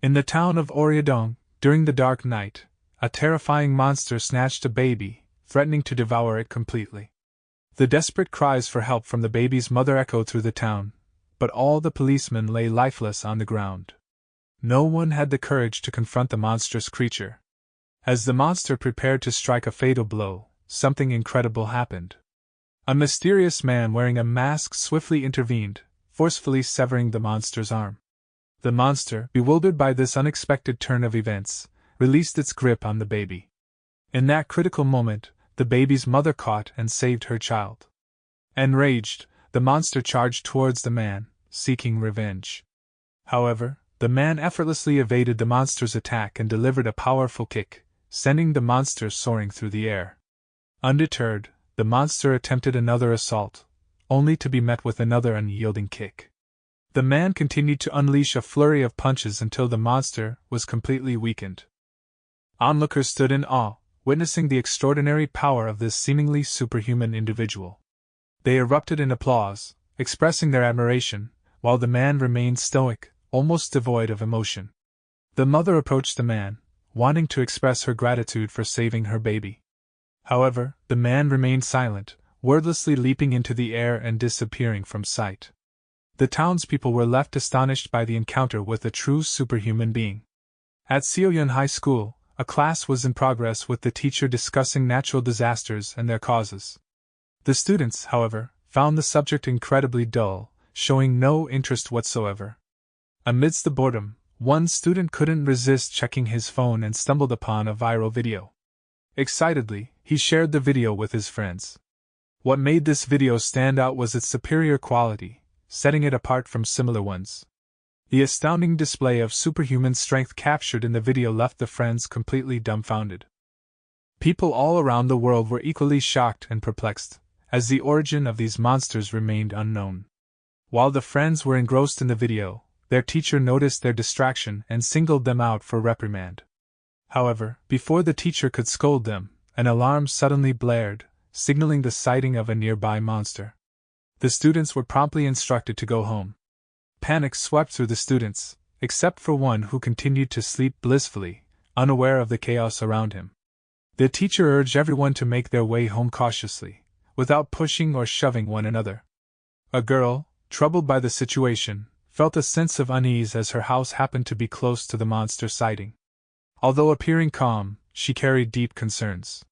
In the town of Oryodong, during the dark night, a terrifying monster snatched a baby, threatening to devour it completely. The desperate cries for help from the baby's mother echoed through the town, but all the policemen lay lifeless on the ground. No one had the courage to confront the monstrous creature. As the monster prepared to strike a fatal blow, something incredible happened. A mysterious man wearing a mask swiftly intervened, forcefully severing the monster's arm. The monster, bewildered by this unexpected turn of events, released its grip on the baby. In that critical moment, the baby's mother caught and saved her child. Enraged, the monster charged towards the man, seeking revenge. However, the man effortlessly evaded the monster's attack and delivered a powerful kick, sending the monster soaring through the air. Undeterred, the monster attempted another assault, only to be met with another unyielding kick. The man continued to unleash a flurry of punches until the monster was completely weakened. Onlookers stood in awe, witnessing the extraordinary power of this seemingly superhuman individual. They erupted in applause, expressing their admiration, while the man remained stoic, almost devoid of emotion. The mother approached the man, wanting to express her gratitude for saving her baby. However, the man remained silent, wordlessly leaping into the air and disappearing from sight. The townspeople were left astonished by the encounter with a true superhuman being. At Seoyun High School, a class was in progress with the teacher discussing natural disasters and their causes. The students, however, found the subject incredibly dull, showing no interest whatsoever. Amidst the boredom, one student couldn't resist checking his phone and stumbled upon a viral video. Excitedly, he shared the video with his friends. What made this video stand out was its superior quality, setting it apart from similar ones. The astounding display of superhuman strength captured in the video left the friends completely dumbfounded. People all around the world were equally shocked and perplexed, as the origin of these monsters remained unknown. While the friends were engrossed in the video, their teacher noticed their distraction and singled them out for reprimand. However, before the teacher could scold them, an alarm suddenly blared, signaling the sighting of a nearby monster. The students were promptly instructed to go home. Panic swept through the students, except for one who continued to sleep blissfully, unaware of the chaos around him. The teacher urged everyone to make their way home cautiously, without pushing or shoving one another. A girl, troubled by the situation, felt a sense of unease as her house happened to be close to the monster sighting. Although appearing calm, she carried deep concerns.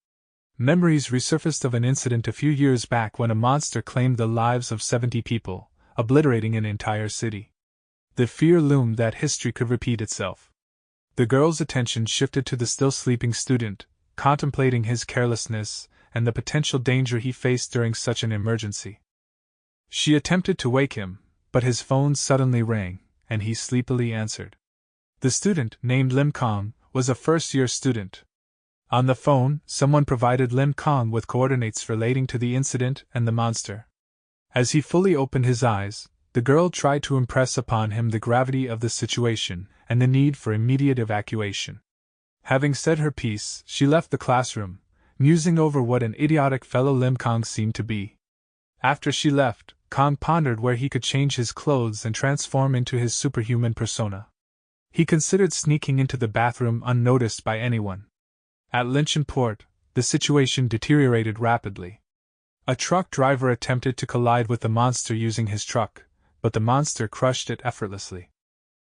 Memories resurfaced of an incident a few years back when a monster claimed the lives of 70 people, obliterating an entire city. The fear loomed that history could repeat itself. The girl's attention shifted to the still sleeping student, contemplating his carelessness and the potential danger he faced during such an emergency. She attempted to wake him, but his phone suddenly rang, and he sleepily answered. The student, named Lim Kong, was a first-year student. On the phone, someone provided Lim Kong with coordinates relating to the incident and the monster. As he fully opened his eyes, the girl tried to impress upon him the gravity of the situation and the need for immediate evacuation. Having said her piece, she left the classroom, musing over what an idiotic fellow Lim Kong seemed to be. After she left, Kong pondered where he could change his clothes and transform into his superhuman persona. He considered sneaking into the bathroom unnoticed by anyone. At Linchenport, the situation deteriorated rapidly. A truck driver attempted to collide with the monster using his truck, but the monster crushed it effortlessly.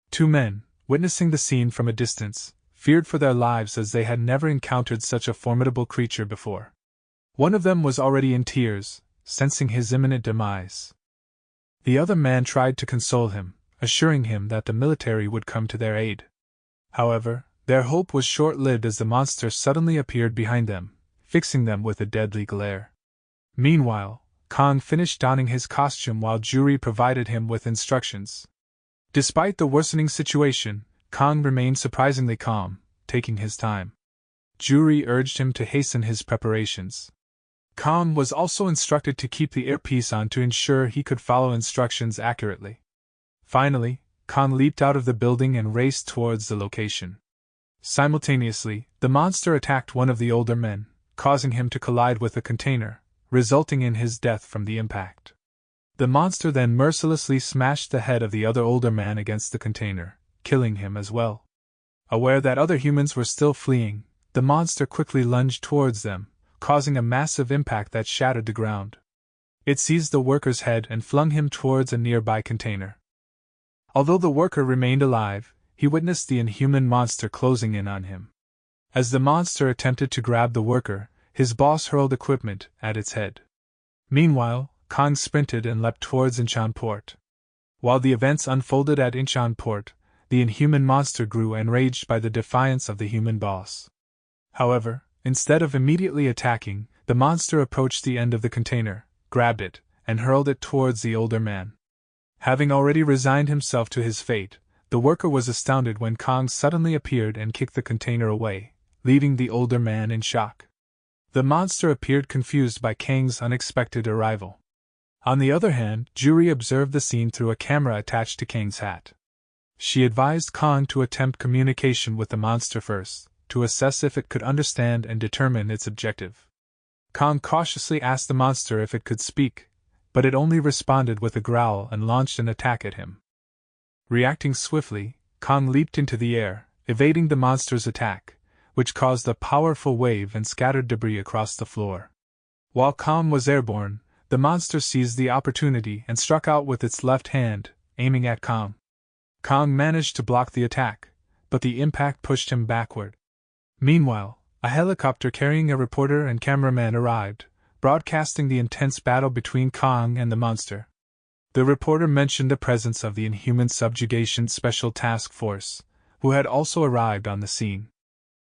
Two men, witnessing the scene from a distance, feared for their lives as they had never encountered such a formidable creature before. One of them was already in tears, sensing his imminent demise. The other man tried to console him, assuring him that the military would come to their aid. However, their hope was short-lived as the monster suddenly appeared behind them, fixing them with a deadly glare. Meanwhile, Kong finished donning his costume while Juri provided him with instructions. Despite the worsening situation, Kong remained surprisingly calm, taking his time. Juri urged him to hasten his preparations. Kong was also instructed to keep the earpiece on to ensure he could follow instructions accurately. Finally, Kong leaped out of the building and raced towards the location. Simultaneously, the monster attacked one of the older men, causing him to collide with a container, resulting in his death from the impact. The monster then mercilessly smashed the head of the other older man against the container, killing him as well. Aware that other humans were still fleeing, the monster quickly lunged towards them, causing a massive impact that shattered the ground. It seized the worker's head and flung him towards a nearby container. Although the worker remained alive, he witnessed the inhuman monster closing in on him. As the monster attempted to grab the worker, his boss hurled equipment at its head. Meanwhile, Kong sprinted and leapt towards Incheon Port. While the events unfolded at Incheon Port, the inhuman monster grew enraged by the defiance of the human boss. However, instead of immediately attacking, the monster approached the end of the container, grabbed it, and hurled it towards the older man. Having already resigned himself to his fate, the worker was astounded when Kong suddenly appeared and kicked the container away, leaving the older man in shock. The monster appeared confused by Kang's unexpected arrival. On the other hand, Juri observed the scene through a camera attached to Kang's hat. She advised Kong to attempt communication with the monster first, to assess if it could understand and determine its objective. Kong cautiously asked the monster if it could speak, but it only responded with a growl and launched an attack at him. Reacting swiftly, Kong leaped into the air, evading the monster's attack, which caused a powerful wave and scattered debris across the floor. While Kong was airborne, the monster seized the opportunity and struck out with its left hand, aiming at Kong. Kong managed to block the attack, but the impact pushed him backward. Meanwhile, a helicopter carrying a reporter and cameraman arrived, broadcasting the intense battle between Kong and the monster. The reporter mentioned the presence of the Inhuman Subjugation Special Task Force, who had also arrived on the scene.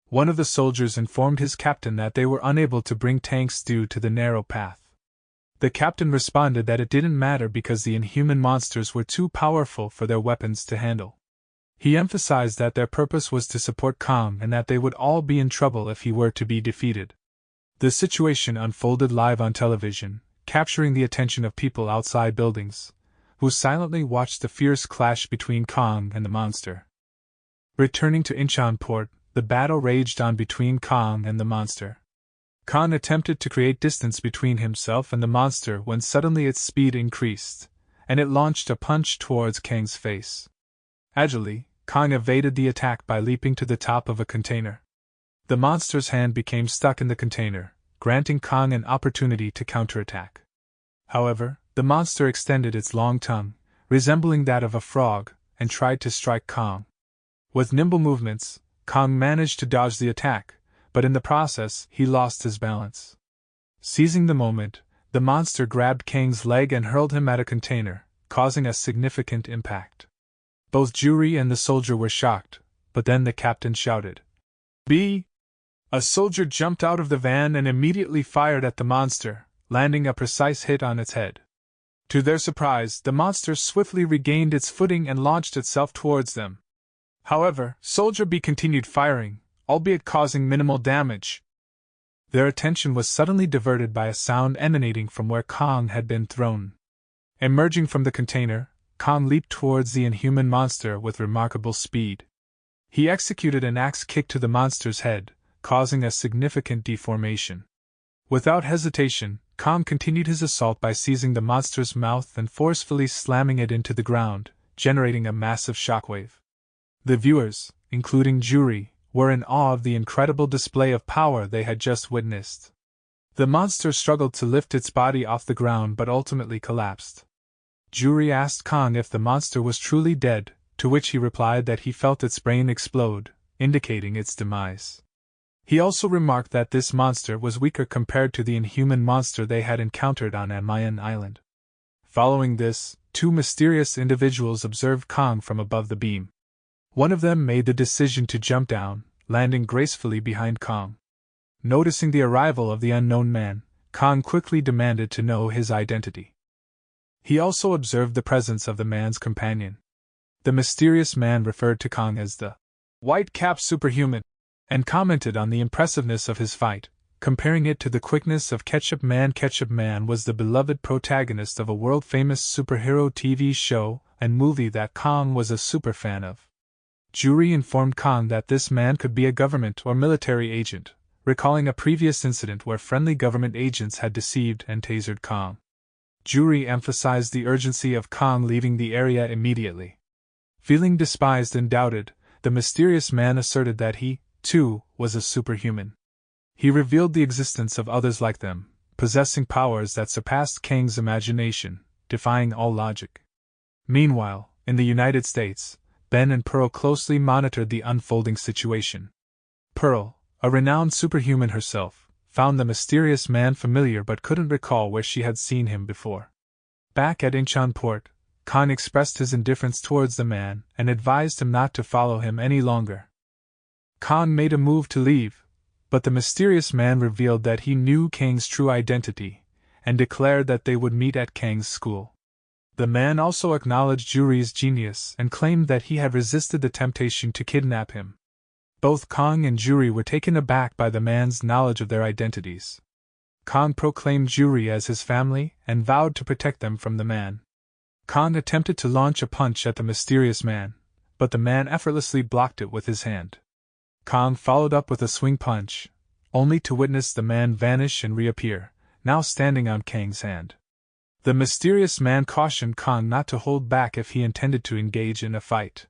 One of the soldiers informed his captain that they were unable to bring tanks due to the narrow path. The captain responded that it didn't matter because the inhuman monsters were too powerful for their weapons to handle. He emphasized that their purpose was to support Kong and that they would all be in trouble if he were to be defeated. The situation unfolded live on television, capturing the attention of people outside buildings, who silently watched the fierce clash between Kong and the monster. Returning to Incheon Port, the battle raged on between Kong and the monster. Kong attempted to create distance between himself and the monster when suddenly its speed increased, and it launched a punch towards Kang's face. Agilely, Kong evaded the attack by leaping to the top of a container. The monster's hand became stuck in the container, granting Kong an opportunity to counterattack. However, the monster extended its long tongue, resembling that of a frog, and tried to strike Kong. With nimble movements, Kong managed to dodge the attack, but in the process he lost his balance. Seizing the moment, the monster grabbed Kang's leg and hurled him at a container, causing a significant impact. Both Juri and the soldier were shocked, but then the captain shouted, "B!" A soldier jumped out of the van and immediately fired at the monster, landing a precise hit on its head. To their surprise, the monster swiftly regained its footing and launched itself towards them. However, Soldier B continued firing, albeit causing minimal damage. Their attention was suddenly diverted by a sound emanating from where Kong had been thrown. Emerging from the container, Kong leaped towards the inhuman monster with remarkable speed. He executed an axe kick to the monster's head, causing a significant deformation. Without hesitation, Kong continued his assault by seizing the monster's mouth and forcefully slamming it into the ground, generating a massive shockwave. The viewers, including Juri, were in awe of the incredible display of power they had just witnessed. The monster struggled to lift its body off the ground but ultimately collapsed. Juri asked Kong if the monster was truly dead, to which he replied that he felt its brain explode, indicating its demise. He also remarked that this monster was weaker compared to the inhuman monster they had encountered on Mayan Island. Following this, two mysterious individuals observed Kong from above the beam. One of them made the decision to jump down, landing gracefully behind Kong. Noticing the arrival of the unknown man, Kong quickly demanded to know his identity. He also observed the presence of the man's companion. The mysterious man referred to Kong as the white-capped superhuman, and commented on the impressiveness of his fight, comparing it to the quickness of Ketchup Man. Ketchup Man was the beloved protagonist of a world-famous superhero TV show and movie that Kong was a superfan of. Juri informed Kong that this man could be a government or military agent, recalling a previous incident where friendly government agents had deceived and tasered Kong. Juri emphasized the urgency of Kong leaving the area immediately. Feeling despised and doubted, the mysterious man asserted that he, too, was a superhuman. He revealed the existence of others like them, possessing powers that surpassed Kang's imagination, defying all logic. Meanwhile, in the United States, Ben and Pearl closely monitored the unfolding situation. Pearl, a renowned superhuman herself, found the mysterious man familiar but couldn't recall where she had seen him before. Back at Incheon Port, Khan expressed his indifference towards the man and advised him not to follow him any longer. Khan made a move to leave, but the mysterious man revealed that he knew Kang's true identity, and declared that they would meet at Kang's school. The man also acknowledged Juri's genius and claimed that he had resisted the temptation to kidnap him. Both Kang and Juri were taken aback by the man's knowledge of their identities. Kang proclaimed Juri as his family and vowed to protect them from the man. Kang attempted to launch a punch at the mysterious man, but the man effortlessly blocked it with his hand. Kang followed up with a swing punch, only to witness the man vanish and reappear, now standing on Kang's hand. The mysterious man cautioned Kang not to hold back if he intended to engage in a fight.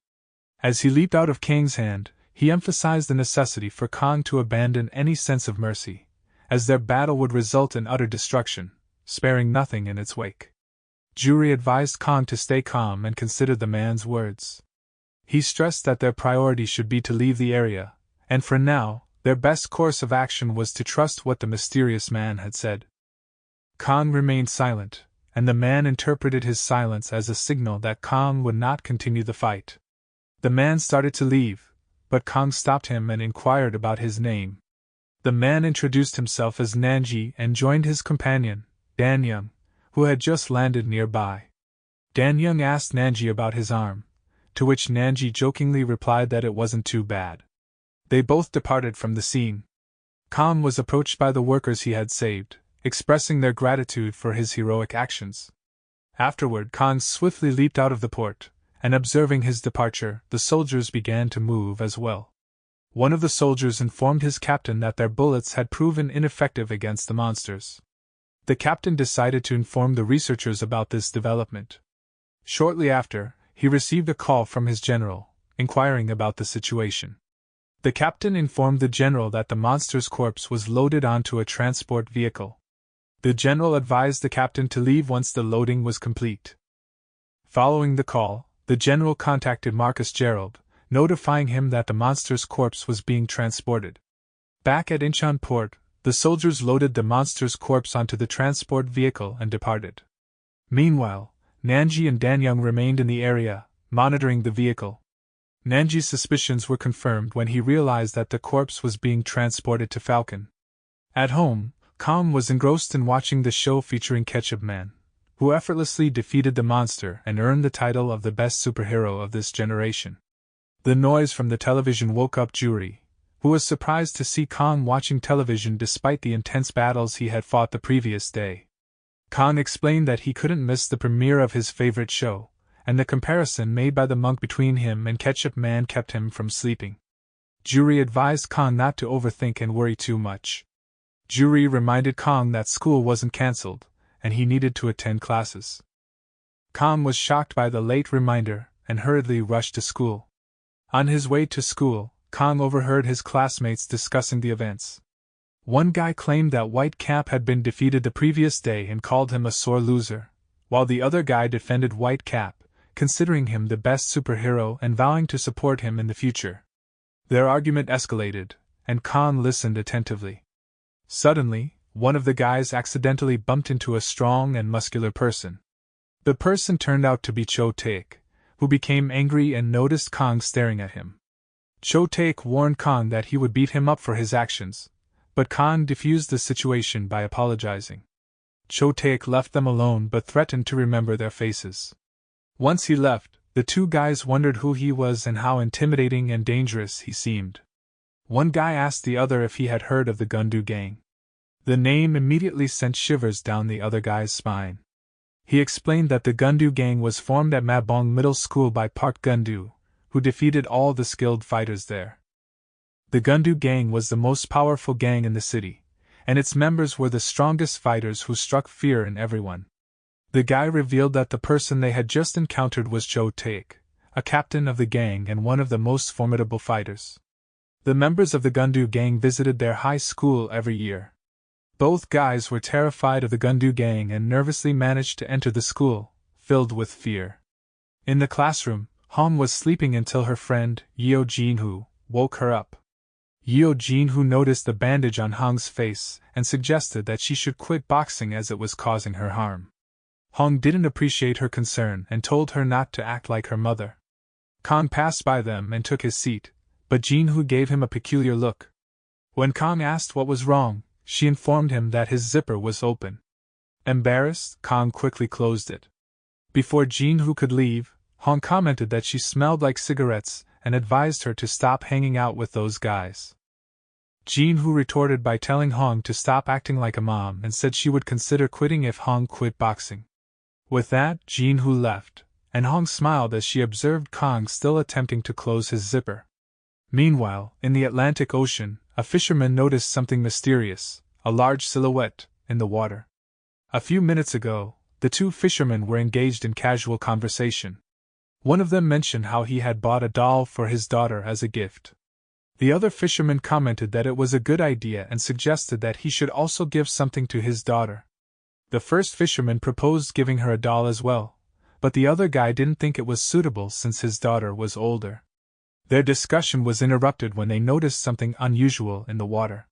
As he leaped out of Kang's hand, he emphasized the necessity for Kang to abandon any sense of mercy, as their battle would result in utter destruction, sparing nothing in its wake. Juri advised Kang to stay calm and consider the man's words. He stressed that their priority should be to leave the area, and for now, their best course of action was to trust what the mysterious man had said. Kang remained silent, and the man interpreted his silence as a signal that Kang would not continue the fight. The man started to leave, but Kang stopped him and inquired about his name. The man introduced himself as Nanji and joined his companion, Dan Young, who had just landed nearby. Dan Young asked Nanji about his arm, to which Nanji jokingly replied that it wasn't too bad. They both departed from the scene. Kang was approached by the workers he had saved, expressing their gratitude for his heroic actions. Afterward, Kang swiftly leaped out of the port, and observing his departure, the soldiers began to move as well. One of the soldiers informed his captain that their bullets had proven ineffective against the monsters. The captain decided to inform the researchers about this development. Shortly after, he received a call from his general, inquiring about the situation. The captain informed the general that the monster's corpse was loaded onto a transport vehicle. The general advised the captain to leave once the loading was complete. Following the call, the general contacted Marcus Gerald, notifying him that the monster's corpse was being transported. Back at Incheon Port, the soldiers loaded the monster's corpse onto the transport vehicle and departed. Meanwhile, Nanji and Dan Young remained in the area, monitoring the vehicle. Nanji's suspicions were confirmed when he realized that the corpse was being transported to Falcon. At home, Kang was engrossed in watching the show featuring Ketchup Man, who effortlessly defeated the monster and earned the title of the best superhero of this generation. The noise from the television woke up Juri, who was surprised to see Kang watching television despite the intense battles he had fought the previous day. Kang explained that he couldn't miss the premiere of his favorite show, and the comparison made by the monk between him and Ketchup Man kept him from sleeping. Juri advised Kang not to overthink and worry too much. Juri reminded Kang that school wasn't cancelled, and he needed to attend classes. Kang was shocked by the late reminder and hurriedly rushed to school. On his way to school, Kang overheard his classmates discussing the events. One guy claimed that White Cap had been defeated the previous day and called him a sore loser, while the other guy defended White Cap, considering him the best superhero and vowing to support him in the future. Their argument escalated, and Kang listened attentively. Suddenly, one of the guys accidentally bumped into a strong and muscular person. The person turned out to be Cho Taek, who became angry and noticed Kang staring at him. Cho Taek warned Kang that he would beat him up for his actions, but Kang diffused the situation by apologizing. Cho Taek left them alone but threatened to remember their faces. Once he left, the two guys wondered who he was and how intimidating and dangerous he seemed. One guy asked the other if he had heard of the Gundu gang. The name immediately sent shivers down the other guy's spine. He explained that the Gundu gang was formed at Mabong Middle School by Park Gundu, who defeated all the skilled fighters there. The Gundu gang was the most powerful gang in the city, and its members were the strongest fighters who struck fear in everyone. The guy revealed that the person they had just encountered was Cho Taek, a captain of the gang and one of the most formidable fighters. The members of the Gundu gang visited their high school every year. Both guys were terrified of the Gundu gang and nervously managed to enter the school, filled with fear. In the classroom, Hong was sleeping until her friend, Yeo Jinhoo, woke her up. Yeo Jinhoo noticed the bandage on Hong's face and suggested that she should quit boxing as it was causing her harm. Hong didn't appreciate her concern and told her not to act like her mother. Kong passed by them and took his seat, but Jinhoo gave him a peculiar look. When Kong asked what was wrong, she informed him that his zipper was open. Embarrassed, Kong quickly closed it. Before Jinhoo could leave, Hong commented that she smelled like cigarettes and advised her to stop hanging out with those guys. Jinhoo retorted by telling Hong to stop acting like a mom and said she would consider quitting if Hong quit boxing. With that, Jinhoo left, and Hong smiled as she observed Kong still attempting to close his zipper. Meanwhile, in the Atlantic Ocean, a fisherman noticed something mysterious, a large silhouette, in the water. A few minutes ago, the two fishermen were engaged in casual conversation. One of them mentioned how he had bought a doll for his daughter as a gift. The other fisherman commented that it was a good idea and suggested that he should also give something to his daughter. The first fisherman proposed giving her a doll as well, but the other guy didn't think it was suitable since his daughter was older. Their discussion was interrupted when they noticed something unusual in the water.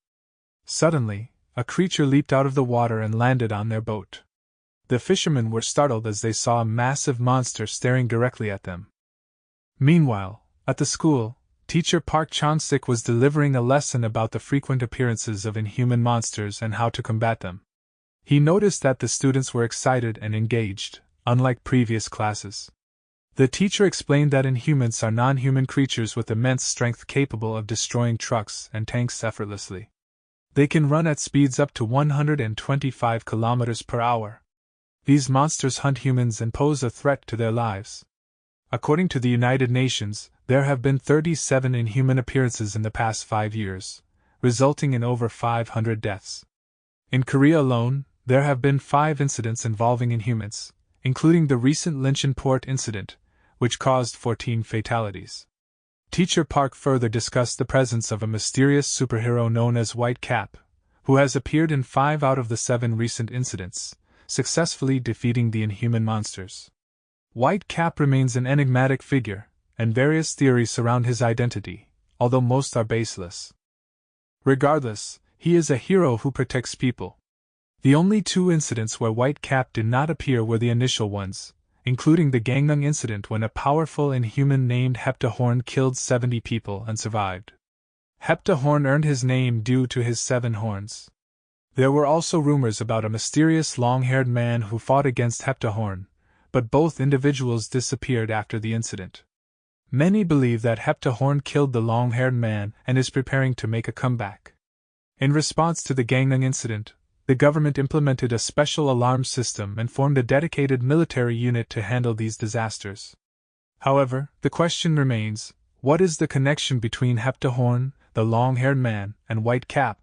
Suddenly, a creature leaped out of the water and landed on their boat. The fishermen were startled as they saw a massive monster staring directly at them. Meanwhile, at the school, teacher Park Chan-sik was delivering a lesson about the frequent appearances of inhuman monsters and how to combat them. He noticed that the students were excited and engaged, unlike previous classes. The teacher explained that inhumans are non-human creatures with immense strength capable of destroying trucks and tanks effortlessly. They can run at speeds up to 125 kilometers per hour. These monsters hunt humans and pose a threat to their lives. According to the United Nations, there have been 37 inhuman appearances in the past 5 years, resulting in over 500 deaths. In Korea alone, there have been 5 incidents involving inhumans, including the recent Linchinport incident, which caused 14 fatalities. Teacher Park further discussed the presence of a mysterious superhero known as White Cap, who has appeared in 5 out of the 7 recent incidents, successfully defeating the inhuman monsters. White Cap remains an enigmatic figure, and various theories surround his identity, although most are baseless. Regardless, he is a hero who protects people. The only 2 incidents where White Cap did not appear were the initial ones, including the Gangnam incident when a powerful inhuman named Heptahorn killed 70 people and survived. Heptahorn earned his name due to his 7 horns. There were also rumors about a mysterious long-haired man who fought against Heptahorn, but both individuals disappeared after the incident. Many believe that Heptahorn killed the long-haired man and is preparing to make a comeback. In response to the Gangnam incident, the government implemented a special alarm system and formed a dedicated military unit to handle these disasters. However, the question remains, what is the connection between Heptahorn, the long-haired man, and White Cap?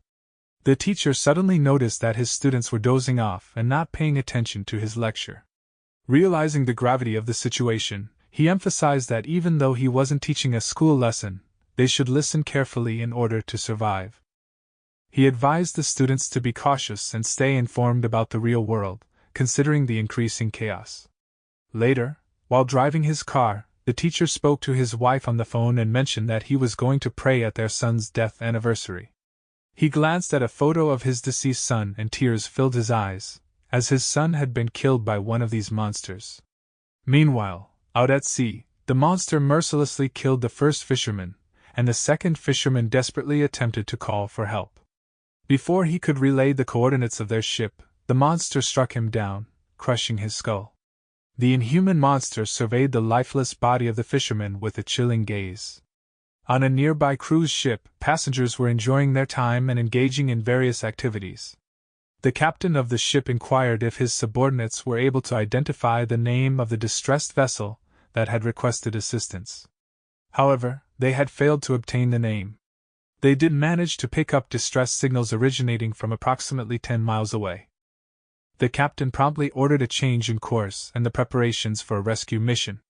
The teacher suddenly noticed that his students were dozing off and not paying attention to his lecture. Realizing the gravity of the situation, he emphasized that even though he wasn't teaching a school lesson, they should listen carefully in order to survive. He advised the students to be cautious and stay informed about the real world, considering the increasing chaos. Later, while driving his car, the teacher spoke to his wife on the phone and mentioned that he was going to pray at their son's death anniversary. He glanced at a photo of his deceased son and tears filled his eyes, as his son had been killed by one of these monsters. Meanwhile, out at sea, the monster mercilessly killed the first fisherman, and the second fisherman desperately attempted to call for help. Before he could relay the coordinates of their ship, the monster struck him down, crushing his skull. The inhuman monster surveyed the lifeless body of the fisherman with a chilling gaze. On a nearby cruise ship, passengers were enjoying their time and engaging in various activities. The captain of the ship inquired if his subordinates were able to identify the name of the distressed vessel that had requested assistance. However, they had failed to obtain the name. They did manage to pick up distress signals originating from approximately 10 miles away. The captain promptly ordered a change in course and the preparations for a rescue mission.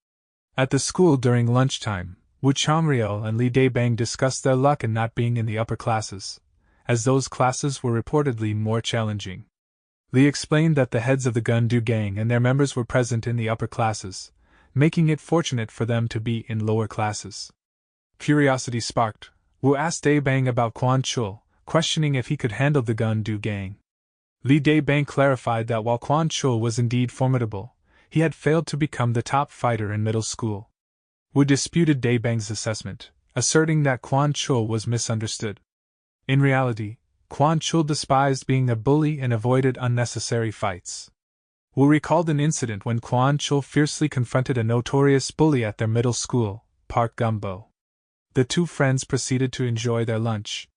At the school during lunchtime, Wu Changriel and Li Daibang discussed their luck in not being in the upper classes, as those classes were reportedly more challenging. Li explained that the heads of the Gundu gang and their members were present in the upper classes, making it fortunate for them to be in lower classes. Curiosity sparked, Wu asked Daibang about Quan Chul, questioning if he could handle the Gundu gang. Li Daibang clarified that while Quan Chul was indeed formidable, he had failed to become the top fighter in middle school. Wu disputed Daibang's assessment, asserting that Quan Chul was misunderstood. In reality, Quan Chul despised being a bully and avoided unnecessary fights. Wu recalled an incident when Quan Chul fiercely confronted a notorious bully at their middle school, Park Gumbo. The two friends proceeded to enjoy their lunch.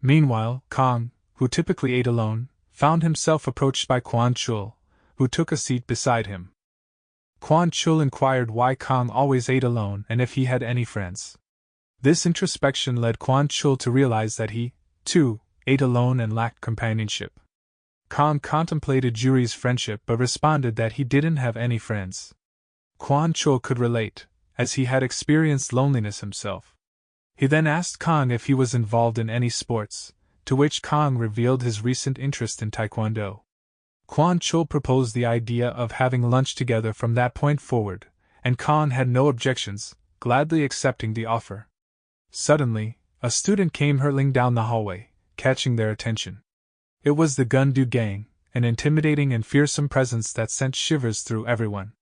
Meanwhile, Kong, who typically ate alone, found himself approached by Quan Chul, who took a seat beside him. Quan Chul inquired why Kong always ate alone and if he had any friends. This introspection led Quan Chul to realize that he, too, ate alone and lacked companionship. Kong contemplated Juri's friendship but responded that he didn't have any friends. Quan Chul could relate, as he had experienced loneliness himself. He then asked Kong if he was involved in any sports, to which Kong revealed his recent interest in Taekwondo. Quan Chul proposed the idea of having lunch together from that point forward, and Kong had no objections, gladly accepting the offer. Suddenly, a student came hurtling down the hallway, catching their attention. It was the Gundu gang, an intimidating and fearsome presence that sent shivers through everyone.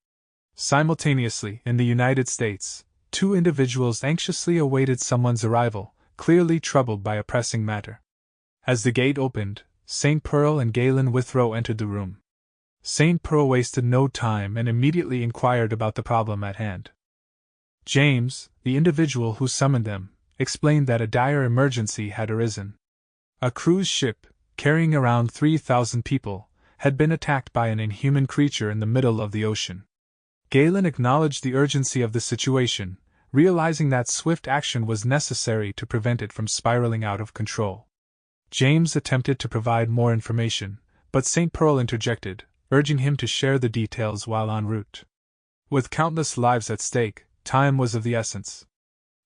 Simultaneously, in the United States, two individuals anxiously awaited someone's arrival, clearly troubled by a pressing matter. As the gate opened, St. Pearl and Galen Withrow entered the room. St. Pearl wasted no time and immediately inquired about the problem at hand. James, the individual who summoned them, explained that a dire emergency had arisen. A cruise ship, carrying around 3,000 people, had been attacked by an inhuman creature in the middle of the ocean. Galen acknowledged the urgency of the situation, realizing that swift action was necessary to prevent it from spiraling out of control. James attempted to provide more information, but St. Pearl interjected, urging him to share the details while en route. With countless lives at stake, time was of the essence.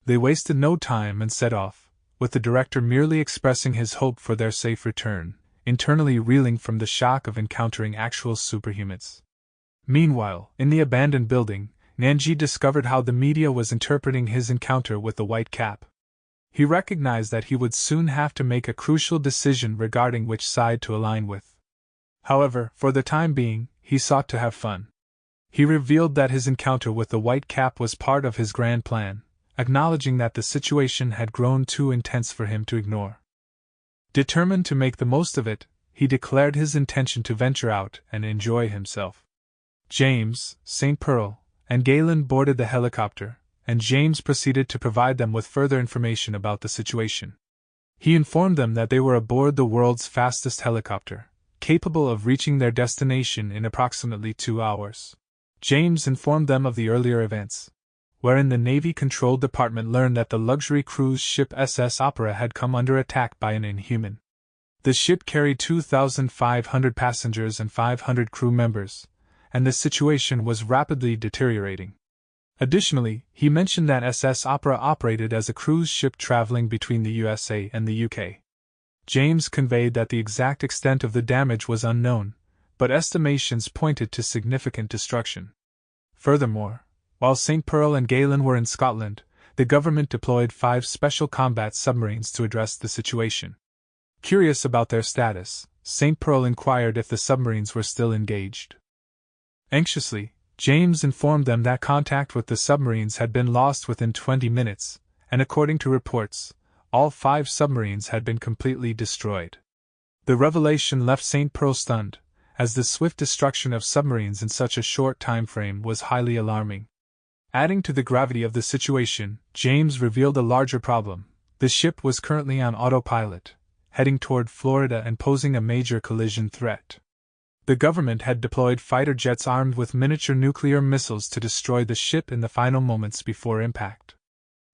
They wasted no time and set off, with the director merely expressing his hope for their safe return, internally reeling from the shock of encountering actual superhumans. Meanwhile, in the abandoned building, Nanji discovered how the media was interpreting his encounter with the White Cap. He recognized that he would soon have to make a crucial decision regarding which side to align with. However, for the time being, he sought to have fun. He revealed that his encounter with the White Cap was part of his grand plan, acknowledging that the situation had grown too intense for him to ignore. Determined to make the most of it, he declared his intention to venture out and enjoy himself. James, St. Pearl, and Galen boarded the helicopter, and James proceeded to provide them with further information about the situation. He informed them that they were aboard the world's fastest helicopter, capable of reaching their destination in approximately 2 hours. James informed them of the earlier events, wherein the Navy Control Department learned that the luxury cruise ship SS Opera had come under attack by an inhuman. The ship carried 2,500 passengers and 500 crew members, and the situation was rapidly deteriorating. Additionally, he mentioned that SS Opera operated as a cruise ship traveling between the USA and the UK. James conveyed that the exact extent of the damage was unknown, but estimations pointed to significant destruction. Furthermore, while St. Pearl and Galen were in Scotland, the government deployed 5 special combat submarines to address the situation. Curious about their status, St. Pearl inquired if the submarines were still engaged. Anxiously, James informed them that contact with the submarines had been lost within 20 minutes, and according to reports, all 5 submarines had been completely destroyed. The revelation left St. Pearl stunned, as the swift destruction of submarines in such a short time frame was highly alarming. Adding to the gravity of the situation, James revealed a larger problem. The ship was currently on autopilot, heading toward Florida and posing a major collision threat. The government had deployed fighter jets armed with miniature nuclear missiles to destroy the ship in the final moments before impact.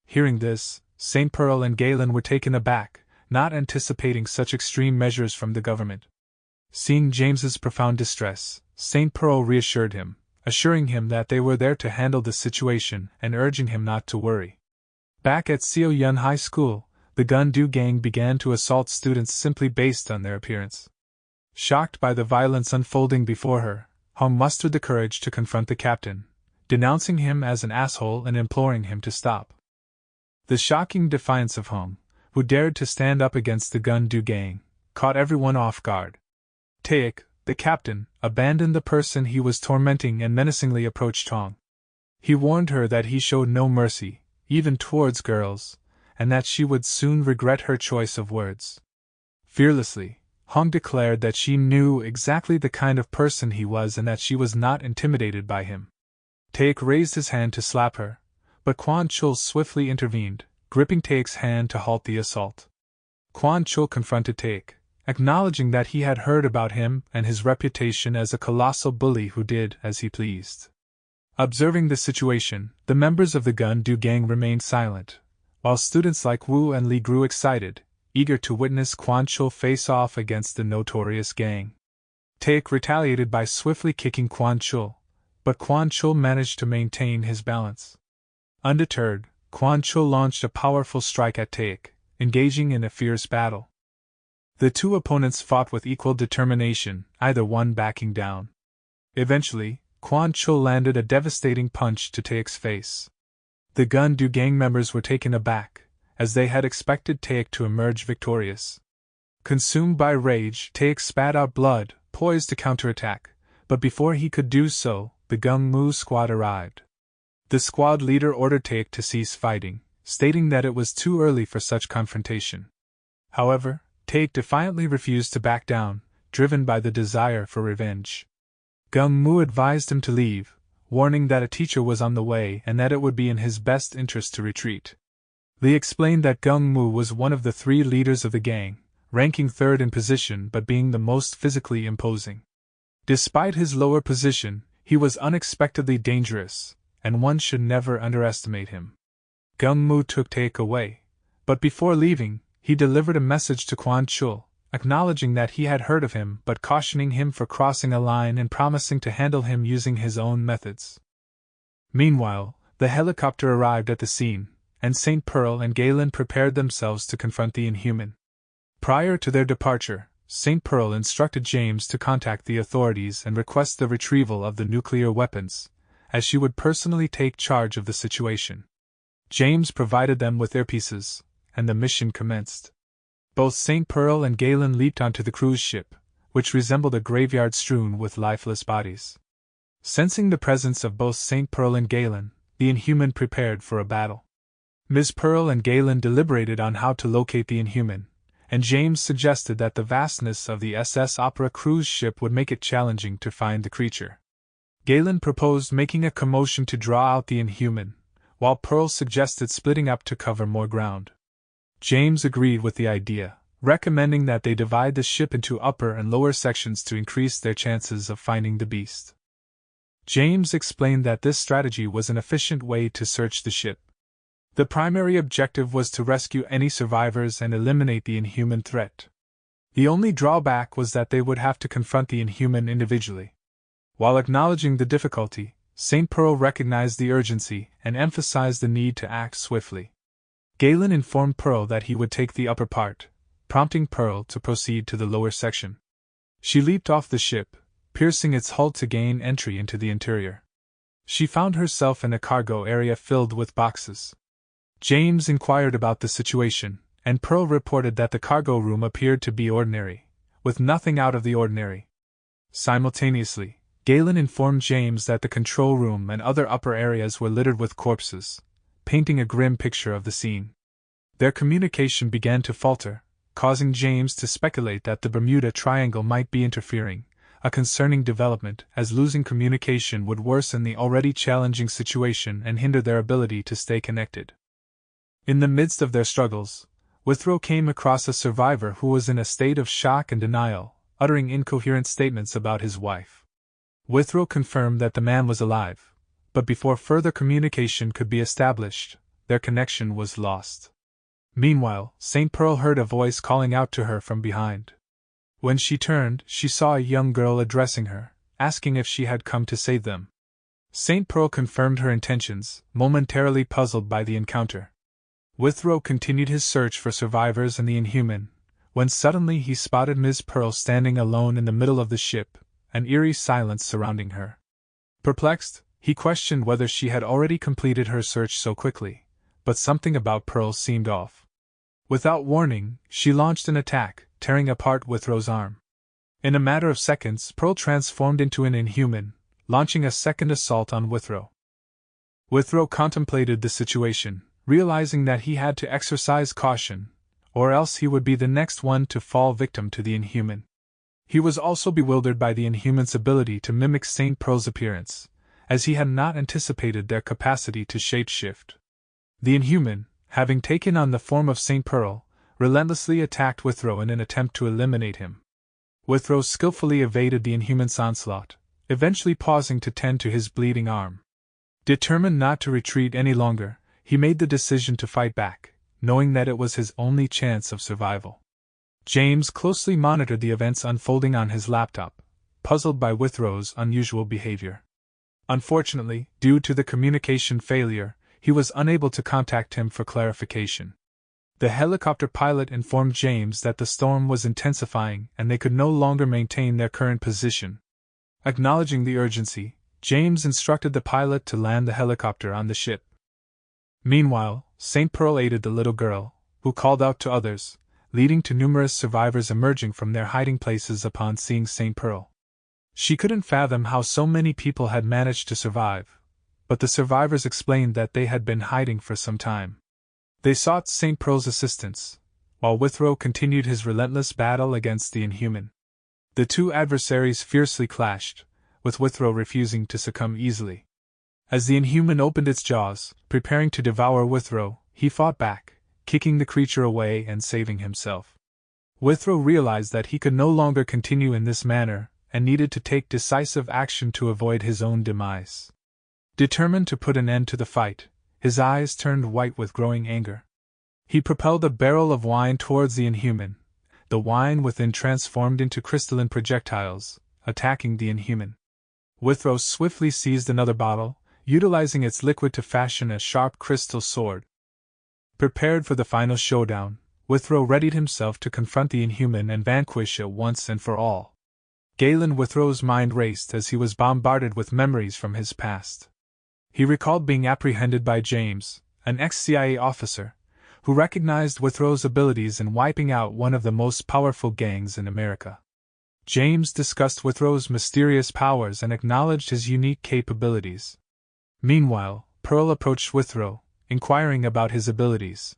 Hearing this, St. Pearl and Galen were taken aback, not anticipating such extreme measures from the government. Seeing James's profound distress, St. Pearl reassured him, assuring him that they were there to handle the situation and urging him not to worry. Back at Seoyun High School, the Gun-do gang began to assault students simply based on their appearance. Shocked by the violence unfolding before her, Hong mustered the courage to confront the captain, denouncing him as an asshole and imploring him to stop. The shocking defiance of Hong, who dared to stand up against the Gun-do gang, caught everyone off guard. Taek, the captain, abandoned the person he was tormenting and menacingly approached Hong. He warned her that he showed no mercy, even towards girls, and that she would soon regret her choice of words. Fearlessly, Hong declared that she knew exactly the kind of person he was and that she was not intimidated by him. Taek raised his hand to slap her, but Kwon Chul swiftly intervened, gripping Taek's hand to halt the assault. Kwon Chul confronted Taek, acknowledging that he had heard about him and his reputation as a colossal bully who did as he pleased. Observing the situation, the members of the Gun-do gang remained silent, while students like Wu and Lee grew excited, eager to witness Kwon Chul face off against the notorious gang. Taek retaliated by swiftly kicking Kwon Chul, but Kwon Chul managed to maintain his balance. Undeterred, Kwon Chul launched a powerful strike at Taek, engaging in a fierce battle. The two opponents fought with equal determination, either one backing down. Eventually, Kwon Chul landed a devastating punch to Taek's face. The Gun-do gang members were taken aback, as they had expected Taek to emerge victorious. Consumed by rage, Taek spat out blood, poised to counterattack, but before he could do so, the Gung-mu squad arrived. The squad leader ordered Taek to cease fighting, stating that it was too early for such confrontation. However, Taek defiantly refused to back down, driven by the desire for revenge. Gung-mu advised him to leave, warning that a teacher was on the way and that it would be in his best interest to retreat. Lee explained that Gung-mu was one of the three leaders of the gang, ranking third in position but being the most physically imposing. Despite his lower position, he was unexpectedly dangerous, and one should never underestimate him. Gung-mu took Taek away, but before leaving, he delivered a message to Kwon Chul, acknowledging that he had heard of him but cautioning him for crossing a line and promising to handle him using his own methods. Meanwhile, the helicopter arrived at the scene, and St. Pearl and Galen prepared themselves to confront the Inhuman. Prior to their departure, St. Pearl instructed James to contact the authorities and request the retrieval of the nuclear weapons, as she would personally take charge of the situation. James provided them with earpieces, and the mission commenced. Both St. Pearl and Galen leaped onto the cruise ship, which resembled a graveyard strewn with lifeless bodies. Sensing the presence of both St. Pearl and Galen, the Inhuman prepared for a battle. Ms. Pearl and Galen deliberated on how to locate the Inhuman, and James suggested that the vastness of the SS Opera cruise ship would make it challenging to find the creature. Galen proposed making a commotion to draw out the Inhuman, while Pearl suggested splitting up to cover more ground. James agreed with the idea, recommending that they divide the ship into upper and lower sections to increase their chances of finding the beast. James explained that this strategy was an efficient way to search the ship. The primary objective was to rescue any survivors and eliminate the Inhuman threat. The only drawback was that they would have to confront the Inhuman individually. While acknowledging the difficulty, St. Pearl recognized the urgency and emphasized the need to act swiftly. Galen informed Pearl that he would take the upper part, prompting Pearl to proceed to the lower section. She leaped off the ship, piercing its hull to gain entry into the interior. She found herself in a cargo area filled with boxes. James inquired about the situation, and Pearl reported that the cargo room appeared to be ordinary, with nothing out of the ordinary. Simultaneously, Galen informed James that the control room and other upper areas were littered with corpses, painting a grim picture of the scene. Their communication began to falter, causing James to speculate that the Bermuda Triangle might be interfering, a concerning development as losing communication would worsen the already challenging situation and hinder their ability to stay connected. In the midst of their struggles, Withrow came across a survivor who was in a state of shock and denial, uttering incoherent statements about his wife. Withrow confirmed that the man was alive, but before further communication could be established, their connection was lost. Meanwhile, St. Pearl heard a voice calling out to her from behind. When she turned, she saw a young girl addressing her, asking if she had come to save them. St. Pearl confirmed her intentions, momentarily puzzled by the encounter. Withrow continued his search for survivors and the Inhuman, when suddenly he spotted Ms. Pearl standing alone in the middle of the ship, an eerie silence surrounding her. Perplexed, he questioned whether she had already completed her search so quickly, but something about Pearl seemed off. Without warning, she launched an attack, tearing apart Withrow's arm. In a matter of seconds, Pearl transformed into an Inhuman, launching a second assault on Withrow. Withrow contemplated the situation, realizing that he had to exercise caution, or else he would be the next one to fall victim to the Inhuman. He was also bewildered by the Inhuman's ability to mimic St. Pearl's appearance, as he had not anticipated their capacity to shapeshift. The Inhuman, having taken on the form of St. Pearl, relentlessly attacked Withrow in an attempt to eliminate him. Withrow skillfully evaded the Inhuman's onslaught, eventually pausing to tend to his bleeding arm. Determined not to retreat any longer, he made the decision to fight back, knowing that it was his only chance of survival. James closely monitored the events unfolding on his laptop, puzzled by Withrow's unusual behavior. Unfortunately, due to the communication failure, he was unable to contact him for clarification. The helicopter pilot informed James that the storm was intensifying and they could no longer maintain their current position. Acknowledging the urgency, James instructed the pilot to land the helicopter on the ship. Meanwhile, St. Pearl aided the little girl, who called out to others, leading to numerous survivors emerging from their hiding places upon seeing St. Pearl. She couldn't fathom how so many people had managed to survive, but the survivors explained that they had been hiding for some time. They sought St. Pearl's assistance, while Withrow continued his relentless battle against the Inhuman. The two adversaries fiercely clashed, with Withrow refusing to succumb easily. As the Inhuman opened its jaws, preparing to devour Withrow, he fought back, kicking the creature away and saving himself. Withrow realized that he could no longer continue in this manner and needed to take decisive action to avoid his own demise. Determined to put an end to the fight, his eyes turned white with growing anger. He propelled a barrel of wine towards the Inhuman. The wine within transformed into crystalline projectiles, attacking the Inhuman. Withrow swiftly seized another bottle, utilizing its liquid to fashion a sharp crystal sword. Prepared for the final showdown, Withrow readied himself to confront the Inhuman and vanquish it once and for all. Galen Withrow's mind raced as he was bombarded with memories from his past. He recalled being apprehended by James, an ex-CIA officer, who recognized Withrow's abilities in wiping out one of the most powerful gangs in America. James discussed Withrow's mysterious powers and acknowledged his unique capabilities. Meanwhile, Pearl approached Withrow, inquiring about his abilities.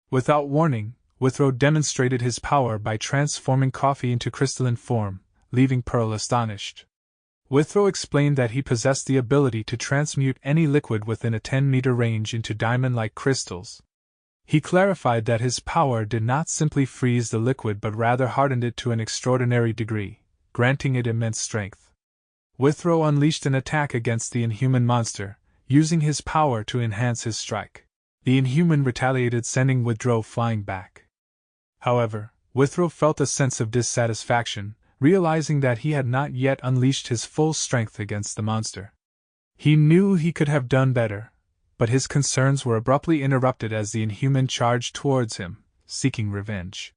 Without warning, Withrow demonstrated his power by transforming coffee into crystalline form, leaving Pearl astonished. Withrow explained that he possessed the ability to transmute any liquid within a 10-meter range into diamond-like crystals. He clarified that his power did not simply freeze the liquid but rather hardened it to an extraordinary degree, granting it immense strength. Withrow unleashed an attack against the Inhuman monster, using his power to enhance his strike. The Inhuman retaliated, sending Withrow flying back. However, Withrow felt a sense of dissatisfaction, realizing that he had not yet unleashed his full strength against the monster. He knew he could have done better, but his concerns were abruptly interrupted as the Inhuman charged towards him, seeking revenge.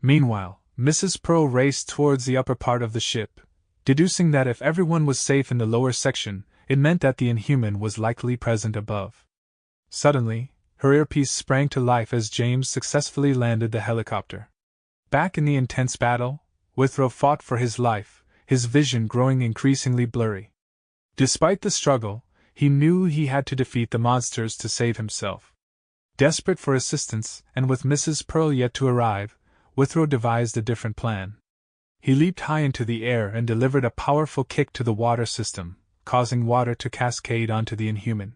Meanwhile, Mrs. Pearl raced towards the upper part of the ship, deducing that if everyone was safe in the lower section, it meant that the Inhuman was likely present above. Suddenly, her earpiece sprang to life as James successfully landed the helicopter. Back in the intense battle, Withrow fought for his life, his vision growing increasingly blurry. Despite the struggle, he knew he had to defeat the monsters to save himself. Desperate for assistance, and with Mrs. Pearl yet to arrive, Withrow devised a different plan. He leaped high into the air and delivered a powerful kick to the water system, causing water to cascade onto the Inhuman.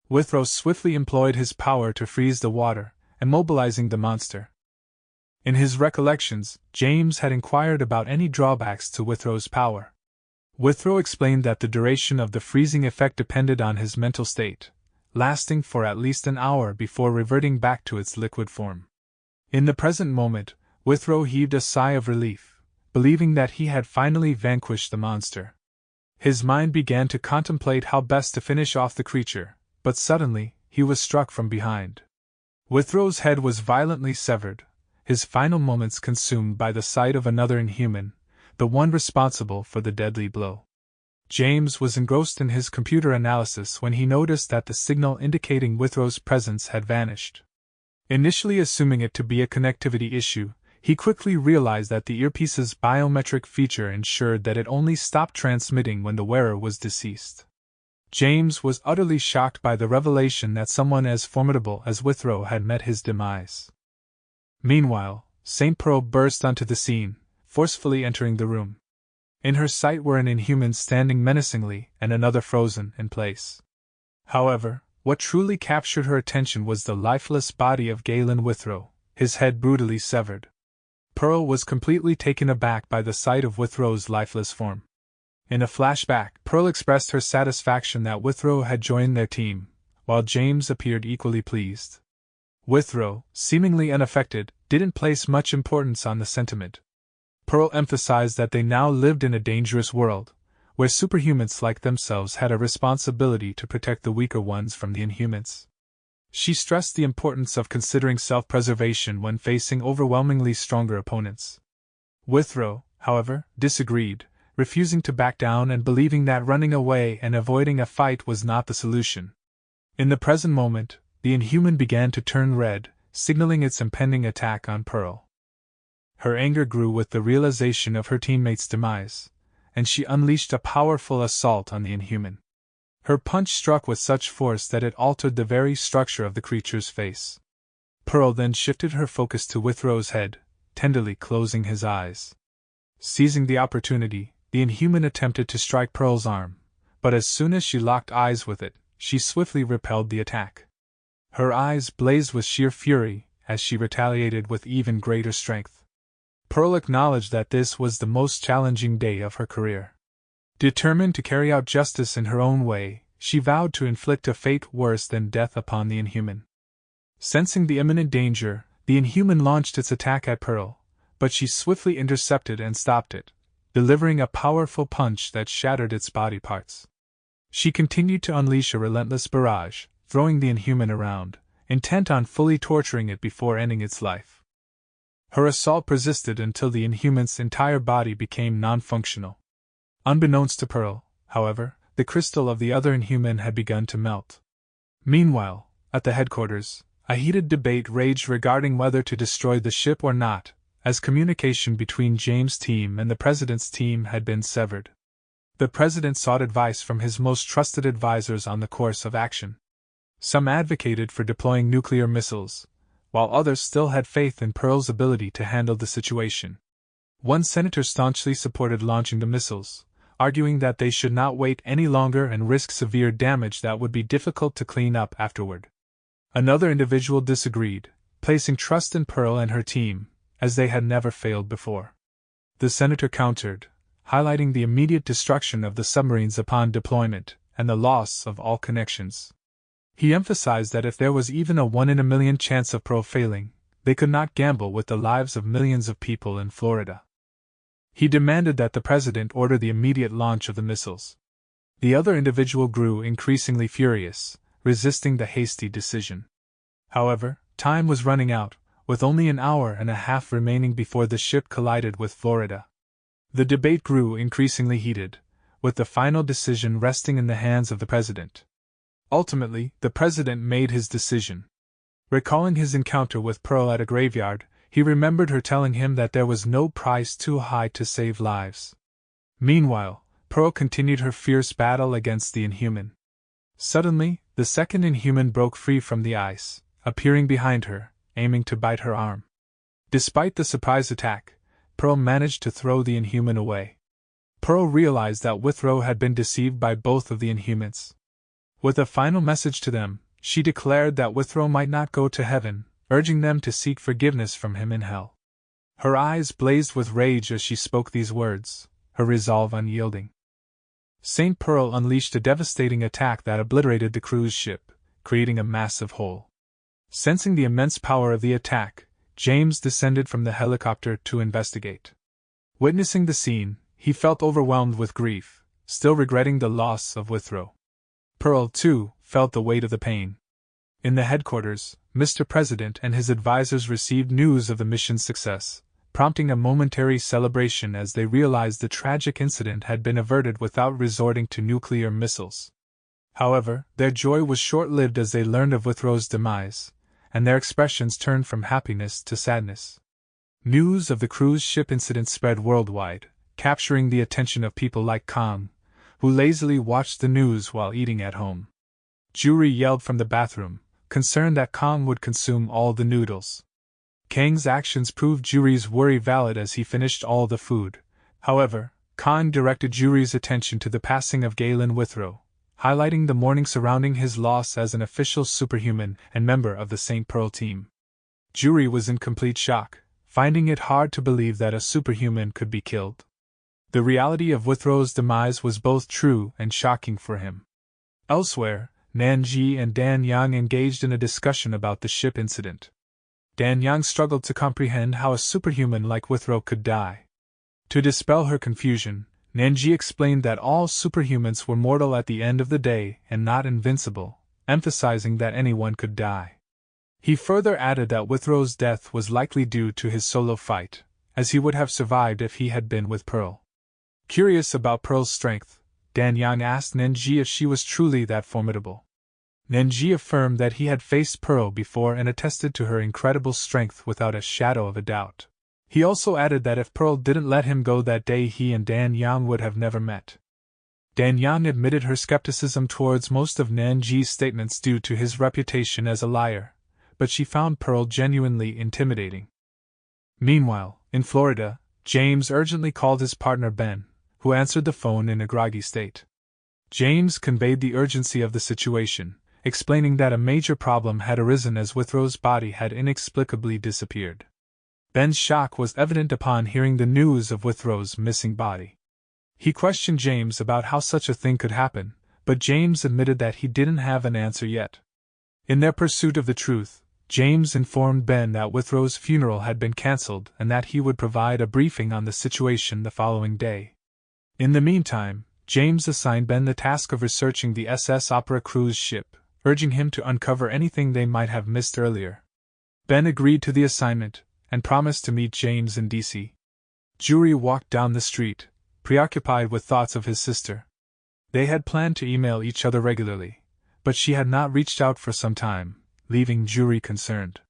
Withrow swiftly employed his power to freeze the water, immobilizing the monster. In his recollections, James had inquired about any drawbacks to Withrow's power. Withrow explained that the duration of the freezing effect depended on his mental state, lasting for at least an hour before reverting back to its liquid form. In the present moment, Withrow heaved a sigh of relief, believing that he had finally vanquished the monster. His mind began to contemplate how best to finish off the creature, but suddenly, he was struck from behind. Withrow's head was violently severed, his final moments consumed by the sight of another inhuman, the one responsible for the deadly blow. James was engrossed in his computer analysis when he noticed that the signal indicating Withrow's presence had vanished. Initially assuming it to be a connectivity issue, he quickly realized that the earpiece's biometric feature ensured that it only stopped transmitting when the wearer was deceased. James was utterly shocked by the revelation that someone as formidable as Withrow had met his demise. Meanwhile, St. Pearl burst onto the scene, forcefully entering the room. In her sight were an inhuman standing menacingly and another frozen in place. However, what truly captured her attention was the lifeless body of Galen Withrow, his head brutally severed. Pearl was completely taken aback by the sight of Withrow's lifeless form. In a flashback, Pearl expressed her satisfaction that Withrow had joined their team, while James appeared equally pleased. Withrow, seemingly unaffected, didn't place much importance on the sentiment. Pearl emphasized that they now lived in a dangerous world, where superhumans like themselves had a responsibility to protect the weaker ones from the inhumans. She stressed the importance of considering self-preservation when facing overwhelmingly stronger opponents. Withrow, however, disagreed, refusing to back down and believing that running away and avoiding a fight was not the solution. In the present moment, the inhuman began to turn red, signaling its impending attack on Pearl. Her anger grew with the realization of her teammate's demise, and she unleashed a powerful assault on the inhuman. Her punch struck with such force that it altered the very structure of the creature's face. Pearl then shifted her focus to Withrow's head, tenderly closing his eyes. Seizing the opportunity, the inhuman attempted to strike Pearl's arm, but as soon as she locked eyes with it, she swiftly repelled the attack. Her eyes blazed with sheer fury as she retaliated with even greater strength. Pearl acknowledged that this was the most challenging day of her career. Determined to carry out justice in her own way, she vowed to inflict a fate worse than death upon the inhuman. Sensing the imminent danger, the inhuman launched its attack at Pearl, but she swiftly intercepted and stopped it, delivering a powerful punch that shattered its body parts. She continued to unleash a relentless barrage, throwing the inhuman around, intent on fully torturing it before ending its life. Her assault persisted until the inhuman's entire body became non-functional. Unbeknownst to Pearl, however, the crystal of the other inhuman had begun to melt. Meanwhile, at the headquarters, a heated debate raged regarding whether to destroy the ship or not, as communication between James' team and the President's team had been severed. The President sought advice from his most trusted advisors on the course of action. Some advocated for deploying nuclear missiles, while others still had faith in Pearl's ability to handle the situation. One senator staunchly supported launching the missiles, arguing that they should not wait any longer and risk severe damage that would be difficult to clean up afterward. Another individual disagreed, placing trust in Pearl and her team, as they had never failed before. The senator countered, highlighting the immediate destruction of the submarines upon deployment, and the loss of all connections. He emphasized that if there was even a 1 in a million chance of Pearl failing, they could not gamble with the lives of millions of people in Florida. He demanded that the President order the immediate launch of the missiles. The other individual grew increasingly furious, resisting the hasty decision. However, time was running out, with only an hour and a half remaining before the ship collided with Florida. The debate grew increasingly heated, with the final decision resting in the hands of the President. Ultimately, the President made his decision. Recalling his encounter with Pearl at a graveyard, he remembered her telling him that there was no price too high to save lives. Meanwhile, Pearl continued her fierce battle against the Inhuman. Suddenly, the second Inhuman broke free from the ice, appearing behind her, aiming to bite her arm. Despite the surprise attack, Pearl managed to throw the Inhuman away. Pearl realized that Withrow had been deceived by both of the Inhumans. With a final message to them, she declared that Withrow might not go to heaven, urging them to seek forgiveness from him in hell. Her eyes blazed with rage as she spoke these words, her resolve unyielding. St. Pearl unleashed a devastating attack that obliterated the cruise ship, creating a massive hole. Sensing the immense power of the attack, James descended from the helicopter to investigate. Witnessing the scene, he felt overwhelmed with grief, still regretting the loss of Withrow. Pearl, too, felt the weight of the pain. In the headquarters, Mr. President and his advisors received news of the mission's success, prompting a momentary celebration as they realized the tragic incident had been averted without resorting to nuclear missiles. However, their joy was short-lived as they learned of Withrow's demise, and their expressions turned from happiness to sadness. News of the cruise ship incident spread worldwide, capturing the attention of people like Kang, who lazily watched the news while eating at home. Juri yelled from the bathroom, concerned that Kang would consume all the noodles. Kang's actions proved Juri's worry valid as he finished all the food. However, Kang directed Juri's attention to the passing of Galen Withrow, highlighting the mourning surrounding his loss as an official superhuman and member of the St. Pearl team. Juri was in complete shock, finding it hard to believe that a superhuman could be killed. The reality of Withrow's demise was both true and shocking for him. Elsewhere, Nanji and Dan Yang engaged in a discussion about the ship incident. Dan Yang struggled to comprehend how a superhuman like Withrow could die. To dispel her confusion, Nanji explained that all superhumans were mortal at the end of the day and not invincible, emphasizing that anyone could die. He further added that Withrow's death was likely due to his solo fight, as he would have survived if he had been with Pearl. Curious about Pearl's strength, Dan Yang asked Nanji if she was truly that formidable. Nanji affirmed that he had faced Pearl before and attested to her incredible strength without a shadow of a doubt. He also added that if Pearl didn't let him go that day, he and Dan Yang would have never met. Dan Yang admitted her skepticism towards most of Nanji's statements due to his reputation as a liar, but she found Pearl genuinely intimidating. Meanwhile, in Florida, James urgently called his partner Ben, who answered the phone in a groggy state. James conveyed the urgency of the situation, explaining that a major problem had arisen as Withrow's body had inexplicably disappeared. Ben's shock was evident upon hearing the news of Withrow's missing body. He questioned James about how such a thing could happen, but James admitted that he didn't have an answer yet. In their pursuit of the truth, James informed Ben that Withrow's funeral had been cancelled and that he would provide a briefing on the situation the following day. In the meantime, James assigned Ben the task of researching the SS Opera cruise ship, urging him to uncover anything they might have missed earlier. Ben agreed to the assignment, and promised to meet James in D.C. Juri walked down the street, preoccupied with thoughts of his sister. They had planned to email each other regularly, but she had not reached out for some time, leaving Juri concerned.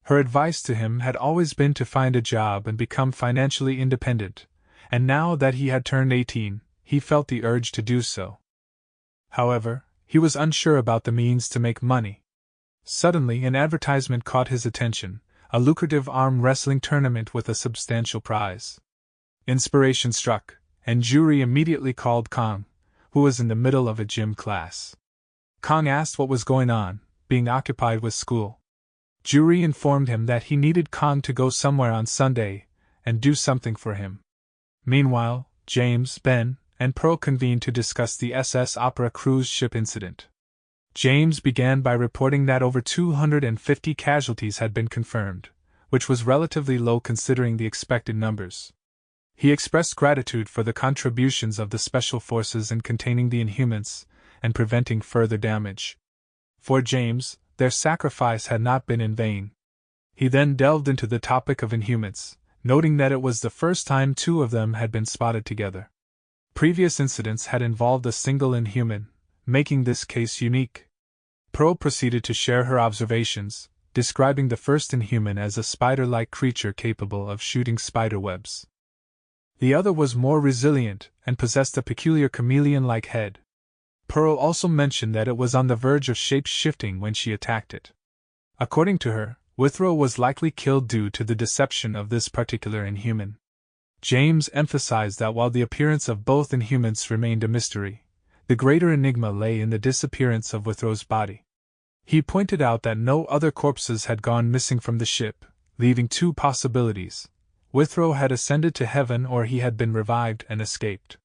Her advice to him had always been to find a job and become financially independent, and now that he had turned 18, he felt the urge to do so. However, he was unsure about the means to make money. Suddenly, an advertisement caught his attention, a lucrative arm wrestling tournament with a substantial prize. Inspiration struck, and Juri immediately called Kang, who was in the middle of a gym class. Kang asked what was going on, being occupied with school. Juri informed him that he needed Kang to go somewhere on Sunday and do something for him. Meanwhile, James, Ben, and Pearl convened to discuss the SS Opera cruise ship incident. James began by reporting that over 250 casualties had been confirmed, which was relatively low considering the expected numbers. He expressed gratitude for the contributions of the special forces in containing the Inhumans and preventing further damage. For James, their sacrifice had not been in vain. He then delved into the topic of Inhumans, noting that it was the first time two of them had been spotted together. Previous incidents had involved a single Inhuman, making this case unique. Pearl proceeded to share her observations, describing the first Inhuman as a spider-like creature capable of shooting spider webs. The other was more resilient and possessed a peculiar chameleon-like head. Pearl also mentioned that it was on the verge of shape-shifting when she attacked it. According to her, Withrow was likely killed due to the deception of this particular Inhuman. James emphasized that while the appearance of both Inhumans remained a mystery, the greater enigma lay in the disappearance of Withrow's body. He pointed out that no other corpses had gone missing from the ship, leaving two possibilities: Withrow had ascended to heaven or he had been revived and escaped.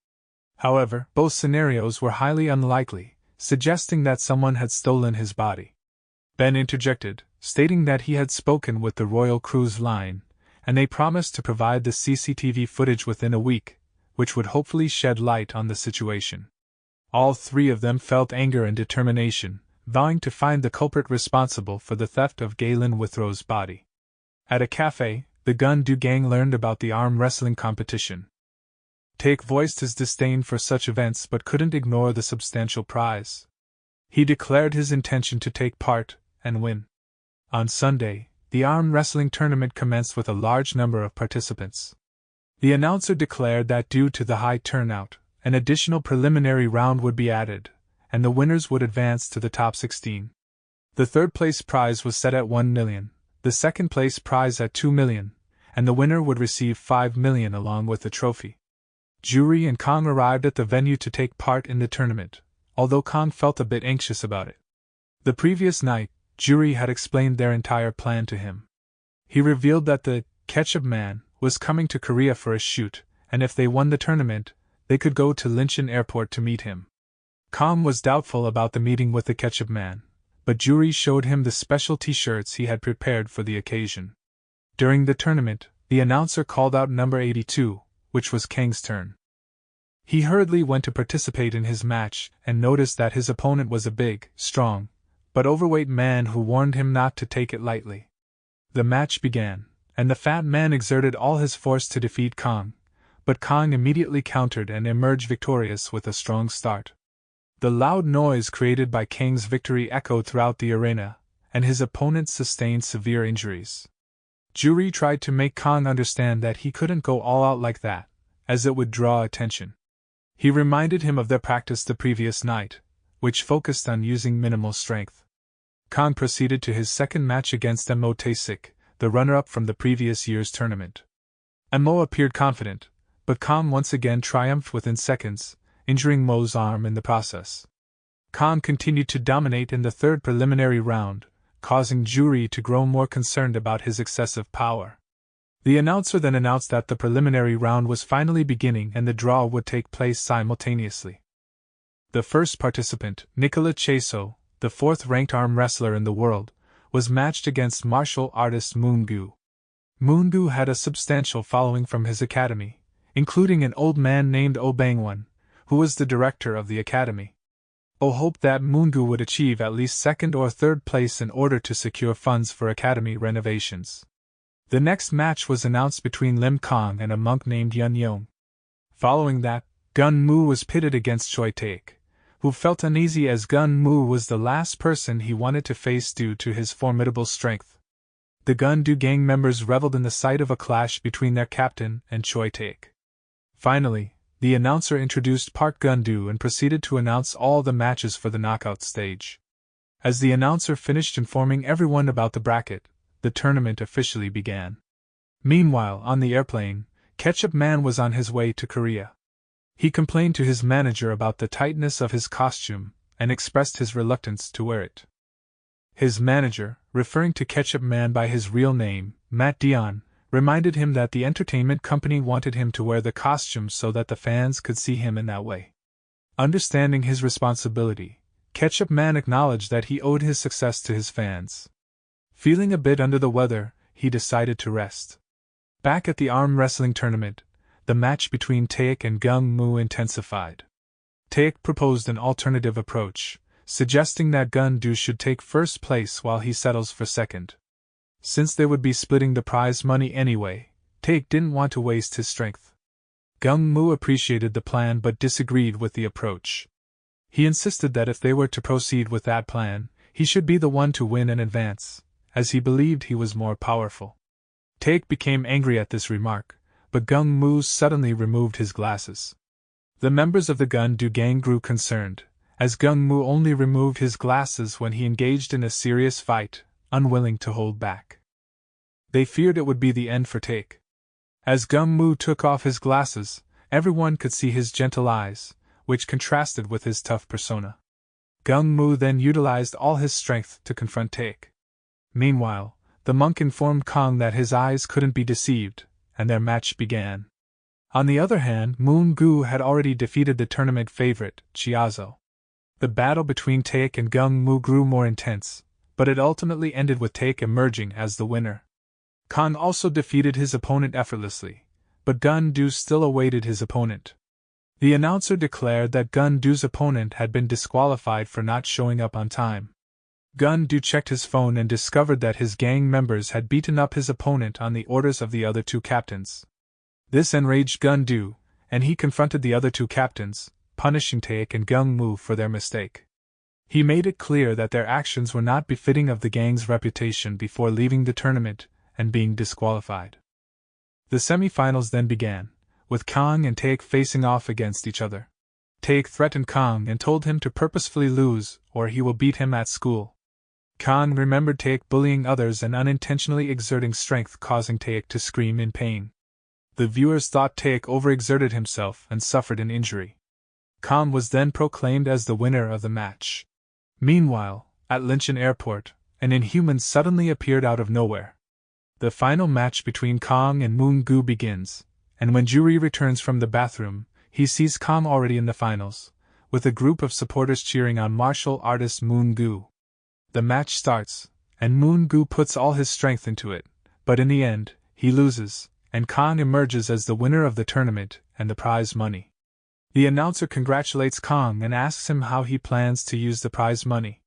However, both scenarios were highly unlikely, suggesting that someone had stolen his body. Ben interjected, stating that he had spoken with the Royal Cruise Line, and they promised to provide the CCTV footage within a week, which would hopefully shed light on the situation. All three of them felt anger and determination, vowing to find the culprit responsible for the theft of Galen Withrow's body. At a cafe, the Gun-Do gang learned about the arm wrestling competition. Taek voiced his disdain for such events but couldn't ignore the substantial prize. He declared his intention to take part and win. On Sunday, the arm wrestling tournament commenced with a large number of participants. The announcer declared that due to the high turnout, an additional preliminary round would be added, and the winners would advance to the top 16. The third-place prize was set at 1 million, the second-place prize at 2 million, and the winner would receive 5 million along with the trophy. Juri and Kong arrived at the venue to take part in the tournament, although Kong felt a bit anxious about it. The previous night, Juri had explained their entire plan to him. He revealed that the Ketchup Man was coming to Korea for a shoot, and if they won the tournament, they could go to Lincheon Airport to meet him. Kong was doubtful about the meeting with the Ketchup Man, but Juri showed him the special t-shirts he had prepared for the occasion. During the tournament, the announcer called out number 82, which was Kang's turn. He hurriedly went to participate in his match and noticed that his opponent was a big, strong, but overweight man who warned him not to take it lightly. The match began, and the fat man exerted all his force to defeat Kong, but Kong immediately countered and emerged victorious with a strong start. The loud noise created by Kang's victory echoed throughout the arena, and his opponent sustained severe injuries. Juri tried to make Kong understand that he couldn't go all out like that, as it would draw attention. He reminded him of their practice the previous night, which focused on using minimal strength. Kong proceeded to his second match against Mo Tae-sik, the runner-up from the previous year's tournament. Mo appeared confident, but Kong once again triumphed within seconds, injuring Mo's arm in the process. Kong continued to dominate in the third preliminary round, causing Juri to grow more concerned about his excessive power. The announcer then announced that the preliminary round was finally beginning and the draw would take place simultaneously. The first participant, Nicola Cheso, the fourth-ranked arm wrestler in the world, was matched against martial artist Moon-gu. Moon-gu had a substantial following from his academy, including an old man named Oh Bang-won, who was the director of the academy. Oh hoped that Moon-gu would achieve at least second or third place in order to secure funds for academy renovations. The next match was announced between Lim Kong and a monk named Yun Yong. Following that, Gun Mu was pitted against Choi Taek, who felt uneasy as Gun Mu was the last person he wanted to face due to his formidable strength. The Gun-Do gang members reveled in the sight of a clash between their captain and Choi Taek. Finally, the announcer introduced Park Gun-Do and proceeded to announce all the matches for the knockout stage. As the announcer finished informing everyone about the bracket, the tournament officially began. Meanwhile, on the airplane, Ketchup Man was on his way to Korea. He complained to his manager about the tightness of his costume and expressed his reluctance to wear it. His manager, referring to Ketchup Man by his real name, Matt Dion, reminded him that the entertainment company wanted him to wear the costume so that the fans could see him in that way. Understanding his responsibility, Ketchup Man acknowledged that he owed his success to his fans. Feeling a bit under the weather, he decided to rest. Back at the arm wrestling tournament, the match between Taek and Gung Mu intensified. Taek proposed an alternative approach, suggesting that Gun-Do should take first place while he settles for second. Since they would be splitting the prize money anyway, Taek didn't want to waste his strength. Gung Mu appreciated the plan but disagreed with the approach. He insisted that if they were to proceed with that plan, he should be the one to win and advance, as he believed he was more powerful. Taek became angry at this remark, but Gung Mu suddenly removed his glasses. The members of the Gun-Do gang grew concerned, as Gung Mu only removed his glasses when he engaged in a serious fight, unwilling to hold back. They feared it would be the end for Taek. As Gung Mu took off his glasses, everyone could see his gentle eyes, which contrasted with his tough persona. Gung Mu then utilized all his strength to confront Taek. Meanwhile, the monk informed Kong that his eyes couldn't be deceived, and their match began. On the other hand, Moon-gu had already defeated the tournament favorite, Chiazo. The battle between Taek and Gung Mu grew more intense, but it ultimately ended with Taek emerging as the winner. Kong also defeated his opponent effortlessly, but Gun-do still awaited his opponent. The announcer declared that Gun-do's opponent had been disqualified for not showing up on time. Gun-do checked his phone and discovered that his gang members had beaten up his opponent on the orders of the other two captains. This enraged Gun-do, and he confronted the other two captains, punishing Taek and Gung-mu for their mistake. He made it clear that their actions were not befitting of the gang's reputation before leaving the tournament and being disqualified. The semifinals then began, with Kang and Taek facing off against each other. Taek threatened Kang and told him to purposefully lose, or he will beat him at school. Kang remembered Taek bullying others and unintentionally exerting strength, causing Taek to scream in pain. The viewers thought Taek overexerted himself and suffered an injury. Kang was then proclaimed as the winner of the match. Meanwhile, at Linchin Airport, an Inhuman suddenly appeared out of nowhere. The final match between Kang and Moon-gu begins, and when Juri returns from the bathroom, he sees Kang already in the finals, with a group of supporters cheering on martial artist Moon-gu. The match starts, and Moon-gu puts all his strength into it, but in the end, he loses, and Kang emerges as the winner of the tournament and the prize money. The announcer congratulates Kang and asks him how he plans to use the prize money.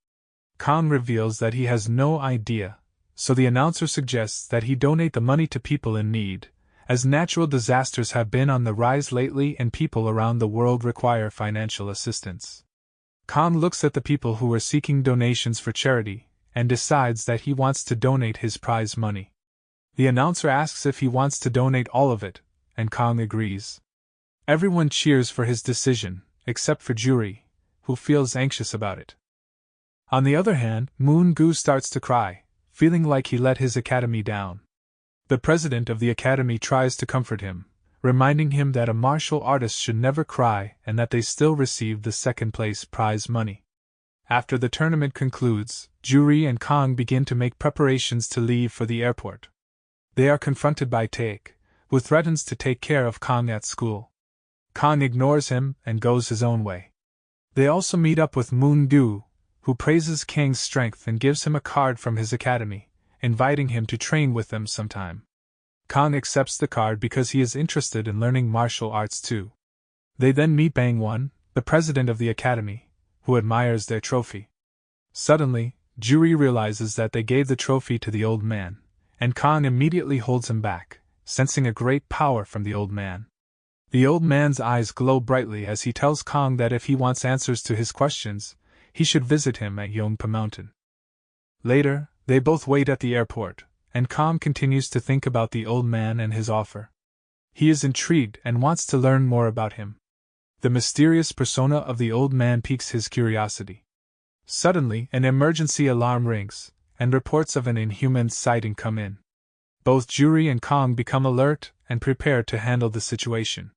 Kang reveals that he has no idea, so the announcer suggests that he donate the money to people in need, as natural disasters have been on the rise lately and people around the world require financial assistance. Kang looks at the people who are seeking donations for charity, and decides that he wants to donate his prize money. The announcer asks if he wants to donate all of it, and Kang agrees. Everyone cheers for his decision, except for Juri, who feels anxious about it. On the other hand, Moon-gu starts to cry, feeling like he let his academy down. The president of the academy tries to comfort him, reminding him that a martial artist should never cry and that they still receive the second-place prize money. After the tournament concludes, Juri and Kang begin to make preparations to leave for the airport. They are confronted by Taek, who threatens to take care of Kang at school. Kang ignores him and goes his own way. They also meet up with Moon-gu, who praises Kang's strength and gives him a card from his academy, inviting him to train with them sometime. Kang accepts the card because he is interested in learning martial arts too. They then meet Bang-won, the president of the academy, who admires their trophy. Suddenly, Juri realizes that they gave the trophy to the old man, and Kang immediately holds him back, sensing a great power from the old man. The old man's eyes glow brightly as he tells Kang that if he wants answers to his questions, he should visit him at Yongpa Mountain. Later, they both wait at the airport, and Kang continues to think about the old man and his offer. He is intrigued and wants to learn more about him. The mysterious persona of the old man piques his curiosity. Suddenly, an emergency alarm rings, and reports of an Inhuman sighting come in. Both Juri and Kang become alert and prepare to handle the situation.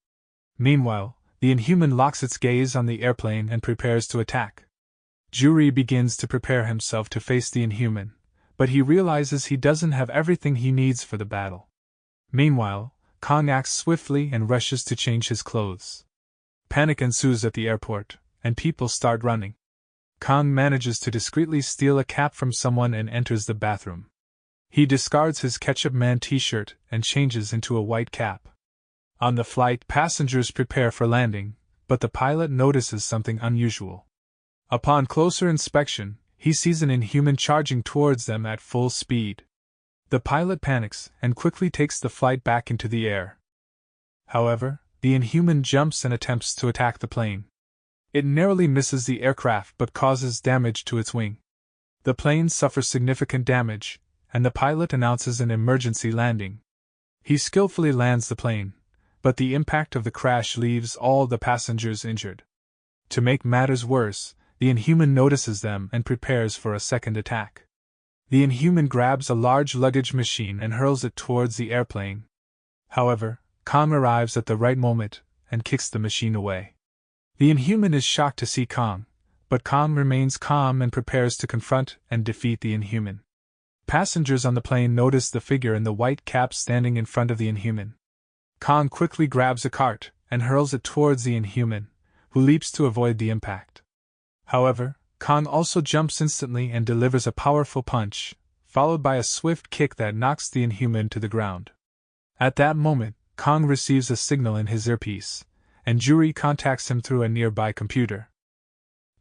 Meanwhile, the Inhuman locks its gaze on the airplane and prepares to attack. Juri begins to prepare himself to face the Inhuman, but he realizes he doesn't have everything he needs for the battle. Meanwhile, Kang acts swiftly and rushes to change his clothes. Panic ensues at the airport, and people start running. Kang manages to discreetly steal a cap from someone and enters the bathroom. He discards his Ketchup Man t-shirt and changes into a white cap. On the flight, passengers prepare for landing, but the pilot notices something unusual. Upon closer inspection, he sees an Inhuman charging towards them at full speed. The pilot panics and quickly takes the flight back into the air. However, the Inhuman jumps and attempts to attack the plane. It narrowly misses the aircraft but causes damage to its wing. The plane suffers significant damage, and the pilot announces an emergency landing. He skillfully lands the plane, but the impact of the crash leaves all the passengers injured. To make matters worse, the Inhuman notices them and prepares for a second attack. The Inhuman grabs a large luggage machine and hurls it towards the airplane. However, Kang arrives at the right moment and kicks the machine away. The Inhuman is shocked to see Kang, but Kang remains calm and prepares to confront and defeat the Inhuman. Passengers on the plane notice the figure in the white cap standing in front of the Inhuman. Kang quickly grabs a cart and hurls it towards the Inhuman, who leaps to avoid the impact. However, Kang also jumps instantly and delivers a powerful punch, followed by a swift kick that knocks the Inhuman to the ground. At that moment, Kong receives a signal in his earpiece, and Juri contacts him through a nearby computer.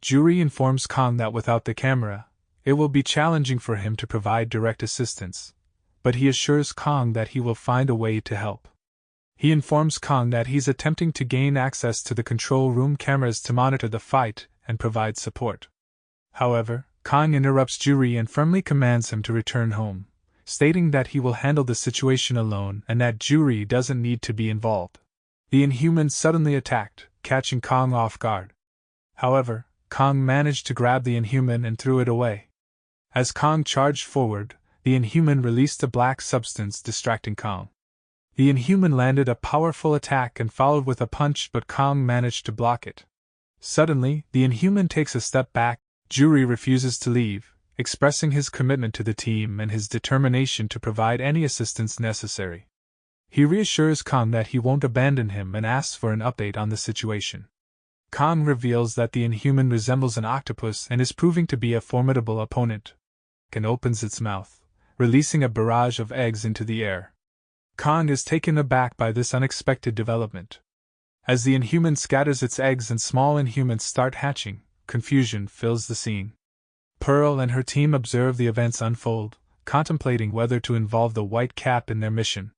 Juri informs Kong that without the camera, it will be challenging for him to provide direct assistance, but he assures Kong that he will find a way to help. He informs Kong that he's attempting to gain access to the control room cameras to monitor the fight and provide support. However, Kong interrupts Juri and firmly commands him to return home, stating that he will handle the situation alone and that Juri doesn't need to be involved. The Inhumans suddenly attacked, catching Kong off guard. However, Kong managed to grab the Inhuman and threw it away. As Kong charged forward, the Inhuman released a black substance, distracting Kong. The Inhuman landed a powerful attack and followed with a punch, but Kong managed to block it. Suddenly, the Inhuman takes a step back. Juri refuses to leave, expressing his commitment to the team and his determination to provide any assistance necessary. He reassures Kong that he won't abandon him and asks for an update on the situation. Kong reveals that the Inhuman resembles an octopus and is proving to be a formidable opponent, and opens its mouth, releasing a barrage of eggs into the air. Kong is taken aback by this unexpected development. As the Inhuman scatters its eggs and small Inhumans start hatching, confusion fills the scene. Pearl and her team observe the events unfold, contemplating whether to involve the White Cap in their mission.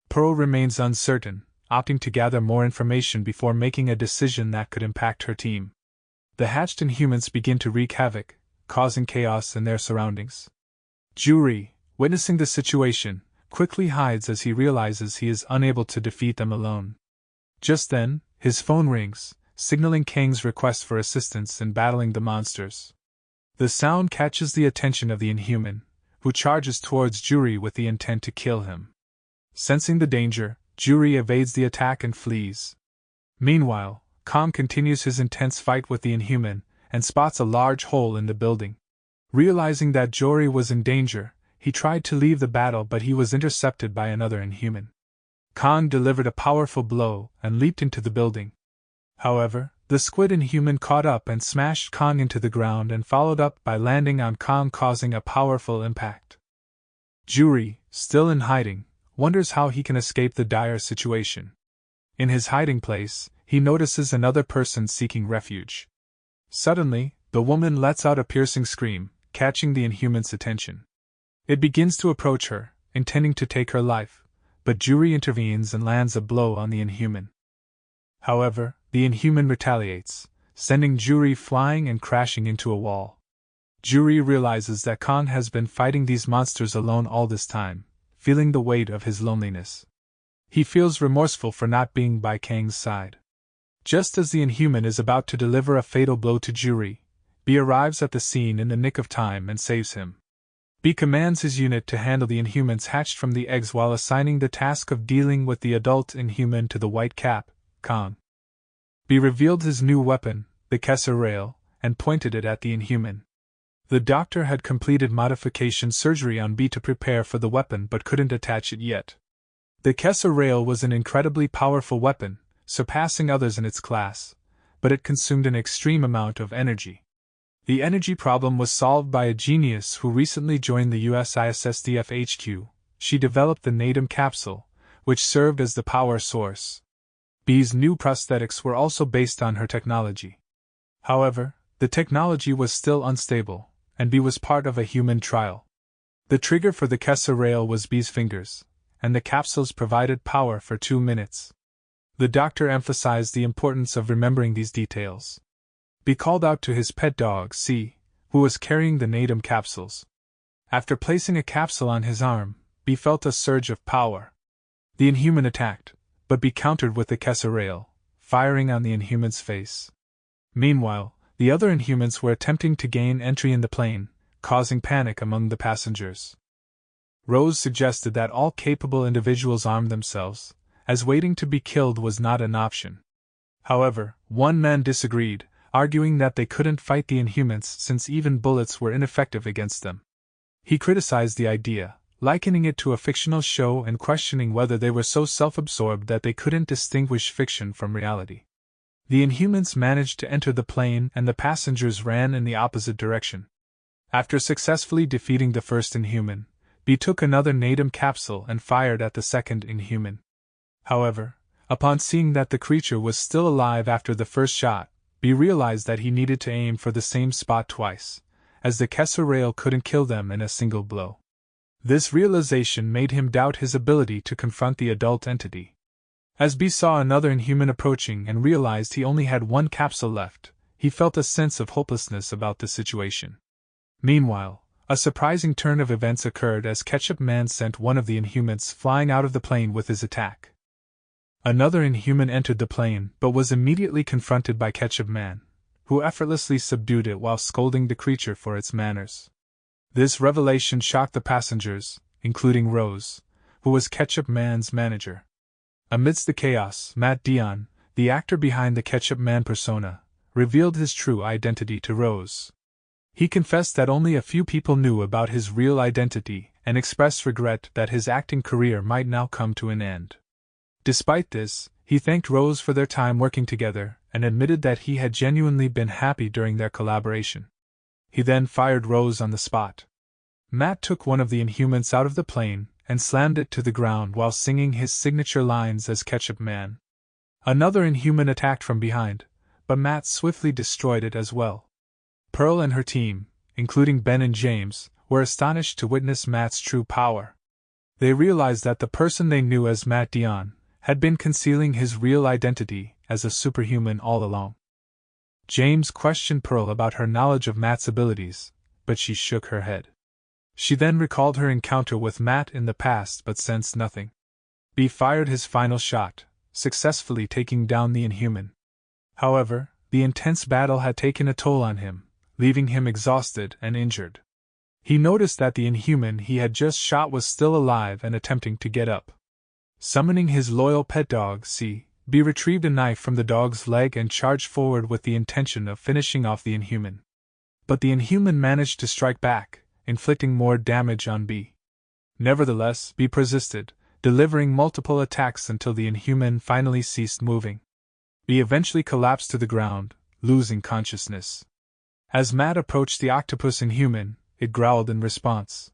Pearl remains uncertain, opting to gather more information before making a decision that could impact her team. The hatched Inhumans begin to wreak havoc, causing chaos in their surroundings. Juri, witnessing the situation, quickly hides as he realizes he is unable to defeat them alone. Just then, his phone rings, signaling Kang's request for assistance in battling the monsters. The sound catches the attention of the Inhuman, who charges towards Juri with the intent to kill him. Sensing the danger, Juri evades the attack and flees. Meanwhile, Kong continues his intense fight with the Inhuman, and spots a large hole in the building. Realizing that Juri was in danger, he tried to leave the battle, but he was intercepted by another Inhuman. Kong delivered a powerful blow and leaped into the building. However, the squid Inhuman caught up and smashed Kong into the ground and followed up by landing on Kong, causing a powerful impact. Juri, still in hiding, wonders how he can escape the dire situation. In his hiding place, he notices another person seeking refuge. Suddenly, the woman lets out a piercing scream, catching the Inhuman's attention. It begins to approach her, intending to take her life, but Juri intervenes and lands a blow on the Inhuman. However, the Inhuman retaliates, sending Juri flying and crashing into a wall. Juri realizes that Kong has been fighting these monsters alone all this time, feeling the weight of his loneliness. He feels remorseful for not being by Kang's side. Just as the Inhuman is about to deliver a fatal blow to Juri, B arrives at the scene in the nick of time and saves him. B commands his unit to handle the Inhumans hatched from the eggs while assigning the task of dealing with the adult Inhuman to the White Cap, Kong. B revealed his new weapon, the Kesser Rail, and pointed it at the Inhuman. The doctor had completed modification surgery on B to prepare for the weapon but couldn't attach it yet. The Kesser Rail was an incredibly powerful weapon, surpassing others in its class, but it consumed an extreme amount of energy. The energy problem was solved by a genius who recently joined the US ISSDF HQ. She developed the Natum capsule, which served as the power source. B's new prosthetics were also based on her technology. However, the technology was still unstable, and B was part of a human trial. The trigger for the Kesser Rail was B's fingers, and the capsules provided power for 2 minutes. The doctor emphasized the importance of remembering these details. B called out to his pet dog C, who was carrying the Natum capsules. After placing a capsule on his arm, B felt a surge of power. The Inhuman attacked, but B countered with the Kesser Rail, firing on the Inhuman's face. Meanwhile, the other Inhumans were attempting to gain entry in the plane, causing panic among the passengers. Rose suggested that all capable individuals arm themselves, as waiting to be killed was not an option. However, one man disagreed, arguing that they couldn't fight the Inhumans since even bullets were ineffective against them. He criticized the idea, likening it to a fictional show and questioning whether they were so self-absorbed that they couldn't distinguish fiction from reality. The Inhumans managed to enter the plane and the passengers ran in the opposite direction. After successfully defeating the first Inhuman, B took another Natum capsule and fired at the second Inhuman. However, upon seeing that the creature was still alive after the first shot, B realized that he needed to aim for the same spot twice, as the Kessel rail couldn't kill them in a single blow. This realization made him doubt his ability to confront the adult entity. As B saw another Inhuman approaching and realized he only had one capsule left, he felt a sense of hopelessness about the situation. Meanwhile, a surprising turn of events occurred as Ketchup Man sent one of the Inhumans flying out of the plane with his attack. Another Inhuman entered the plane but was immediately confronted by Ketchup Man, who effortlessly subdued it while scolding the creature for its manners. This revelation shocked the passengers, including Rose, who was Ketchup Man's manager. Amidst the chaos, Matt Dion, the actor behind the Ketchup Man persona, revealed his true identity to Rose. He confessed that only a few people knew about his real identity and expressed regret that his acting career might now come to an end. Despite this, he thanked Rose for their time working together and admitted that he had genuinely been happy during their collaboration. He then fired Rose on the spot. Matt took one of the Inhumans out of the plane and slammed it to the ground while singing his signature lines as Ketchup Man. Another Inhuman attacked from behind, but Matt swiftly destroyed it as well. Pearl and her team, including Ben and James, were astonished to witness Matt's true power. They realized that the person they knew as Matt Dion had been concealing his real identity as a superhuman all along. James questioned Pearl about her knowledge of Matt's abilities, but she shook her head. She then recalled her encounter with Matt in the past but sensed nothing. B fired his final shot, successfully taking down the Inhuman. However, the intense battle had taken a toll on him, leaving him exhausted and injured. He noticed that the Inhuman he had just shot was still alive and attempting to get up. Summoning his loyal pet dog, B retrieved a knife from the dog's leg and charged forward with the intention of finishing off the Inhuman. But the Inhuman managed to strike back, inflicting more damage on B. Nevertheless, B persisted, delivering multiple attacks until the Inhuman finally ceased moving. B eventually collapsed to the ground, losing consciousness. As Matt approached the octopus Inhuman, it growled in response.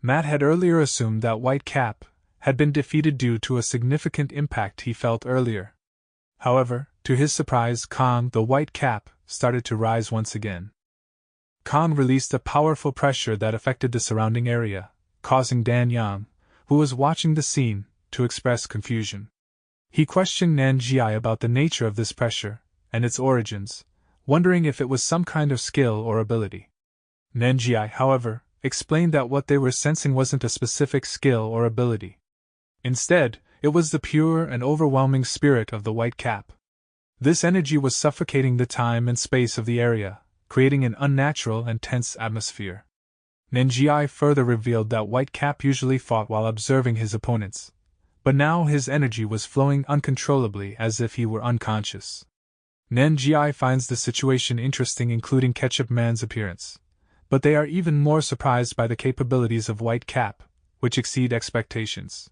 Matt had earlier assumed that White Cap had been defeated due to a significant impact he felt earlier. However, to his surprise, Kong, the White Cap, started to rise once again. Kong released a powerful pressure that affected the surrounding area, causing Dan Yang, who was watching the scene, to express confusion. He questioned Nanjiai about the nature of this pressure and its origins, wondering if it was some kind of skill or ability. Nanjiai, however, explained that what they were sensing wasn't a specific skill or ability. Instead, it was the pure and overwhelming spirit of the White Cap. This energy was suffocating the time and space of the area, creating an unnatural and tense atmosphere. Nanjiai further revealed that White Cap usually fought while observing his opponents, but now his energy was flowing uncontrollably as if he were unconscious. Nanjiai finds the situation interesting, including Ketchup Man's appearance, but they are even more surprised by the capabilities of White Cap, which exceed expectations.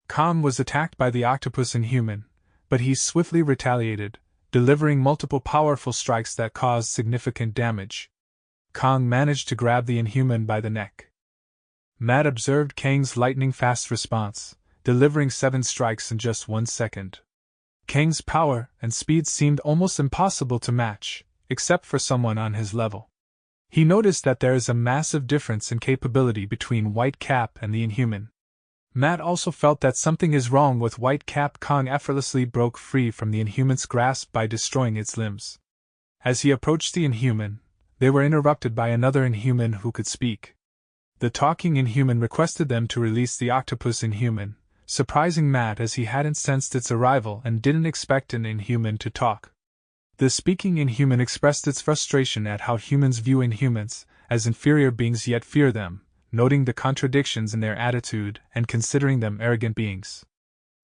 Kong was attacked by the octopus Inhuman, but he swiftly retaliated, delivering multiple powerful strikes that caused significant damage. Kong managed to grab the Inhuman by the neck. Matt observed Kang's lightning-fast response, delivering 7 strikes in just 1 second. Kang's power and speed seemed almost impossible to match, except for someone on his level. He noticed that there is a massive difference in capability between White Cap and the Inhuman. Matt also felt that something is wrong with White Cap. Kong effortlessly broke free from the Inhuman's grasp by destroying its limbs. As he approached the Inhuman, they were interrupted by another Inhuman who could speak. The talking Inhuman requested them to release the octopus Inhuman, surprising Matt as he hadn't sensed its arrival and didn't expect an Inhuman to talk. The speaking Inhuman expressed its frustration at how humans view Inhumans as inferior beings yet fear them, noting the contradictions in their attitude and considering them arrogant beings.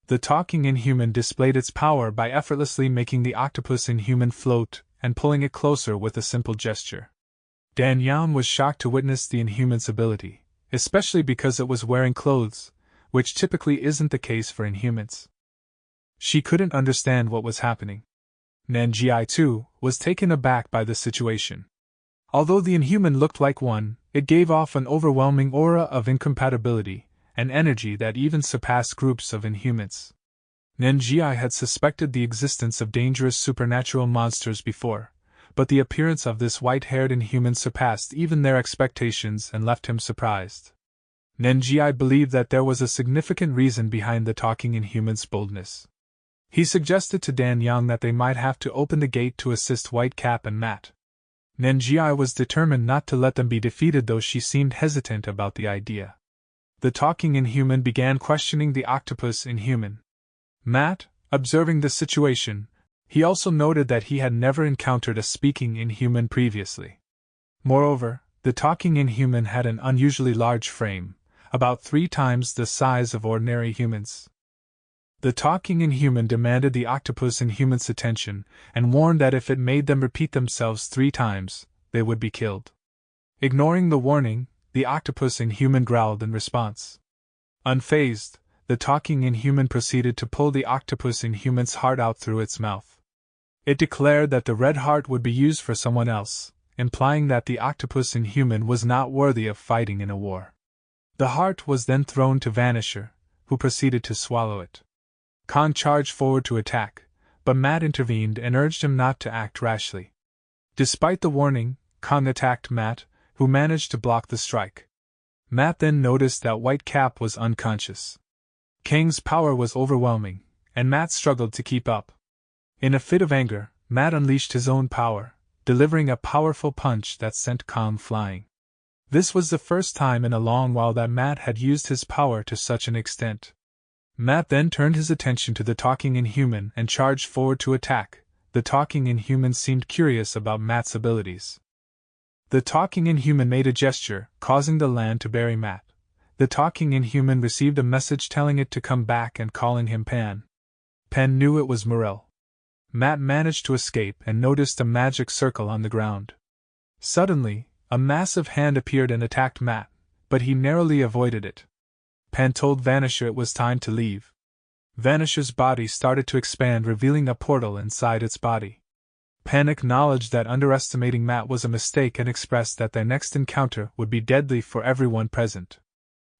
The talking Inhuman displayed its power by effortlessly making the octopus Inhuman float and pulling it closer with a simple gesture. Dan Yang was shocked to witness the Inhuman's ability, especially because it was wearing clothes, which typically isn't the case for Inhumans. She couldn't understand what was happening. Nanjiai, too, was taken aback by the situation. Although the Inhuman looked like one, it gave off an overwhelming aura of incompatibility and energy that even surpassed groups of Inhumans. Nenji had suspected the existence of dangerous supernatural monsters before, but the appearance of this white-haired inhuman surpassed even their expectations and left him surprised. Nenji believed that there was a significant reason behind the talking inhuman's boldness. He suggested to Dan Yang that they might have to open the gate to assist Whitecap and Matt. Nenji was determined not to let them be defeated, though she seemed hesitant about the idea. The talking inhuman began questioning the octopus inhuman. Matt, observing the situation, he also noted that he had never encountered a speaking inhuman previously. Moreover, the talking inhuman had an unusually large frame, about 3 times the size of ordinary humans. The talking inhuman demanded the octopus inhuman's attention and warned that if it made them repeat themselves 3 times, they would be killed. Ignoring the warning, the octopus inhuman growled in response. Unfazed, the talking inhuman proceeded to pull the octopus inhuman's heart out through its mouth. It declared that the red heart would be used for someone else, implying that the octopus inhuman was not worthy of fighting in a war. The heart was then thrown to Vanisher, who proceeded to swallow it. Khan charged forward to attack, but Matt intervened and urged him not to act rashly. Despite the warning, Khan attacked Matt, who managed to block the strike. Matt then noticed that Whitecap was unconscious. Kang's power was overwhelming, and Matt struggled to keep up. In a fit of anger, Matt unleashed his own power, delivering a powerful punch that sent Kang flying. This was the first time in a long while that Matt had used his power to such an extent. Matt then turned his attention to the talking inhuman and charged forward to attack. The talking inhuman seemed curious about Matt's abilities. The talking inhuman made a gesture, causing the land to bury Matt. The talking inhuman received a message telling it to come back and calling him Pan. Pan knew it was Morel. Matt managed to escape and noticed a magic circle on the ground. Suddenly, a massive hand appeared and attacked Matt, but he narrowly avoided it. Pan told Vanisher it was time to leave. Vanisher's body started to expand, revealing a portal inside its body. Pan acknowledged that underestimating Matt was a mistake and expressed that their next encounter would be deadly for everyone present.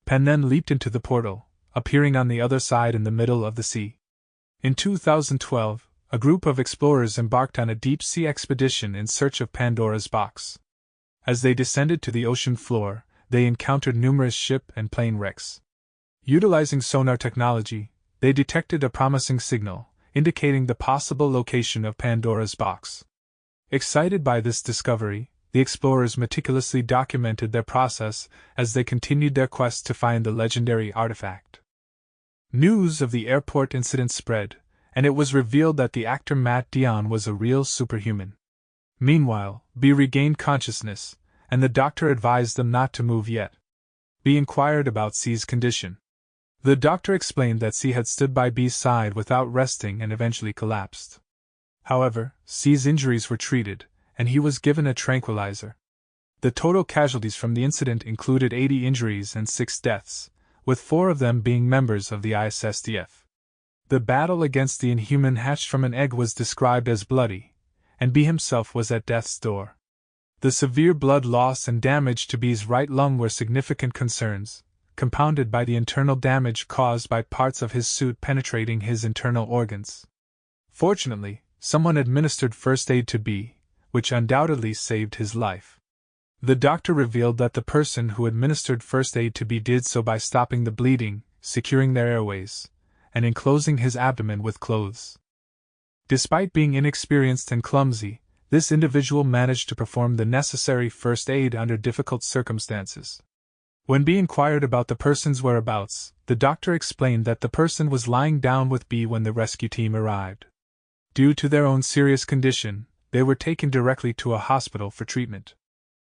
Pan then leaped into the portal, appearing on the other side in the middle of the sea. In 2012, a group of explorers embarked on a deep-sea expedition in search of Pandora's box. As they descended to the ocean floor, they encountered numerous ship and plane wrecks. Utilizing sonar technology, they detected a promising signal, indicating the possible location of Pandora's box. Excited by this discovery, the explorers meticulously documented their process as they continued their quest to find the legendary artifact. News of the airport incident spread, and it was revealed that the actor Matt Dion was a real superhuman. Meanwhile, B regained consciousness, and the doctor advised them not to move yet. B inquired about C's condition. The doctor explained that C had stood by B's side without resting and eventually collapsed. However, C's injuries were treated, and he was given a tranquilizer. The total casualties from the incident included 80 injuries and 6 deaths, with 4 of them being members of the ISSDF. The battle against the Inhuman hatched from an egg was described as bloody, and B himself was at death's door. The severe blood loss and damage to B's right lung were significant concerns, compounded by the internal damage caused by parts of his suit penetrating his internal organs. Fortunately, someone administered first aid to B, which undoubtedly saved his life. The doctor revealed that the person who administered first aid to B did so by stopping the bleeding, securing their airways, and enclosing his abdomen with clothes. Despite being inexperienced and clumsy, this individual managed to perform the necessary first aid under difficult circumstances. When B inquired about the person's whereabouts, the doctor explained that the person was lying down with B when the rescue team arrived. Due to their own serious condition, they were taken directly to a hospital for treatment.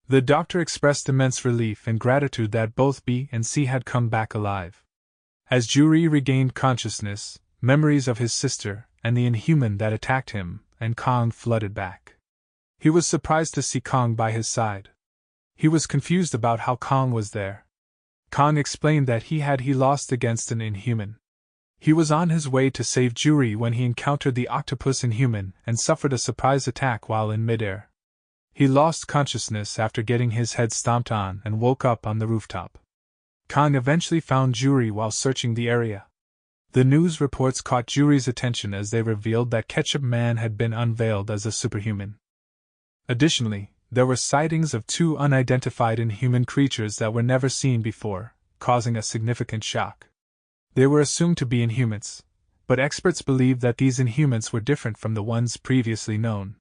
The doctor expressed immense relief and gratitude that both B and C had come back alive. As Juri regained consciousness, memories of his sister and the Inhuman that attacked him and Kong flooded back. He was surprised to see Kong by his side. He was confused about how Kong was there. Kong explained that he lost against an Inhuman. He was on his way to save Juri when he encountered the octopus Inhuman and suffered a surprise attack while in midair. He lost consciousness after getting his head stomped on and woke up on the rooftop. Kong eventually found Juri while searching the area. The news reports caught jury's attention as they revealed that Ketchup Man had been unveiled as a superhuman. Additionally, there were sightings of two unidentified inhuman creatures that were never seen before, causing a significant shock. They were assumed to be Inhumans, but experts believed that these Inhumans were different from the ones previously known.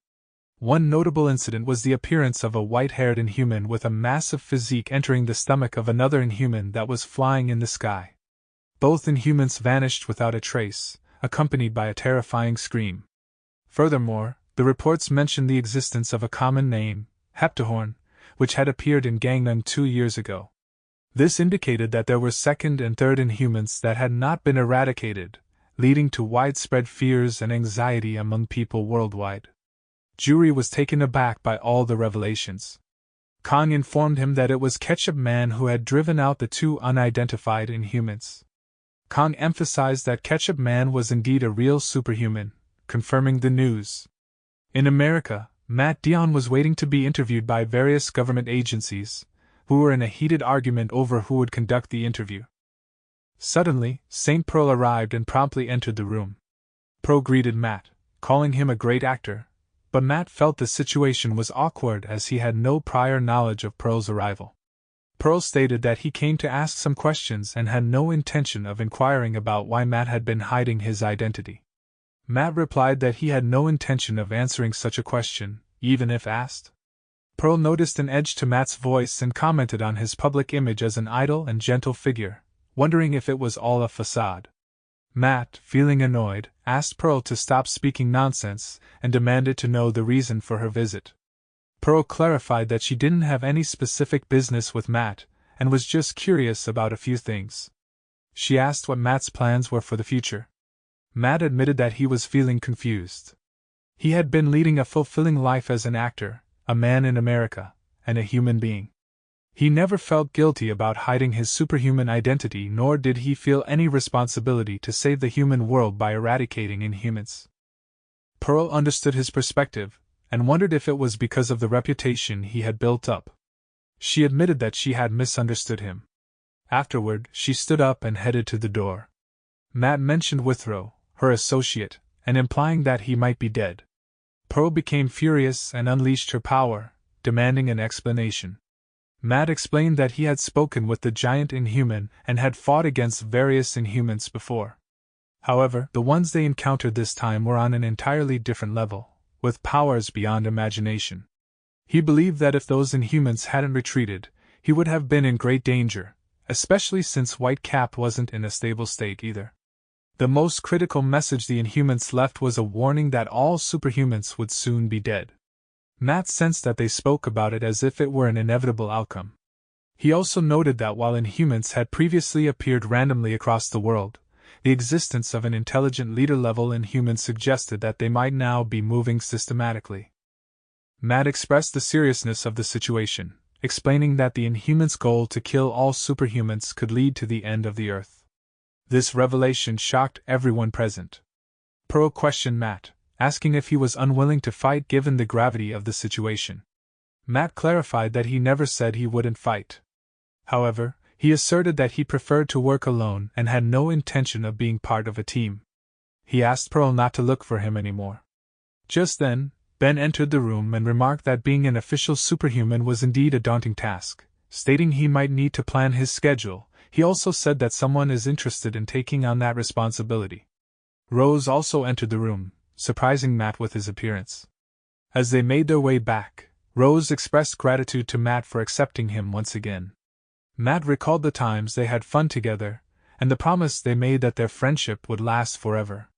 One notable incident was the appearance of a white-haired Inhuman with a massive physique entering the stomach of another Inhuman that was flying in the sky. Both Inhumans vanished without a trace, accompanied by a terrifying scream. Furthermore, the reports mentioned the existence of a common name, Heptahorn, which had appeared in Gangnam 2 years ago. This indicated that there were second and third Inhumans that had not been eradicated, leading to widespread fears and anxiety among people worldwide. Jury was taken aback by all the revelations. Kang informed him that it was Ketchup Man who had driven out the two unidentified Inhumans. Kang emphasized that Ketchup Man was indeed a real superhuman, confirming the news. In America, Matt Dion was waiting to be interviewed by various government agencies, who were in a heated argument over who would conduct the interview. Suddenly, St. Pearl arrived and promptly entered the room. Pearl greeted Matt, calling him a great actor, but Matt felt the situation was awkward as he had no prior knowledge of Pearl's arrival. Pearl stated that he came to ask some questions and had no intention of inquiring about why Matt had been hiding his identity. Matt replied that he had no intention of answering such a question, even if asked. Pearl noticed an edge to Matt's voice and commented on his public image as an idle and gentle figure, wondering if it was all a facade. Matt, feeling annoyed, asked Pearl to stop speaking nonsense and demanded to know the reason for her visit. Pearl clarified that she didn't have any specific business with Matt and was just curious about a few things. She asked what Matt's plans were for the future. Matt admitted that he was feeling confused. He had been leading a fulfilling life as an actor, a man in America, and a human being. He never felt guilty about hiding his superhuman identity, nor did he feel any responsibility to save the human world by eradicating Inhumans. Pearl understood his perspective, and wondered if it was because of the reputation he had built up. She admitted that she had misunderstood him. Afterward, she stood up and headed to the door. Matt mentioned Withrow, her associate, and implying that he might be dead. Pearl became furious and unleashed her power, demanding an explanation. Matt explained that he had spoken with the giant Inhuman and had fought against various Inhumans before. However, the ones they encountered this time were on an entirely different level, with powers beyond imagination. He believed that if those Inhumans hadn't retreated, he would have been in great danger, especially since White Cap wasn't in a stable state either. The most critical message the Inhumans left was a warning that all superhumans would soon be dead. Matt sensed that they spoke about it as if it were an inevitable outcome. He also noted that while Inhumans had previously appeared randomly across the world, the existence of an intelligent leader-level Inhuman suggested that they might now be moving systematically. Matt expressed the seriousness of the situation, explaining that the Inhumans' goal to kill all superhumans could lead to the end of the Earth. This revelation shocked everyone present. Pearl questioned Matt, asking if he was unwilling to fight given the gravity of the situation. Matt clarified that he never said he wouldn't fight. However, he asserted that he preferred to work alone and had no intention of being part of a team. He asked Pearl not to look for him anymore. Just then, Ben entered the room and remarked that being an official superhuman was indeed a daunting task, stating he might need to plan his schedule. He also said that someone is interested in taking on that responsibility. Rose also entered the room, surprising Matt with his appearance. As they made their way back, Rose expressed gratitude to Matt for accepting him once again. Matt recalled the times they had fun together, and the promise they made that their friendship would last forever.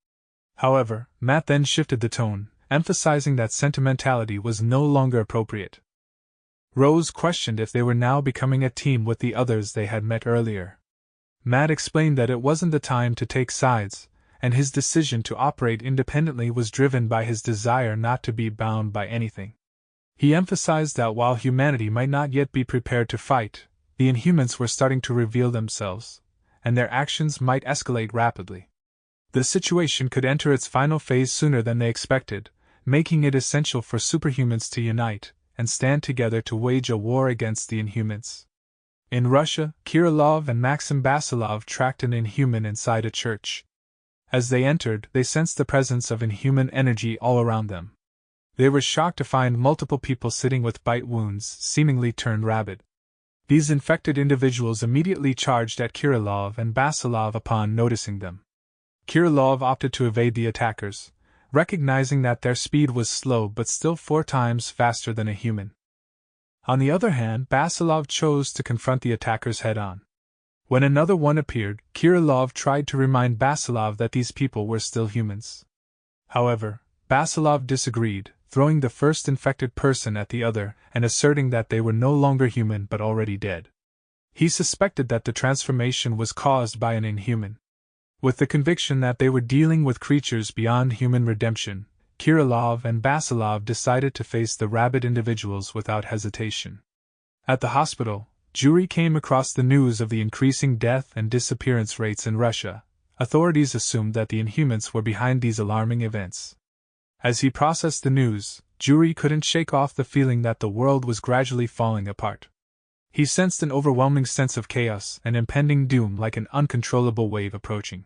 However, Matt then shifted the tone, emphasizing that sentimentality was no longer appropriate. Rose questioned if they were now becoming a team with the others they had met earlier. Matt explained that it wasn't the time to take sides, and his decision to operate independently was driven by his desire not to be bound by anything. He emphasized that while humanity might not yet be prepared to fight, the Inhumans were starting to reveal themselves, and their actions might escalate rapidly. The situation could enter its final phase sooner than they expected, making it essential for superhumans to unite and stand together to wage a war against the Inhumans. In Russia, Kirillov and Maxim Basilov tracked an Inhuman inside a church. As they entered, they sensed the presence of inhuman energy all around them. They were shocked to find multiple people sitting with bite wounds, seemingly turned rabid. These infected individuals immediately charged at Kirillov and Basilov upon noticing them. Kirillov opted to evade the attackers, recognizing that their speed was slow but still 4 times faster than a human. On the other hand, Basilov chose to confront the attackers head-on. When another one appeared, Kirillov tried to remind Basilov that these people were still humans. However, Basilov disagreed, throwing the first infected person at the other and asserting that they were no longer human but already dead. He suspected that the transformation was caused by an inhuman. With the conviction that they were dealing with creatures beyond human redemption, Kirillov and Basilov decided to face the rabid individuals without hesitation. At the hospital, Yuri came across the news of the increasing death and disappearance rates in Russia. Authorities assumed that the Inhumans were behind these alarming events. As he processed the news, Yuri couldn't shake off the feeling that the world was gradually falling apart. He sensed an overwhelming sense of chaos and impending doom like an uncontrollable wave approaching.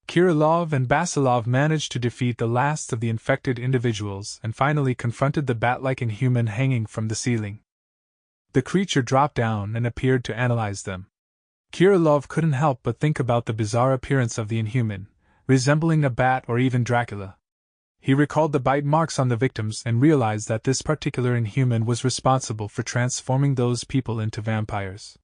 Kirillov and Basilov managed to defeat the last of the infected individuals and finally confronted the bat-like inhuman hanging from the ceiling. The creature dropped down and appeared to analyze them. Kirillov couldn't help but think about the bizarre appearance of the inhuman, resembling a bat or even Dracula. He recalled the bite marks on the victims and realized that this particular inhuman was responsible for transforming those people into vampires.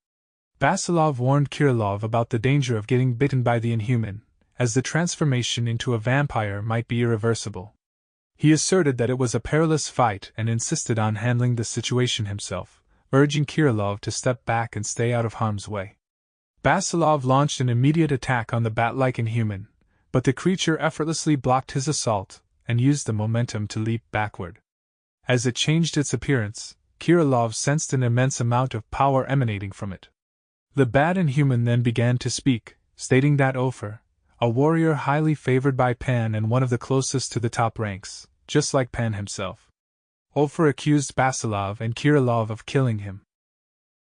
Basilov warned Kirillov about the danger of getting bitten by the inhuman, as the transformation into a vampire might be irreversible. He asserted that it was a perilous fight and insisted on handling the situation himself, urging Kirillov to step back and stay out of harm's way. Basilov launched an immediate attack on the bat-like inhuman, but the creature effortlessly blocked his assault and used the momentum to leap backward. As it changed its appearance, Kirillov sensed an immense amount of power emanating from it. The bat inhuman then began to speak, stating that Ofer, a warrior highly favored by Pan and one of the closest to the top ranks, just like Pan himself. Ofer accused Basilov and Kirillov of killing him.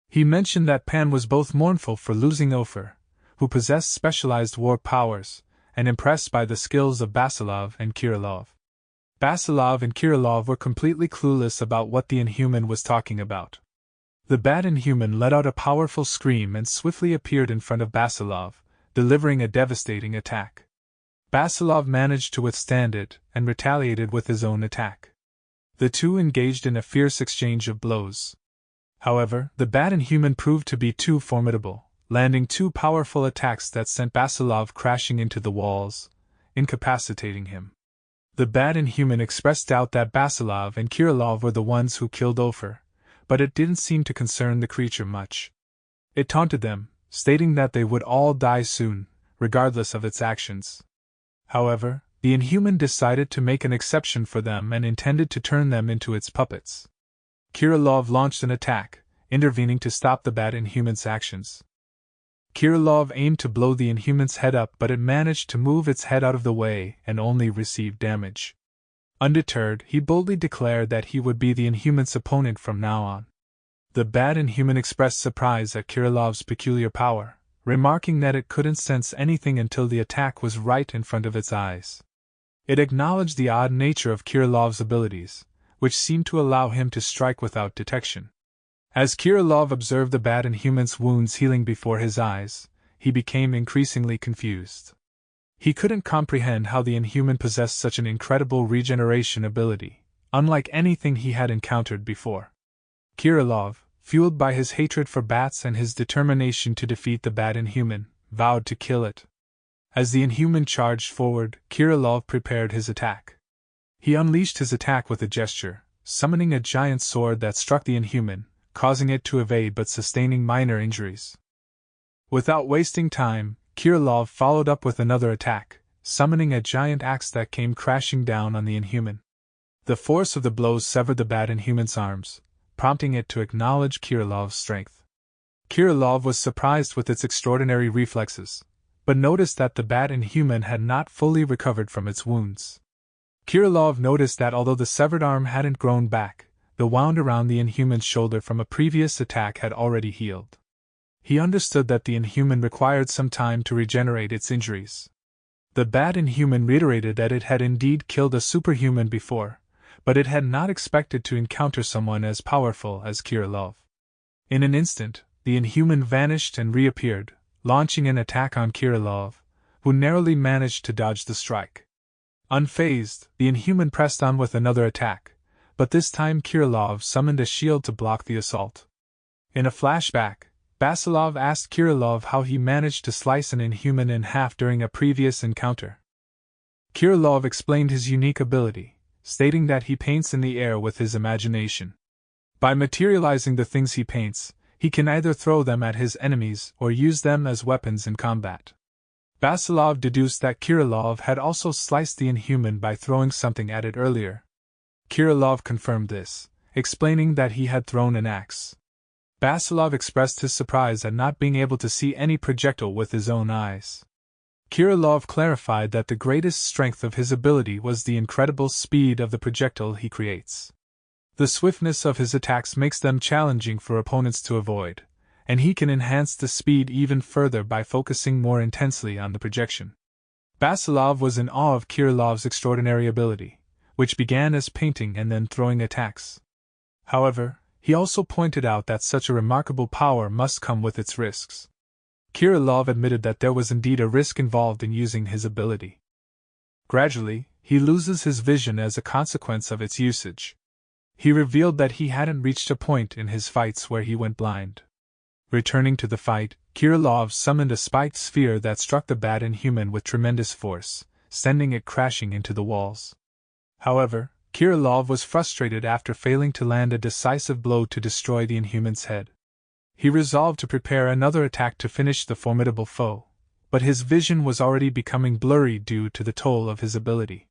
He mentioned that Pan was both mournful for losing Ofer, who possessed specialized war powers, and impressed by the skills of Basilov and Kirillov. Basilov and Kirillov were completely clueless about what the inhuman was talking about. The bat inhuman let out a powerful scream and swiftly appeared in front of Basilov, delivering a devastating attack. Basilov managed to withstand it and retaliated with his own attack. The two engaged in a fierce exchange of blows. However, the bat inhuman proved to be too formidable, landing 2 powerful attacks that sent Basilov crashing into the walls, incapacitating him. The bat inhuman expressed doubt that Basilov and Kirillov were the ones who killed Ofer, but it didn't seem to concern the creature much. It taunted them, stating that they would all die soon, regardless of its actions. However, the inhuman decided to make an exception for them and intended to turn them into its puppets. Kirillov launched an attack, intervening to stop the bat inhuman's actions. Kirillov aimed to blow the inhuman's head up, but it managed to move its head out of the way and only received damage. Undeterred, he boldly declared that he would be the inhuman's opponent from now on. The bat inhuman expressed surprise at Kirillov's peculiar power, remarking that it couldn't sense anything until the attack was right in front of its eyes. It acknowledged the odd nature of Kirillov's abilities, which seemed to allow him to strike without detection. As Kirillov observed the bat inhuman's wounds healing before his eyes, he became increasingly confused. He couldn't comprehend how the inhuman possessed such an incredible regeneration ability, unlike anything he had encountered before. Kirillov, fueled by his hatred for bats and his determination to defeat the bat inhuman, vowed to kill it. As the inhuman charged forward, Kirillov prepared his attack. He unleashed his attack with a gesture, summoning a giant sword that struck the inhuman, causing it to evade but sustaining minor injuries. Without wasting time, Kirillov followed up with another attack, summoning a giant axe that came crashing down on the inhuman. The force of the blows severed the bat inhuman's arms, prompting it to acknowledge Kirillov's strength. Kirillov was surprised with its extraordinary reflexes, but noticed that the bat inhuman had not fully recovered from its wounds. Kirillov noticed that although the severed arm hadn't grown back, the wound around the inhuman's shoulder from a previous attack had already healed. He understood that the inhuman required some time to regenerate its injuries. The bad Inhuman reiterated that it had indeed killed a superhuman before, but it had not expected to encounter someone as powerful as Kirillov. In an instant, the Inhuman vanished and reappeared, launching an attack on Kirillov, who narrowly managed to dodge the strike. Unfazed, the Inhuman pressed on with another attack, but this time Kirillov summoned a shield to block the assault. In a flashback, Basilov asked Kirillov how he managed to slice an Inhuman in half during a previous encounter. Kirillov explained his unique ability, stating that he paints in the air with his imagination. By materializing the things he paints, he can either throw them at his enemies or use them as weapons in combat. Basilov deduced that Kirillov had also sliced the Inhuman by throwing something at it earlier. Kirillov confirmed this, explaining that he had thrown an axe. Basilov expressed his surprise at not being able to see any projectile with his own eyes. Kirillov clarified that the greatest strength of his ability was the incredible speed of the projectile he creates. The swiftness of his attacks makes them challenging for opponents to avoid, and he can enhance the speed even further by focusing more intensely on the projection. Basilov was in awe of Kirillov's extraordinary ability, which began as painting and then throwing attacks. However, he also pointed out that such a remarkable power must come with its risks. Kirillov admitted that there was indeed a risk involved in using his ability. Gradually, he loses his vision as a consequence of its usage. He revealed that he hadn't reached a point in his fights where he went blind. Returning to the fight, Kirillov summoned a spiked sphere that struck the bad Inhuman with tremendous force, sending it crashing into the walls. However, Kirillov was frustrated after failing to land a decisive blow to destroy the Inhuman's head. He resolved to prepare another attack to finish the formidable foe, but his vision was already becoming blurry due to the toll of his ability.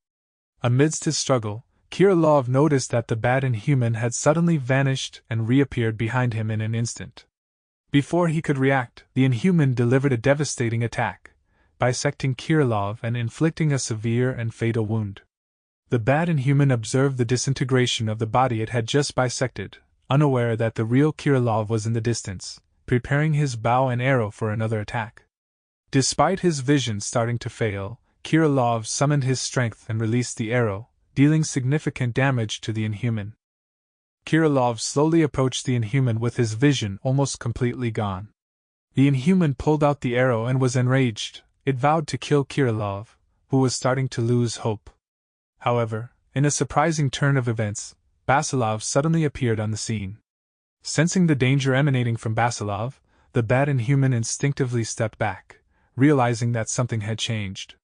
Amidst his struggle, Kirillov noticed that the bad Inhuman had suddenly vanished and reappeared behind him in an instant. Before he could react, the Inhuman delivered a devastating attack, bisecting Kirillov and inflicting a severe and fatal wound. The bad Inhuman observed the disintegration of the body it had just bisected, unaware that the real Kirillov was in the distance, preparing his bow and arrow for another attack. Despite his vision starting to fail, Kirillov summoned his strength and released the arrow, dealing significant damage to the Inhuman. Kirillov slowly approached the Inhuman with his vision almost completely gone. The Inhuman pulled out the arrow and was enraged. It vowed to kill Kirillov, who was starting to lose hope. However, in a surprising turn of events, Basilov suddenly appeared on the scene. Sensing the danger emanating from Basilov, the bad Inhuman instinctively stepped back, realizing that something had changed.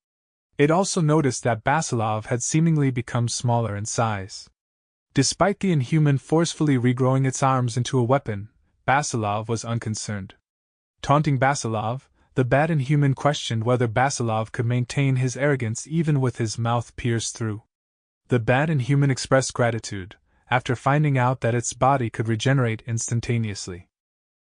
It also noticed that Basilov had seemingly become smaller in size. Despite the Inhuman forcefully regrowing its arms into a weapon, Basilov was unconcerned. Taunting Basilov, the bad Inhuman questioned whether Basilov could maintain his arrogance even with his mouth pierced through. The bad Inhuman expressed gratitude, after finding out that its body could regenerate instantaneously.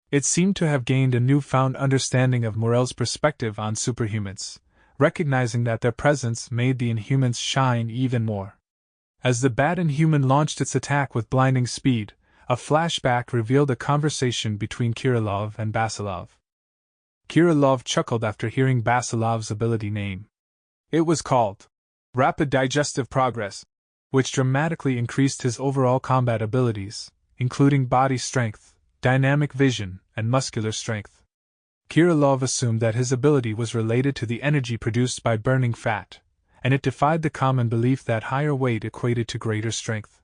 It seemed to have gained a newfound understanding of Morel's perspective on superhumans, recognizing that their presence made the Inhumans shine even more. As the bad Inhuman launched its attack with blinding speed, a flashback revealed a conversation between Kirillov and Basilov. Kirillov chuckled after hearing Basilov's ability name. It was called Rapid Digestive Progress, which dramatically increased his overall combat abilities, including body strength, dynamic vision, and muscular strength. Kirillov assumed that his ability was related to the energy produced by burning fat, and it defied the common belief that higher weight equated to greater strength.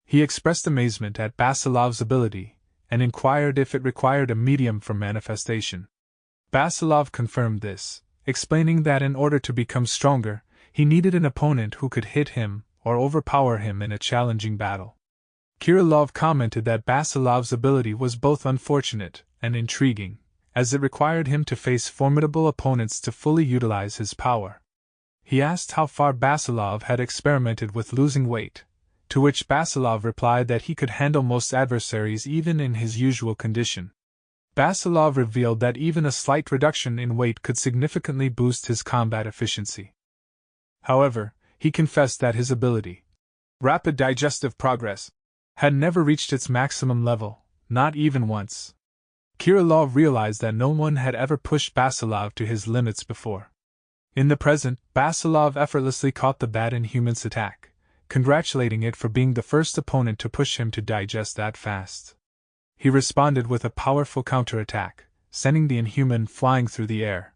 He expressed amazement at Basilov's ability, and inquired if it required a medium for manifestation. Basilov confirmed this, explaining that in order to become stronger, he needed an opponent who could hit him or overpower him in a challenging battle. Kirillov commented that Basilov's ability was both unfortunate and intriguing, as it required him to face formidable opponents to fully utilize his power. He asked how far Basilov had experimented with losing weight, to which Basilov replied that he could handle most adversaries even in his usual condition. Basilov revealed that even a slight reduction in weight could significantly boost his combat efficiency. However, he confessed that his ability, Rapid Digestive Progress, had never reached its maximum level, not even once. Kirillov realized that no one had ever pushed Basilov to his limits before. In the present, Basilov effortlessly caught the bad Inhuman's attack, congratulating it for being the first opponent to push him to digest that fast. He responded with a powerful counterattack, sending the Inhuman flying through the air.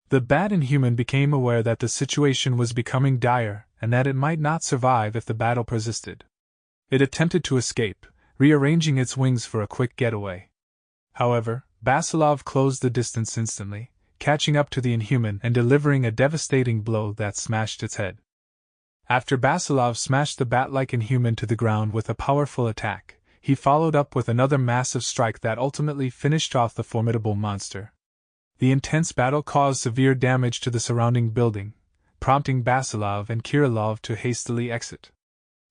The bad Inhuman became aware that the situation was becoming dire and that it might not survive if the battle persisted. It attempted to escape, rearranging its wings for a quick getaway. However, Basilov closed the distance instantly, catching up to the Inhuman and delivering a devastating blow that smashed its head. After Basilov smashed the bat-like Inhuman to the ground with a powerful attack, he followed up with another massive strike that ultimately finished off the formidable monster. The intense battle caused severe damage to the surrounding building, prompting Basilov and Kirilov to hastily exit.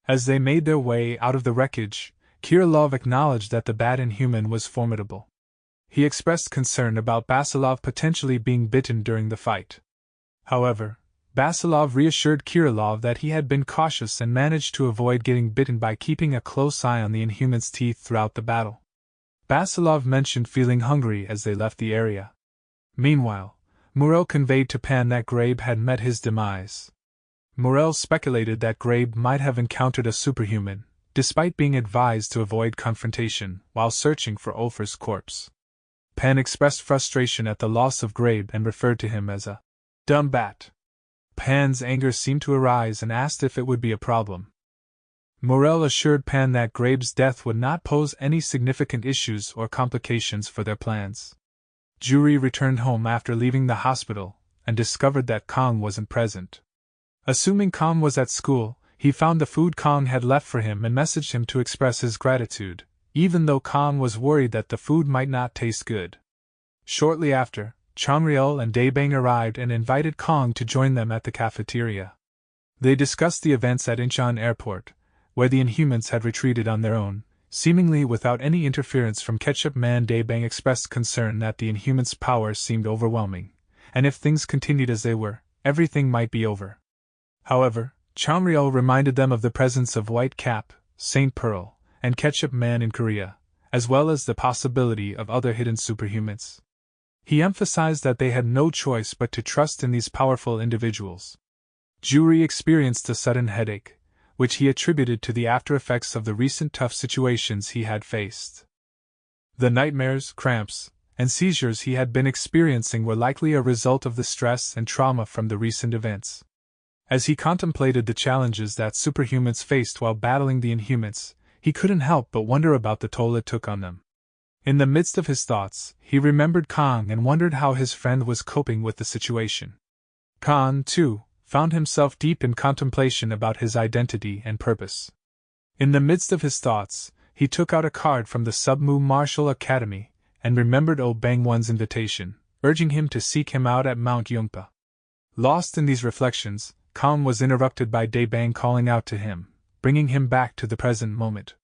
As they made their way out of the wreckage, Kirilov acknowledged that the bat Inhuman was formidable. He expressed concern about Basilov potentially being bitten during the fight. However, Basilov reassured Kirilov that he had been cautious and managed to avoid getting bitten by keeping a close eye on the Inhuman's teeth throughout the battle. Basilov mentioned feeling hungry as they left the area. Meanwhile, Morel conveyed to Pan that Grabe had met his demise. Morel speculated that Grabe might have encountered a superhuman, despite being advised to avoid confrontation while searching for Ulfer's corpse. Pan expressed frustration at the loss of Grabe and referred to him as a dumb bat. Pan's anger seemed to arise and asked if it would be a problem. Morel assured Pan that Grabe's death would not pose any significant issues or complications for their plans. Juri returned home after leaving the hospital and discovered that Kong wasn't present. Assuming Kong was at school, he found the food Kong had left for him and messaged him to express his gratitude, even though Kong was worried that the food might not taste good. Shortly after, Changriel and Daebang arrived and invited Kong to join them at the cafeteria. They discussed the events at Incheon Airport, where the Inhumans had retreated on their own, seemingly without any interference from Ketchup Man. Daebang expressed concern that the Inhumans' power seemed overwhelming, and if things continued as they were, everything might be over. However, Changriel reminded them of the presence of White Cap, Saint Pearl, and Ketchup Man in Korea, as well as the possibility of other hidden superhumans. He emphasized that they had no choice but to trust in these powerful individuals. Juri experienced a sudden headache, which he attributed to the after-effects of the recent tough situations he had faced. The nightmares, cramps, and seizures he had been experiencing were likely a result of the stress and trauma from the recent events. As he contemplated the challenges that superhumans faced while battling the Inhumans, he couldn't help but wonder about the toll it took on them. In the midst of his thoughts, he remembered Kong and wondered how his friend was coping with the situation. Kong, too, found himself deep in contemplation about his identity and purpose. In the midst of his thoughts, he took out a card from the Submu Martial Academy and remembered Oh Bang-won's invitation, urging him to seek him out at Mount Yungpa. Lost in these reflections, Kong was interrupted by Daebang calling out to him, bringing him back to the present moment.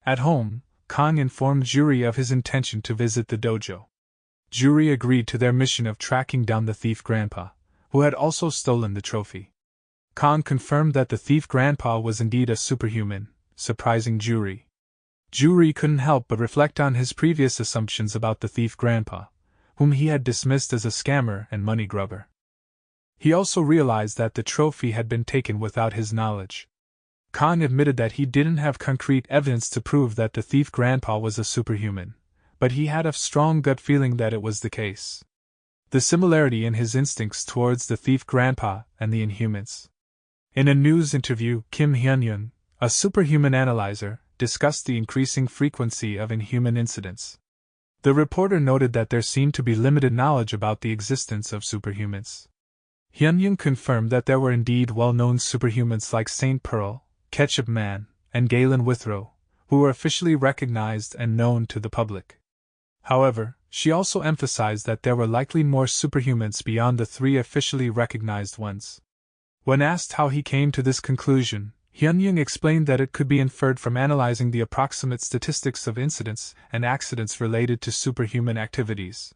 At home, Kong informed Juri of his intention to visit the dojo. Juri agreed to their mission of tracking down the thief Grandpa, who had also stolen the trophy. Kong confirmed that the thief Grandpa was indeed a superhuman, surprising Juri. Juri couldn't help but reflect on his previous assumptions about the thief Grandpa, whom he had dismissed as a scammer and money grubber. He also realized that the trophy had been taken without his knowledge. Kong admitted that he didn't have concrete evidence to prove that the thief Grandpa was a superhuman, but he had a strong gut feeling that it was the case. The similarity in his instincts towards the thief Grandpa and the Inhumans. In a news interview, Kim Hyun-young, a superhuman analyzer, discussed the increasing frequency of inhuman incidents. The reporter noted that there seemed to be limited knowledge about the existence of superhumans. Hyun-young confirmed that there were indeed well-known superhumans like Saint Pearl, Ketchup Man, and Galen Withrow, who were officially recognized and known to the public. However, she also emphasized that there were likely more superhumans beyond the three officially recognized ones. When asked how he came to this conclusion, Hyun-young explained that it could be inferred from analyzing the approximate statistics of incidents and accidents related to superhuman activities.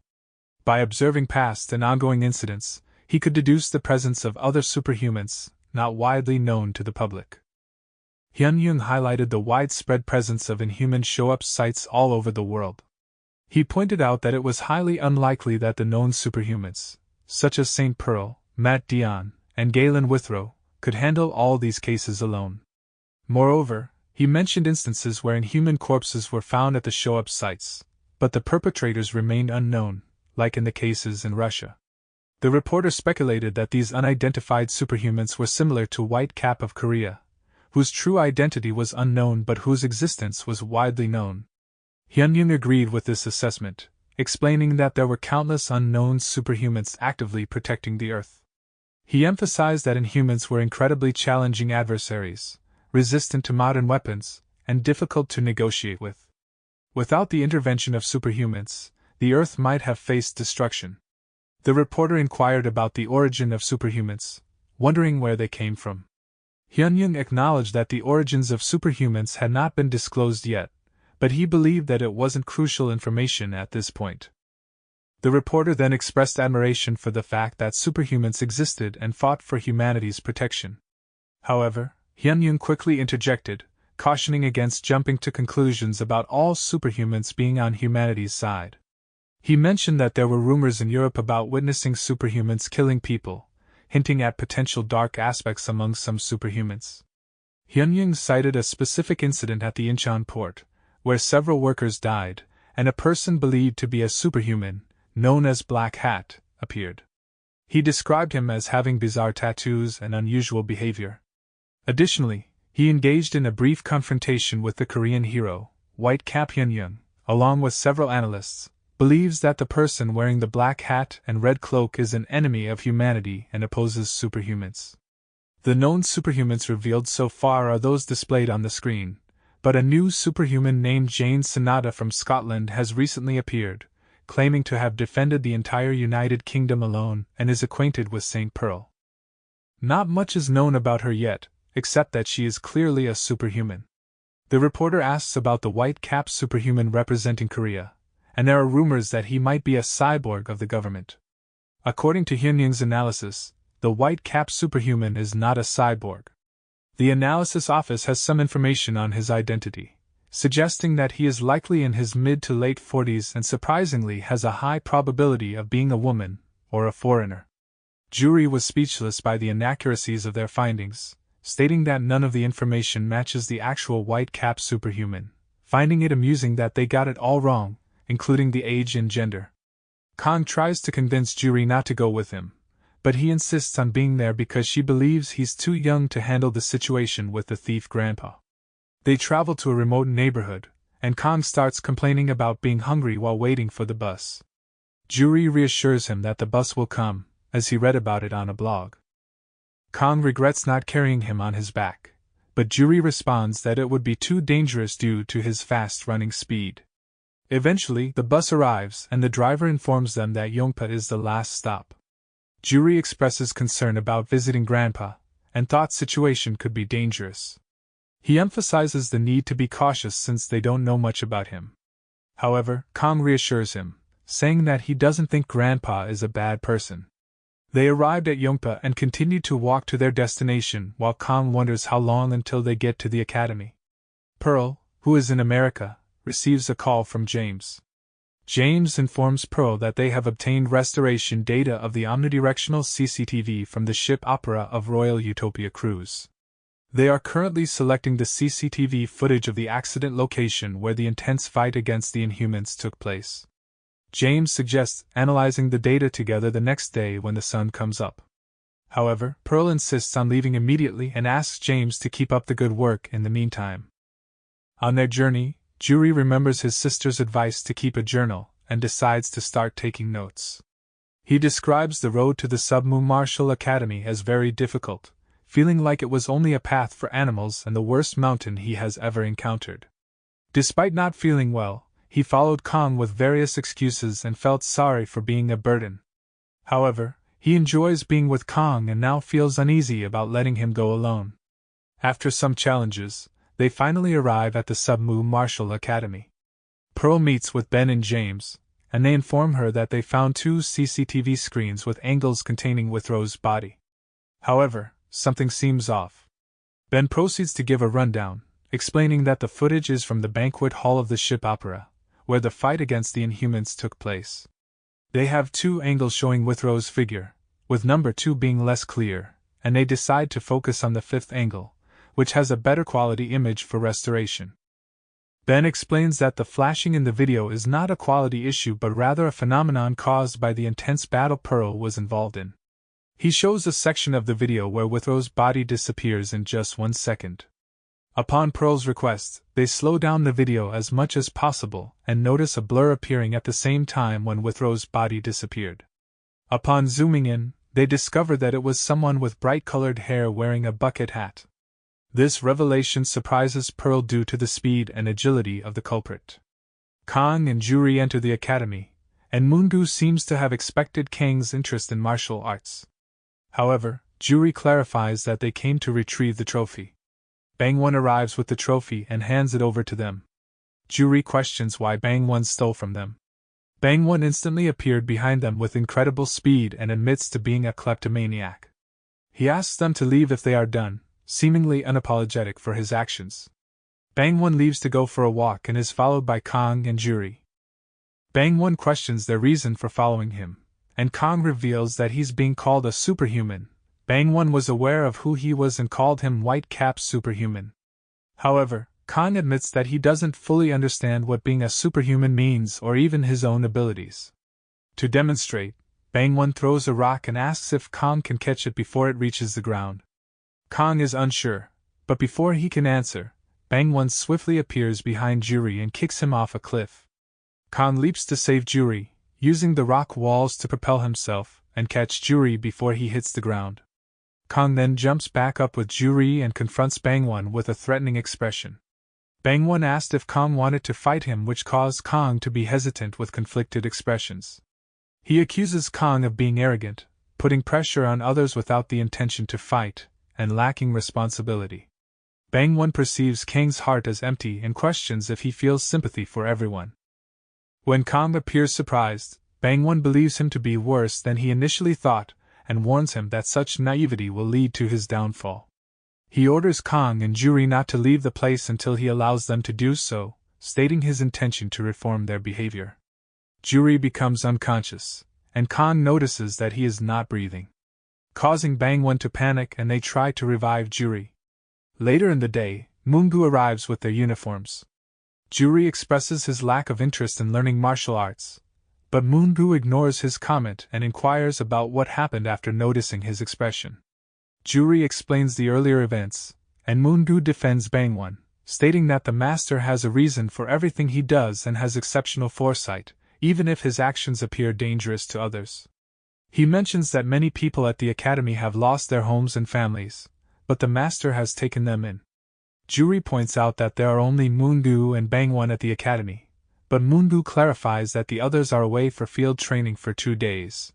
By observing past and ongoing incidents, he could deduce the presence of other superhumans, not widely known to the public. Hyun-young highlighted the widespread presence of inhuman show-up sites all over the world. He pointed out that it was highly unlikely that the known superhumans, such as Saint Pearl, Matt Dion, and Galen Withrow, could handle all these cases alone. Moreover, he mentioned instances where inhuman corpses were found at the show-up sites, but the perpetrators remained unknown, like in the cases in Russia. The reporter speculated that these unidentified superhumans were similar to White Cap of Korea, whose true identity was unknown but whose existence was widely known. Hyun-Jung agreed with this assessment, explaining that there were countless unknown superhumans actively protecting the Earth. He emphasized that Inhumans were incredibly challenging adversaries, resistant to modern weapons, and difficult to negotiate with. Without the intervention of superhumans, the Earth might have faced destruction. The reporter inquired about the origin of superhumans, wondering where they came from. Hyun-Jung acknowledged that the origins of superhumans had not been disclosed yet, but he believed that it wasn't crucial information at this point. The reporter then expressed admiration for the fact that superhumans existed and fought for humanity's protection. However, Hyun-Jung quickly interjected, cautioning against jumping to conclusions about all superhumans being on humanity's side. He mentioned that there were rumors in Europe about witnessing superhumans killing people, hinting at potential dark aspects among some superhumans. Hyun-Jung cited a specific incident at the Incheon port, where several workers died, and a person believed to be a superhuman, known as Black Hat, appeared. He described him as having bizarre tattoos and unusual behavior. Additionally, he engaged in a brief confrontation with the Korean hero, White Cap. Hyun-Jung, along with several analysts, believes that the person wearing the black hat and red cloak is an enemy of humanity and opposes superhumans. The known superhumans revealed so far are those displayed on the screen, but a new superhuman named Jane Sonata from Scotland has recently appeared, claiming to have defended the entire United Kingdom alone and is acquainted with St. Pearl. Not much is known about her yet, except that she is clearly a superhuman. The reporter asks about the White Cap superhuman representing Korea, and there are rumors that he might be a cyborg of the government. According to Hyun-Jung's analysis, the White Cap superhuman is not a cyborg. The analysis office has some information on his identity, suggesting that he is likely in his mid to late 40s and surprisingly has a high probability of being a woman, or a foreigner. Jury was speechless by the inaccuracies of their findings, stating that none of the information matches the actual White Cap superhuman, finding it amusing that they got it all wrong, including the age and gender. Kang tries to convince Jury not to go with him, but he insists on being there because she believes he's too young to handle the situation with the thief grandpa. They travel to a remote neighborhood, and Kang starts complaining about being hungry while waiting for the bus. Jury reassures him that the bus will come, as he read about it on a blog. Kang regrets not carrying him on his back, but Jury responds that it would be too dangerous due to his fast running speed. Eventually, the bus arrives and the driver informs them that Yongpa is the last stop. Jury expresses concern about visiting Grandpa, and thought situation could be dangerous. He emphasizes the need to be cautious since they don't know much about him. However, Kang reassures him, saying that he doesn't think Grandpa is a bad person. They arrived at Yongpa and continued to walk to their destination while Kang wonders how long until they get to the academy. Pearl, who is in America, receives a call from James. James informs Pearl that they have obtained restoration data of the omnidirectional CCTV from the ship Opera of Royal Utopia Cruise. They are currently selecting the CCTV footage of the accident location where the intense fight against the Inhumans took place. James suggests analyzing the data together the next day when the sun comes up. However, Pearl insists on leaving immediately and asks James to keep up the good work in the meantime. On their journey, Jury remembers his sister's advice to keep a journal and decides to start taking notes. He describes the road to the Superhuman Martial Academy as very difficult, feeling like it was only a path for animals and the worst mountain he has ever encountered. Despite not feeling well, he followed Kang with various excuses and felt sorry for being a burden. However, he enjoys being with Kang and now feels uneasy about letting him go alone. After some challenges, they finally arrive at the Superhuman Martial Academy. Pearl meets with Ben and James, and they inform her that they found 2 CCTV screens with angles containing Withrow's body. However, something seems off. Ben proceeds to give a rundown, explaining that the footage is from the banquet hall of the ship Opera, where the fight against the Inhumans took place. They have 2 angles showing Withrow's figure, with number 2 being less clear, and they decide to focus on the fifth angle, which has a better quality image for restoration. Ben explains that the flashing in the video is not a quality issue but rather a phenomenon caused by the intense battle Pearl was involved in. He shows a section of the video where Withrow's body disappears in just 1 second. Upon Pearl's request, they slow down the video as much as possible and notice a blur appearing at the same time when Withrow's body disappeared. Upon zooming in, they discover that it was someone with bright-colored hair wearing a bucket hat. This revelation surprises Pearl due to the speed and agility of the culprit. Kang and Juri enter the academy, and Moongu seems to have expected Kang's interest in martial arts. However, Juri clarifies that they came to retrieve the trophy. Bangwon arrives with the trophy and hands it over to them. Juri questions why Bangwon stole from them. Bangwon instantly appeared behind them with incredible speed and admits to being a kleptomaniac. He asks them to leave if they are done, seemingly unapologetic for his actions. Bangwon leaves to go for a walk and is followed by Kang and Juri. Bangwon questions their reason for following him, and Kang reveals that he's being called a superhuman. Bangwon was aware of who he was and called him White Cap Superhuman. However, Kang admits that he doesn't fully understand what being a superhuman means or even his own abilities. To demonstrate, Bangwon throws a rock and asks if Kang can catch it before it reaches the ground. Kang is unsure, but before he can answer, Bangwon swiftly appears behind Juri and kicks him off a cliff. Kang leaps to save Juri, using the rock walls to propel himself and catch Juri before he hits the ground. Kang then jumps back up with Juri and confronts Bangwon with a threatening expression. Bangwon asked if Kang wanted to fight him, which caused Kang to be hesitant with conflicted expressions. He accuses Kang of being arrogant, putting pressure on others without the intention to fight, and lacking responsibility. Bangwon perceives Kang's heart as empty and questions if he feels sympathy for everyone. When Kang appears surprised, Bangwon believes him to be worse than he initially thought, and warns him that such naivety will lead to his downfall. He orders Kang and Juri not to leave the place until he allows them to do so, stating his intention to reform their behavior. Juri becomes unconscious, and Kang notices that he is not breathing, causing Bangwon to panic, and they try to revive Juri. Later in the day, Moongu arrives with their uniforms. Juri expresses his lack of interest in learning martial arts, but Moongu ignores his comment and inquires about what happened after noticing his expression. Juri explains the earlier events, and Moongu defends Bangwon, stating that the master has a reason for everything he does and has exceptional foresight, even if his actions appear dangerous to others. He mentions that many people at the academy have lost their homes and families, but the master has taken them in. Juri points out that there are only Moongu and Bangwon at the academy, but Moongu clarifies that the others are away for field training for 2 days.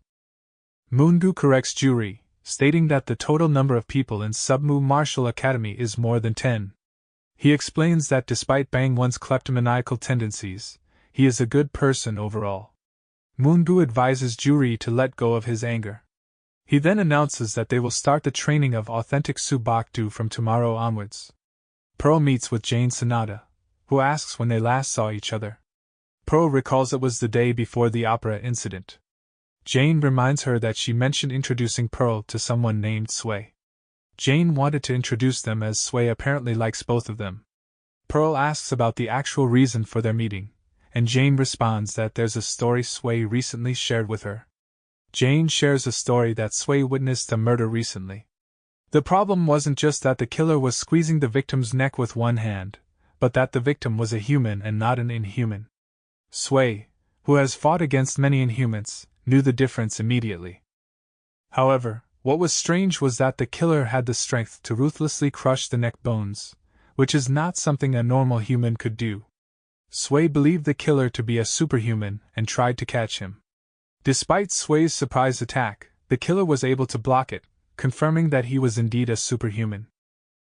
Moongu corrects Juri, stating that the total number of people in Submu Martial Academy is more than 10. He explains that despite Bangwon's kleptomaniacal tendencies, he is a good person overall. Moongu advises Juri to let go of his anger. He then announces that they will start the training of authentic Subakdu from tomorrow onwards. Pearl meets with Jane Sanada, who asks when they last saw each other. Pearl recalls it was the day before the opera incident. Jane reminds her that she mentioned introducing Pearl to someone named Sway. Jane wanted to introduce them as Sway apparently likes both of them. Pearl asks about the actual reason for their meeting, and Jane responds that there's a story Sway recently shared with her. Jane shares a story that Sway witnessed a murder recently. The problem wasn't just that the killer was squeezing the victim's neck with one hand, but that the victim was a human and not an inhuman. Sway, who has fought against many inhumans, knew the difference immediately. However, what was strange was that the killer had the strength to ruthlessly crush the neck bones, which is not something a normal human could do. Sway believed the killer to be a superhuman and tried to catch him. Despite Sway's surprise attack, the killer was able to block it, confirming that he was indeed a superhuman.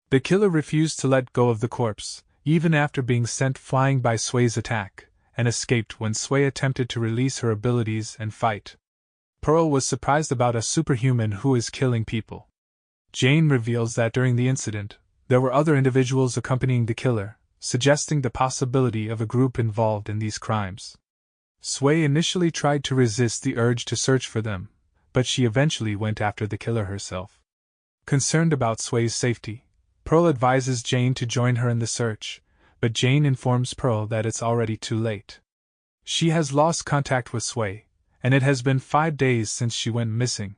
The killer refused to let go of the corpse, even after being sent flying by Sway's attack, and escaped when Sway attempted to release her abilities and fight. Pearl was surprised about a superhuman who is killing people. Jane reveals that during the incident, there were other individuals accompanying the killer, suggesting the possibility of a group involved in these crimes. Sway initially tried to resist the urge to search for them, but she eventually went after the killer herself. Concerned about Sway's safety, Pearl advises Jane to join her in the search, but Jane informs Pearl that it's already too late. She has lost contact with Sway, and it has been 5 days since she went missing.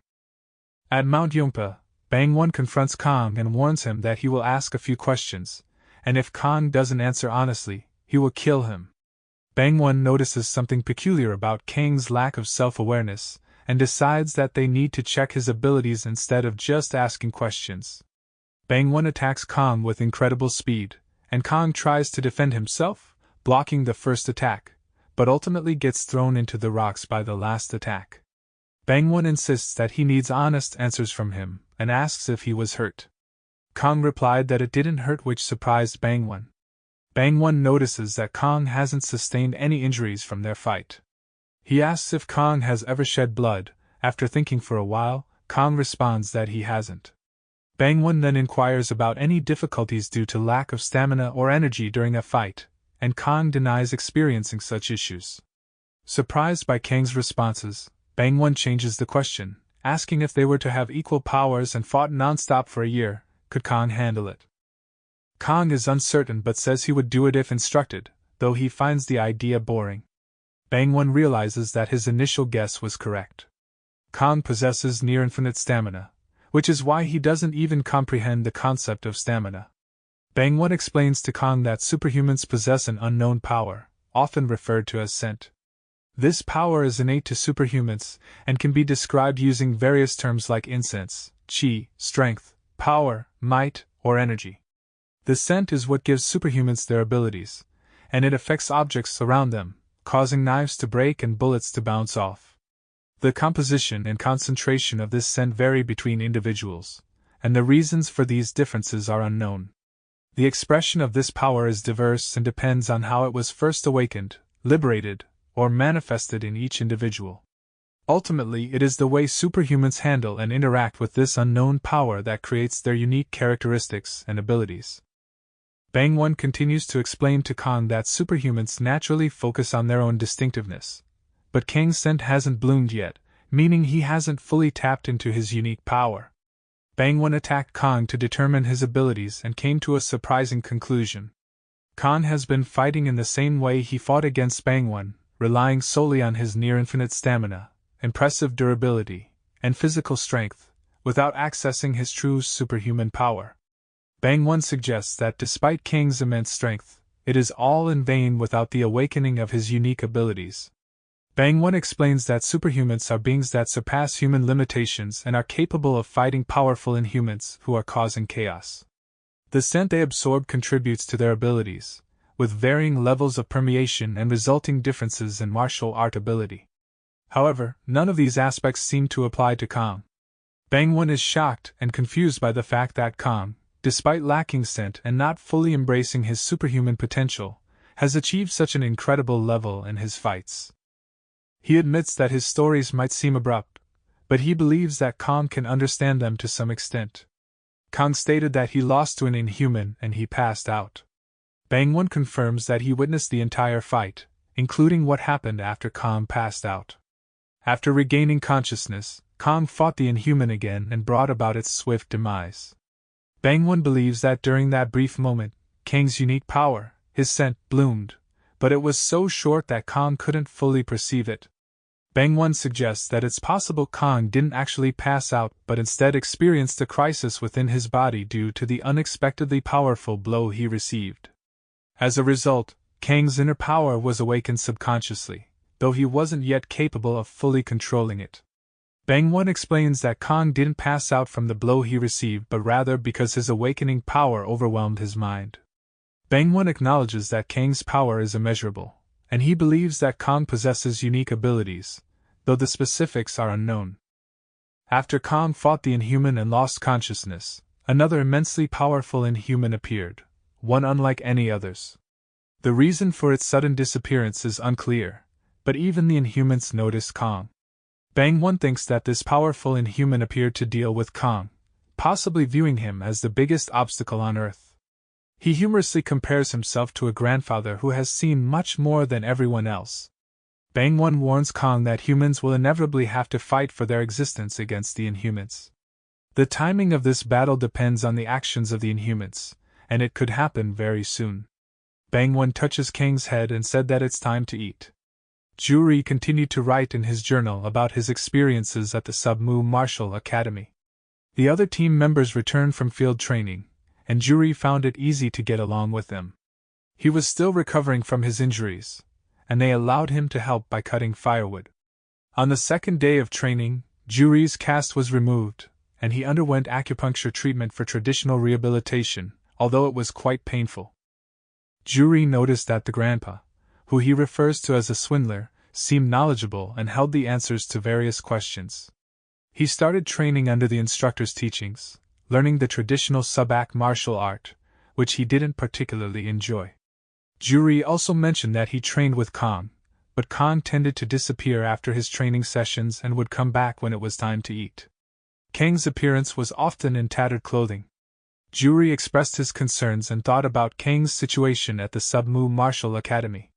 At Mount Yongpa, Bang Won confronts Kang and warns him that he will ask a few questions, and if Kang doesn't answer honestly, he will kill him. Bang Won notices something peculiar about Kang's lack of self-awareness, and decides that they need to check his abilities instead of just asking questions. Bang Won attacks Kang with incredible speed, and Kang tries to defend himself, blocking the first attack, but ultimately gets thrown into the rocks by the last attack. Bang Won insists that he needs honest answers from him, and asks if he was hurt. Kang replied that it didn't hurt, which surprised Bang Won. Bang Won notices that Kang hasn't sustained any injuries from their fight. He asks if Kang has ever shed blood. After thinking for a while, Kang responds that he hasn't. Bang Won then inquires about any difficulties due to lack of stamina or energy during a fight, and Kang denies experiencing such issues. Surprised by Kang's responses, Bang Won changes the question, asking if they were to have equal powers and fought non-stop for a year, could Kang handle it? Kang is uncertain but says he would do it if instructed, though he finds the idea boring. Bang Won realizes that his initial guess was correct. Kang possesses near-infinite stamina, which is why he doesn't even comprehend the concept of stamina. Bang Won explains to Kang that superhumans possess an unknown power, often referred to as scent. This power is innate to superhumans, and can be described using various terms like incense, chi, strength, power, might, or energy. The scent is what gives superhumans their abilities, and it affects objects around them, causing knives to break and bullets to bounce off. The composition and concentration of this scent vary between individuals, and the reasons for these differences are unknown. The expression of this power is diverse and depends on how it was first awakened, liberated, or manifested in each individual. Ultimately, it is the way superhumans handle and interact with this unknown power that creates their unique characteristics and abilities. Bang Won continues to explain to Kang that superhumans naturally focus on their own distinctiveness, but Kang's scent hasn't bloomed yet, meaning he hasn't fully tapped into his unique power. Bang Won attacked Kang to determine his abilities and came to a surprising conclusion. Kang has been fighting in the same way he fought against Bang Won, relying solely on his near-infinite stamina, impressive durability, and physical strength, without accessing his true superhuman power. Bang Won suggests that despite Kang's immense strength, it is all in vain without the awakening of his unique abilities. Bang Won explains that superhumans are beings that surpass human limitations and are capable of fighting powerful inhumans who are causing chaos. The scent they absorb contributes to their abilities, with varying levels of permeation and resulting differences in martial art ability. However, none of these aspects seem to apply to Kang. Bang Won is shocked and confused by the fact that Kang, despite lacking scent and not fully embracing his superhuman potential, has achieved such an incredible level in his fights. He admits that his stories might seem abrupt, but he believes that Kang can understand them to some extent. Kang stated that he lost to an inhuman and he passed out. Bang Won confirms that he witnessed the entire fight, including what happened after Kang passed out. After regaining consciousness, Kang fought the inhuman again and brought about its swift demise. Bang Won believes that during that brief moment, Kang's unique power, his scent, bloomed, but it was so short that Kang couldn't fully perceive it. Bang Won suggests that it's possible Kang didn't actually pass out but instead experienced a crisis within his body due to the unexpectedly powerful blow he received. As a result, Kang's inner power was awakened subconsciously, though he wasn't yet capable of fully controlling it. Bang Won explains that Kang didn't pass out from the blow he received but rather because his awakening power overwhelmed his mind. Bang Won acknowledges that Kang's power is immeasurable, and he believes that Kang possesses unique abilities, though the specifics are unknown. After Kang fought the inhuman and lost consciousness, another immensely powerful inhuman appeared, one unlike any others. The reason for its sudden disappearance is unclear, but even the inhumans noticed Kang. Bang Won thinks that this powerful inhuman appeared to deal with Kang, possibly viewing him as the biggest obstacle on Earth. He humorously compares himself to a grandfather who has seen much more than everyone else. Bang One warns Kong that humans will inevitably have to fight for their existence against the Inhumans. The timing of this battle depends on the actions of the Inhumans, and it could happen very soon. Bang One touches Kang's head and said that it's time to eat. Juri continued to write in his journal about his experiences at the Superhuman Martial Academy. The other team members returned from field training, and Juri found it easy to get along with them. He was still recovering from his injuries, and they allowed him to help by cutting firewood. On the second day of training, Juri's cast was removed, and he underwent acupuncture treatment for traditional rehabilitation, although it was quite painful. Juri noticed that the grandpa, who he refers to as a swindler, seemed knowledgeable and held the answers to various questions. He started training under the instructor's teachings, learning the traditional subak martial art, which he didn't particularly enjoy. Juri also mentioned that he trained with Kong, but Kong tended to disappear after his training sessions and would come back when it was time to eat. Kang's appearance was often in tattered clothing. Juri expressed his concerns and thought about Kang's situation at the Superhuman Martial Academy.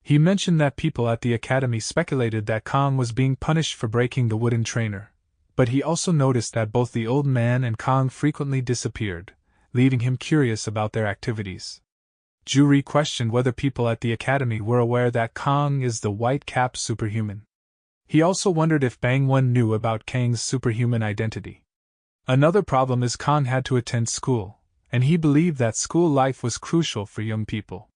He mentioned that people at the academy speculated that Kong was being punished for breaking the wooden trainer, but he also noticed that both the old man and Kong frequently disappeared, leaving him curious about their activities. Juri questioned whether people at the academy were aware that Kong is the white-capped superhuman. He also wondered if Bang One knew about Kang's superhuman identity. Another problem is Kong had to attend school, and he believed that school life was crucial for young people.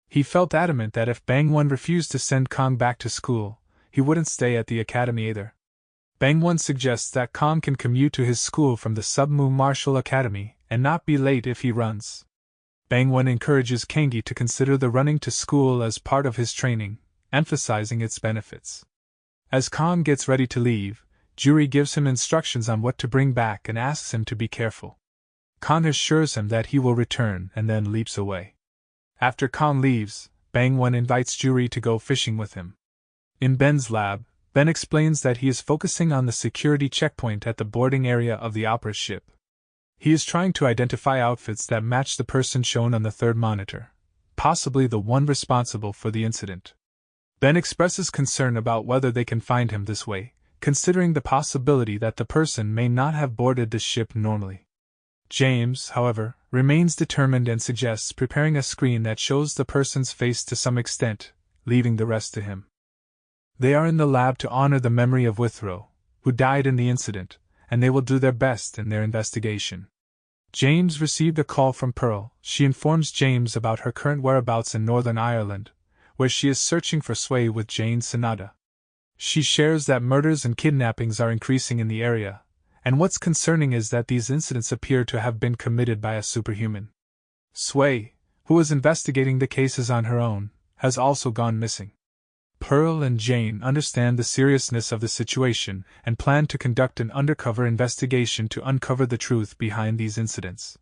He felt adamant that if Bang One refused to send Kong back to school, he wouldn't stay at the academy either. Bang One suggests that Kong can commute to his school from the Superhuman Martial Academy and not be late if he runs. Bang One encourages Kangi to consider the running to school as part of his training, emphasizing its benefits. As Kong gets ready to leave, Juri gives him instructions on what to bring back and asks him to be careful. Kong assures him that he will return and then leaps away. After Kong leaves, Bang One invites Juri to go fishing with him. In Ben's lab, Ben explains that he is focusing on the security checkpoint at the boarding area of the opera ship. He is trying to identify outfits that match the person shown on the third monitor, possibly the one responsible for the incident. Ben expresses concern about whether they can find him this way, considering the possibility that the person may not have boarded the ship normally. James, however, remains determined and suggests preparing a screen that shows the person's face to some extent, leaving the rest to him. They are in the lab to honor the memory of Withrow, who died in the incident, and they will do their best in their investigation. James received a call from Pearl. She informs James about her current whereabouts in Northern Ireland, where she is searching for Sway with Jane Sanada. She shares that murders and kidnappings are increasing in the area, and what's concerning is that these incidents appear to have been committed by a superhuman. Sway, who was investigating the cases on her own, has also gone missing. Pearl and Jane understand the seriousness of the situation and plan to conduct an undercover investigation to uncover the truth behind these incidents.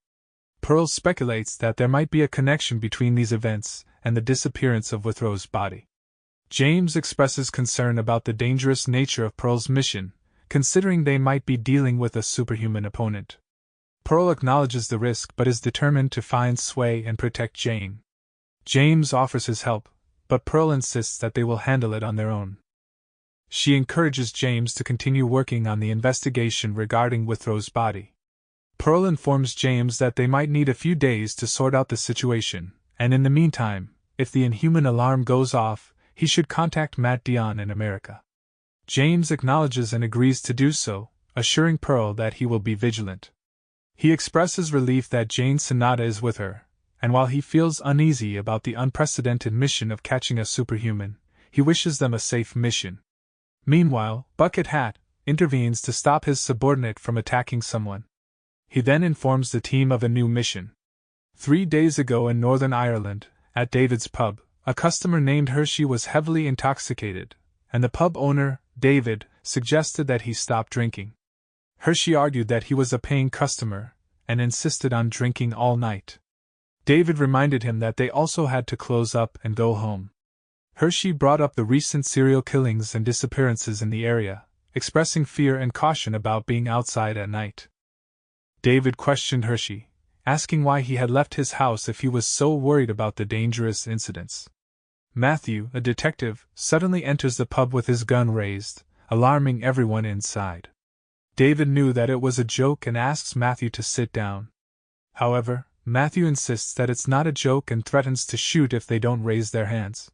Pearl speculates that there might be a connection between these events and the disappearance of Withrow's body. James expresses concern about the dangerous nature of Pearl's mission, considering they might be dealing with a superhuman opponent. Pearl acknowledges the risk but is determined to find Sway and protect Jane. James offers his help, but Pearl insists that they will handle it on their own. She encourages James to continue working on the investigation regarding Withrow's body. Pearl informs James that they might need a few days to sort out the situation, and in the meantime, if the Inhuman alarm goes off, he should contact Matt Dion in America. James acknowledges and agrees to do so, assuring Pearl that he will be vigilant. He expresses relief that Jane Sanada is with her, and while he feels uneasy about the unprecedented mission of catching a superhuman, he wishes them a safe mission. Meanwhile, Bucket Hat intervenes to stop his subordinate from attacking someone. He then informs the team of a new mission. 3 days ago in Northern Ireland, at David's pub, a customer named Hershey was heavily intoxicated, and the pub owner, David, suggested that he stop drinking. Hershey argued that he was a paying customer, and insisted on drinking all night. David reminded him that they also had to close up and go home. Hershey brought up the recent serial killings and disappearances in the area, expressing fear and caution about being outside at night. David questioned Hershey, asking why he had left his house if he was so worried about the dangerous incidents. Matthew, a detective, suddenly enters the pub with his gun raised, alarming everyone inside. David knew that it was a joke and asks Matthew to sit down. However, Matthew insists that it's not a joke and threatens to shoot if they don't raise their hands.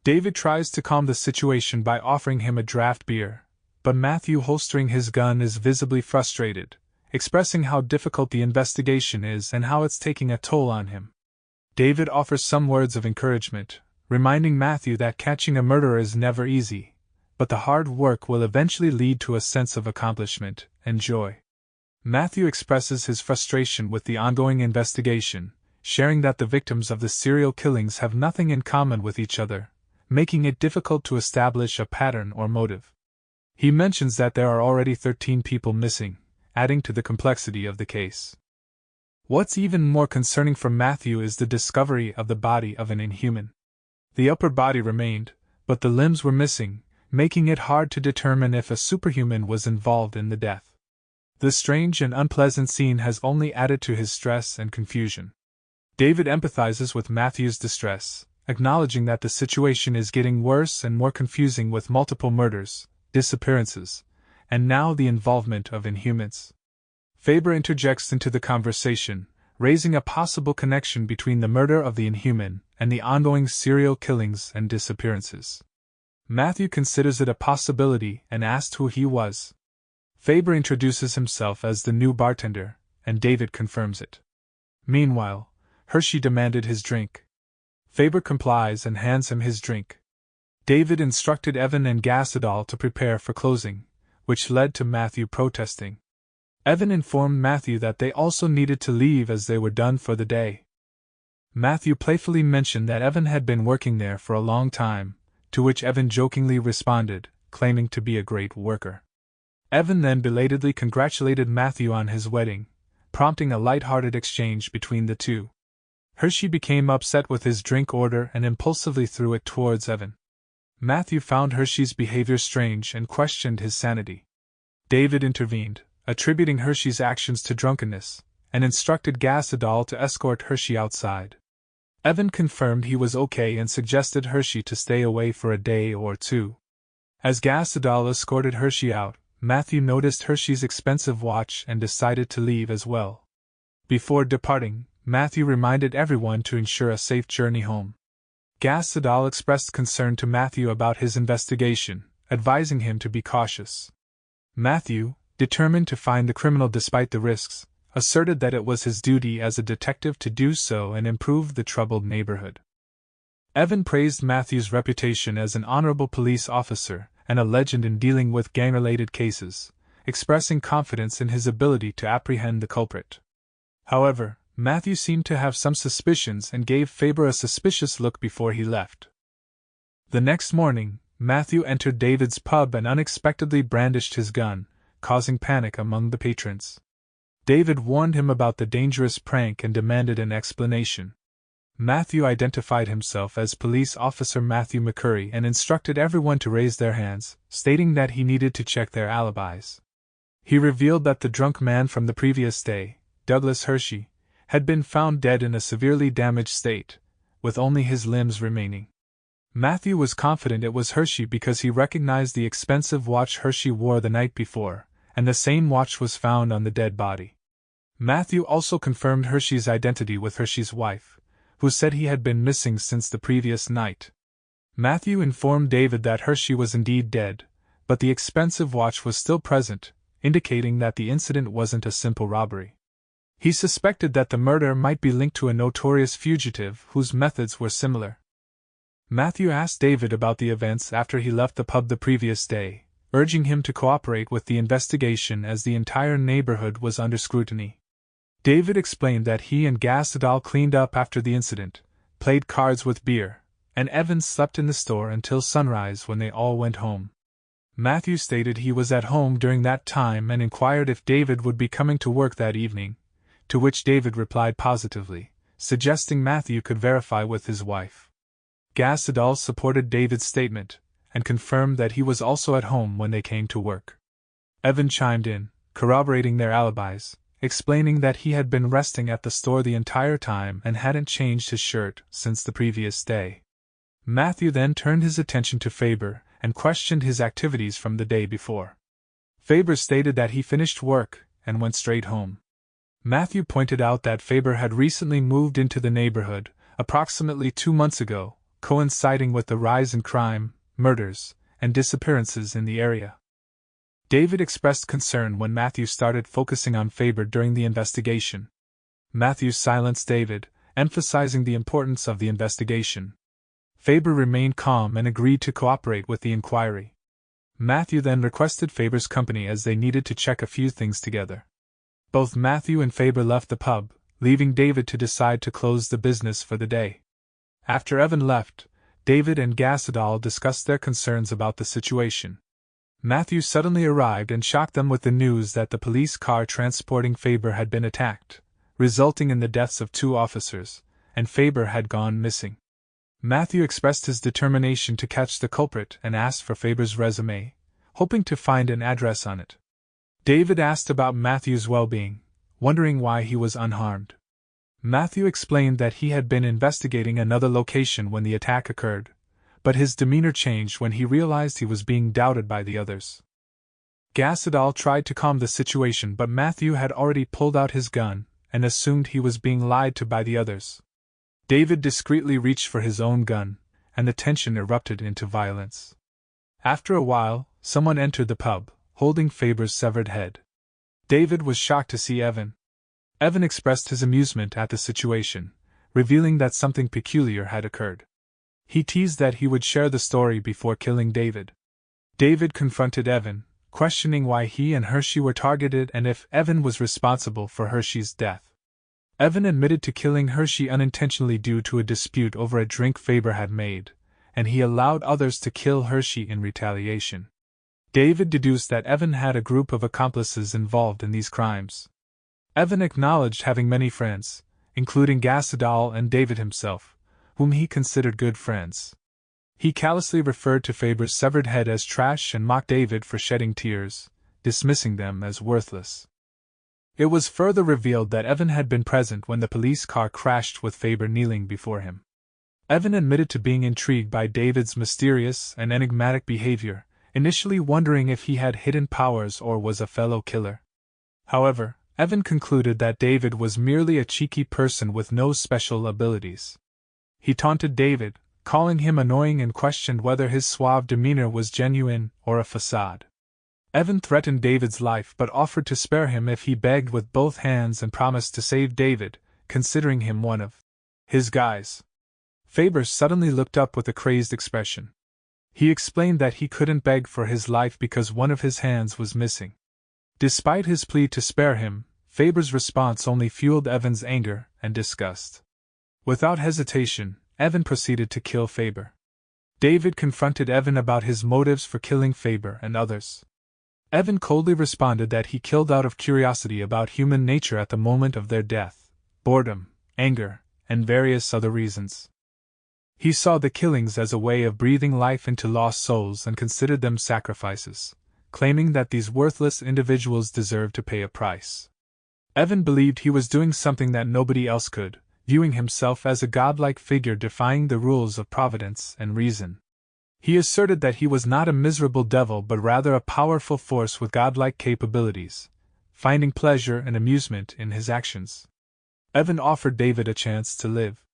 David tries to calm the situation by offering him a draft beer, but Matthew, holstering his gun, is visibly frustrated, expressing how difficult the investigation is and how it's taking a toll on him. David offers some words of encouragement, reminding Matthew that catching a murderer is never easy, but the hard work will eventually lead to a sense of accomplishment and joy. Matthew expresses his frustration with the ongoing investigation, sharing that the victims of the serial killings have nothing in common with each other, making it difficult to establish a pattern or motive. He mentions that there are already 13 people missing, adding to the complexity of the case. What's even more concerning for Matthew is the discovery of the body of an inhuman. The upper body remained, but the limbs were missing, making it hard to determine if a superhuman was involved in the death. The strange and unpleasant scene has only added to his stress and confusion. David empathizes with Matthew's distress, acknowledging that the situation is getting worse and more confusing with multiple murders, disappearances, and now the involvement of inhumans. Faber interjects into the conversation, raising a possible connection between the murder of the inhuman and the ongoing serial killings and disappearances. Matthew considers it a possibility and asks who he was. Faber introduces himself as the new bartender, and David confirms it. Meanwhile, Hershey demanded his drink. Faber complies and hands him his drink. David instructed Evan and Gassadal to prepare for closing, which led to Matthew protesting. Evan informed Matthew that they also needed to leave as they were done for the day. Matthew playfully mentioned that Evan had been working there for a long time, to which Evan jokingly responded, claiming to be a great worker. Evan then belatedly congratulated Matthew on his wedding, prompting a light-hearted exchange between the two. Hershey became upset with his drink order and impulsively threw it towards Evan. Matthew found Hershey's behavior strange and questioned his sanity. David intervened, attributing Hershey's actions to drunkenness, and instructed Gassadal to escort Hershey outside. Evan confirmed he was okay and suggested Hershey to stay away for a day or two. As Gassadal escorted Hershey out, Matthew noticed Hershey's expensive watch and decided to leave as well. Before departing, Matthew reminded everyone to ensure a safe journey home. Gassadal expressed concern to Matthew about his investigation, advising him to be cautious. Matthew, determined to find the criminal despite the risks, asserted that it was his duty as a detective to do so and improve the troubled neighborhood. Evan praised Matthew's reputation as an honorable police officer and a legend in dealing with gang-related cases, expressing confidence in his ability to apprehend the culprit. However, Matthew seemed to have some suspicions and gave Faber a suspicious look before he left. The next morning, Matthew entered David's pub and unexpectedly brandished his gun, causing panic among the patrons. David warned him about the dangerous prank and demanded an explanation. Matthew identified himself as Police Officer Matthew McCurry and instructed everyone to raise their hands, stating that he needed to check their alibis. He revealed that the drunk man from the previous day, Douglas Hershey, had been found dead in a severely damaged state, with only his limbs remaining. Matthew was confident it was Hershey because he recognized the expensive watch Hershey wore the night before, and the same watch was found on the dead body. Matthew also confirmed Hershey's identity with Hershey's wife, who said he had been missing since the previous night. Matthew informed David that Hershey was indeed dead, but the expensive watch was still present, indicating that the incident wasn't a simple robbery. He suspected that the murder might be linked to a notorious fugitive whose methods were similar. Matthew asked David about the events after he left the pub the previous day, urging him to cooperate with the investigation as the entire neighborhood was under scrutiny. David explained that he and Gassadal cleaned up after the incident, played cards with beer, and Evans slept in the store until sunrise when they all went home. Matthew stated he was at home during that time and inquired if David would be coming to work that evening, to which David replied positively, suggesting Matthew could verify with his wife. Gassadal supported David's statement, and confirmed that he was also at home when they came to work. Evan chimed in, corroborating their alibis, explaining that he had been resting at the store the entire time and hadn't changed his shirt since the previous day. Matthew then turned his attention to Faber and questioned his activities from the day before. Faber stated that he finished work and went straight home. Matthew pointed out that Faber had recently moved into the neighborhood, approximately 2 months ago, coinciding with the rise in crime, murders, and disappearances in the area. David expressed concern when Matthew started focusing on Faber during the investigation. Matthew silenced David, emphasizing the importance of the investigation. Faber remained calm and agreed to cooperate with the inquiry. Matthew then requested Faber's company as they needed to check a few things together. Both Matthew and Faber left the pub, leaving David to decide to close the business for the day. After Evan left, David and Gassadal discussed their concerns about the situation. Matthew suddenly arrived and shocked them with the news that the police car transporting Faber had been attacked, resulting in the deaths of 2 officers, and Faber had gone missing. Matthew expressed his determination to catch the culprit and asked for Faber's resume, hoping to find an address on it. David asked about Matthew's well-being, wondering why he was unharmed. Matthew explained that he had been investigating another location when the attack occurred, but his demeanor changed when he realized he was being doubted by the others. Gassadal tried to calm the situation, but Matthew had already pulled out his gun and assumed he was being lied to by the others. David discreetly reached for his own gun, and the tension erupted into violence. After a while, someone entered the pub, holding Faber's severed head. David was shocked to see Evan. Evan expressed his amusement at the situation, revealing that something peculiar had occurred. He teased that he would share the story before killing David. David confronted Evan, questioning why he and Hershey were targeted and if Evan was responsible for Hershey's death. Evan admitted to killing Hershey unintentionally due to a dispute over a drink Faber had made, and he allowed others to kill Hershey in retaliation. David deduced that Evan had a group of accomplices involved in these crimes. Evan acknowledged having many friends, including Gassadal and David himself, whom he considered good friends. He callously referred to Faber's severed head as trash and mocked David for shedding tears, dismissing them as worthless. It was further revealed that Evan had been present when the police car crashed with Faber kneeling before him. Evan admitted to being intrigued by David's mysterious and enigmatic behavior, initially wondering if he had hidden powers or was a fellow killer. However, Evan concluded that David was merely a cheeky person with no special abilities. He taunted David, calling him annoying, and questioned whether his suave demeanor was genuine or a facade. Evan threatened David's life but offered to spare him if he begged with both hands and promised to save David, considering him one of his guys. Faber suddenly looked up with a crazed expression. He explained that he couldn't beg for his life because one of his hands was missing. Despite his plea to spare him, Faber's response only fueled Evan's anger and disgust. Without hesitation, Evan proceeded to kill Faber. David confronted Evan about his motives for killing Faber and others. Evan coldly responded that he killed out of curiosity about human nature at the moment of their death, boredom, anger, and various other reasons. He saw the killings as a way of breathing life into lost souls and considered them sacrifices, claiming that these worthless individuals deserved to pay a price. Evan believed he was doing something that nobody else could, viewing himself as a godlike figure defying the rules of providence and reason. He asserted that he was not a miserable devil but rather a powerful force with godlike capabilities, finding pleasure and amusement in his actions. Evan offered David a chance to live.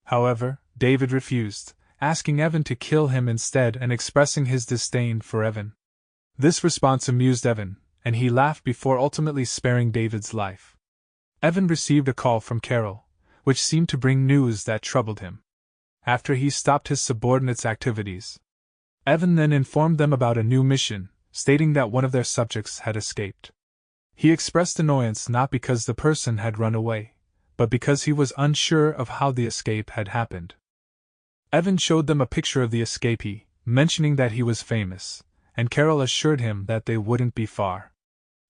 However, David refused, asking Evan to kill him instead and expressing his disdain for Evan. This response amused Evan, and he laughed before ultimately sparing David's life. Evan received a call from Carol, which seemed to bring news that troubled him. After he stopped his subordinates' activities, Evan then informed them about a new mission, stating that one of their subjects had escaped. He expressed annoyance not because the person had run away, but because he was unsure of how the escape had happened. Evan showed them a picture of the escapee, mentioning that he was famous, and Carol assured him that they wouldn't be far.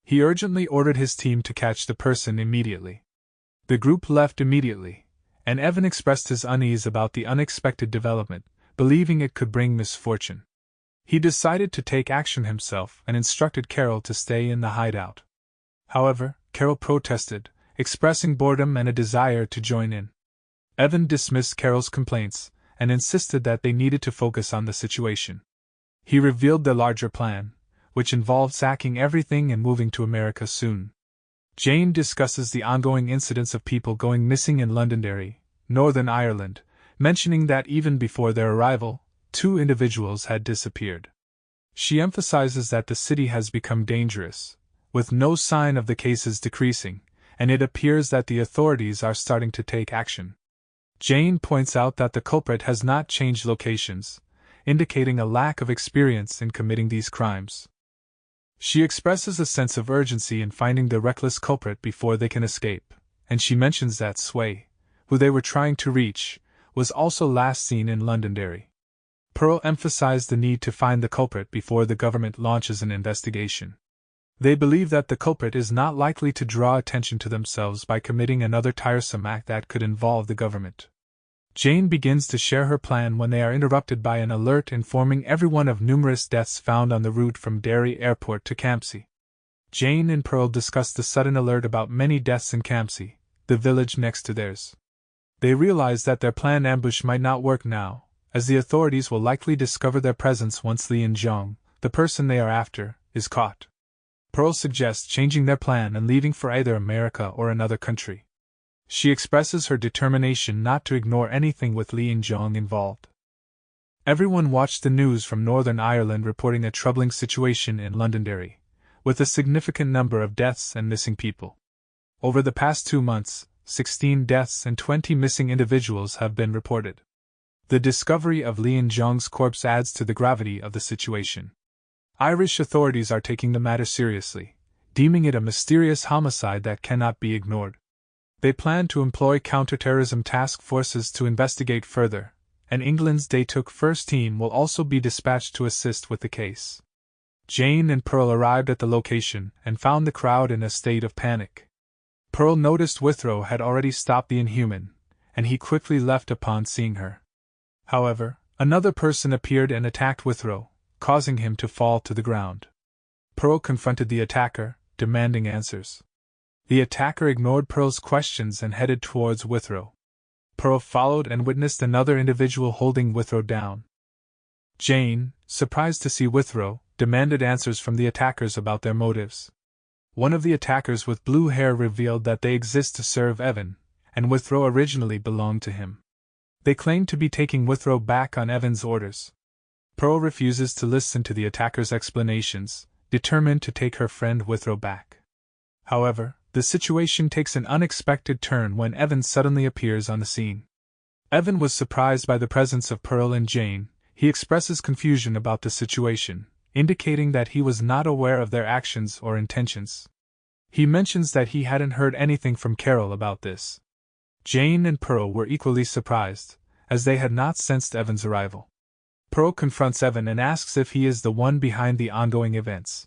He urgently ordered his team to catch the person immediately. The group left immediately, and Evan expressed his unease about the unexpected development, believing it could bring misfortune. He decided to take action himself and instructed Carol to stay in the hideout. However, Carol protested, expressing boredom and a desire to join in. Evan dismissed Carol's complaints, and insisted that they needed to focus on the situation. He revealed their larger plan, which involved sacking everything and moving to America soon. Jane discusses the ongoing incidents of people going missing in Londonderry, Northern Ireland, mentioning that even before their arrival, 2 individuals had disappeared. She emphasizes that the city has become dangerous, with no sign of the cases decreasing, and it appears that the authorities are starting to take action. Jane points out that the culprit has not changed locations, indicating a lack of experience in committing these crimes. She expresses a sense of urgency in finding the reckless culprit before they can escape, and she mentions that Sway, who they were trying to reach, was also last seen in Londonderry. Pearl emphasized the need to find the culprit before the government launches an investigation. They believe that the culprit is not likely to draw attention to themselves by committing another tiresome act that could involve the government. Jane begins to share her plan when they are interrupted by an alert informing everyone of numerous deaths found on the route from Derry Airport to Campsie. Jane and Pearl discuss the sudden alert about many deaths in Campsie, the village next to theirs. They realize that their planned ambush might not work now, as the authorities will likely discover their presence once Li Jong, the person they are after, is caught. Pearl suggests changing their plan and leaving for either America or another country. She expresses her determination not to ignore anything with Li Jong involved. Everyone watched the news from Northern Ireland reporting a troubling situation in Londonderry, with a significant number of deaths and missing people. Over the past 2 months, 16 deaths and 20 missing individuals have been reported. The discovery of Li Jong's corpse adds to the gravity of the situation. Irish authorities are taking the matter seriously, deeming it a mysterious homicide that cannot be ignored. They plan to employ counterterrorism task forces to investigate further, and England's They Took First team will also be dispatched to assist with the case. Jane and Pearl arrived at the location and found the crowd in a state of panic. Pearl noticed Withrow had already stopped the Inhuman, and he quickly left upon seeing her. However, another person appeared and attacked Withrow, causing him to fall to the ground. Pearl confronted the attacker, demanding answers. The attacker ignored Pearl's questions and headed towards Withrow. Pearl followed and witnessed another individual holding Withrow down. Jane, surprised to see Withrow, demanded answers from the attackers about their motives. One of the attackers with blue hair revealed that they exist to serve Evan, and Withrow originally belonged to him. They claimed to be taking Withrow back on Evan's orders. Pearl refuses to listen to the attackers' explanations, determined to take her friend Withrow back. However, the situation takes an unexpected turn when Evan suddenly appears on the scene. Evan was surprised by the presence of Pearl and Jane. He expresses confusion about the situation, indicating that he was not aware of their actions or intentions. He mentions that he hadn't heard anything from Carol about this. Jane and Pearl were equally surprised, as they had not sensed Evan's arrival. Pearl confronts Evan and asks if he is the one behind the ongoing events.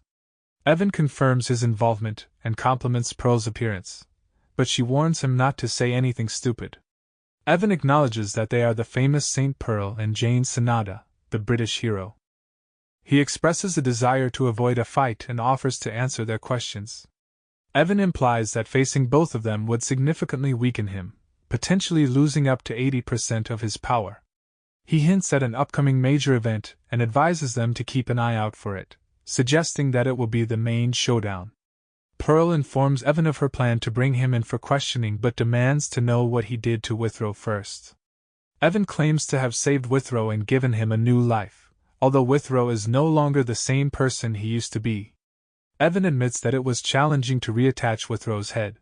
Evan confirms his involvement and compliments Pearl's appearance, but she warns him not to say anything stupid. Evan acknowledges that they are the famous Saint Pearl and Jane Sanada, the British hero. He expresses a desire to avoid a fight and offers to answer their questions. Evan implies that facing both of them would significantly weaken him, potentially losing up to 80% of his power. He hints at an upcoming major event and advises them to keep an eye out for it, suggesting that it will be the main showdown. Pearl informs Evan of her plan to bring him in for questioning but demands to know what he did to Withrow first. Evan claims to have saved Withrow and given him a new life, although Withrow is no longer the same person he used to be. Evan admits that it was challenging to reattach Withrow's head.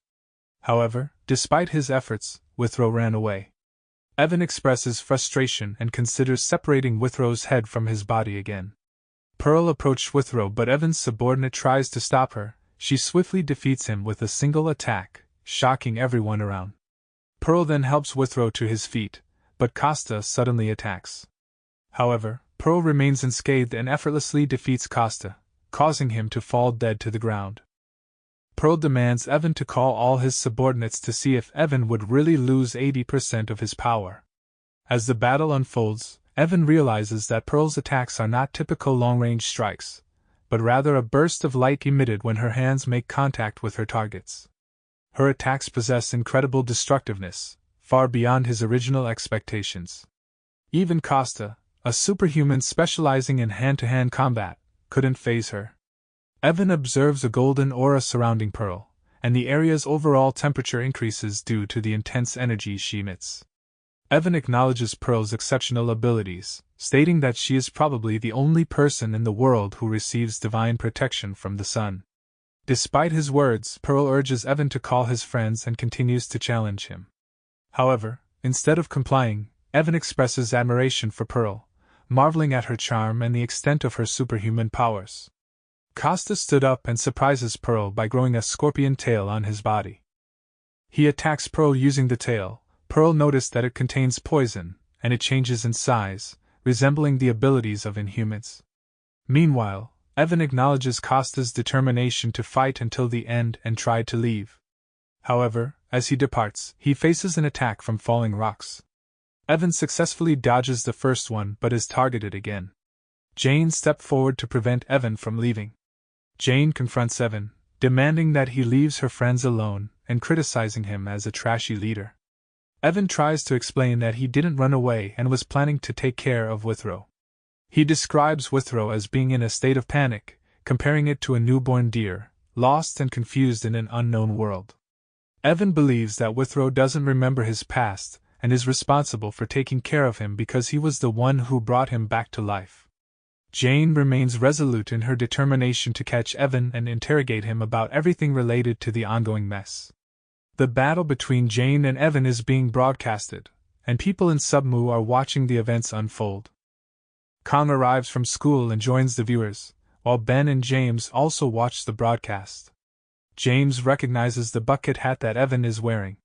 However, despite his efforts, Withrow ran away. Evan expresses frustration and considers separating Withrow's head from his body again. Pearl approached Withrow, but Evan's subordinate tries to stop her. She swiftly defeats him with a single attack, shocking everyone around. Pearl then helps Withrow to his feet, but Costa suddenly attacks. However, Pearl remains unscathed and effortlessly defeats Costa, causing him to fall dead to the ground. Pearl demands Evan to call all his subordinates to see if Evan would really lose 80% of his power. As the battle unfolds, Evan realizes that Pearl's attacks are not typical long-range strikes, but rather a burst of light emitted when her hands make contact with her targets. Her attacks possess incredible destructiveness, far beyond his original expectations. Even Costa, a superhuman specializing in hand-to-hand combat, couldn't faze her. Evan observes a golden aura surrounding Pearl, and the area's overall temperature increases due to the intense energy she emits. Evan acknowledges Pearl's exceptional abilities, stating that she is probably the only person in the world who receives divine protection from the sun. Despite his words, Pearl urges Evan to call his friends and continues to challenge him. However, instead of complying, Evan expresses admiration for Pearl, marveling at her charm and the extent of her superhuman powers. Costa stood up and surprises Pearl by growing a scorpion tail on his body. He attacks Pearl using the tail. Pearl noticed that it contains poison, and it changes in size, resembling the abilities of inhumans. Meanwhile, Evan acknowledges Costa's determination to fight until the end and tried to leave. However, as he departs, he faces an attack from falling rocks. Evan successfully dodges the first one but is targeted again. Jane steps forward to prevent Evan from leaving. Jane confronts Evan, demanding that he leaves her friends alone and criticizing him as a trashy leader. Evan tries to explain that he didn't run away and was planning to take care of Withrow. He describes Withrow as being in a state of panic, comparing it to a newborn deer, lost and confused in an unknown world. Evan believes that Withrow doesn't remember his past and is responsible for taking care of him because he was the one who brought him back to life. Jane remains resolute in her determination to catch Evan and interrogate him about everything related to the ongoing mess. The battle between Jane and Evan is being broadcasted, and people in Submu are watching the events unfold. Kong arrives from school and joins the viewers, while Ben and James also watch the broadcast. James recognizes the bucket hat that Evan is wearing.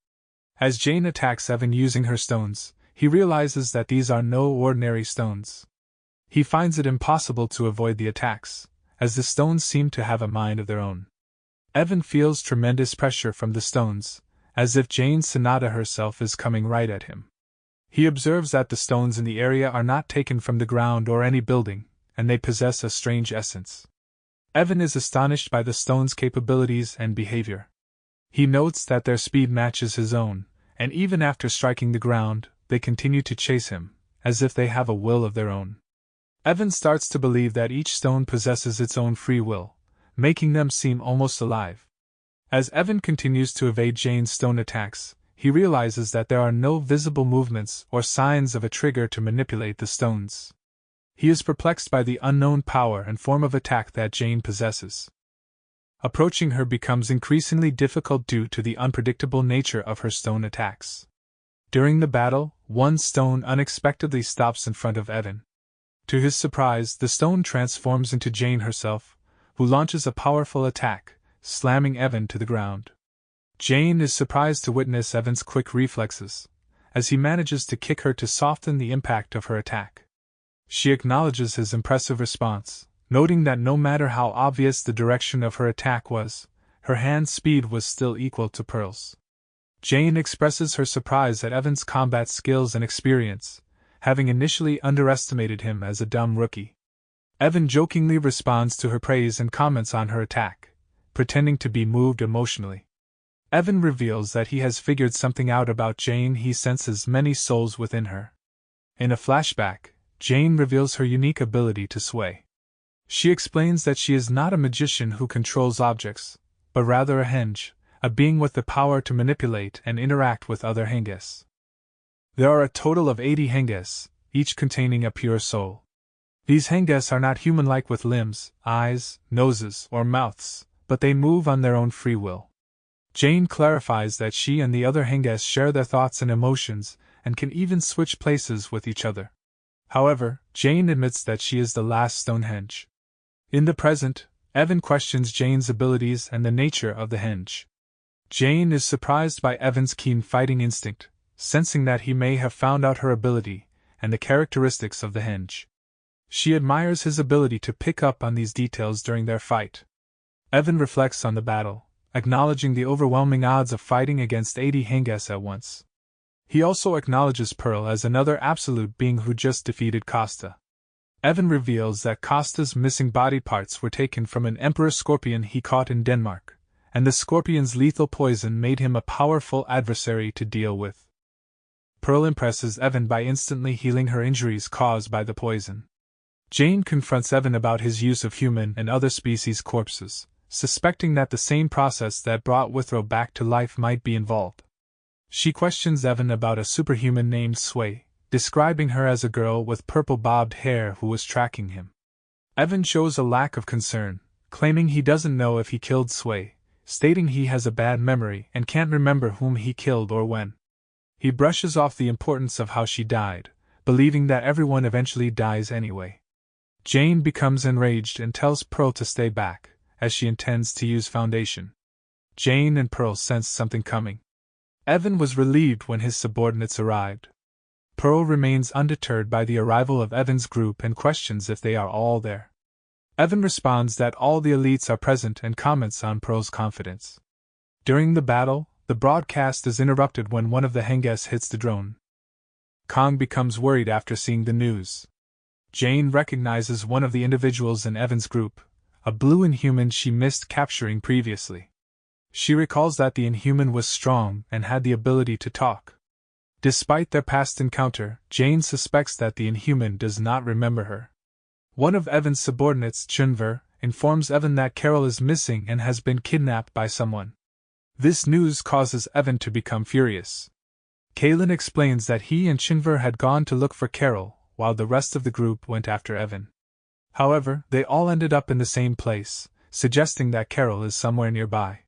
As Jane attacks Evan using her stones, he realizes that these are no ordinary stones. He finds it impossible to avoid the attacks, as the stones seem to have a mind of their own. Evan feels tremendous pressure from the stones, as if Jane Sonata herself is coming right at him. He observes that the stones in the area are not taken from the ground or any building, and they possess a strange essence. Evan is astonished by the stones' capabilities and behavior. He notes that their speed matches his own, and even after striking the ground, they continue to chase him, as if they have a will of their own. Evan starts to believe that each stone possesses its own free will, making them seem almost alive. As Evan continues to evade Jane's stone attacks, he realizes that there are no visible movements or signs of a trigger to manipulate the stones. He is perplexed by the unknown power and form of attack that Jane possesses. Approaching her becomes increasingly difficult due to the unpredictable nature of her stone attacks. During the battle, one stone unexpectedly stops in front of Evan. To his surprise, the stone transforms into Jane herself, who launches a powerful attack, slamming Evan to the ground. Jane is surprised to witness Evan's quick reflexes, as he manages to kick her to soften the impact of her attack. She acknowledges his impressive response, noting that no matter how obvious the direction of her attack was, her hand speed was still equal to Pearl's. Jane expresses her surprise at Evan's combat skills and experience, having initially underestimated him as a dumb rookie. Evan jokingly responds to her praise and comments on her attack, pretending to be moved emotionally. Evan reveals that he has figured something out about Jane. He senses many souls within her. In a flashback, Jane reveals her unique ability to sway. She explains that she is not a magician who controls objects, but rather a henge, a being with the power to manipulate and interact with other henges. There are a total of 80 henges, each containing a pure soul. These henges are not human-like with limbs, eyes, noses, or mouths, but they move on their own free will. Jane clarifies that she and the other henges share their thoughts and emotions, and can even switch places with each other. However, Jane admits that she is the last Stonehenge. In the present, Evan questions Jane's abilities and the nature of the henge. Jane is surprised by Evan's keen fighting instinct, sensing that he may have found out her ability and the characteristics of the henge. She admires his ability to pick up on these details during their fight. Evan reflects on the battle, acknowledging the overwhelming odds of fighting against 80 henges at once. He also acknowledges Pearl as another absolute being who just defeated Costa. Evan reveals that Costa's missing body parts were taken from an emperor scorpion he caught in Denmark, and the scorpion's lethal poison made him a powerful adversary to deal with. Pearl impresses Evan by instantly healing her injuries caused by the poison. Jane confronts Evan about his use of human and other species' corpses, suspecting that the same process that brought Withrow back to life might be involved. She questions Evan about a superhuman named Sway, describing her as a girl with purple bobbed hair who was tracking him. Evan shows a lack of concern, claiming he doesn't know if he killed Sway, stating he has a bad memory and can't remember whom he killed or when. He brushes off the importance of how she died, believing that everyone eventually dies anyway. Jane becomes enraged and tells Pearl to stay back, as she intends to use foundation. Jane and Pearl sense something coming. Evan was relieved when his subordinates arrived. Pearl remains undeterred by the arrival of Evan's group and questions if they are all there. Evan responds that all the elites are present and comments on Pearl's confidence. During the battle, the broadcast is interrupted when one of the Henges hits the drone. Kong becomes worried after seeing the news. Jane recognizes one of the individuals in Evan's group, a blue Inhuman she missed capturing previously. She recalls that the Inhuman was strong and had the ability to talk. Despite their past encounter, Jane suspects that the Inhuman does not remember her. One of Evan's subordinates, Chunver, informs Evan that Carol is missing and has been kidnapped by someone. This news causes Evan to become furious. Kaylin explains that he and Chunver had gone to look for Carol, while the rest of the group went after Evan. However, they all ended up in the same place, suggesting that Carol is somewhere nearby.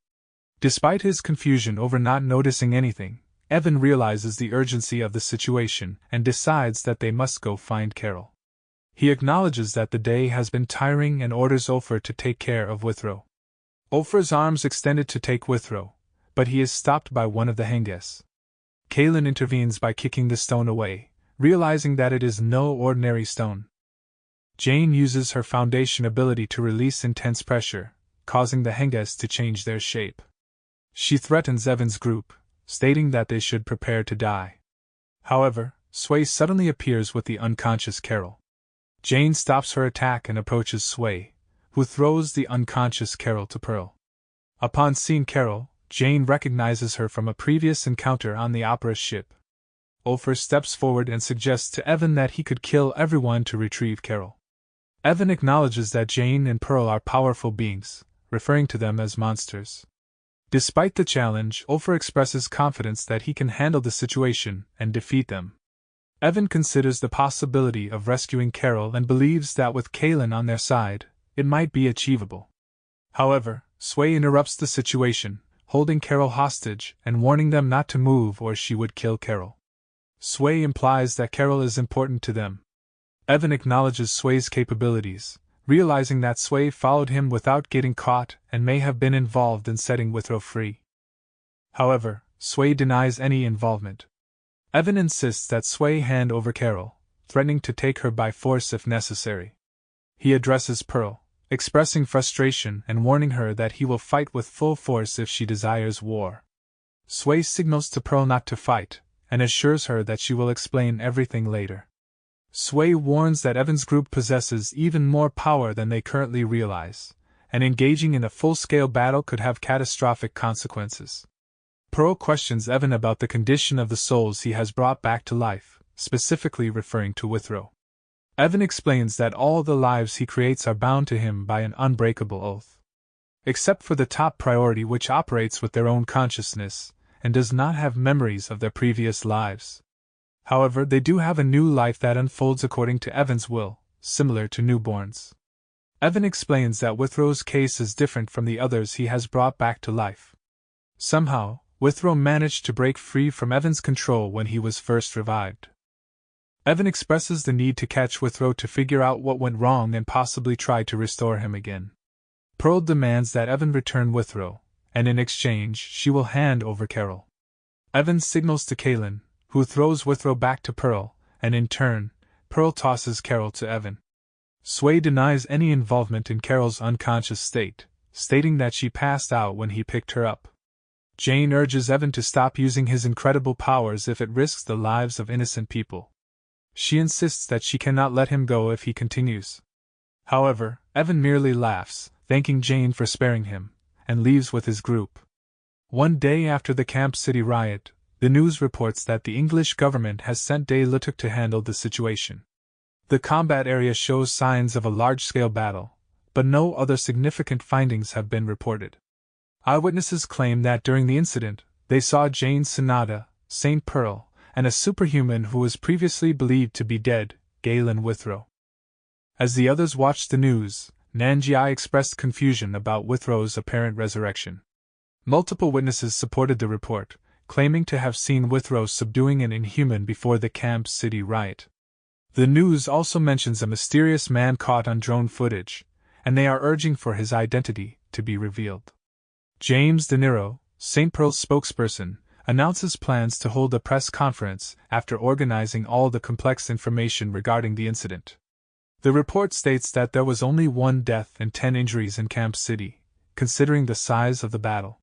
Despite his confusion over not noticing anything, Evan realizes the urgency of the situation and decides that they must go find Carol. He acknowledges that the day has been tiring and orders Ofer to take care of Withrow. Ofer's arms extended to take Withrow, but he is stopped by one of the Henges. Kaylin intervenes by kicking the stone away, realizing that it is no ordinary stone. Jane uses her foundation ability to release intense pressure, causing the Henges to change their shape. She threatens Evan's group, stating that they should prepare to die. However, Sway suddenly appears with the unconscious Carol. Jane stops her attack and approaches Sway, who throws the unconscious Carol to Pearl. Upon seeing Carol, Jane recognizes her from a previous encounter on the opera ship. Ofer steps forward and suggests to Evan that he could kill everyone to retrieve Carol. Evan acknowledges that Jane and Pearl are powerful beings, referring to them as monsters. Despite the challenge, Ofer expresses confidence that he can handle the situation and defeat them. Evan considers the possibility of rescuing Carol and believes that with Kaylin on their side, it might be achievable. However, Sway interrupts the situation, holding Carol hostage and warning them not to move or she would kill Carol. Sway implies that Carol is important to them. Evan acknowledges Sway's capabilities, realizing that Sway followed him without getting caught and may have been involved in setting Withrow free. However, Sway denies any involvement. Evan insists that Sway hand over Carol, threatening to take her by force if necessary. He addresses Pearl, expressing frustration and warning her that he will fight with full force if she desires war. Sway signals to Pearl not to fight, and assures her that she will explain everything later. Sway warns that Evan's group possesses even more power than they currently realize, and engaging in a full-scale battle could have catastrophic consequences. Pearl questions Evan about the condition of the souls he has brought back to life, specifically referring to Withrow. Evan explains that all the lives he creates are bound to him by an unbreakable oath. Except for the top priority, which operates with their own consciousness, and does not have memories of their previous lives. However, they do have a new life that unfolds according to Evan's will, similar to newborns. Evan explains that Withrow's case is different from the others he has brought back to life. Somehow, Withrow managed to break free from Evan's control when he was first revived. Evan expresses the need to catch Withrow to figure out what went wrong and possibly try to restore him again. Pearl demands that Evan return Withrow, and in exchange she will hand over Carol. Evan signals to Kaylin, who throws Withrow back to Pearl, and in turn, Pearl tosses Carol to Evan. Sway denies any involvement in Carol's unconscious state, stating that she passed out when he picked her up. Jane urges Evan to stop using his incredible powers if it risks the lives of innocent people. She insists that she cannot let him go if he continues. However, Evan merely laughs, thanking Jane for sparing him, and leaves with his group. One day after the Camp City riot, the news reports that the English government has sent De Lutuk to handle the situation. The combat area shows signs of a large-scale battle, but no other significant findings have been reported. Eyewitnesses claim that during the incident, they saw Jane Sanada, Saint Pearl, and a superhuman who was previously believed to be dead, Galen Withrow. As the others watched the news, Nanjiai expressed confusion about Withrow's apparent resurrection. Multiple witnesses supported the report, claiming to have seen Withrow subduing an inhuman before the Camp City riot. The news also mentions a mysterious man caught on drone footage, and they are urging for his identity to be revealed. James De Niro, St. Pearl's spokesperson, announces plans to hold a press conference after organizing all the complex information regarding the incident. The report states that there was only 1 death and 10 injuries in Camp City, considering the size of the battle.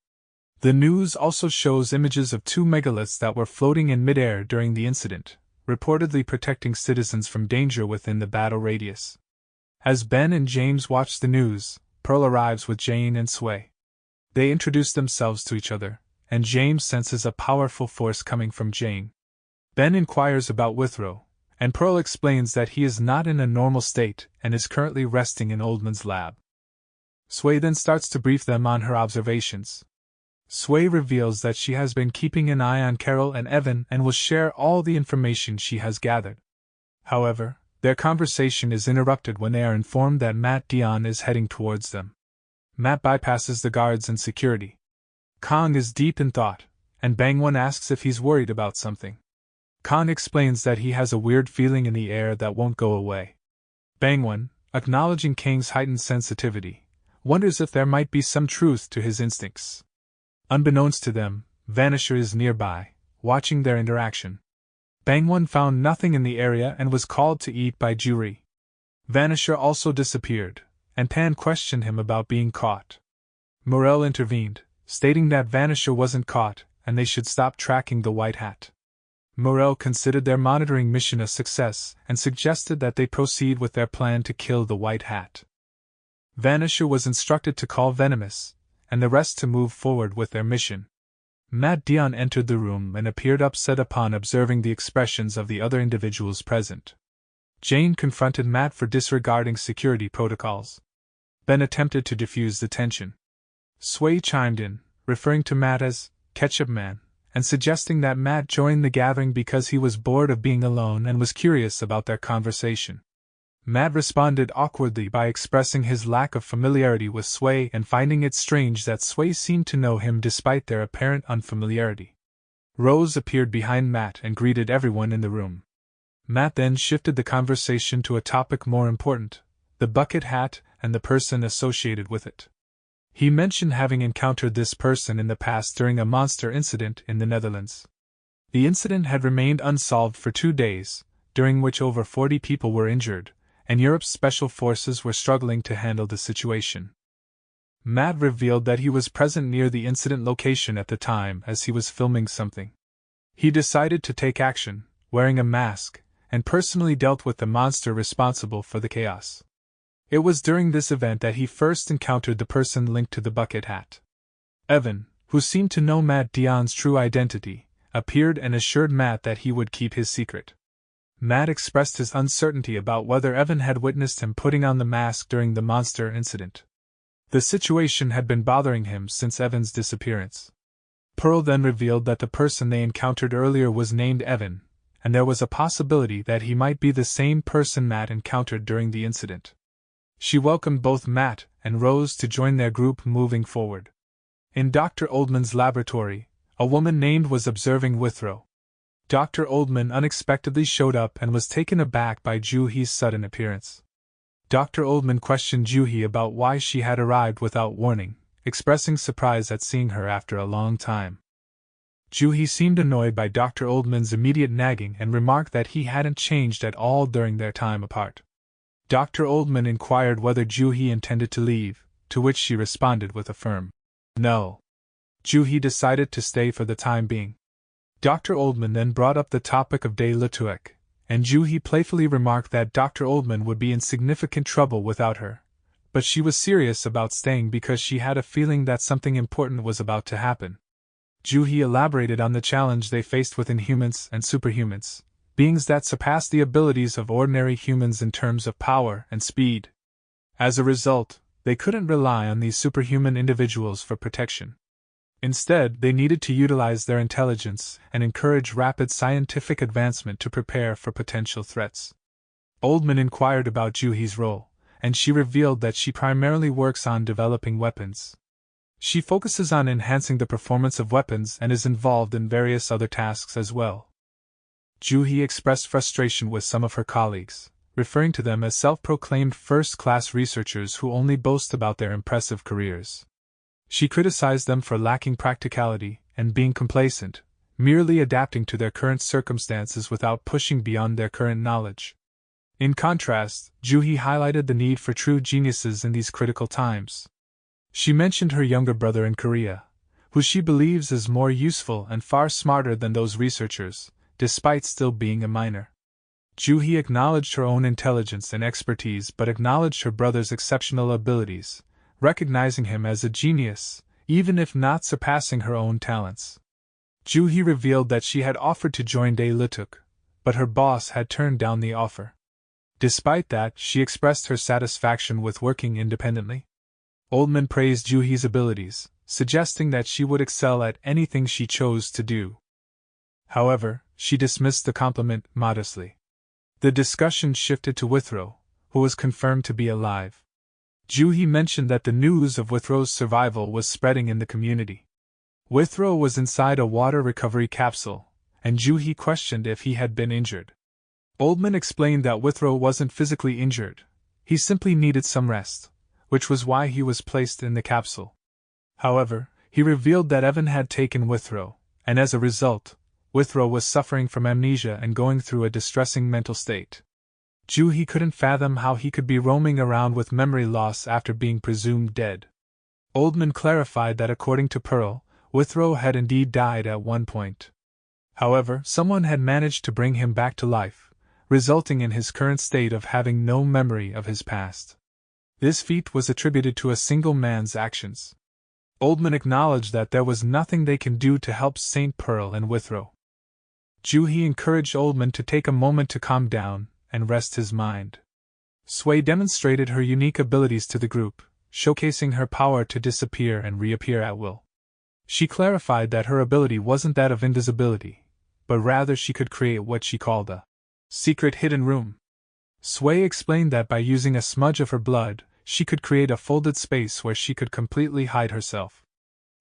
The news also shows images of 2 megaliths that were floating in midair during the incident, reportedly protecting citizens from danger within the battle radius. As Ben and James watch the news, Pearl arrives with Jane and Sway. They introduce themselves to each other, and James senses a powerful force coming from Jane. Ben inquires about Withrow, and Pearl explains that he is not in a normal state and is currently resting in Oldman's lab. Sway then starts to brief them on her observations. Sway reveals that she has been keeping an eye on Carol and Evan and will share all the information she has gathered. However, their conversation is interrupted when they are informed that Matt Dion is heading towards them. Matt bypasses the guards and security. Kong is deep in thought, and Bangwon asks if he's worried about something. Kong explains that he has a weird feeling in the air that won't go away. Bangwon, acknowledging Kang's heightened sensitivity, wonders if there might be some truth to his instincts. Unbeknownst to them, Vanisher is nearby, watching their interaction. Bangwon found nothing in the area and was called to eat by Juri. Vanisher also disappeared, and Pan questioned him about being caught. Morel intervened, stating that Vanisher wasn't caught and they should stop tracking the White Hat. Morel considered their monitoring mission a success and suggested that they proceed with their plan to kill the White Hat. Vanisher was instructed to call Venomous, and the rest to move forward with their mission. Matt Dion entered the room and appeared upset upon observing the expressions of the other individuals present. Jane confronted Matt for disregarding security protocols. Ben attempted to defuse the tension. Sway chimed in, referring to Matt as Ketchup Man, and suggesting that Matt joined the gathering because he was bored of being alone and was curious about their conversation. Matt responded awkwardly by expressing his lack of familiarity with Sway and finding it strange that Sway seemed to know him despite their apparent unfamiliarity. Rose appeared behind Matt and greeted everyone in the room. Matt then shifted the conversation to a topic more important, the bucket hat and the person associated with it. He mentioned having encountered this person in the past during a monster incident in the Netherlands. The incident had remained unsolved for 2 days, during which over 40 people were injured, and Europe's special forces were struggling to handle the situation. Matt revealed that he was present near the incident location at the time as he was filming something. He decided to take action, wearing a mask, and personally dealt with the monster responsible for the chaos. It was during this event that he first encountered the person linked to the bucket hat. Evan, who seemed to know Matt Dion's true identity, appeared and assured Matt that he would keep his secret. Matt expressed his uncertainty about whether Evan had witnessed him putting on the mask during the monster incident. The situation had been bothering him since Evan's disappearance. Pearl then revealed that the person they encountered earlier was named Evan, and there was a possibility that he might be the same person Matt encountered during the incident. She welcomed both Matt and Rose to join their group moving forward. In Dr. Oldman's laboratory, a woman named was observing Withrow. Dr. Oldman unexpectedly showed up and was taken aback by Juhi's sudden appearance. Dr. Oldman questioned Juhi about why she had arrived without warning, expressing surprise at seeing her after a long time. Juhi seemed annoyed by Dr. Oldman's immediate nagging and remarked that he hadn't changed at all during their time apart. Dr. Oldman inquired whether Juhi intended to leave, to which she responded with a firm no. Juhi decided to stay for the time being. Dr. Oldman then brought up the topic of De Lutuek, and Juhi playfully remarked that Dr. Oldman would be in significant trouble without her, but she was serious about staying because she had a feeling that something important was about to happen. Juhi elaborated on the challenge they faced with inhumans and superhumans, beings that surpassed the abilities of ordinary humans in terms of power and speed. As a result, they couldn't rely on these superhuman individuals for protection. Instead, they needed to utilize their intelligence and encourage rapid scientific advancement to prepare for potential threats. Oldman inquired about Juhi's role, and she revealed that she primarily works on developing weapons. She focuses on enhancing the performance of weapons and is involved in various other tasks as well. Juhi expressed frustration with some of her colleagues, referring to them as self-proclaimed first-class researchers who only boast about their impressive careers. She criticized them for lacking practicality and being complacent, merely adapting to their current circumstances without pushing beyond their current knowledge. In contrast, Juhi highlighted the need for true geniuses in these critical times. She mentioned her younger brother in Korea, who she believes is more useful and far smarter than those researchers, despite still being a minor. Juhi acknowledged her own intelligence and expertise but acknowledged her brother's exceptional abilities, recognizing him as a genius, even if not surpassing her own talents. Juhi revealed that she had offered to join Dae Lituk, but her boss had turned down the offer. Despite that, she expressed her satisfaction with working independently. Oldman praised Juhi's abilities, suggesting that she would excel at anything she chose to do. However, she dismissed the compliment modestly. The discussion shifted to Withrow, who was confirmed to be alive. Juhi mentioned that the news of Withrow's survival was spreading in the community. Withrow was inside a water recovery capsule, and Juhi questioned if he had been injured. Oldman explained that Withrow wasn't physically injured, he simply needed some rest, which was why he was placed in the capsule. However, he revealed that Evan had taken Withrow, and as a result, Withrow was suffering from amnesia and going through a distressing mental state. Juhi couldn't fathom how he could be roaming around with memory loss after being presumed dead. Oldman clarified that according to Pearl, Withrow had indeed died at one point. However, someone had managed to bring him back to life, resulting in his current state of having no memory of his past. This feat was attributed to a single man's actions. Oldman acknowledged that there was nothing they can do to help Saint Pearl and Withrow. Juhi encouraged Oldman to take a moment to calm down and rest his mind. Sway demonstrated her unique abilities to the group, showcasing her power to disappear and reappear at will. She clarified that her ability wasn't that of invisibility, but rather she could create what she called a secret hidden room. Sway explained that by using a smudge of her blood, she could create a folded space where she could completely hide herself.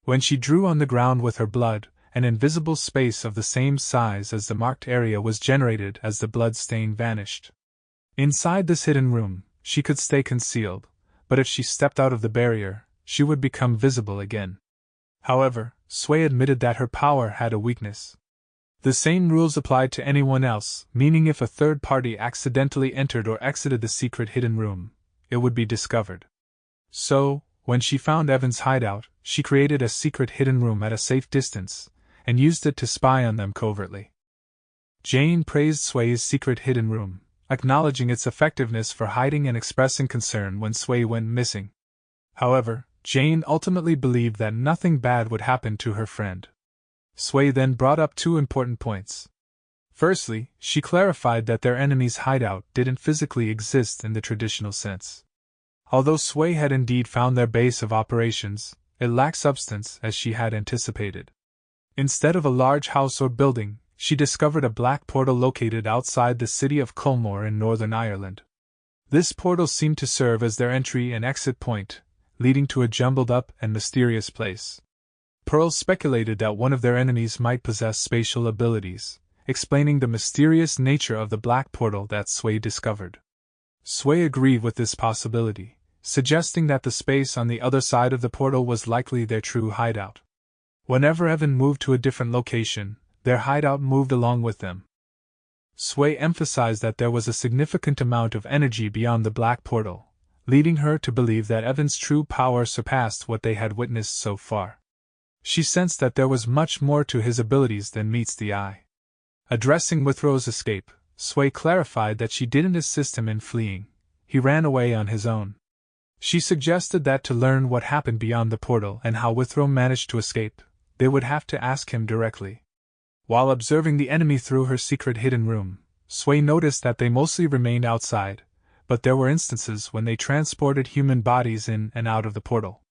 When she drew on the ground with her blood, an invisible space of the same size as the marked area was generated as the blood stain vanished. Inside this hidden room, she could stay concealed, but if she stepped out of the barrier, she would become visible again. However, Sway admitted that her power had a weakness. The same rules applied to anyone else, meaning if a third party accidentally entered or exited the secret hidden room, it would be discovered. So, when she found Evan's hideout, she created a secret hidden room at a safe distance, and used it to spy on them covertly. Jane praised Sway's secret hidden room, acknowledging its effectiveness for hiding and expressing concern when Sway went missing. However, Jane ultimately believed that nothing bad would happen to her friend. Sway then brought up two important points. Firstly, she clarified that their enemy's hideout didn't physically exist in the traditional sense. Although Sway had indeed found their base of operations, it lacked substance as she had anticipated. Instead of a large house or building, she discovered a black portal located outside the city of Culmore in Northern Ireland. This portal seemed to serve as their entry and exit point, leading to a jumbled up and mysterious place. Pearl speculated that one of their enemies might possess spatial abilities, explaining the mysterious nature of the black portal that Sway discovered. Sway agreed with this possibility, suggesting that the space on the other side of the portal was likely their true hideout. Whenever Evan moved to a different location, their hideout moved along with them. Sway emphasized that there was a significant amount of energy beyond the black portal, leading her to believe that Evan's true power surpassed what they had witnessed so far. She sensed that there was much more to his abilities than meets the eye. Addressing Withrow's escape, Sway clarified that she didn't assist him in fleeing, he ran away on his own. She suggested that to learn what happened beyond the portal and how Withrow managed to escape, they would have to ask him directly. While observing the enemy through her secret hidden room, Sway noticed that they mostly remained outside, but there were instances when they transported human bodies in and out of the portal.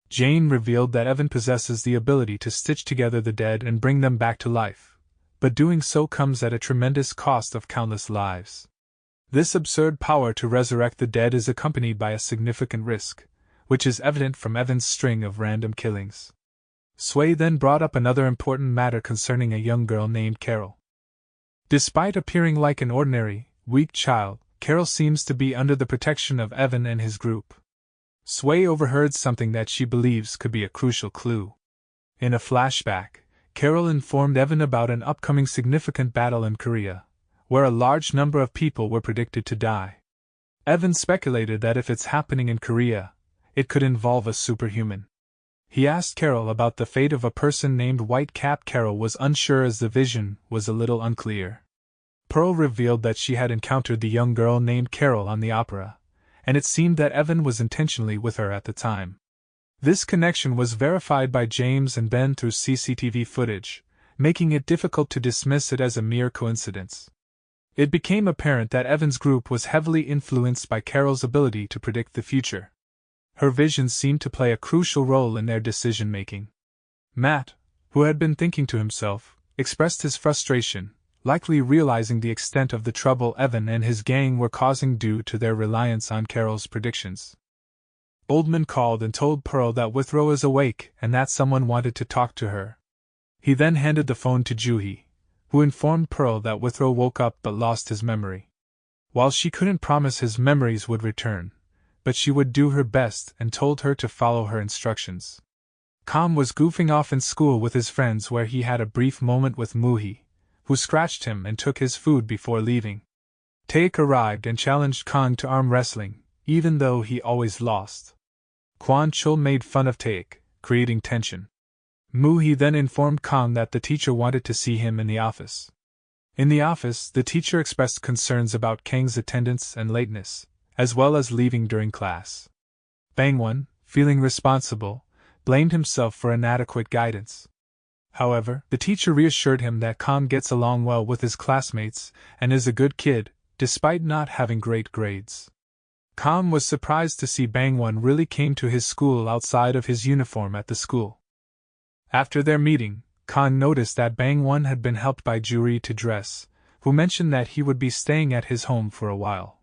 Jane revealed that Evan possesses the ability to stitch together the dead and bring them back to life, but doing so comes at a tremendous cost of countless lives. This absurd power to resurrect the dead is accompanied by a significant risk, which is evident from Evan's string of random killings. Sway then brought up another important matter concerning a young girl named Carol. Despite appearing like an ordinary, weak child, Carol seems to be under the protection of Evan and his group. Sway overheard something that she believes could be a crucial clue. In a flashback, Carol informed Evan about an upcoming significant battle in Korea, where a large number of people were predicted to die. Evan speculated that if it's happening in Korea, it could involve a superhuman. He asked Carol about the fate of a person named Whitecap. Carol was unsure as the vision was a little unclear. Pearl revealed that she had encountered the young girl named Carol on the opera, and it seemed that Evan was intentionally with her at the time. This connection was verified by James and Ben through CCTV footage, making it difficult to dismiss it as a mere coincidence. It became apparent that Evan's group was heavily influenced by Carol's ability to predict the future. Her visions seemed to play a crucial role in their decision-making. Matt, who had been thinking to himself, expressed his frustration, likely realizing the extent of the trouble Evan and his gang were causing due to their reliance on Carol's predictions. Oldman called and told Pearl that Withrow is awake and that someone wanted to talk to her. He then handed the phone to Juhi, who informed Pearl that Withrow woke up but lost his memory. While she couldn't promise his memories would return, but she would do her best and told her to follow her instructions. Kam was goofing off in school with his friends where he had a brief moment with Muhi, who scratched him and took his food before leaving. Taek arrived and challenged Kang to arm wrestling, even though he always lost. Kwon Chul made fun of Taek, creating tension. Muhi then informed Kang that the teacher wanted to see him in the office. In the office, the teacher expressed concerns about Kang's attendance and lateness, as well as leaving during class. Bangwon, feeling responsible, blamed himself for inadequate guidance. However, the teacher reassured him that Kang gets along well with his classmates and is a good kid, despite not having great grades. Kang was surprised to see Bangwon really came to his school outside of his uniform at the school. After their meeting, Kang noticed that Bangwon had been helped by Juri to dress, who mentioned that he would be staying at his home for a while.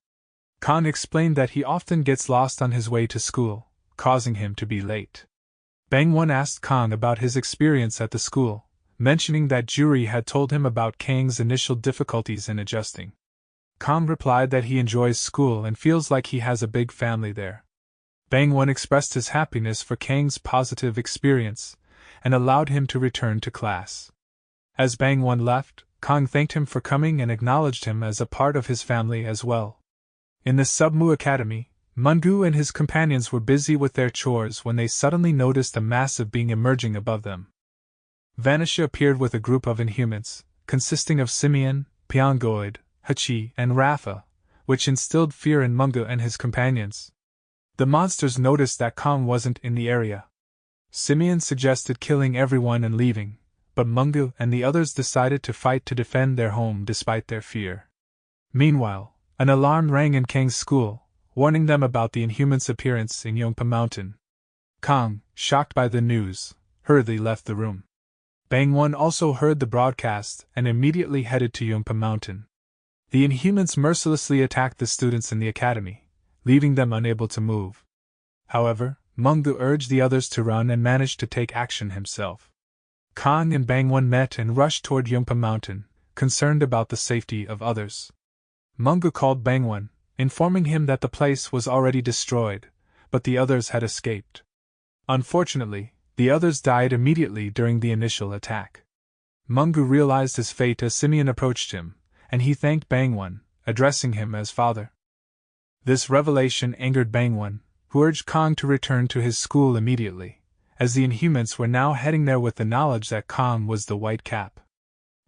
Kang explained that he often gets lost on his way to school, causing him to be late. Bangwon asked Kang about his experience at the school, mentioning that Juri had told him about Kang's initial difficulties in adjusting. Kang replied that he enjoys school and feels like he has a big family there. Bangwon expressed his happiness for Kang's positive experience and allowed him to return to class. As Bangwon left, Kang thanked him for coming and acknowledged him as a part of his family as well. In the Submu Academy, Mungu and his companions were busy with their chores when they suddenly noticed a massive being emerging above them. Vanisha appeared with a group of Inhumans, consisting of Simeon, Pyongoid, Hachi, and Rafa, which instilled fear in Mungu and his companions. The monsters noticed that Kang wasn't in the area. Simeon suggested killing everyone and leaving, but Mungu and the others decided to fight to defend their home despite their fear. Meanwhile, an alarm rang in Kang's school, warning them about the Inhumans' appearance in Yongpa Mountain. Kang, shocked by the news, hurriedly left the room. Bangwon also heard the broadcast and immediately headed to Yongpa Mountain. The Inhumans mercilessly attacked the students in the academy, leaving them unable to move. However, Mungu urged the others to run and managed to take action himself. Kang and Bangwon met and rushed toward Yongpa Mountain, concerned about the safety of others. Mungu called Bangwon, informing him that the place was already destroyed, but the others had escaped. Unfortunately, the others died immediately during the initial attack. Mungu realized his fate as Simeon approached him, and he thanked Bangwon, addressing him as father. This revelation angered Bangwon, who urged Kang to return to his school immediately, as the Inhumans were now heading there with the knowledge that Kang was the White Cap.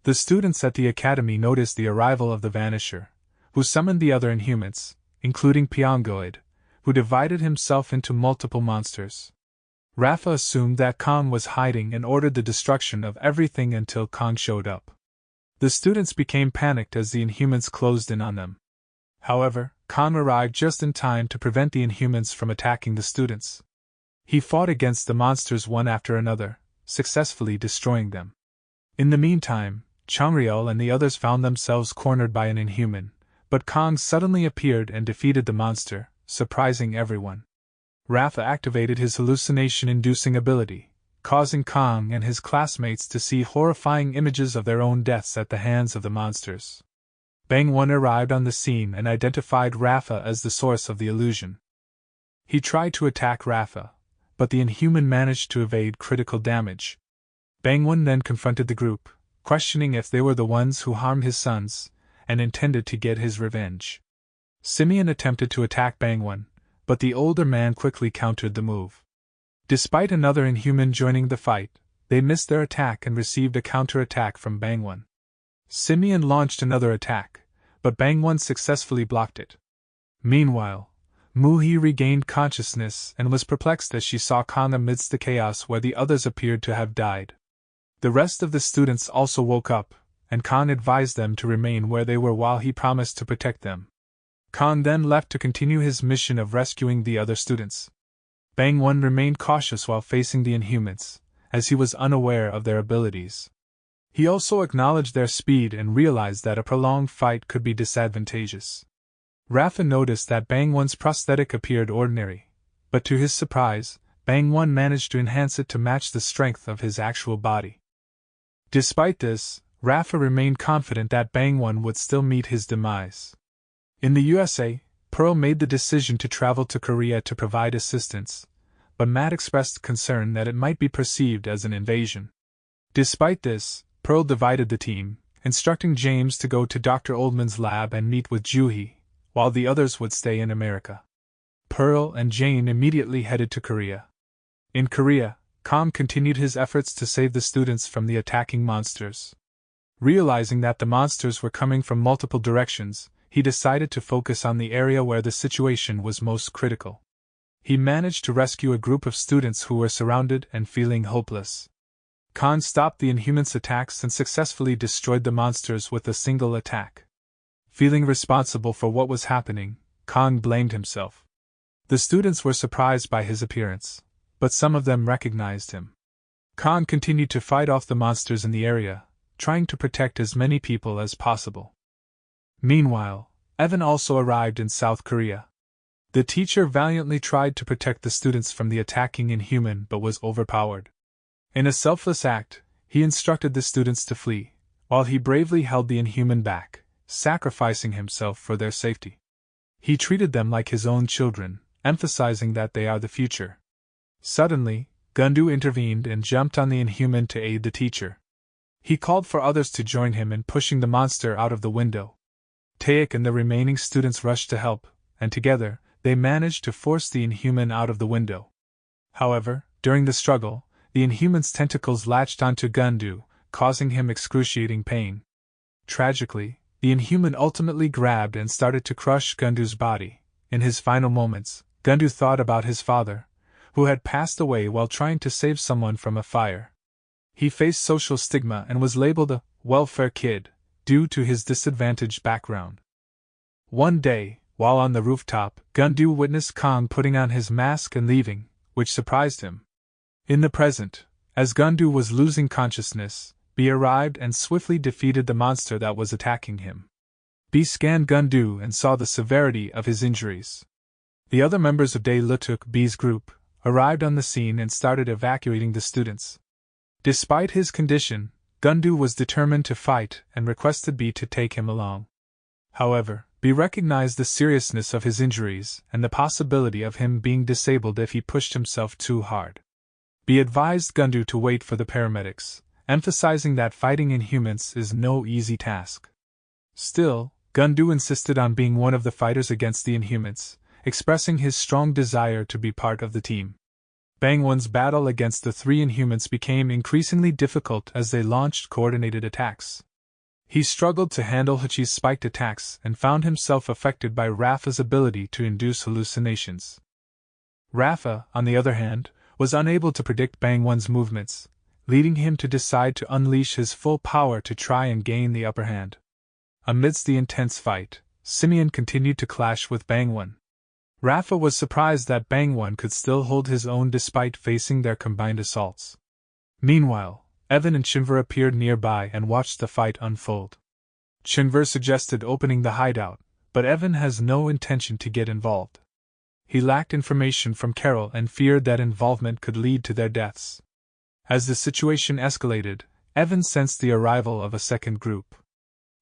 The students at the academy noticed the arrival of the Vanisher, who summoned the other Inhumans, including Pyongoid, who divided himself into multiple monsters. Rafa assumed that Kong was hiding and ordered the destruction of everything until Kong showed up. The students became panicked as the Inhumans closed in on them. However, Kong arrived just in time to prevent the Inhumans from attacking the students. He fought against the monsters one after another, successfully destroying them. In the meantime, Changriel and the others found themselves cornered by an Inhuman, but Kong suddenly appeared and defeated the monster, surprising everyone. Rafa activated his hallucination-inducing ability, causing Kong and his classmates to see horrifying images of their own deaths at the hands of the monsters. Bang One arrived on the scene and identified Rafa as the source of the illusion. He tried to attack Rafa, but the Inhuman managed to evade critical damage. Bang One then confronted the group, questioning if they were the ones who harmed his sons, and intended to get his revenge. Simeon attempted to attack Bang One, but the older man quickly countered the move. Despite another Inhuman joining the fight, they missed their attack and received a counter-attack from Bang One. Simeon launched another attack, but Bang One successfully blocked it. Meanwhile, Muhi regained consciousness and was perplexed as she saw Kong amidst the chaos where the others appeared to have died. The rest of the students also woke up, and Kong advised them to remain where they were while he promised to protect them. Kong then left to continue his mission of rescuing the other students. Bang One remained cautious while facing the Inhumans, as he was unaware of their abilities. He also acknowledged their speed and realized that a prolonged fight could be disadvantageous. Rafa noticed that Bang One's prosthetic appeared ordinary, but to his surprise, Bang One managed to enhance it to match the strength of his actual body. Despite this, Rafa remained confident that Bang One would still meet his demise. In the USA, Pearl made the decision to travel to Korea to provide assistance, but Matt expressed concern that it might be perceived as an invasion. Despite this, Pearl divided the team, instructing James to go to Dr. Oldman's lab and meet with Juhi, while the others would stay in America. Pearl and Jane immediately headed to Korea. In Korea, Kong continued his efforts to save the students from the attacking monsters. Realizing that the monsters were coming from multiple directions, he decided to focus on the area where the situation was most critical. He managed to rescue a group of students who were surrounded and feeling hopeless. Kong stopped the Inhumans' attacks and successfully destroyed the monsters with a single attack. Feeling responsible for what was happening, Kong blamed himself. The students were surprised by his appearance, but some of them recognized him. Kong continued to fight off the monsters in the area, trying to protect as many people as possible. Meanwhile, Evan also arrived in South Korea. The teacher valiantly tried to protect the students from the attacking Inhuman but was overpowered. In a selfless act, he instructed the students to flee, while he bravely held the Inhuman back, sacrificing himself for their safety. He treated them like his own children, emphasizing that they are the future. Suddenly, Gundu intervened and jumped on the Inhuman to aid the teacher. He called for others to join him in pushing the monster out of the window. Taek and the remaining students rushed to help, and together, they managed to force the Inhuman out of the window. However, during the struggle, the Inhuman's tentacles latched onto Gundu, causing him excruciating pain. Tragically, the Inhuman ultimately grabbed and started to crush Gundu's body. In his final moments, Gundu thought about his father, who had passed away while trying to save someone from a fire. He faced social stigma and was labeled a welfare kid, due to his disadvantaged background. One day, while on the rooftop, Gundu witnessed Kong putting on his mask and leaving, which surprised him. In the present, as Gundu was losing consciousness, B arrived and swiftly defeated the monster that was attacking him. B scanned Gundu and saw the severity of his injuries. The other members of Dae Lutuk B's group arrived on the scene and started evacuating the students. Despite his condition, Gundu was determined to fight and requested B to take him along. However, B recognized the seriousness of his injuries and the possibility of him being disabled if he pushed himself too hard. B advised Gundu to wait for the paramedics, emphasizing that fighting Inhumans is no easy task. Still, Gundu insisted on being one of the fighters against the Inhumans, expressing his strong desire to be part of the team. Bang One's battle against the three Inhumans became increasingly difficult as they launched coordinated attacks. He struggled to handle Hachi's spiked attacks and found himself affected by Rafa's ability to induce hallucinations. Rafa, on the other hand, was unable to predict Bangwon's movements, leading him to decide to unleash his full power to try and gain the upper hand. Amidst the intense fight, Simeon continued to clash with Bangwon. Rafa was surprised that Bangwon could still hold his own despite facing their combined assaults. Meanwhile, Evan and Chinver appeared nearby and watched the fight unfold. Chinver suggested opening the hideout, but Evan has no intention to get involved. He lacked information from Carol and feared that involvement could lead to their deaths. As the situation escalated, Evan sensed the arrival of a second group.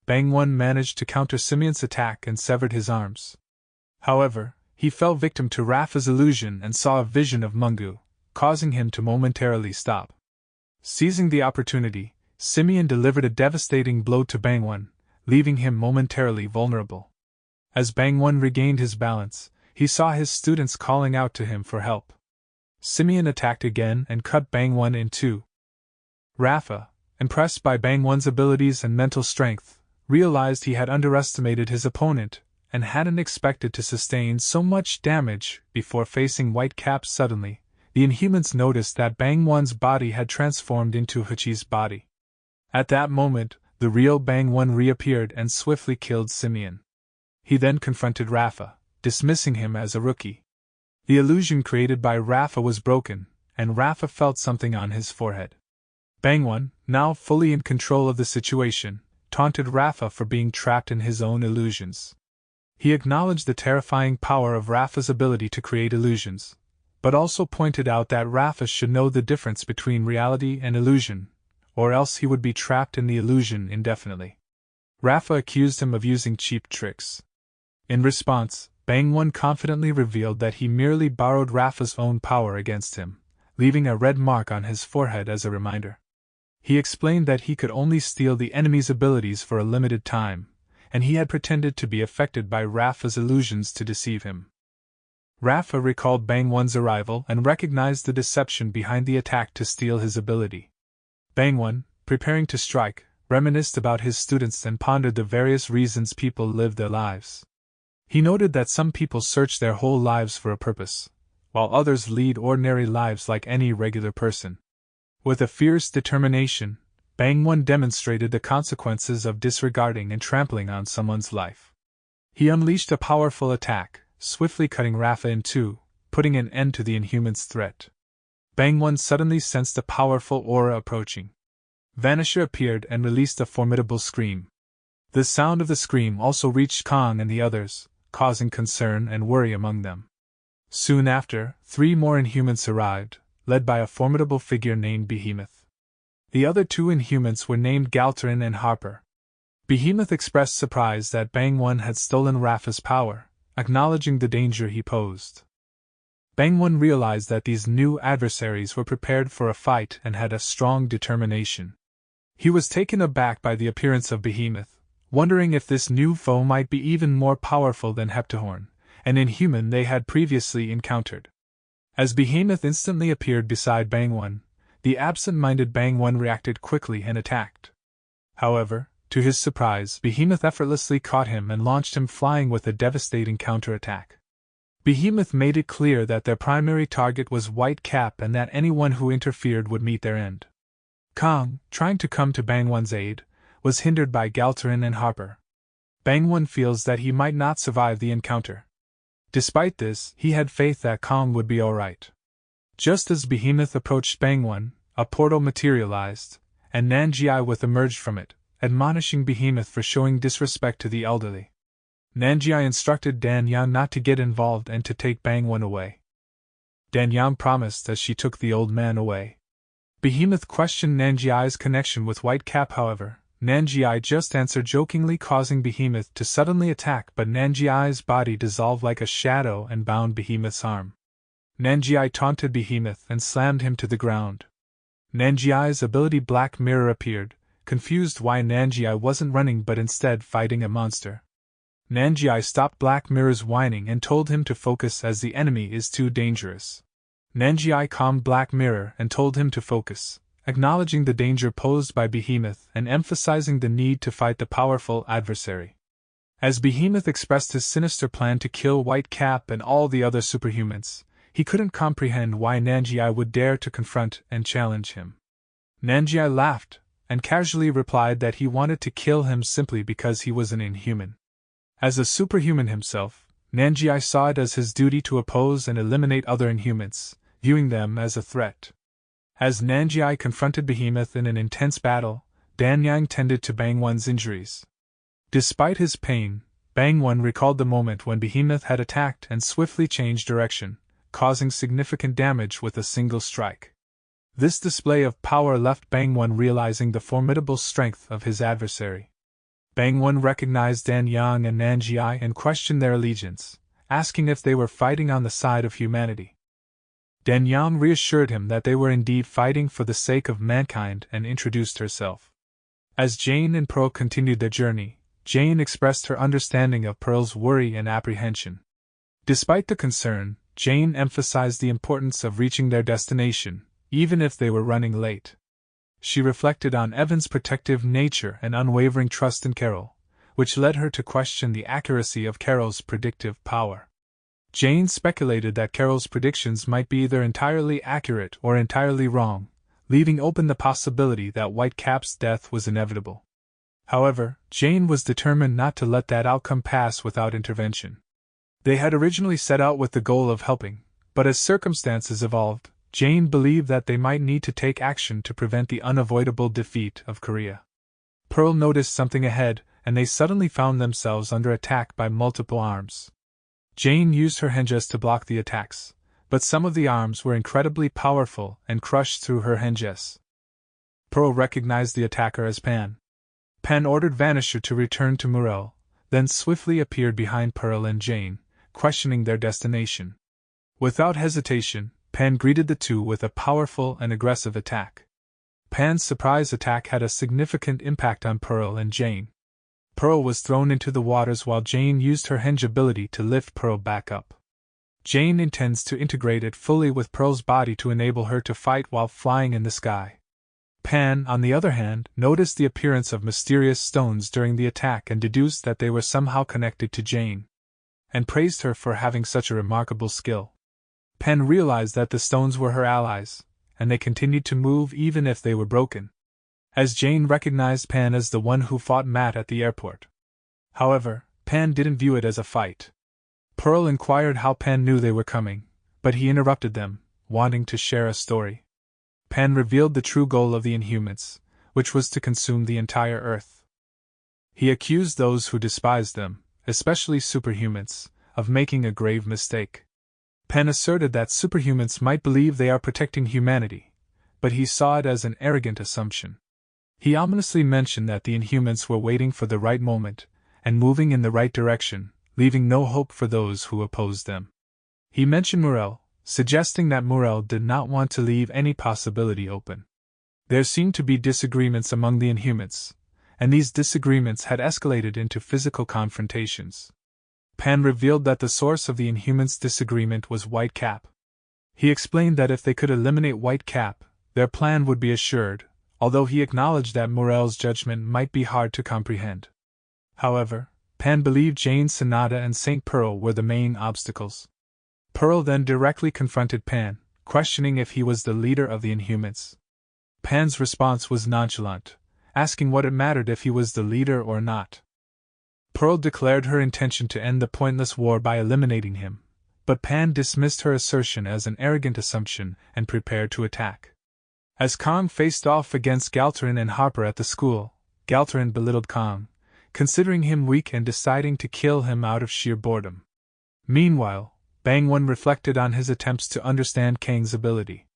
Bangwon managed to counter Simeon's attack and severed his arms. However, he fell victim to Rafa's illusion and saw a vision of Mungu, causing him to momentarily stop. Seizing the opportunity, Simeon delivered a devastating blow to Bangwon, leaving him momentarily vulnerable. As Bangwon regained his balance, he saw his students calling out to him for help. Simeon attacked again and cut Bangwon in two. Rafa, impressed by Bangwon's abilities and mental strength, realized he had underestimated his opponent and hadn't expected to sustain so much damage. Before facing Whitecap suddenly, the Inhumans noticed that Bangwon's body had transformed into Hachi's body. At that moment, the real Bangwon reappeared and swiftly killed Simeon. He then confronted Rafa, dismissing him as a rookie. The illusion created by Rafa was broken, and Rafa felt something on his forehead. Bangwon, now fully in control of the situation, taunted Rafa for being trapped in his own illusions. He acknowledged the terrifying power of Rafa's ability to create illusions, but also pointed out that Rafa should know the difference between reality and illusion, or else he would be trapped in the illusion indefinitely. Rafa accused him of using cheap tricks. In response, Bangwon confidently revealed that he merely borrowed Rafa's own power against him, leaving a red mark on his forehead as a reminder. He explained that he could only steal the enemy's abilities for a limited time, and he had pretended to be affected by Rafa's illusions to deceive him. Rafa recalled Bangwon's arrival and recognized the deception behind the attack to steal his ability. Bangwon, preparing to strike, reminisced about his students and pondered the various reasons people live their lives. He noted that some people search their whole lives for a purpose, while others lead ordinary lives like any regular person. With a fierce determination, Bangwon demonstrated the consequences of disregarding and trampling on someone's life. He unleashed a powerful attack, swiftly cutting Rafa in two, putting an end to the Inhuman's threat. Bangwon suddenly sensed a powerful aura approaching. Vanisher appeared and released a formidable scream. The sound of the scream also reached Kong and the others, causing concern and worry among them. Soon after, 3 more Inhumans arrived, led by a formidable figure named Behemoth. The other 2 Inhumans were named Galterin and Harper. Behemoth expressed surprise that Bangwon had stolen Rafa's power, acknowledging the danger he posed. Bangwon realized that these new adversaries were prepared for a fight and had a strong determination. He was taken aback by the appearance of Behemoth, wondering if this new foe might be even more powerful than Heptahorn, an Inhuman they had previously encountered. As Behemoth instantly appeared beside Bangwon, the absent-minded Bangwon reacted quickly and attacked. However, to his surprise, Behemoth effortlessly caught him and launched him flying with a devastating counterattack. Behemoth made it clear that their primary target was Whitecap and that anyone who interfered would meet their end. Kong, trying to come to Bangwon's aid, was hindered by Galterin and Harper. Bangwon feels that he might not survive the encounter. Despite this, he had faith that Kong would be alright. Just as Behemoth approached Bangwon, a portal materialized, and Nanjiai emerged from it, admonishing Behemoth for showing disrespect to the elderly. Nanjiai instructed Dan Yang not to get involved and to take Bangwon away. Dan Yang promised as she took the old man away. Behemoth questioned Nanjiai's connection with Whitecap, however. Nanjiai just answered jokingly, causing Behemoth to suddenly attack, but Nanjiai's body dissolved like a shadow and bound Behemoth's arm. Nanjiai taunted Behemoth and slammed him to the ground. Nanjiai's ability Black Mirror appeared, confused why Nanjiai wasn't running but instead fighting a monster. Nanjiai stopped Black Mirror's whining and told him to focus as the enemy is too dangerous. Nanjiai calmed Black Mirror and told him to focus, acknowledging the danger posed by Behemoth and emphasizing the need to fight the powerful adversary. As Behemoth expressed his sinister plan to kill Whitecap and all the other superhumans, he couldn't comprehend why Nanjiai would dare to confront and challenge him. Nanjiai laughed, and casually replied that he wanted to kill him simply because he was an inhuman. As a superhuman himself, Nanjiai saw it as his duty to oppose and eliminate other inhumans, viewing them as a threat. As Nanjiai confronted Behemoth in an intense battle, Danyang tended to Bangwon's injuries. Despite his pain, Bangwon recalled the moment when Behemoth had attacked and swiftly changed direction, causing significant damage with a single strike. This display of power left Bangwon realizing the formidable strength of his adversary. Bangwon recognized Danyang and Nanjiai and questioned their allegiance, asking if they were fighting on the side of humanity. Danyang reassured him that they were indeed fighting for the sake of mankind and introduced herself. As Jane and Pearl continued their journey, Jane expressed her understanding of Pearl's worry and apprehension. Despite the concern, Jane emphasized the importance of reaching their destination, even if they were running late. She reflected on Evan's protective nature and unwavering trust in Carol, which led her to question the accuracy of Carol's predictive power. Jane speculated that Carol's predictions might be either entirely accurate or entirely wrong, leaving open the possibility that Whitecap's death was inevitable. However, Jane was determined not to let that outcome pass without intervention. They had originally set out with the goal of helping, but as circumstances evolved, Jane believed that they might need to take action to prevent the unavoidable defeat of Korea. Pearl noticed something ahead, and they suddenly found themselves under attack by multiple arms. Jane used her henges to block the attacks, but some of the arms were incredibly powerful and crushed through her henges. Pearl recognized the attacker as Pan. Pan ordered Vanisher to return to Murrell, then swiftly appeared behind Pearl and Jane, questioning their destination. Without hesitation, Pan greeted the two with a powerful and aggressive attack. Pan's surprise attack had a significant impact on Pearl and Jane. Pearl was thrown into the waters while Jane used her henge ability to lift Pearl back up. Jane intends to integrate it fully with Pearl's body to enable her to fight while flying in the sky. Pan, on the other hand, noticed the appearance of mysterious stones during the attack and deduced that they were somehow connected to Jane, and praised her for having such a remarkable skill. Pan realized that the stones were her allies, and they continued to move even if they were broken. As Jane recognized Pan as the one who fought Matt at the airport. However, Pan didn't view it as a fight. Pearl inquired how Pan knew they were coming, but he interrupted them, wanting to share a story. Pan revealed the true goal of the Inhumans, which was to consume the entire Earth. He accused those who despised them, especially superhumans, of making a grave mistake. Pan asserted that superhumans might believe they are protecting humanity, but he saw it as an arrogant assumption. He ominously mentioned that the Inhumans were waiting for the right moment, and moving in the right direction, leaving no hope for those who opposed them. He mentioned Murrell, suggesting that Murrell did not want to leave any possibility open. There seemed to be disagreements among the Inhumans, and these disagreements had escalated into physical confrontations. Pan revealed that the source of the Inhumans' disagreement was Whitecap. He explained that if they could eliminate Whitecap, their plan would be assured, although he acknowledged that Murrell's judgment might be hard to comprehend. However, Pan believed Jane Sonata and St. Pearl were the main obstacles. Pearl then directly confronted Pan, questioning if he was the leader of the Inhumans. Pan's response was nonchalant, asking what it mattered if he was the leader or not. Pearl declared her intention to end the pointless war by eliminating him, but Pan dismissed her assertion as an arrogant assumption and prepared to attack. As Kong faced off against Galterin and Harper at the school, Galterin belittled Kong, considering him weak and deciding to kill him out of sheer boredom. Meanwhile, Bangwon reflected on his attempts to understand Kang's ability.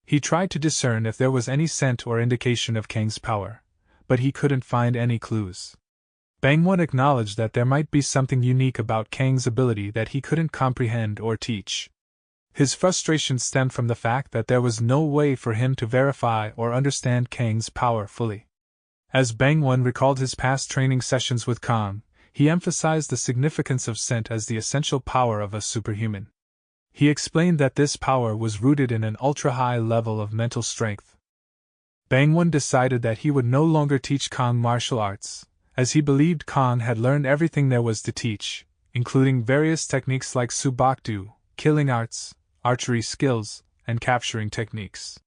He tried to discern if there was any scent or indication of Kang's power, but he couldn't find any clues. Bangwon acknowledged that there might be something unique about Kang's ability that he couldn't comprehend or teach. His frustration stemmed from the fact that there was no way for him to verify or understand Kang's power fully. As Bangwon recalled his past training sessions with Kang, he emphasized the significance of scent as the essential power of a superhuman. He explained that this power was rooted in an ultra-high level of mental strength. Bangwon decided that he would no longer teach Kang martial arts, as he believed Kang had learned everything there was to teach, including various techniques like Subakdu, killing arts, archery skills, and capturing techniques.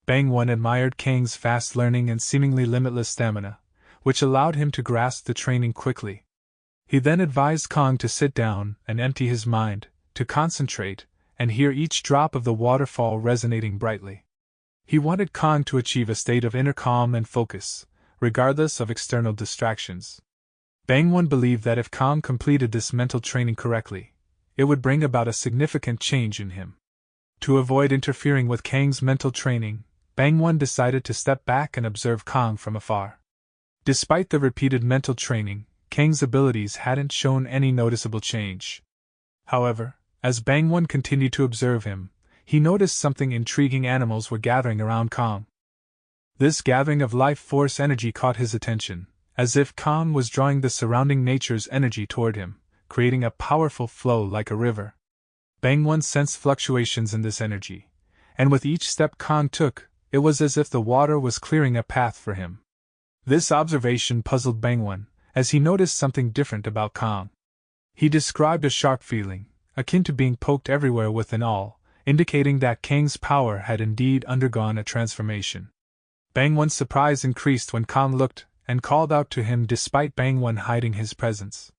Bangwon admired Kang's fast learning and seemingly limitless stamina, which allowed him to grasp the training quickly. He then advised Kang to sit down and empty his mind, to concentrate, and hear each drop of the waterfall resonating brightly. He wanted Kang to achieve a state of inner calm and focus, regardless of external distractions. Bangwon believed that if Kang completed this mental training correctly, it would bring about a significant change in him. To avoid interfering with Kang's mental training, Bangwon decided to step back and observe Kang from afar. Despite the repeated mental training, Kang's abilities hadn't shown any noticeable change. However, as Bangwon continued to observe him, he noticed something intriguing. Animals were gathering around Kang. This gathering of life force energy caught his attention, as if Kang was drawing the surrounding nature's energy toward him, creating a powerful flow like a river. Bangwon sensed fluctuations in this energy, and with each step Kang took, it was as if the water was clearing a path for him. This observation puzzled Bangwon, as he noticed something different about Kang. He described a sharp feeling, akin to being poked everywhere with an awl, indicating that Kang's power had indeed undergone a transformation. Bangwon's surprise increased when Kang looked and called out to him despite Bangwon hiding his presence.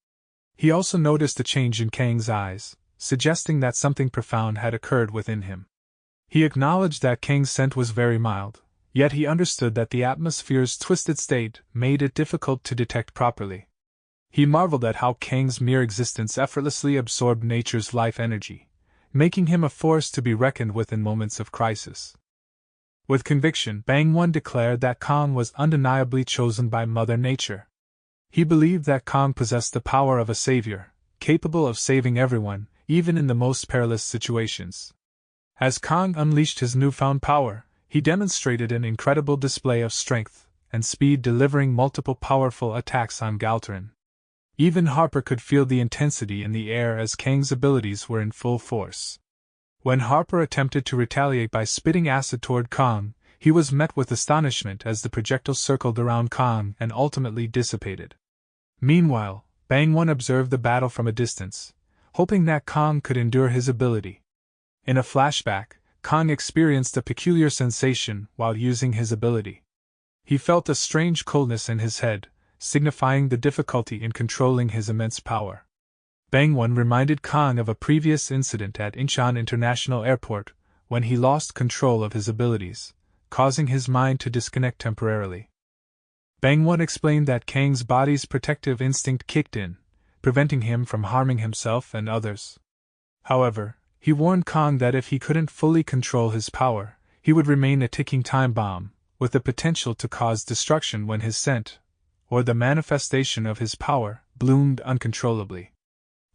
He also noticed a change in Kang's eyes, suggesting that something profound had occurred within him. He acknowledged that Kang's scent was very mild, yet he understood that the atmosphere's twisted state made it difficult to detect properly. He marveled at how Kang's mere existence effortlessly absorbed nature's life energy, making him a force to be reckoned with in moments of crisis. With conviction, Bangwon declared that Kang was undeniably chosen by Mother Nature. He believed that Kang possessed the power of a savior, capable of saving everyone, even in the most perilous situations. As Kang unleashed his newfound power, he demonstrated an incredible display of strength and speed, delivering multiple powerful attacks on Galterin. Even Harper could feel the intensity in the air as Kang's abilities were in full force. When Harper attempted to retaliate by spitting acid toward Kang, he was met with astonishment as the projectile circled around Kang and ultimately dissipated. Meanwhile, Bangwon observed the battle from a distance, hoping that Kang could endure his ability. In a flashback, Kang experienced a peculiar sensation while using his ability. He felt a strange coldness in his head, signifying the difficulty in controlling his immense power. Bangwon reminded Kang of a previous incident at Incheon International Airport, when he lost control of his abilities, causing his mind to disconnect temporarily. Bangwon explained that Kang's body's protective instinct kicked in, preventing him from harming himself and others. However, he warned Kang that if he couldn't fully control his power, he would remain a ticking time bomb, with the potential to cause destruction when his scent, or the manifestation of his power, bloomed uncontrollably.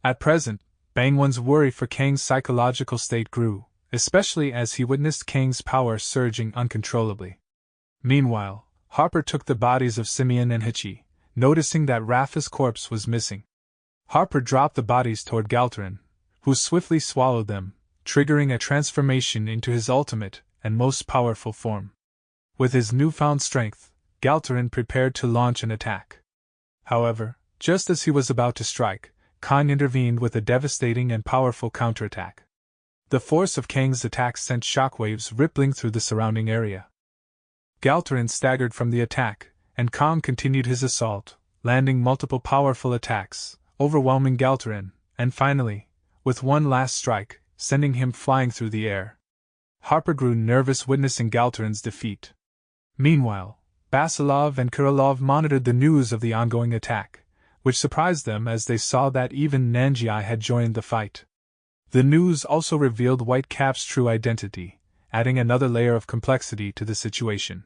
At present, Bangwon's worry for Kang's psychological state grew, especially as he witnessed Kang's power surging uncontrollably. Meanwhile, Harper took the bodies of Simeon and Hichi, noticing that Rafa's corpse was missing. Harper dropped the bodies toward Galterin, who swiftly swallowed them, triggering a transformation into his ultimate and most powerful form. With his newfound strength, Galterin prepared to launch an attack. However, just as he was about to strike, Kang intervened with a devastating and powerful counterattack. The force of Kang's attack sent shockwaves rippling through the surrounding area. Galterin staggered from the attack, and Kang continued his assault, landing multiple powerful attacks, overwhelming Galterin, and finally, with one last strike, sending him flying through the air. Harper grew nervous witnessing Galterin's defeat. Meanwhile, Basilov and Kirilov monitored the news of the ongoing attack, which surprised them as they saw that even Nanjiai had joined the fight. The news also revealed Whitecap's true identity, adding another layer of complexity to the situation.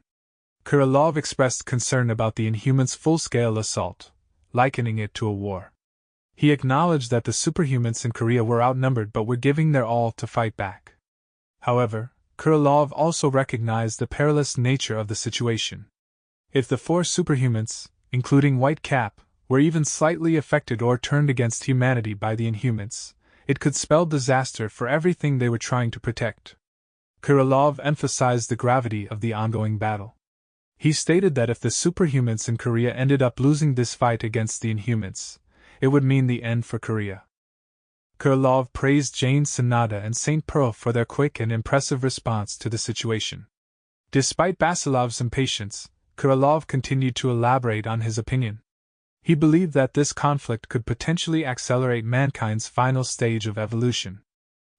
Kirilov expressed concern about the Inhumans' full-scale assault, likening it to a war. He acknowledged that the superhumans in Korea were outnumbered but were giving their all to fight back. However, Kirilov also recognized the perilous nature of the situation. If the 4 superhumans, including Whitecap, were even slightly affected or turned against humanity by the Inhumans, it could spell disaster for everything they were trying to protect. Kirilov emphasized the gravity of the ongoing battle. He stated that if the superhumans in Korea ended up losing this fight against the Inhumans, it would mean the end for Korea. Krylov praised Jane Sonata and St. Pearl for their quick and impressive response to the situation. Despite Basilov's impatience, Krylov continued to elaborate on his opinion. He believed that this conflict could potentially accelerate mankind's final stage of evolution.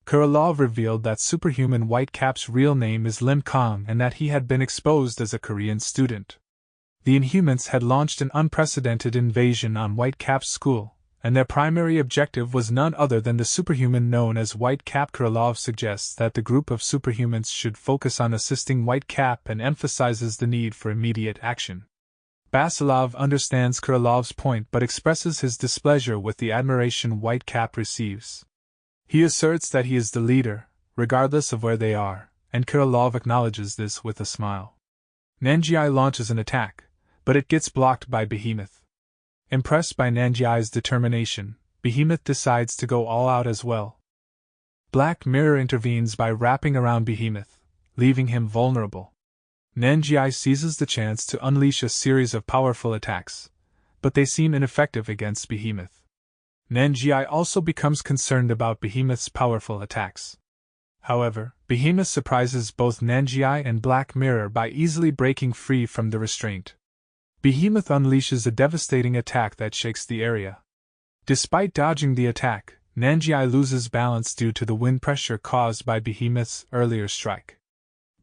Krylov revealed that Superhuman Whitecap's real name is Lim Kong and that he had been exposed as a Korean student. The Inhumans had launched an unprecedented invasion on Whitecap's school, and their primary objective was none other than the superhuman known as Whitecap. Krylov suggests that the group of superhumans should focus on assisting Whitecap and emphasizes the need for immediate action. Basilov understands Krylov's point but expresses his displeasure with the admiration Whitecap receives. He asserts that he is the leader, regardless of where they are, and Krylov acknowledges this with a smile. Nanjiai launches an attack, but it gets blocked by Behemoth. Impressed by Nanjiai's determination, Behemoth decides to go all out as well. Black Mirror intervenes by wrapping around Behemoth, leaving him vulnerable. Nanjiai seizes the chance to unleash a series of powerful attacks, but they seem ineffective against Behemoth. Nanjiai also becomes concerned about Behemoth's powerful attacks. However, Behemoth surprises both Nanjiai and Black Mirror by easily breaking free from the restraint. Behemoth unleashes a devastating attack that shakes the area. Despite dodging the attack, Nanjiai loses balance due to the wind pressure caused by Behemoth's earlier strike.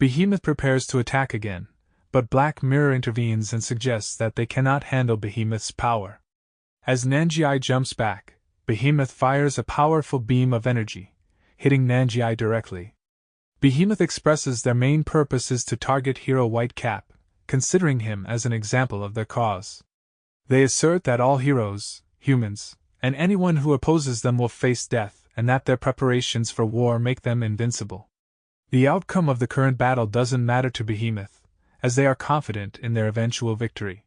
Behemoth prepares to attack again, but Black Mirror intervenes and suggests that they cannot handle Behemoth's power. As Nanjiai jumps back, Behemoth fires a powerful beam of energy, hitting Nanjiai directly. Behemoth expresses their main purpose is to target Hero Whitecap, considering him as an example of their cause. They assert that all heroes, humans, and anyone who opposes them will face death, and that their preparations for war make them invincible. The outcome of the current battle doesn't matter to Behemoth, as they are confident in their eventual victory.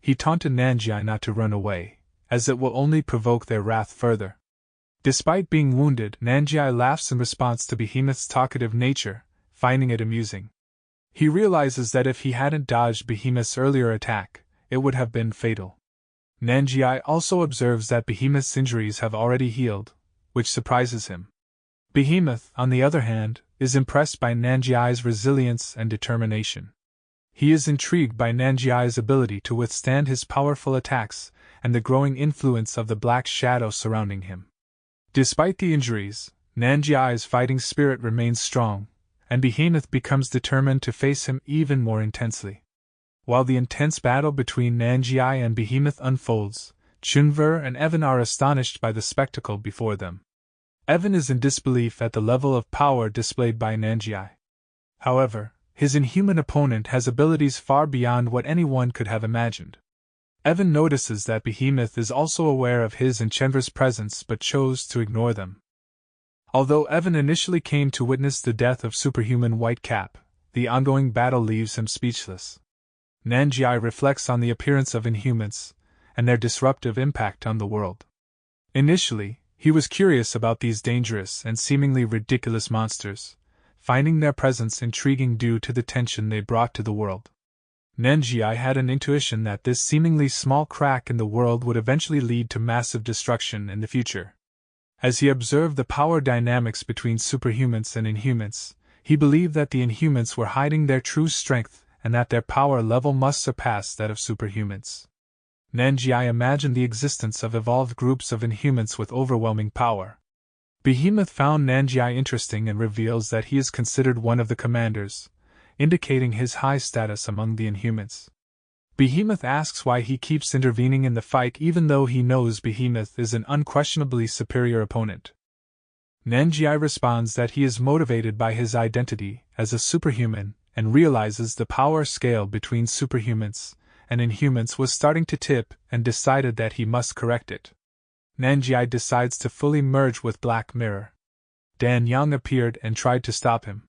He taunted Nanjiai not to run away, as it will only provoke their wrath further. Despite being wounded, Nanjiai laughs in response to Behemoth's talkative nature, finding it amusing. He realizes that if he hadn't dodged Behemoth's earlier attack, it would have been fatal. Nanjiai also observes that Behemoth's injuries have already healed, which surprises him. Behemoth, on the other hand, is impressed by Nanjiai's resilience and determination. He is intrigued by Nanjiai's ability to withstand his powerful attacks and the growing influence of the black shadow surrounding him. Despite the injuries, Nanjiai's fighting spirit remains strong, and Behemoth becomes determined to face him even more intensely. While the intense battle between Nanjiai and Behemoth unfolds, Chunver and Evan are astonished by the spectacle before them. Evan is in disbelief at the level of power displayed by Nanjiai. However, his inhuman opponent has abilities far beyond what anyone could have imagined. Evan notices that Behemoth is also aware of his and Chenver's presence but chose to ignore them. Although Evan initially came to witness the death of Superhuman Whitecap, the ongoing battle leaves him speechless. Nanjiai reflects on the appearance of Inhumans and their disruptive impact on the world. Initially, he was curious about these dangerous and seemingly ridiculous monsters, finding their presence intriguing due to the tension they brought to the world. Nanjiai had an intuition that this seemingly small crack in the world would eventually lead to massive destruction in the future. As he observed the power dynamics between superhumans and inhumans, he believed that the inhumans were hiding their true strength and that their power level must surpass that of superhumans. Nanjiai imagined the existence of evolved groups of inhumans with overwhelming power. Behemoth found Nanjiai interesting and reveals that he is considered one of the commanders, indicating his high status among the Inhumans. Behemoth asks why he keeps intervening in the fight even though he knows Behemoth is an unquestionably superior opponent. Nanjiai responds that he is motivated by his identity as a superhuman and realizes the power scale between superhumans and Inhumans was starting to tip and decided that he must correct it. Nanjiai decides to fully merge with Black Mirror. Dan Yang appeared and tried to stop him.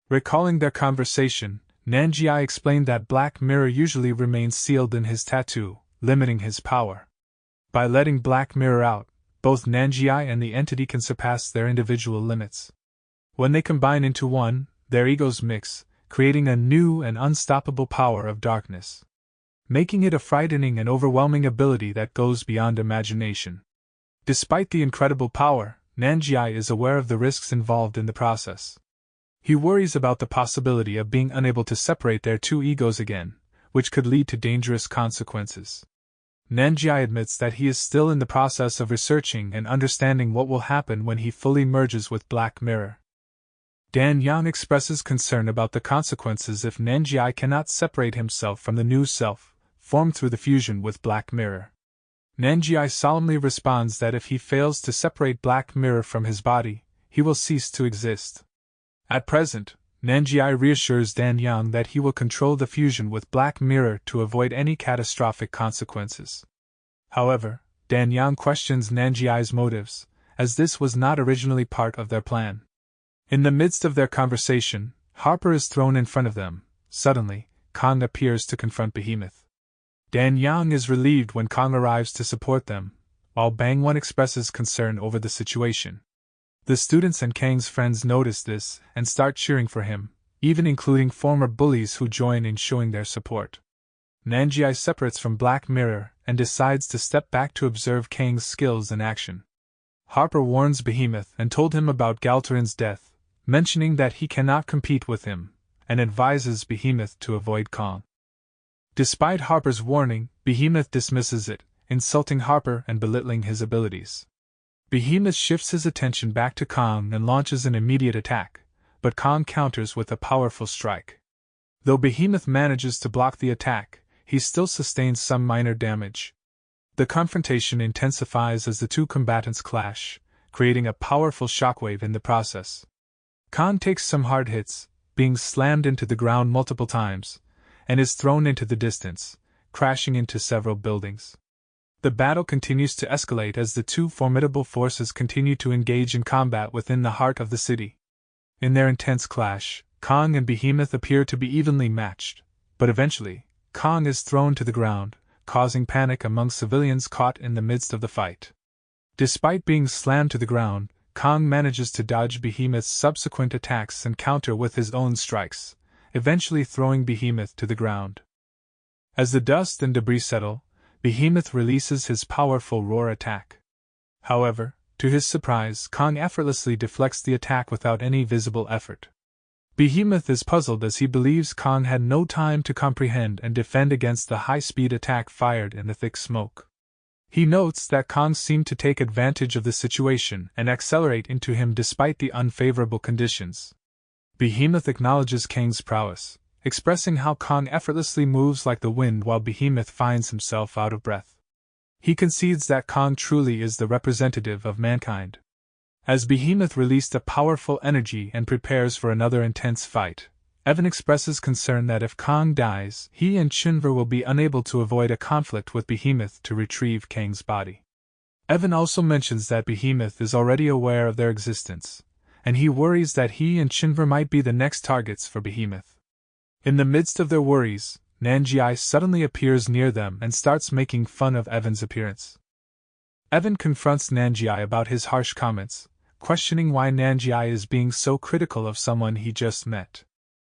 Recalling their conversation, Nanjiai explained that Black Mirror usually remains sealed in his tattoo, limiting his power. By letting Black Mirror out, both Nanjiai and the entity can surpass their individual limits. When they combine into one, their egos mix, creating a new and unstoppable power of darkness, making it a frightening and overwhelming ability that goes beyond imagination. Despite the incredible power, Nanjiai is aware of the risks involved in the process. He worries about the possibility of being unable to separate their two egos again, which could lead to dangerous consequences. Nanjiai admits that he is still in the process of researching and understanding what will happen when he fully merges with Black Mirror. Dan Yang expresses concern about the consequences if Nanjiai cannot separate himself from the new self, formed through the fusion with Black Mirror. Nanjiai solemnly responds that if he fails to separate Black Mirror from his body, he will cease to exist. At present, Nanjiai reassures Dan Yang that he will control the fusion with Black Mirror to avoid any catastrophic consequences. However, Dan Yang questions Nanjiai's motives, as this was not originally part of their plan. In the midst of their conversation, Harper is thrown in front of them. Suddenly, Kong appears to confront Behemoth. Dan Yang is relieved when Kong arrives to support them, while Bangwon expresses concern over the situation. The students and Kang's friends notice this and start cheering for him, even including former bullies who join in showing their support. Nanjiai separates from Black Mirror and decides to step back to observe Kang's skills in action. Harper warns Behemoth and told him about Galtarin's death, mentioning that he cannot compete with him, and advises Behemoth to avoid Kong. Despite Harper's warning, Behemoth dismisses it, insulting Harper and belittling his abilities. Behemoth shifts his attention back to Kong and launches an immediate attack, but Kong counters with a powerful strike. Though Behemoth manages to block the attack, he still sustains some minor damage. The confrontation intensifies as the two combatants clash, creating a powerful shockwave in the process. Kong takes some hard hits, being slammed into the ground multiple times, and is thrown into the distance, crashing into several buildings. The battle continues to escalate as the two formidable forces continue to engage in combat within the heart of the city. In their intense clash, Kong and Behemoth appear to be evenly matched, but eventually, Kong is thrown to the ground, causing panic among civilians caught in the midst of the fight. Despite being slammed to the ground, Kong manages to dodge Behemoth's subsequent attacks and counter with his own strikes, eventually throwing Behemoth to the ground. As the dust and debris settle, Behemoth releases his powerful roar attack. However, to his surprise, Kong effortlessly deflects the attack without any visible effort. Behemoth is puzzled as he believes Kong had no time to comprehend and defend against the high-speed attack fired in the thick smoke. He notes that Kong seemed to take advantage of the situation and accelerate into him despite the unfavorable conditions. Behemoth acknowledges Kang's prowess, expressing how Kong effortlessly moves like the wind while Behemoth finds himself out of breath. He concedes that Kong truly is the representative of mankind. As Behemoth released a powerful energy and prepares for another intense fight, Evan expresses concern that if Kong dies, he and Chunver will be unable to avoid a conflict with Behemoth to retrieve Kang's body. Evan also mentions that Behemoth is already aware of their existence, and he worries that he and Chunver might be the next targets for Behemoth. In the midst of their worries, Nanjiai suddenly appears near them and starts making fun of Evan's appearance. Evan confronts Nanjiai about his harsh comments, questioning why Nanjiai is being so critical of someone he just met.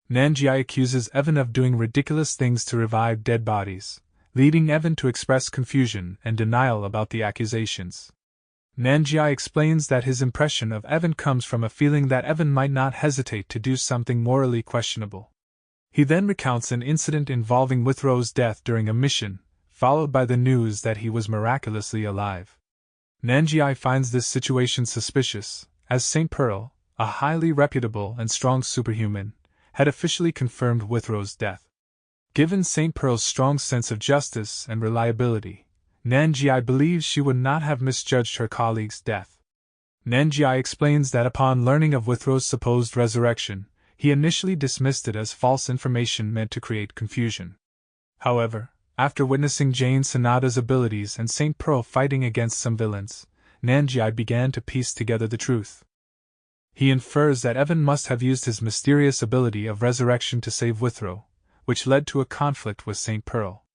Nanjiai accuses Evan of doing ridiculous things to revive dead bodies, leading Evan to express confusion and denial about the accusations. Nanjiai explains that his impression of Evan comes from a feeling that Evan might not hesitate to do something morally questionable. He then recounts an incident involving Withrow's death during a mission, followed by the news that he was miraculously alive. Nanjiai finds this situation suspicious, as St. Pearl, a highly reputable and strong superhuman, had officially confirmed Withrow's death. Given St. Pearl's strong sense of justice and reliability, Nanjiai believes she would not have misjudged her colleague's death. Nanjiai explains that upon learning of Withrow's supposed resurrection, he initially dismissed it as false information meant to create confusion. However, after witnessing Jane Sanada's abilities and St. Pearl fighting against some villains, Nanjiai began to piece together the truth. He infers that Evan must have used his mysterious ability of resurrection to save Withrow, which led to a conflict with St. Pearl.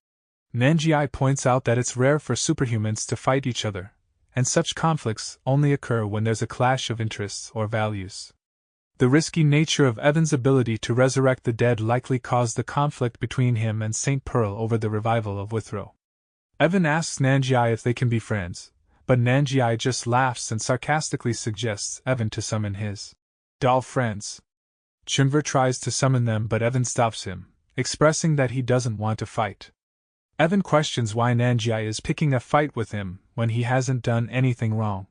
Nanjiai points out that it's rare for superhumans to fight each other, and such conflicts only occur when there's a clash of interests or values. The risky nature of Evan's ability to resurrect the dead likely caused the conflict between him and St. Pearl over the revival of Withrow. Evan asks Nanjiai if they can be friends, but Nanjiai just laughs and sarcastically suggests Evan to summon his doll friends. Chunver tries to summon them, but Evan stops him, expressing that he doesn't want to fight. Evan questions why Nanjiai is picking a fight with him when he hasn't done anything wrong.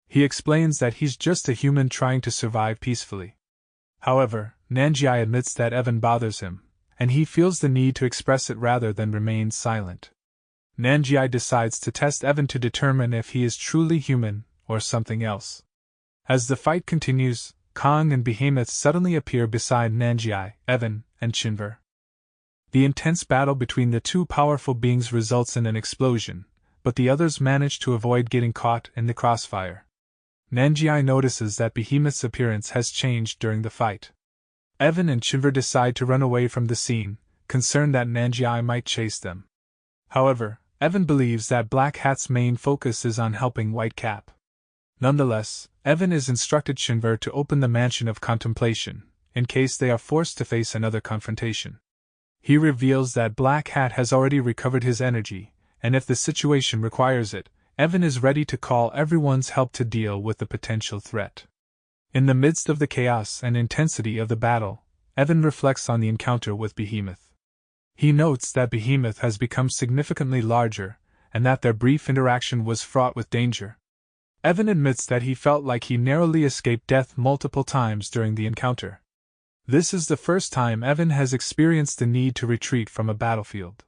He explains that he's just a human trying to survive peacefully. However, Nanjiai admits that Evan bothers him, and he feels the need to express it rather than remain silent. Nanjiai decides to test Evan to determine if he is truly human or something else. As the fight continues, Kong and Behemoth suddenly appear beside Nanjiai, Evan, and Chunver. The intense battle between the two powerful beings results in an explosion, but the others manage to avoid getting caught in the crossfire. Nanjiai notices that Behemoth's appearance has changed during the fight. Evan and Chunver decide to run away from the scene, concerned that Nanjiai might chase them. However, Evan believes that Black Hat's main focus is on helping White Cap. Nonetheless, Evan is instructed Chunver to open the Mansion of Contemplation, in case they are forced to face another confrontation. He reveals that Black Hat has already recovered his energy, and if the situation requires it, Evan is ready to call everyone's help to deal with the potential threat. In the midst of the chaos and intensity of the battle, Evan reflects on the encounter with Behemoth. He notes that Behemoth has become significantly larger, and that their brief interaction was fraught with danger. Evan admits that he felt like he narrowly escaped death multiple times during the encounter. This is the first time Evan has experienced the need to retreat from a battlefield.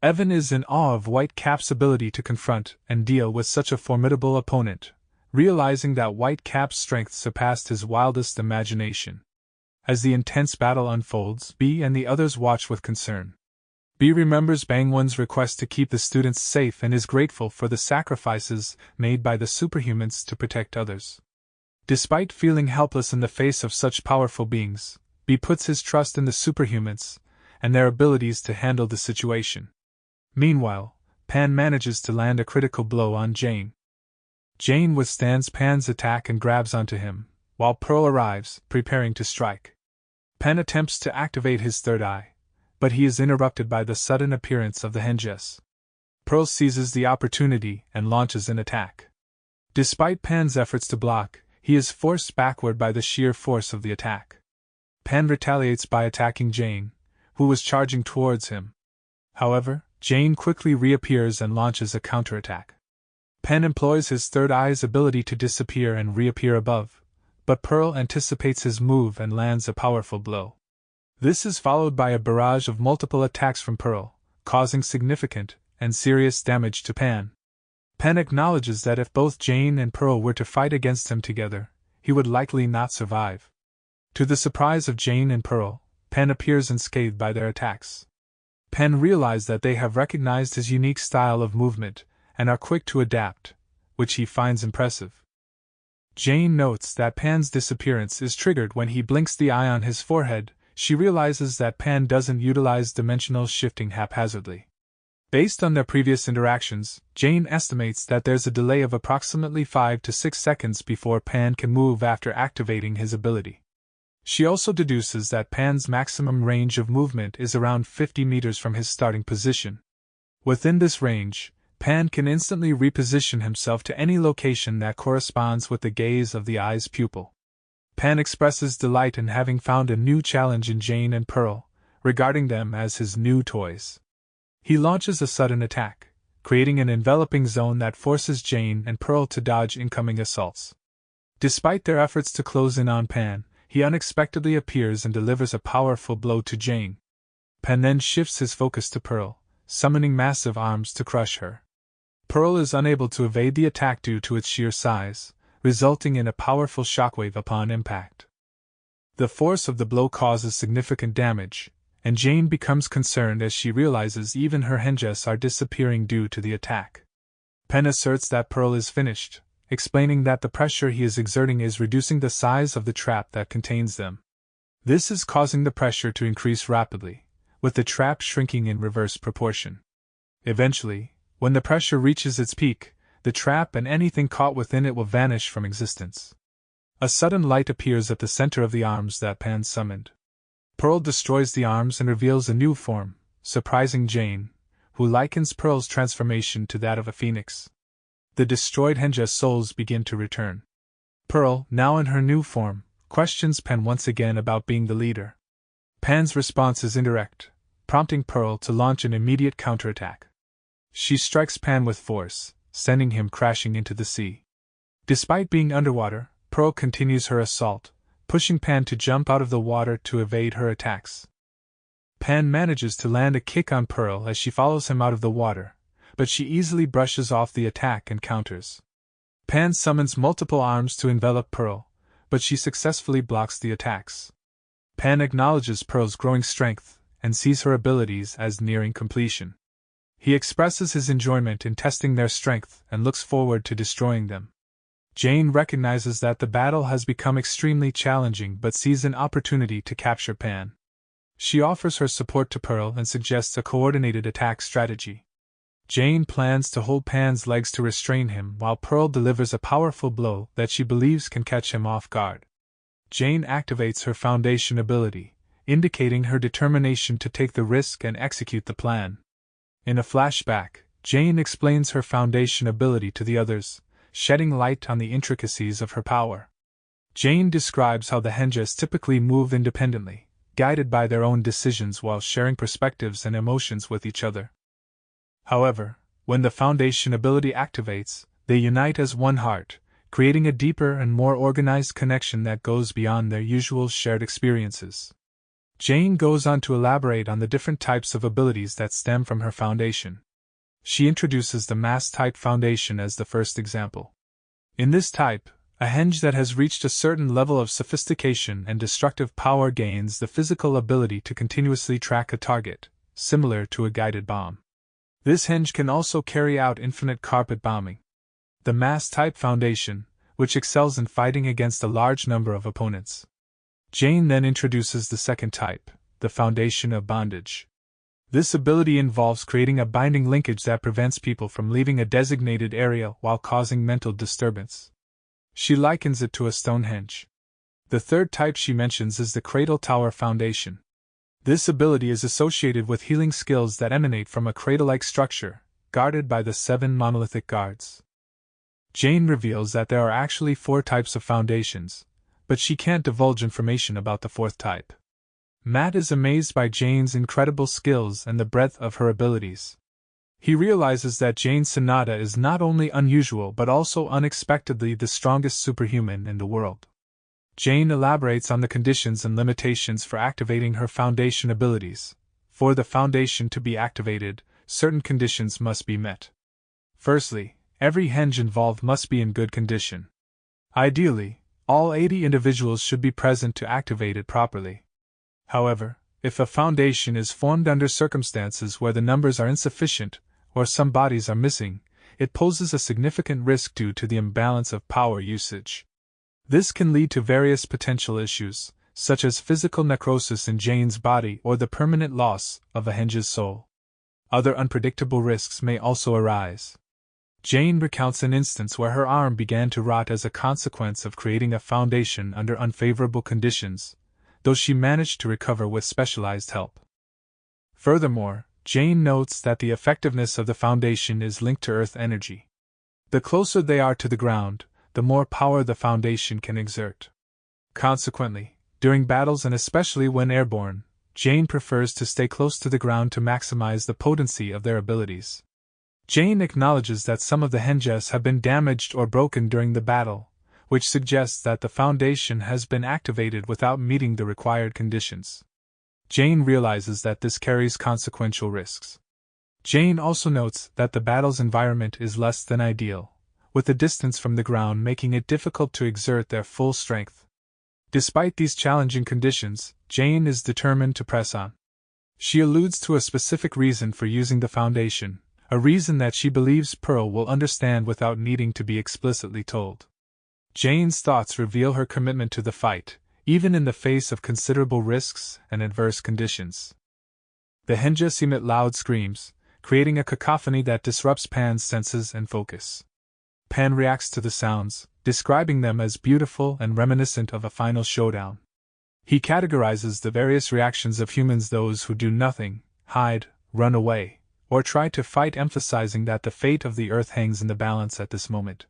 Evan is in awe of White Cap's ability to confront and deal with such a formidable opponent, realizing that White Cap's strength surpassed his wildest imagination. As the intense battle unfolds, B and the others watch with concern. B remembers Bangwon's request to keep the students safe and is grateful for the sacrifices made by the superhumans to protect others. Despite feeling helpless in the face of such powerful beings, B puts his trust in the superhumans and their abilities to handle the situation. Meanwhile, Pan manages to land a critical blow on Jane. Jane withstands Pan's attack and grabs onto him, while Pearl arrives, preparing to strike. Pan attempts to activate his third eye, but he is interrupted by the sudden appearance of the Henges. Pearl seizes the opportunity and launches an attack. Despite Pan's efforts to block, he is forced backward by the sheer force of the attack. Pan retaliates by attacking Jane, who was charging towards him. However, Jane quickly reappears and launches a counterattack. Pan employs his third eye's ability to disappear and reappear above, but Pearl anticipates his move and lands a powerful blow. This is followed by a barrage of multiple attacks from Pearl, causing significant and serious damage to Pan. Pan acknowledges that if both Jane and Pearl were to fight against him together, he would likely not survive. To the surprise of Jane and Pearl, Pan appears unscathed by their attacks. Pan realizes that they have recognized his unique style of movement and are quick to adapt, which he finds impressive. Jane notes that Pan's disappearance is triggered when he blinks the eye on his forehead. She realizes that Pan doesn't utilize dimensional shifting haphazardly. Based on their previous interactions, Jane estimates that there's a delay of approximately 5 to 6 seconds before Pan can move after activating his ability. She also deduces that Pan's maximum range of movement is around 50 meters from his starting position. Within this range, Pan can instantly reposition himself to any location that corresponds with the gaze of the eye's pupil. Pan expresses delight in having found a new challenge in Jane and Pearl, regarding them as his new toys. He launches a sudden attack, creating an enveloping zone that forces Jane and Pearl to dodge incoming assaults. Despite their efforts to close in on Pan, he unexpectedly appears and delivers a powerful blow to Jane. Pan then shifts his focus to Pearl, summoning massive arms to crush her. Pearl is unable to evade the attack due to its sheer size, resulting in a powerful shockwave upon impact. The force of the blow causes significant damage, and Jane becomes concerned as she realizes even her Henges are disappearing due to the attack. Pan asserts that Pearl is finished, explaining that the pressure he is exerting is reducing the size of the trap that contains them. This is causing the pressure to increase rapidly, with the trap shrinking in reverse proportion. Eventually, when the pressure reaches its peak, the trap and anything caught within it will vanish from existence. A sudden light appears at the center of the arms that Pan summoned. Pearl destroys the arms and reveals a new form, surprising Jane, who likens Pearl's transformation to that of a phoenix. The destroyed henja's souls begin to return. Pearl, now in her new form, questions Pan once again about being the leader. Pan's response is indirect, prompting Pearl to launch an immediate counterattack. She strikes Pan with force, sending him crashing into the sea. Despite being underwater, Pearl continues her assault, pushing Pan to jump out of the water to evade her attacks. Pan manages to land a kick on Pearl as she follows him out of the water, but she easily brushes off the attack and counters. Pan summons multiple arms to envelop Pearl, but she successfully blocks the attacks. Pan acknowledges Pearl's growing strength and sees her abilities as nearing completion. He expresses his enjoyment in testing their strength and looks forward to destroying them. Jane recognizes that the battle has become extremely challenging but sees an opportunity to capture Pan. She offers her support to Pearl and suggests a coordinated attack strategy. Jane plans to hold Pan's legs to restrain him while Pearl delivers a powerful blow that she believes can catch him off guard. Jane activates her foundation ability, indicating her determination to take the risk and execute the plan. In a flashback, Jane explains her foundation ability to the others, shedding light on the intricacies of her power. Jane describes how the henjas typically move independently, guided by their own decisions while sharing perspectives and emotions with each other. However, when the foundation ability activates, they unite as one heart, creating a deeper and more organized connection that goes beyond their usual shared experiences. Jane goes on to elaborate on the different types of abilities that stem from her foundation. She introduces the mass-type foundation as the first example. In this type, a henge that has reached a certain level of sophistication and destructive power gains the physical ability to continuously track a target, similar to a guided bomb. This henge can also carry out infinite carpet bombing. The mass-type foundation, which excels in fighting against a large number of opponents. Jane then introduces the second type, the foundation of bondage. This ability involves creating a binding linkage that prevents people from leaving a designated area while causing mental disturbance. She likens it to a Stonehenge. The third type she mentions is the Cradle Tower Foundation. This ability is associated with healing skills that emanate from a cradle-like structure, guarded by the 7 monolithic guards. Jane reveals that there are actually 4 types of foundations, but she can't divulge information about the 4th type. Matt is amazed by Jane's incredible skills and the breadth of her abilities. He realizes that Jane Sonata is not only unusual but also unexpectedly the strongest superhuman in the world. Jane elaborates on the conditions and limitations for activating her foundation abilities. For the foundation to be activated, certain conditions must be met. Firstly, every henge involved must be in good condition. Ideally, all 80 individuals should be present to activate it properly. However, if a foundation is formed under circumstances where the numbers are insufficient, or some bodies are missing, it poses a significant risk due to the imbalance of power usage. This can lead to various potential issues, such as physical necrosis in Jane's body or the permanent loss of a henge's soul. Other unpredictable risks may also arise. Jane recounts an instance where her arm began to rot as a consequence of creating a foundation under unfavorable conditions, though she managed to recover with specialized help. Furthermore, Jane notes that the effectiveness of the foundation is linked to earth energy. The closer they are to the ground, the more power the foundation can exert. Consequently, during battles and especially when airborne, Jane prefers to stay close to the ground to maximize the potency of their abilities. Jane acknowledges that some of the henges have been damaged or broken during the battle, which suggests that the foundation has been activated without meeting the required conditions. Jane realizes that this carries consequential risks. Jane also notes that the battle's environment is less than ideal, with the distance from the ground making it difficult to exert their full strength. Despite these challenging conditions, Jane is determined to press on. She alludes to a specific reason for using the foundation, a reason that she believes Pearl will understand without needing to be explicitly told. Jane's thoughts reveal her commitment to the fight, even in the face of considerable risks and adverse conditions. The henges emit loud screams, creating a cacophony that disrupts Pan's senses and focus. Pan reacts to the sounds, describing them as beautiful and reminiscent of a final showdown. He categorizes the various reactions of humans: those who do nothing, hide, run away, or try to fight, emphasizing that the fate of the Earth hangs in the balance at this moment.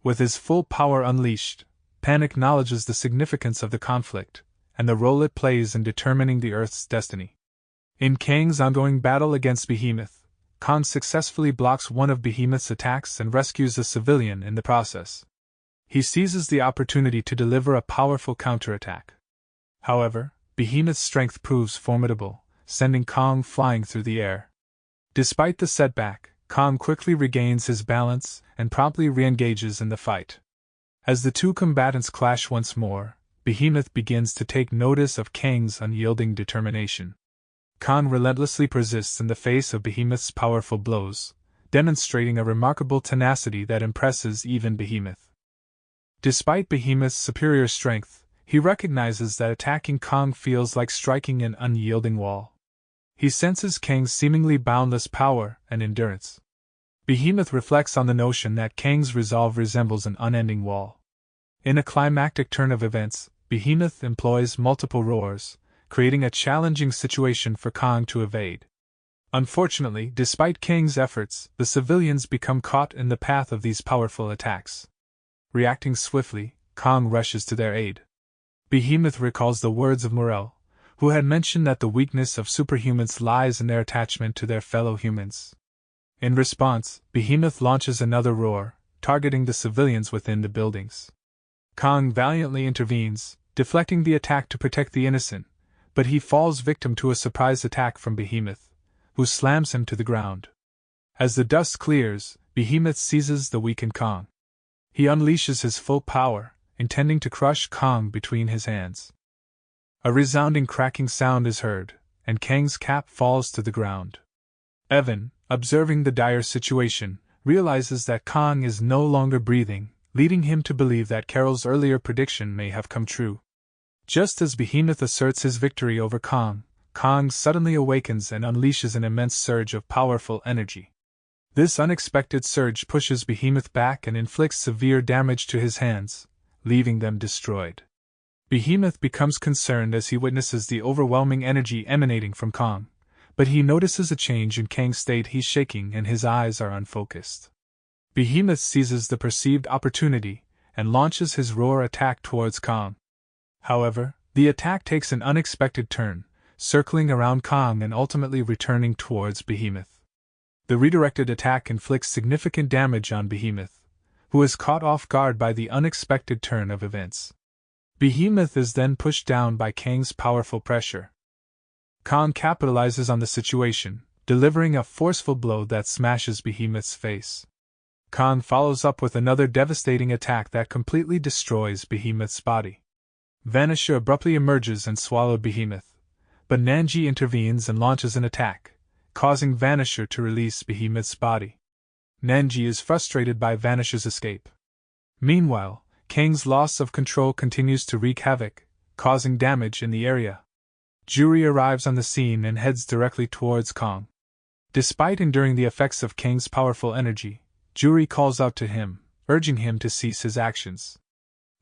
With his full power unleashed, Pan acknowledges the significance of the conflict, and the role it plays in determining the Earth's destiny. In Kang's ongoing battle against Behemoth, Kang successfully blocks one of Behemoth's attacks and rescues a civilian in the process. He seizes the opportunity to deliver a powerful counterattack. However, Behemoth's strength proves formidable, sending Kang flying through the air. Despite the setback, Kang quickly regains his balance and promptly re-engages in the fight. As the two combatants clash once more, Behemoth begins to take notice of Kang's unyielding determination. Kang relentlessly persists in the face of Behemoth's powerful blows, demonstrating a remarkable tenacity that impresses even Behemoth. Despite Behemoth's superior strength, he recognizes that attacking Kang feels like striking an unyielding wall. He senses Kang's seemingly boundless power and endurance. Behemoth reflects on the notion that Kang's resolve resembles an unending wall. In a climactic turn of events, Behemoth employs multiple roars, creating a challenging situation for Kang to evade. Unfortunately, despite Kang's efforts, the civilians become caught in the path of these powerful attacks. Reacting swiftly, Kang rushes to their aid. Behemoth recalls the words of Morel, who had mentioned that the weakness of superhumans lies in their attachment to their fellow humans. In response, Behemoth launches another roar, targeting the civilians within the buildings. Kang valiantly intervenes, deflecting the attack to protect the innocent, but he falls victim to a surprise attack from Behemoth, who slams him to the ground. As the dust clears, Behemoth seizes the weakened Kang. He unleashes his full power, intending to crush Kang between his hands. A resounding cracking sound is heard, and Kang's cap falls to the ground. Evan, observing the dire situation, realizes that Kang is no longer breathing, leading him to believe that Carol's earlier prediction may have come true. Just as Behemoth asserts his victory over Kang, Kang suddenly awakens and unleashes an immense surge of powerful energy. This unexpected surge pushes Behemoth back and inflicts severe damage to his hands, leaving them destroyed. Behemoth becomes concerned as he witnesses the overwhelming energy emanating from Kang, but he notices a change in Kang's state. He's shaking and his eyes are unfocused. Behemoth seizes the perceived opportunity and launches his roar attack towards Kang. However, the attack takes an unexpected turn, circling around Kang and ultimately returning towards Behemoth. The redirected attack inflicts significant damage on Behemoth, who is caught off guard by the unexpected turn of events. Behemoth is then pushed down by Kang's powerful pressure. Kang capitalizes on the situation, delivering a forceful blow that smashes Behemoth's face. Kang follows up with another devastating attack that completely destroys Behemoth's body. Vanisher abruptly emerges and swallows Behemoth, but Nanji intervenes and launches an attack, causing Vanisher to release Behemoth's body. Nanji is frustrated by Vanisher's escape. Meanwhile, Kang's loss of control continues to wreak havoc, causing damage in the area. Juri arrives on the scene and heads directly towards Kang. Despite enduring the effects of Kang's powerful energy, Juri calls out to him, urging him to cease his actions.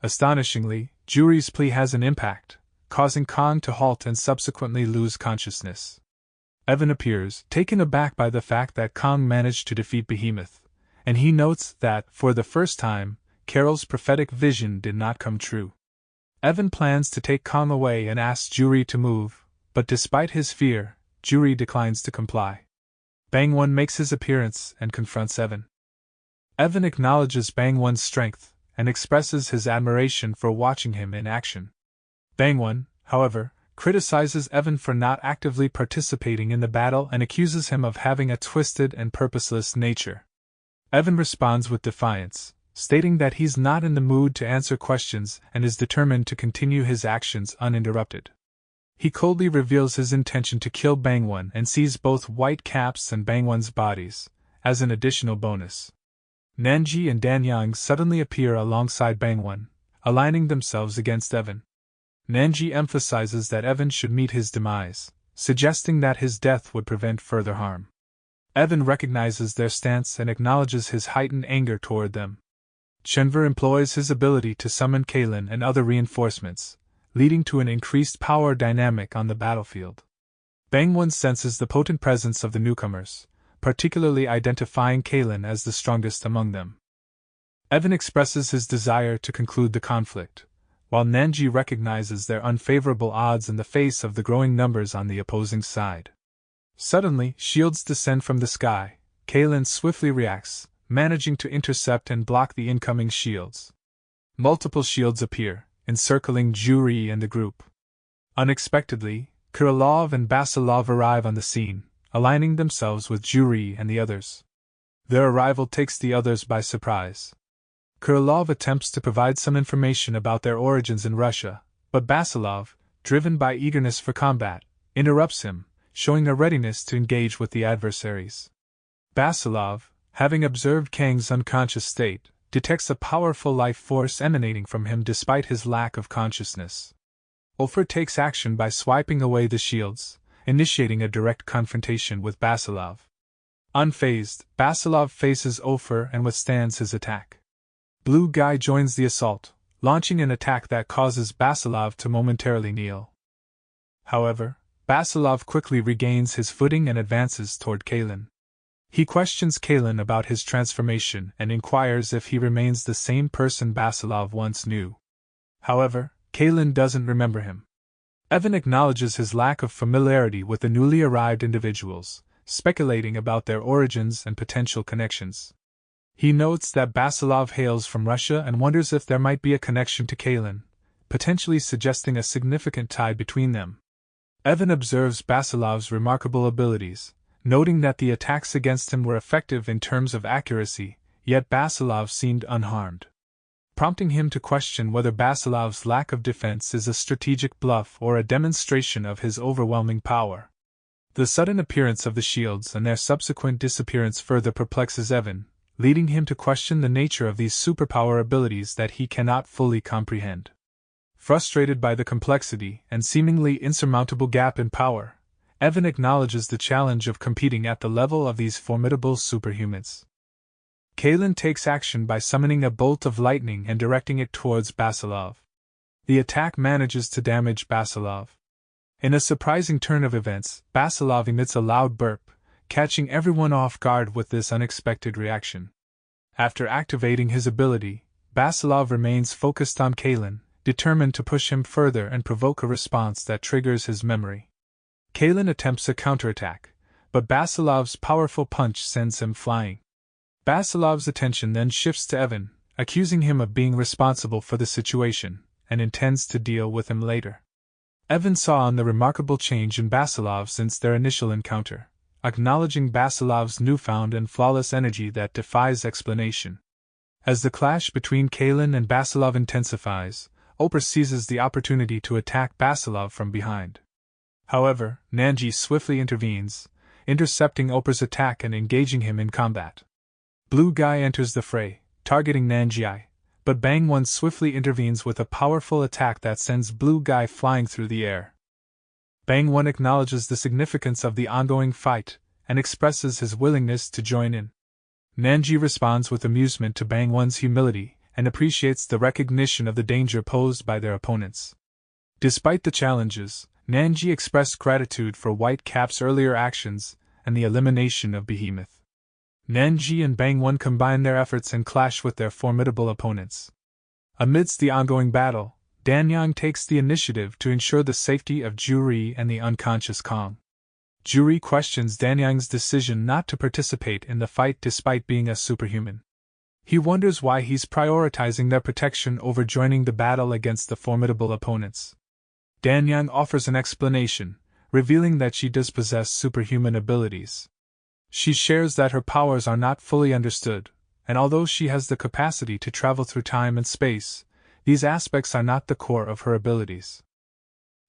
Astonishingly, Juri's plea has an impact, causing Kang to halt and subsequently lose consciousness. Evan appears, taken aback by the fact that Kang managed to defeat Behemoth, and he notes that, for the first time, Carol's prophetic vision did not come true. Evan plans to take Kang away and asks Juri to move, but despite his fear, Juri declines to comply. Bangwon makes his appearance and confronts Evan. Evan acknowledges Bangwon's strength and expresses his admiration for watching him in action. Bangwon, however, criticizes Evan for not actively participating in the battle and accuses him of having a twisted and purposeless nature. Evan responds with defiance, stating that he's not in the mood to answer questions and is determined to continue his actions uninterrupted. He coldly reveals his intention to kill Bangwon and seize both White Cap's and Bangwon's bodies, as an additional bonus. Nanji and Danyang suddenly appear alongside Bangwon, aligning themselves against Evan. Nanji emphasizes that Evan should meet his demise, suggesting that his death would prevent further harm. Evan recognizes their stance and acknowledges his heightened anger toward them. Chenver employs his ability to summon Kalin and other reinforcements, leading to an increased power dynamic on the battlefield. Bangwon senses the potent presence of the newcomers, particularly identifying Kalin as the strongest among them. Evan expresses his desire to conclude the conflict, while Nanji recognizes their unfavorable odds in the face of the growing numbers on the opposing side. Suddenly, shields descend from the sky. Kalin swiftly reacts, managing to intercept and block the incoming shields. Multiple shields appear, encircling Juri and the group. Unexpectedly, Krylov and Basilov arrive on the scene, aligning themselves with Juri and the others. Their arrival takes the others by surprise. Krylov attempts to provide some information about their origins in Russia, but Basilov, driven by eagerness for combat, interrupts him, showing a readiness to engage with the adversaries. Basilov, having observed Kang's unconscious state, detects a powerful life force emanating from him despite his lack of consciousness. Ofer takes action by swiping away the shields, initiating a direct confrontation with Basilov. Unfazed, Basilov faces Ofer and withstands his attack. Blue Guy joins the assault, launching an attack that causes Basilov to momentarily kneel. However, Basilov quickly regains his footing and advances toward Kalin. He questions Kalin about his transformation and inquires if he remains the same person Basilov once knew. However, Kalin doesn't remember him. Evan acknowledges his lack of familiarity with the newly arrived individuals, speculating about their origins and potential connections. He notes that Basilov hails from Russia and wonders if there might be a connection to Kalin, potentially suggesting a significant tie between them. Evan observes Basilov's remarkable abilities, noting that the attacks against him were effective in terms of accuracy, yet Basilov seemed unharmed, prompting him to question whether Basilov's lack of defense is a strategic bluff or a demonstration of his overwhelming power. The sudden appearance of the shields and their subsequent disappearance further perplexes Evan, leading him to question the nature of these superpower abilities that he cannot fully comprehend. Frustrated by the complexity and seemingly insurmountable gap in power, Evan acknowledges the challenge of competing at the level of these formidable superhumans. Kalin takes action by summoning a bolt of lightning and directing it towards Basilov. The attack manages to damage Basilov. In a surprising turn of events, Basilov emits a loud burp, catching everyone off guard with this unexpected reaction. After activating his ability, Basilov remains focused on Kalin, determined to push him further and provoke a response that triggers his memory. Kalin attempts a counterattack, but Basilov's powerful punch sends him flying. Basilov's attention then shifts to Evan, accusing him of being responsible for the situation, and intends to deal with him later. Evan saw the remarkable change in Basilov since their initial encounter, acknowledging Basilov's newfound and flawless energy that defies explanation. As the clash between Kalin and Basilov intensifies, Oprah seizes the opportunity to attack Basilov from behind. However, Nanji swiftly intervenes, intercepting Oprah's attack and engaging him in combat. Blue Guy enters the fray, targeting Nanji, but Bang One swiftly intervenes with a powerful attack that sends Blue Guy flying through the air. Bang One acknowledges the significance of the ongoing fight and expresses his willingness to join in. Nanji responds with amusement to Bang One's humility and appreciates the recognition of the danger posed by their opponents. Despite the challenges, Nanji expressed gratitude for White Cap's earlier actions and the elimination of Behemoth. Nanji and Bang One combine their efforts and clash with their formidable opponents. Amidst the ongoing battle, Danyang takes the initiative to ensure the safety of Juri and the unconscious Kong. Juri questions Danyang's decision not to participate in the fight despite being a superhuman. He wonders why he's prioritizing their protection over joining the battle against the formidable opponents. Danyang offers an explanation, revealing that she does possess superhuman abilities. She shares that her powers are not fully understood, and although she has the capacity to travel through time and space, these aspects are not the core of her abilities.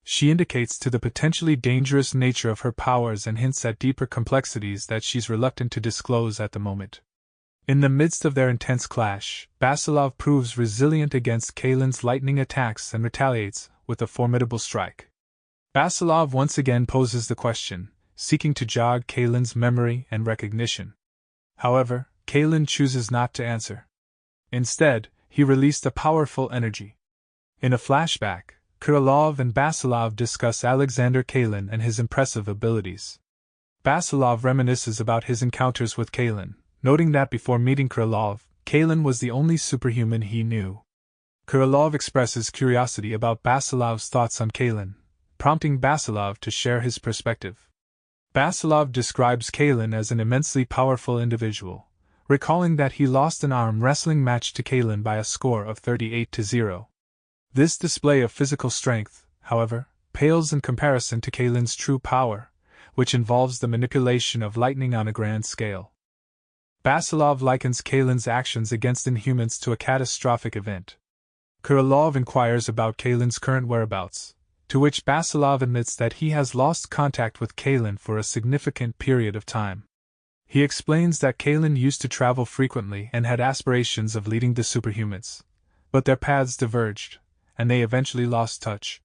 She indicates to the potentially dangerous nature of her powers and hints at deeper complexities that she's reluctant to disclose at the moment. In the midst of their intense clash, Basilov proves resilient against Kalin's lightning attacks and retaliates with a formidable strike. Basilov once again poses the question, seeking to jog Kalin's memory and recognition. However, Kalin chooses not to answer. Instead, he released a powerful energy. In a flashback, Krylov and Basilov discuss Alexander Kalin and his impressive abilities. Basilov reminisces about his encounters with Kalin, noting that before meeting Krylov, Kalin was the only superhuman he knew. Krylov expresses curiosity about Basilov's thoughts on Kalin, prompting Basilov to share his perspective. Basilov describes Kalin as an immensely powerful individual, recalling that he lost an arm wrestling match to Kalin by a score of 38-0. This display of physical strength, however, pales in comparison to Kalin's true power, which involves the manipulation of lightning on a grand scale. Basilov likens Kalin's actions against Inhumans to a catastrophic event. Krylov inquires about Kalin's current whereabouts, to which Basilov admits that he has lost contact with Kalin for a significant period of time. He explains that Kalin used to travel frequently and had aspirations of leading the superhumans, but their paths diverged, and they eventually lost touch.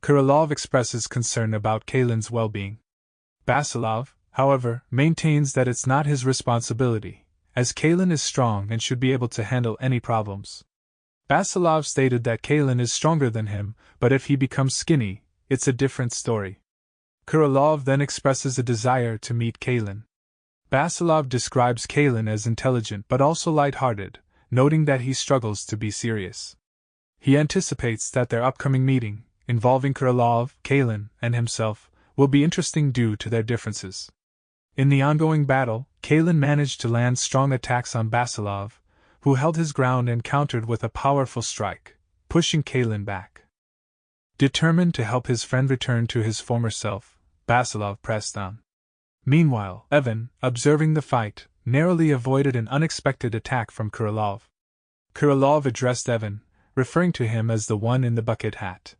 Krylov expresses concern about Kalin's well-being. Basilov, however, maintains that it's not his responsibility, as Kalin is strong and should be able to handle any problems. Basilov stated that Kalin is stronger than him, but if he becomes skinny, it's a different story. Krylov then expresses a desire to meet Kalin. Basilov describes Kalin as intelligent but also light-hearted, noting that he struggles to be serious. He anticipates that their upcoming meeting, involving Krylov, Kalin, and himself, will be interesting due to their differences. In the ongoing battle, Kalin managed to land strong attacks on Basilov, who held his ground and countered with a powerful strike, pushing Kalin back. Determined to help his friend return to his former self, Basilov pressed on. Meanwhile, Evan, observing the fight, narrowly avoided an unexpected attack from Krylov. Krylov addressed Evan, referring to him as the one in the bucket hat.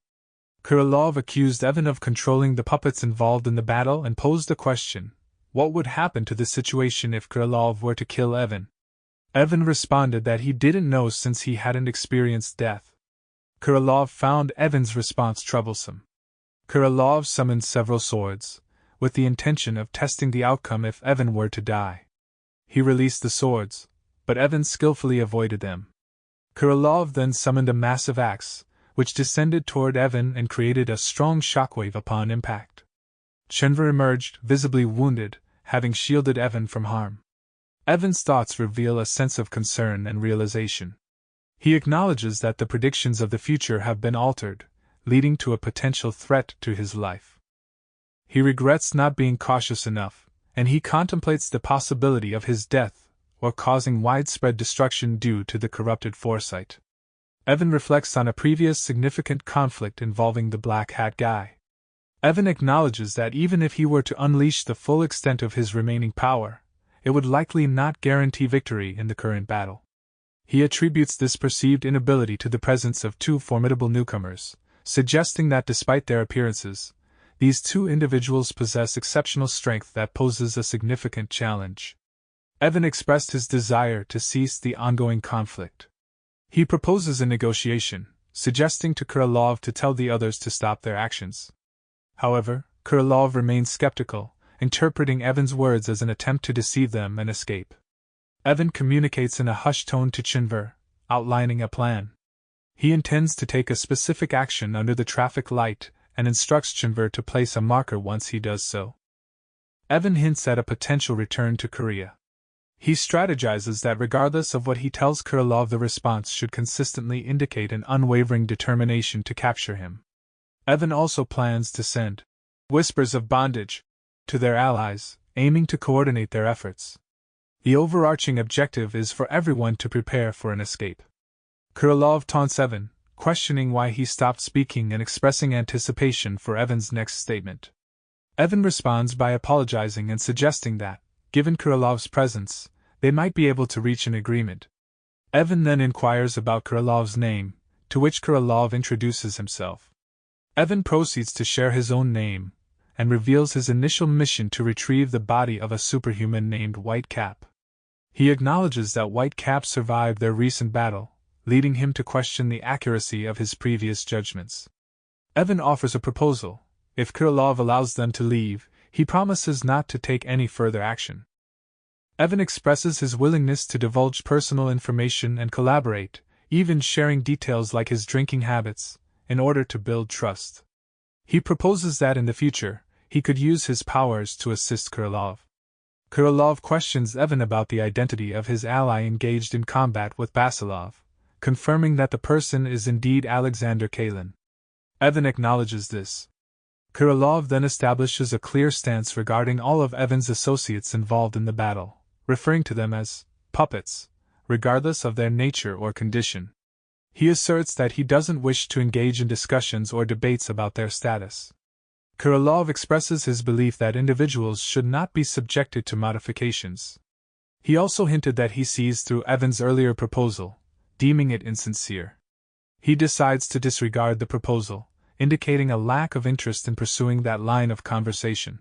Krylov accused Evan of controlling the puppets involved in the battle and posed the question: what would happen to the situation if Krylov were to kill Evan? Evan responded that he didn't know since he hadn't experienced death. Krylov found Evan's response troublesome. Krylov summoned several swords, with the intention of testing the outcome if Evan were to die. He released the swords, but Evan skillfully avoided them. Krylov then summoned a massive axe, which descended toward Evan and created a strong shockwave upon impact. Chenver emerged, visibly wounded, having shielded Evan from harm. Evan's thoughts reveal a sense of concern and realization. He acknowledges that the predictions of the future have been altered, leading to a potential threat to his life. He regrets not being cautious enough, and he contemplates the possibility of his death or causing widespread destruction due to the corrupted foresight. Evan reflects on a previous significant conflict involving the Black Hat guy. Evan acknowledges that even if he were to unleash the full extent of his remaining power, it would likely not guarantee victory in the current battle. He attributes this perceived inability to the presence of two formidable newcomers, suggesting that despite their appearances, these two individuals possess exceptional strength that poses a significant challenge. Evan expressed his desire to cease the ongoing conflict. He proposes a negotiation, suggesting to Krylov to tell the others to stop their actions. However, Krylov remains skeptical, interpreting Evan's words as an attempt to deceive them and escape. Evan communicates in a hushed tone to Chenver, outlining a plan. He intends to take a specific action under the traffic light and instructs Chenver to place a marker once he does so. Evan hints at a potential return to Korea. He strategizes that regardless of what he tells Krylov, the response should consistently indicate an unwavering determination to capture him. Evan also plans to send whispers of bondage to their allies, aiming to coordinate their efforts. The overarching objective is for everyone to prepare for an escape. Krylov taunts Evan, questioning why he stopped speaking and expressing anticipation for Evan's next statement. Evan responds by apologizing and suggesting that, given Krylov's presence, they might be able to reach an agreement. Evan then inquires about Krylov's name, to which Krylov introduces himself. Evan proceeds to share his own name, and reveals his initial mission to retrieve the body of a superhuman named Whitecap. He acknowledges that Whitecap survived their recent battle, leading him to question the accuracy of his previous judgments. Evan offers a proposal. If Krylov allows them to leave, he promises not to take any further action. Evan expresses his willingness to divulge personal information and collaborate, even sharing details like his drinking habits, in order to build trust. He proposes that in the future, he could use his powers to assist Krylov. Krylov questions Evan about the identity of his ally engaged in combat with Basilov, confirming that the person is indeed Alexander Kalin. Evan acknowledges this. Krylov then establishes a clear stance regarding all of Evan's associates involved in the battle, referring to them as puppets, regardless of their nature or condition. He asserts that he doesn't wish to engage in discussions or debates about their status. Krylov expresses his belief that individuals should not be subjected to modifications. He also hinted that he sees through Evan's earlier proposal, deeming it insincere. He decides to disregard the proposal, indicating a lack of interest in pursuing that line of conversation.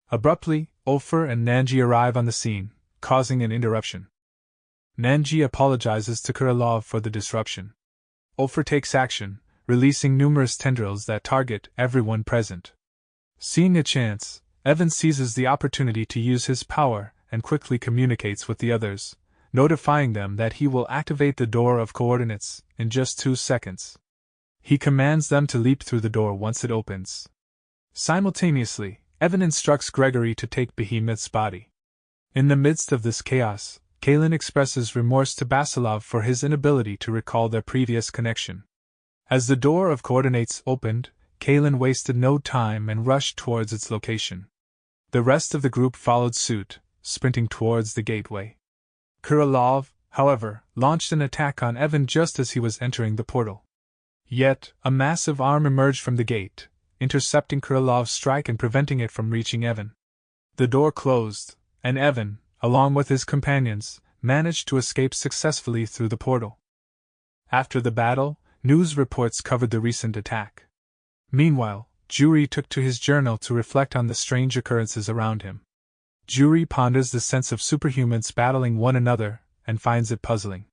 Abruptly, Ofer and Nanji arrive on the scene, causing an interruption. Nanji apologizes to Krylov for the disruption. Ofer takes action, releasing numerous tendrils that target everyone present. Seeing a chance, Evan seizes the opportunity to use his power and quickly communicates with the others, notifying them that he will activate the door of coordinates in just 2 seconds. He commands them to leap through the door once it opens. Simultaneously, Evan instructs Gregory to take Behemoth's body. In the midst of this chaos, Kalin expresses remorse to Basilov for his inability to recall their previous connection. As the door of coordinates opened, Kalin wasted no time and rushed towards its location. The rest of the group followed suit, sprinting towards the gateway. Krylov, however, launched an attack on Evan just as he was entering the portal. Yet, a massive arm emerged from the gate, intercepting Krylov's strike and preventing it from reaching Evan. The door closed, and Evan, along with his companions, managed to escape successfully through the portal. After the battle, news reports covered the recent attack. Meanwhile, Juri took to his journal to reflect on the strange occurrences around him. Juri ponders the sense of superhumans battling one another and finds it puzzling.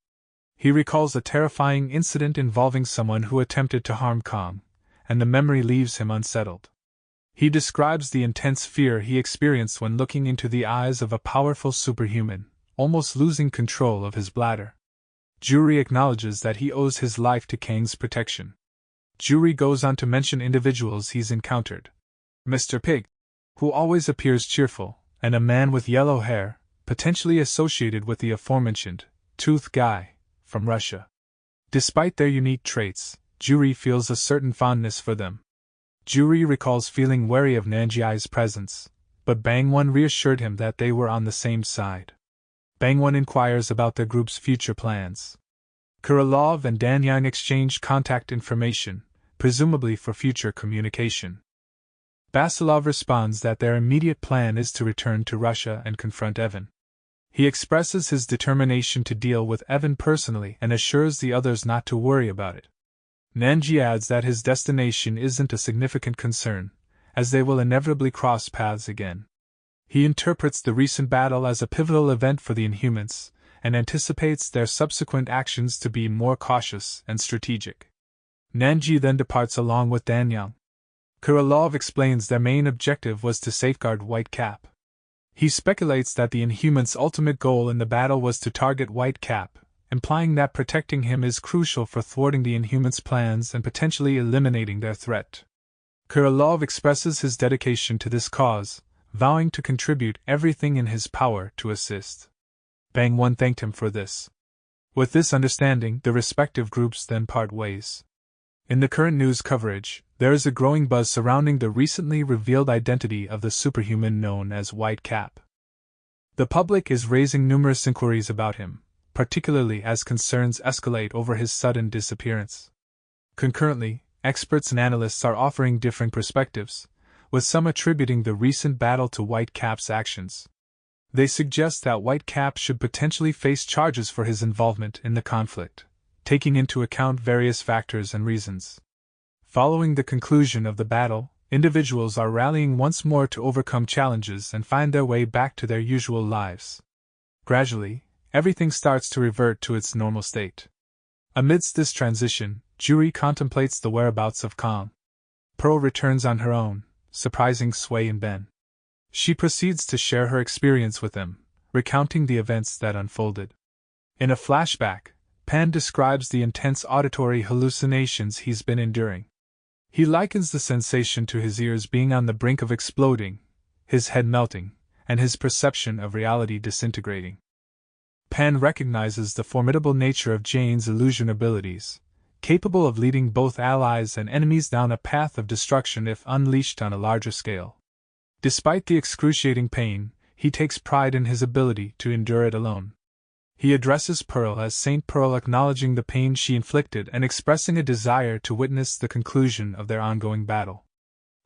He recalls a terrifying incident involving someone who attempted to harm Kong, and the memory leaves him unsettled. He describes the intense fear he experienced when looking into the eyes of a powerful superhuman, almost losing control of his bladder. Juri acknowledges that he owes his life to Kang's protection. Juri goes on to mention individuals he's encountered. Mr. Pig, who always appears cheerful, and a man with yellow hair, potentially associated with the aforementioned Tooth Guy, from Russia. Despite their unique traits, Juri feels a certain fondness for them. Juri recalls feeling wary of Nanji's presence, but Bangwon reassured him that they were on the same side. Bangwon inquires about their group's future plans. Krylov and Danyang exchange contact information, presumably for future communication. Basilov responds that their immediate plan is to return to Russia and confront Evan. He expresses his determination to deal with Evan personally and assures the others not to worry about it. Nanji adds that his destination isn't a significant concern, as they will inevitably cross paths again. He interprets the recent battle as a pivotal event for the Inhumans, and anticipates their subsequent actions to be more cautious and strategic. Nanji then departs along with Danyang. Krylov explains their main objective was to safeguard White Cap. He speculates that the Inhumans' ultimate goal in the battle was to target White Cap, implying that protecting him is crucial for thwarting the Inhumans' plans and potentially eliminating their threat. Krylov expresses his dedication to this cause, vowing to contribute everything in his power to assist. Bangwon thanked him for this. With this understanding, the respective groups then part ways. In the current news coverage, there is a growing buzz surrounding the recently revealed identity of the superhuman known as White Cap. The public is raising numerous inquiries about him, particularly as concerns escalate over his sudden disappearance. Concurrently, experts and analysts are offering differing perspectives, with some attributing the recent battle to White Cap's actions. They suggest that White Cap should potentially face charges for his involvement in the conflict, taking into account various factors and reasons. Following the conclusion of the battle, individuals are rallying once more to overcome challenges and find their way back to their usual lives. Gradually, everything starts to revert to its normal state. Amidst this transition, Juri contemplates the whereabouts of Kong. Pearl returns on her own, surprising Sui and Ben. She proceeds to share her experience with them, recounting the events that unfolded. In a flashback, Pan describes the intense auditory hallucinations he's been enduring. He likens the sensation to his ears being on the brink of exploding, his head melting, and his perception of reality disintegrating. Pan recognizes the formidable nature of Jane's illusion abilities, capable of leading both allies and enemies down a path of destruction if unleashed on a larger scale. Despite the excruciating pain, he takes pride in his ability to endure it alone. He addresses Pearl as Saint Pearl, acknowledging the pain she inflicted and expressing a desire to witness the conclusion of their ongoing battle.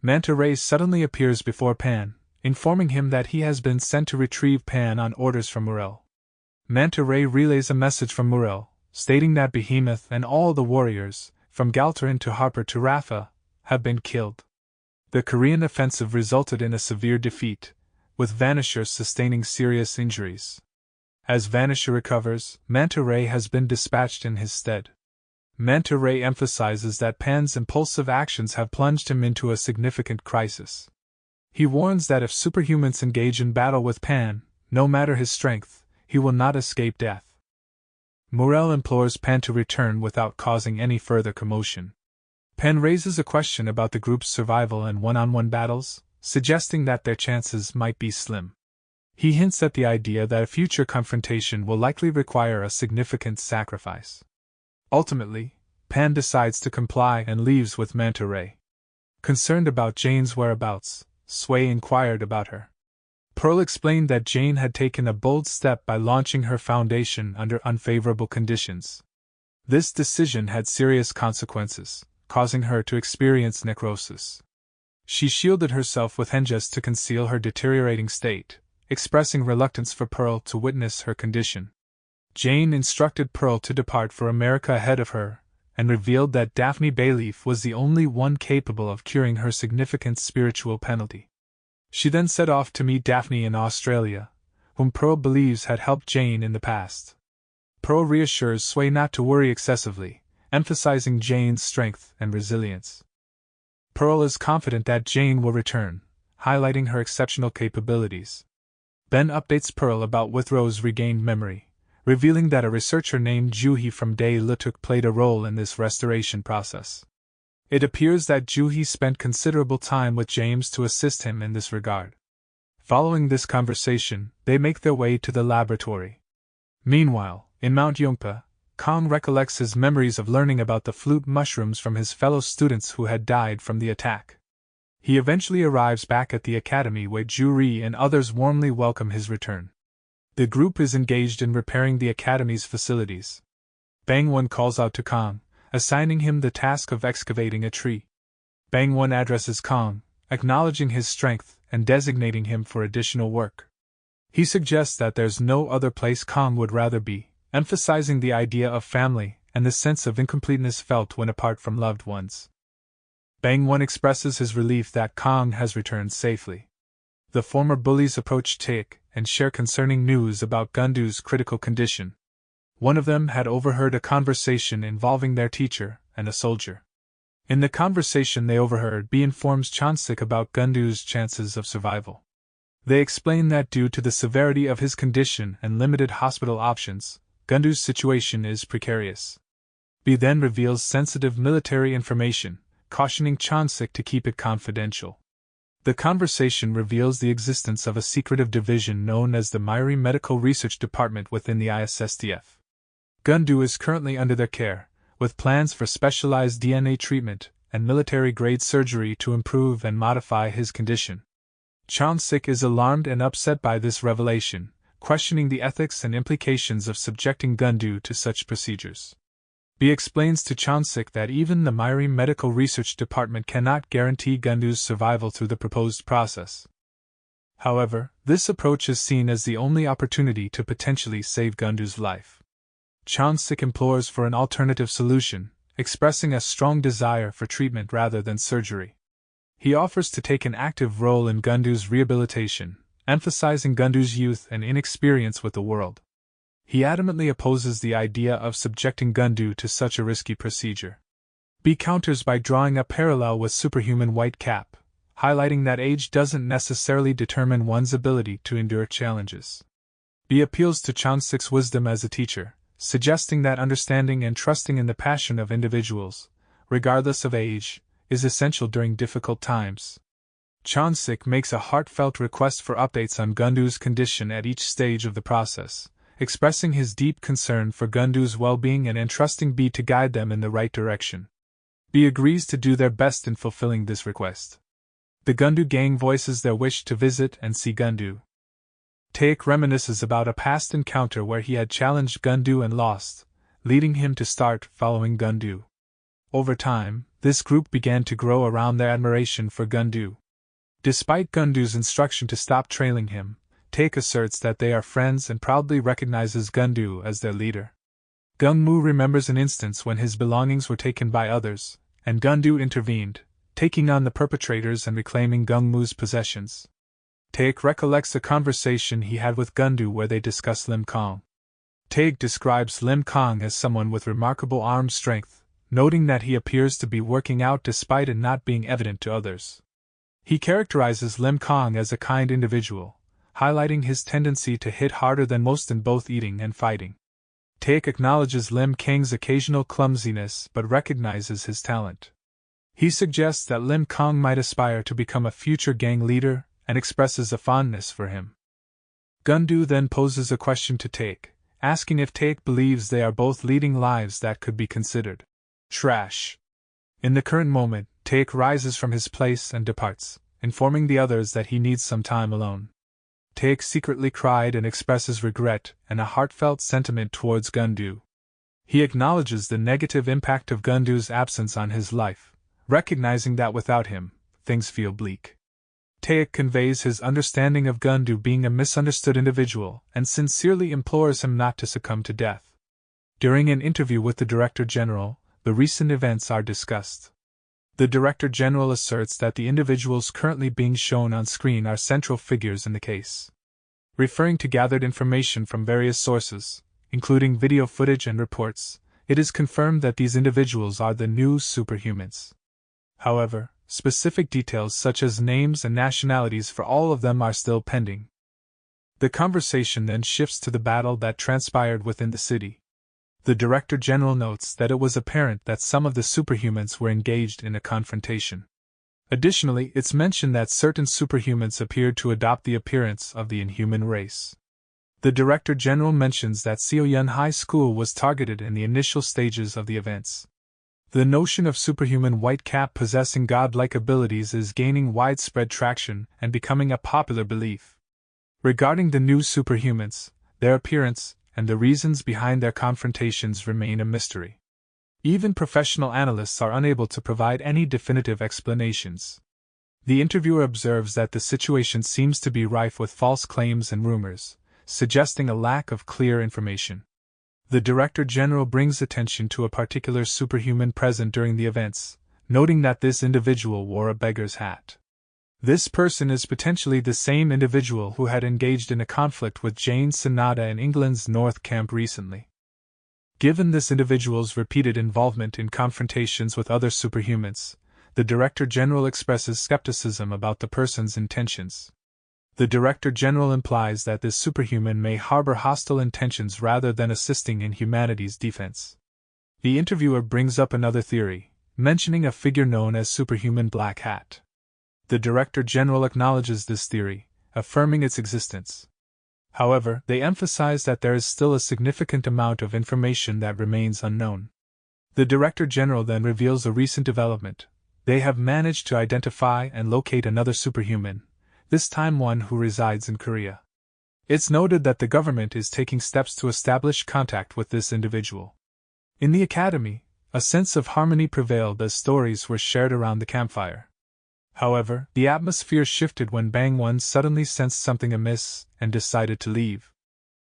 Manta Ray suddenly appears before Pan, informing him that he has been sent to retrieve Pan on orders from Morel. Manta Ray relays a message from Morel, stating that Behemoth and all the warriors, from Galterin to Harper to Rafa, have been killed. The Korean offensive resulted in a severe defeat, with Vanisher sustaining serious injuries. As Vanisher recovers, Manta Ray has been dispatched in his stead. Manta Ray emphasizes that Pan's impulsive actions have plunged him into a significant crisis. He warns that if superhumans engage in battle with Pan, no matter his strength, he will not escape death. Morel implores Pan to return without causing any further commotion. Pan raises a question about the group's survival in one-on-one battles, suggesting that their chances might be slim. He hints at the idea that a future confrontation will likely require a significant sacrifice. Ultimately, Pan decides to comply and leaves with Manta Ray. Concerned about Jane's whereabouts, Sway inquired about her. Pearl explained that Jane had taken a bold step by launching her foundation under unfavorable conditions. This decision had serious consequences, causing her to experience necrosis. She shielded herself with henjas to conceal her deteriorating state, expressing reluctance for Pearl to witness her condition. Jane instructed Pearl to depart for America ahead of her, and revealed that Daphne Bayleaf was the only one capable of curing her significant spiritual penalty. She then set off to meet Daphne in Australia, whom Pearl believes had helped Jane in the past. Pearl reassures Sway not to worry excessively, emphasizing Jane's strength and resilience. Pearl is confident that Jane will return, highlighting her exceptional capabilities. Ben updates Pearl about Withrow's regained memory, revealing that a researcher named Juhi from Dae Lutuk played a role in this restoration process. It appears that Juhi spent considerable time with James to assist him in this regard. Following this conversation, they make their way to the laboratory. Meanwhile, in Mount Yongpa, Kong recollects his memories of learning about the flute mushrooms from his fellow students who had died from the attack. He eventually arrives back at the academy where Ju-ri and others warmly welcome his return. The group is engaged in repairing the academy's facilities. Bang-won calls out to Kong, assigning him the task of excavating a tree. Bang-won addresses Kong, acknowledging his strength and designating him for additional work. He suggests that there's no other place Kong would rather be, emphasizing the idea of family and the sense of incompleteness felt when apart from loved ones. Bang-won expresses his relief that Kong has returned safely. The former bullies approach Taek and share concerning news about Gundu's critical condition. One of them had overheard a conversation involving their teacher and a soldier. In the conversation they overheard, B informs Chansik about Gundu's chances of survival. They explain that due to the severity of his condition and limited hospital options, Gundu's situation is precarious. B then reveals sensitive military information, cautioning Chansik to keep it confidential. The conversation reveals the existence of a secretive division known as the Myri Medical Research Department within the ISSDF. Gundu is currently under their care, with plans for specialized DNA treatment and military-grade surgery to improve and modify his condition. Chansik is alarmed and upset by this revelation, questioning the ethics and implications of subjecting Gundu to such procedures. B explains to Chansik that even the Myri Medical Research Department cannot guarantee Gundu's survival through the proposed process. However, this approach is seen as the only opportunity to potentially save Gundu's life. Chansik implores for an alternative solution, expressing a strong desire for treatment rather than surgery. He offers to take an active role in Gundu's rehabilitation, emphasizing Gundu's youth and inexperience with the world. He adamantly opposes the idea of subjecting Gundu to such a risky procedure. B counters by drawing a parallel with Superhuman White Cap, highlighting that age doesn't necessarily determine one's ability to endure challenges. B appeals to Chansik's wisdom as a teacher, suggesting that understanding and trusting in the passion of individuals, regardless of age, is essential during difficult times. Chonsik makes a heartfelt request for updates on Gundu's condition at each stage of the process, expressing his deep concern for Gundu's well-being and entrusting B to guide them in the right direction. B agrees to do their best in fulfilling this request. The Gundu gang voices their wish to visit and see Gundu. Taek reminisces about a past encounter where he had challenged Gundu and lost, leading him to start following Gundu. Over time, this group began to grow around their admiration for Gundu. Despite Gundu's instruction to stop trailing him, Taek asserts that they are friends and proudly recognizes Gundu as their leader. Gung-mu remembers an instance when his belongings were taken by others, and Gundu intervened, taking on the perpetrators and reclaiming Gung-mu's possessions. Taek recollects a conversation he had with Gundu where they discuss Lim Kong. Taek describes Lim Kong as someone with remarkable arm strength, noting that he appears to be working out despite it not being evident to others. He characterizes Lim Kong as a kind individual, highlighting his tendency to hit harder than most in both eating and fighting. Taek acknowledges Lim Kang's occasional clumsiness but recognizes his talent. He suggests that Lim Kong might aspire to become a future gang leader and expresses a fondness for him. Gundu then poses a question to Taek, asking if Taek believes they are both leading lives that could be considered trash. In the current moment, Taek rises from his place and departs, informing the others that he needs some time alone. Taek secretly cried and expresses regret and a heartfelt sentiment towards Gundu. He acknowledges the negative impact of Gundu's absence on his life, recognizing that without him, things feel bleak. Taek conveys his understanding of Gundu being a misunderstood individual and sincerely implores him not to succumb to death. During an interview with the Director General, the recent events are discussed. The Director General asserts that the individuals currently being shown on screen are central figures in the case. Referring to gathered information from various sources, including video footage and reports, it is confirmed that these individuals are the new superhumans. However, specific details such as names and nationalities for all of them are still pending. The conversation then shifts to the battle that transpired within the city. The Director General notes that it was apparent that some of the superhumans were engaged in a confrontation. Additionally, it's mentioned that certain superhumans appeared to adopt the appearance of the inhuman race. The Director General mentions that Seoyun High School was targeted in the initial stages of the events. The notion of superhuman white cap possessing godlike abilities is gaining widespread traction and becoming a popular belief. Regarding the new superhumans, their appearance and the reasons behind their confrontations remain a mystery. Even professional analysts are unable to provide any definitive explanations. The interviewer observes that the situation seems to be rife with false claims and rumors, suggesting a lack of clear information. The Director General brings attention to a particular superhuman present during the events, noting that this individual wore a beggar's hat. This person is potentially the same individual who had engaged in a conflict with Jane Sanada in England's North Camp recently. Given this individual's repeated involvement in confrontations with other superhumans, the Director General expresses skepticism about the person's intentions. The Director General implies that this superhuman may harbor hostile intentions rather than assisting in humanity's defense. The interviewer brings up another theory, mentioning a figure known as Superhuman Black Hat. The Director General acknowledges this theory, affirming its existence. However, they emphasize that there is still a significant amount of information that remains unknown. The Director General then reveals a recent development. They have managed to identify and locate another superhuman, this time one who resides in Korea. It's noted that the government is taking steps to establish contact with this individual. In the academy, a sense of harmony prevailed as stories were shared around the campfire. However, the atmosphere shifted when Bang-won suddenly sensed something amiss and decided to leave.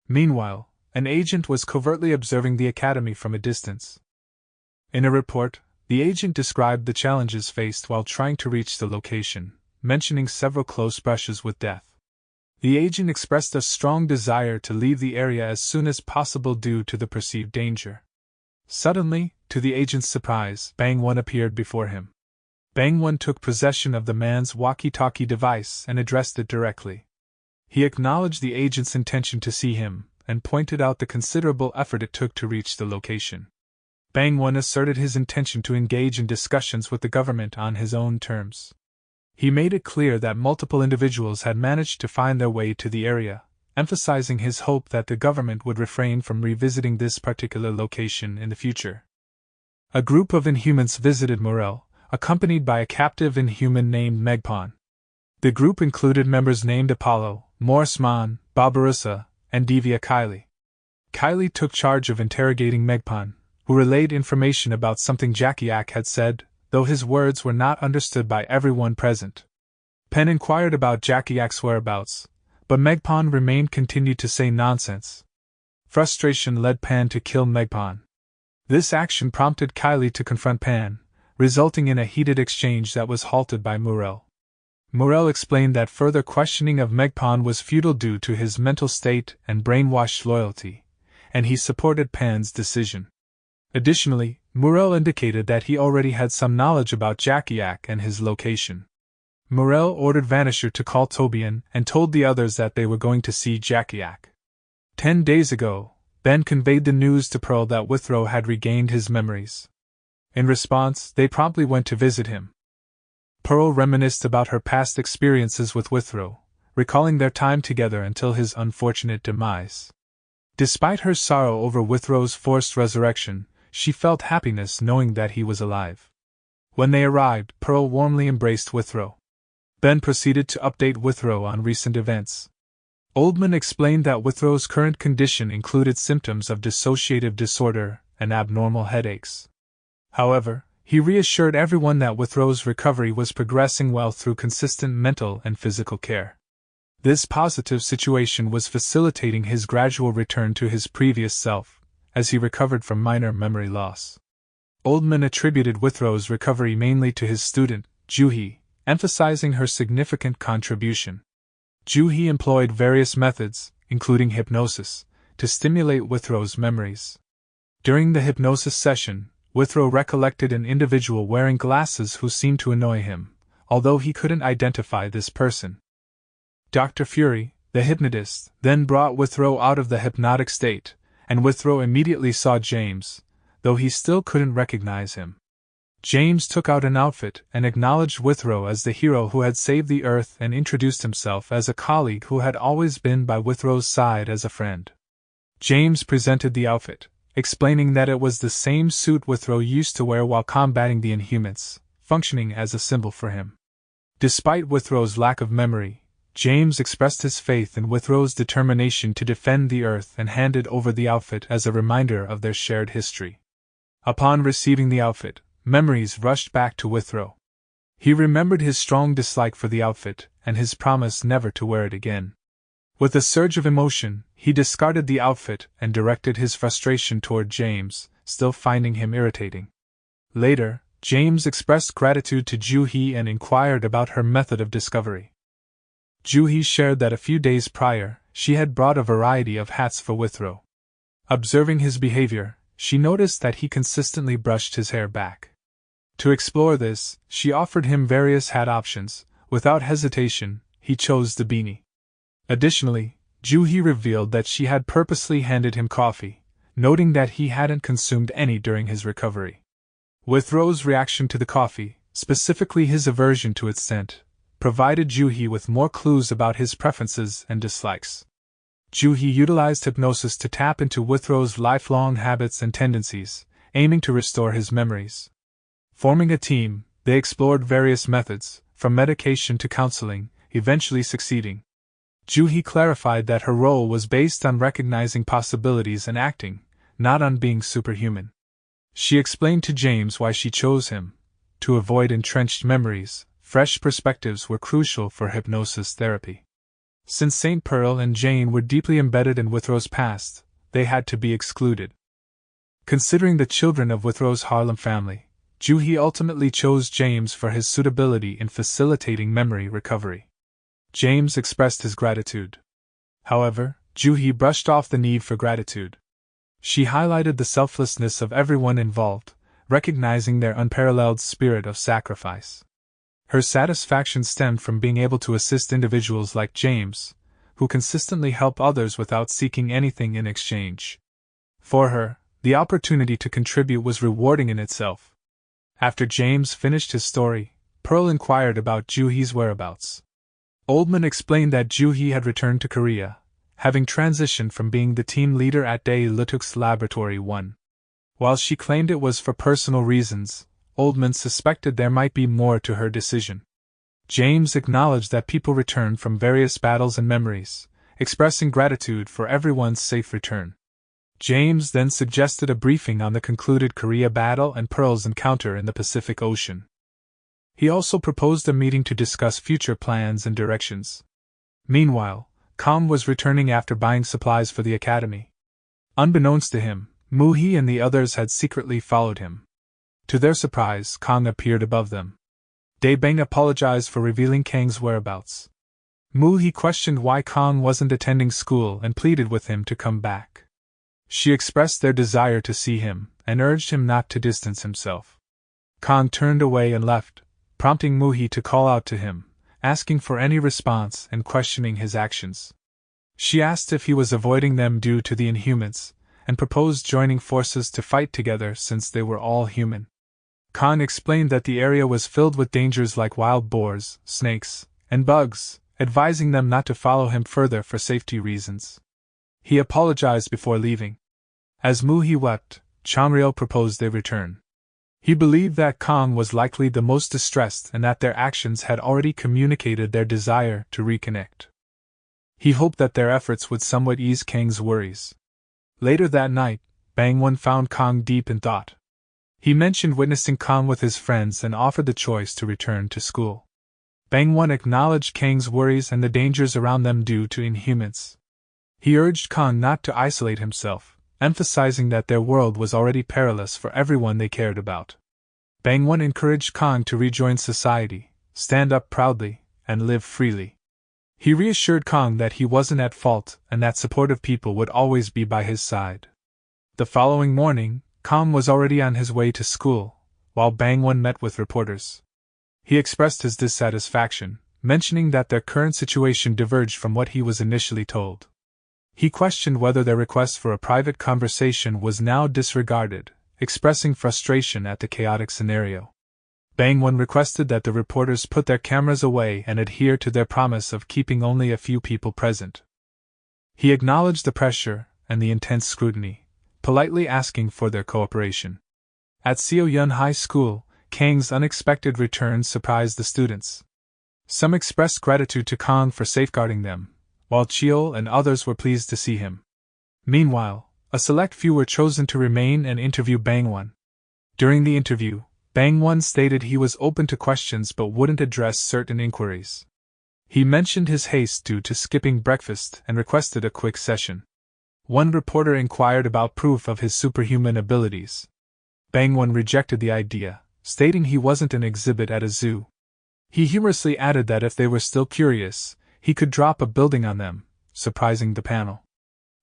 Meanwhile, an agent was covertly observing the academy from a distance. In a report, the agent described the challenges faced while trying to reach the location, mentioning several close brushes with death. The agent expressed a strong desire to leave the area as soon as possible due to the perceived danger. Suddenly, to the agent's surprise, Bang-won appeared before him. Bang-won took possession of the man's walkie-talkie device and addressed it directly. He acknowledged the agent's intention to see him, and pointed out the considerable effort it took to reach the location. Bang-won asserted his intention to engage in discussions with the government on his own terms. He made it clear that multiple individuals had managed to find their way to the area, emphasizing his hope that the government would refrain from revisiting this particular location in the future. A group of Inhumans visited Morel, accompanied by a captive Inhuman named Megpon. The group included members named Apollo, Morseman, Barbarossa, and Devia Kylie. Kylie took charge of interrogating Megpon, who relayed information about something Jakiak had said, though his words were not understood by everyone present. Pen inquired about Jakiak's whereabouts, but Megpon continued to say nonsense. Frustration led Pan to kill Megpon. This action prompted Kylie to confront Pan, resulting in a heated exchange that was halted by Morel. Morel explained that further questioning of Megpon was futile due to his mental state and brainwashed loyalty, and he supported Pan's decision. Additionally, Morel indicated that he already had some knowledge about Jakiak and his location. Morel ordered Vanisher to call Tobian and told the others that they were going to see Jakiak. 10 days ago, Ben conveyed the news to Pearl that Withrow had regained his memories. In response, they promptly went to visit him. Pearl reminisced about her past experiences with Withrow, recalling their time together until his unfortunate demise. Despite her sorrow over Withrow's forced resurrection, she felt happiness knowing that he was alive. When they arrived, Pearl warmly embraced Withrow. Ben proceeded to update Withrow on recent events. Oldman explained that Withrow's current condition included symptoms of dissociative disorder and abnormal headaches. However, he reassured everyone that Withrow's recovery was progressing well through consistent mental and physical care. This positive situation was facilitating his gradual return to his previous self, as he recovered from minor memory loss. Oldman attributed Withrow's recovery mainly to his student, Juhi, emphasizing her significant contribution. Juhi employed various methods, including hypnosis, to stimulate Withrow's memories. During the hypnosis session, Withrow recollected an individual wearing glasses who seemed to annoy him, although he couldn't identify this person. Dr. Fury, the hypnotist, then brought Withrow out of the hypnotic state, and Withrow immediately saw James, though he still couldn't recognize him. James took out an outfit and acknowledged Withrow as the hero who had saved the Earth and introduced himself as a colleague who had always been by Withrow's side as a friend. James presented the outfit, explaining that it was the same suit Withrow used to wear while combating the Inhumans, functioning as a symbol for him. Despite Withrow's lack of memory, James expressed his faith in Withrow's determination to defend the Earth and handed over the outfit as a reminder of their shared history. Upon receiving the outfit, memories rushed back to Withrow. He remembered his strong dislike for the outfit and his promise never to wear it again. With a surge of emotion, he discarded the outfit and directed his frustration toward James, still finding him irritating. Later, James expressed gratitude to Juhi and inquired about her method of discovery. Juhi shared that a few days prior, she had brought a variety of hats for Withrow. Observing his behavior, she noticed that he consistently brushed his hair back. To explore this, she offered him various hat options. Without hesitation, he chose the beanie. Additionally, Juhi revealed that she had purposely handed him coffee, noting that he hadn't consumed any during his recovery. Withrow's reaction to the coffee, specifically his aversion to its scent, provided Juhi with more clues about his preferences and dislikes. Juhi utilized hypnosis to tap into Withrow's lifelong habits and tendencies, aiming to restore his memories. Forming a team, they explored various methods, from medication to counseling, eventually succeeding. Juhi clarified that her role was based on recognizing possibilities and acting, not on being superhuman. She explained to James why she chose him. To avoid entrenched memories, fresh perspectives were crucial for hypnosis therapy. Since St. Pearl and Jane were deeply embedded in Withrow's past, they had to be excluded. Considering the children of Withrow's Harlem family, Juhi ultimately chose James for his suitability in facilitating memory recovery. James expressed his gratitude. However, Juhi brushed off the need for gratitude. She highlighted the selflessness of everyone involved, recognizing their unparalleled spirit of sacrifice. Her satisfaction stemmed from being able to assist individuals like James, who consistently help others without seeking anything in exchange. For her, The opportunity to contribute was rewarding in itself. After James finished his story, Pearl inquired about Joo-hee's whereabouts. Oldman explained that Joo-hee had returned to Korea, having transitioned from being the team leader at Dae Lutuk's Laboratory 1. While she claimed it was for personal reasons, Oldman suspected there might be more to her decision. James acknowledged that people returned from various battles and memories, expressing gratitude for everyone's safe return. James then suggested a briefing on the concluded Korea battle and Pearl's encounter in the Pacific Ocean. He also proposed a meeting to discuss future plans and directions. Meanwhile, Kang was returning after buying supplies for the academy. Unbeknownst to him, Moo-hee and the others had secretly followed him. To their surprise, Kang appeared above them. Dae-bang apologized for revealing Kang's whereabouts. Moo-hee questioned why Kang wasn't attending school and pleaded with him to come back. She expressed their desire to see him, and urged him not to distance himself. Kang turned away and left, prompting Moo-hee to call out to him, asking for any response and questioning his actions. She asked if he was avoiding them due to the Inhumans, and proposed joining forces to fight together since they were all human. Kang explained that the area was filled with dangers like wild boars, snakes, and bugs, advising them not to follow him further for safety reasons. He apologized before leaving. As Moo-hee wept, Changryo proposed they return. He believed that Kang was likely the most distressed and that their actions had already communicated their desire to reconnect. He hoped that their efforts would somewhat ease Kang's worries. Later that night, Bang-won found Kang deep in thought. He mentioned witnessing Kang with his friends and offered the choice to return to school. Bang-won acknowledged Kang's worries and the dangers around them due to Inhumans. He urged Kang not to isolate himself, emphasizing that their world was already perilous for everyone they cared about. Bang-won encouraged Kang to rejoin society, stand up proudly, and live freely. He reassured Kang that he wasn't at fault and that supportive people would always be by his side. The following morning, Kang was already on his way to school, while Bang-won met with reporters. He expressed his dissatisfaction, mentioning that their current situation diverged from what he was initially told. He questioned whether their request for a private conversation was now disregarded, expressing frustration at the chaotic scenario. Bang-won requested that the reporters put their cameras away and adhere to their promise of keeping only a few people present. He acknowledged the pressure and the intense scrutiny, politely asking for their cooperation. At Seoyun High School, Kang's unexpected return surprised the students. Some expressed gratitude to Kang for safeguarding them, while Cheol and others were pleased to see him. Meanwhile, a select few were chosen to remain and interview Bang-won. During the interview, Bang-won stated he was open to questions but wouldn't address certain inquiries. He mentioned his haste due to skipping breakfast and requested a quick session. One reporter inquired about proof of his superhuman abilities. Bang-won rejected the idea, stating he wasn't an exhibit at a zoo. He humorously added that if they were still curious, he could drop a building on them, surprising the panel.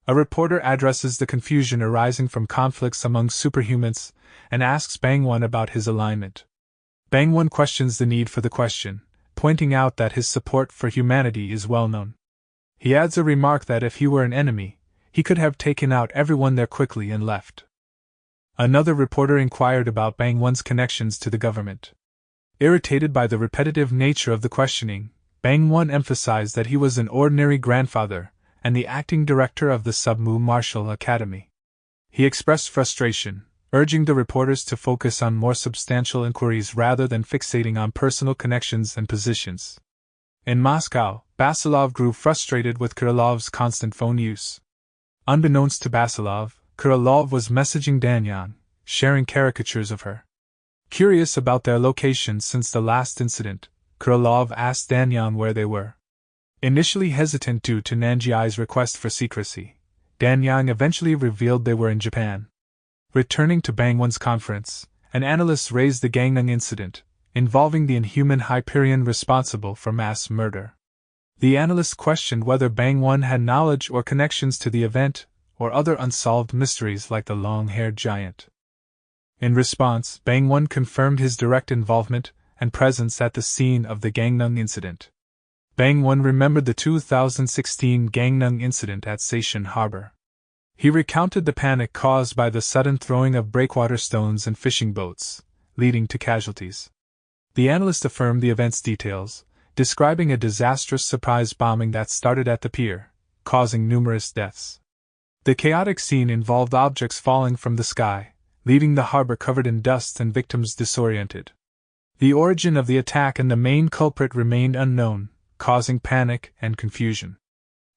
A reporter addresses the confusion arising from conflicts among superhumans and asks Bang-won about his alignment. Bang-won questions the need for the question, pointing out that his support for humanity is well known. He adds a remark that if he were an enemy, he could have taken out everyone there quickly and left. Another reporter inquired about Bang-won's connections to the government. Irritated by the repetitive nature of the questioning, Bang-won emphasized that he was an ordinary grandfather and the acting director of the Submu Martial Academy. He expressed frustration, urging the reporters to focus on more substantial inquiries rather than fixating on personal connections and positions. In Moscow, Basilov grew frustrated with Krylov's constant phone use. Unbeknownst to Basilov, Krylov was messaging Danyan, sharing caricatures of her. Curious about their location since the last incident, Krylov asked Danyan where they were. Initially hesitant due to Nanjiai's request for secrecy, Danyang eventually revealed they were in Japan. Returning to Bang-won's conference, an analyst raised the Gangnam incident, involving the inhuman Hyperion responsible for mass murder. The analyst questioned whether Bang-won had knowledge or connections to the event, or other unsolved mysteries like the long-haired giant. In response, Bang-won confirmed his direct involvement and presence at the scene of the Gangnam incident. Bang-won remembered the 2016 Gangnam incident at Seishin Harbor. He recounted the panic caused by the sudden throwing of breakwater stones and fishing boats, leading to casualties. The analyst affirmed the event's details, describing a disastrous surprise bombing that started at the pier, causing numerous deaths. The chaotic scene involved objects falling from the sky, leaving the harbor covered in dust and victims disoriented. The origin of the attack and the main culprit remained unknown, causing panic and confusion.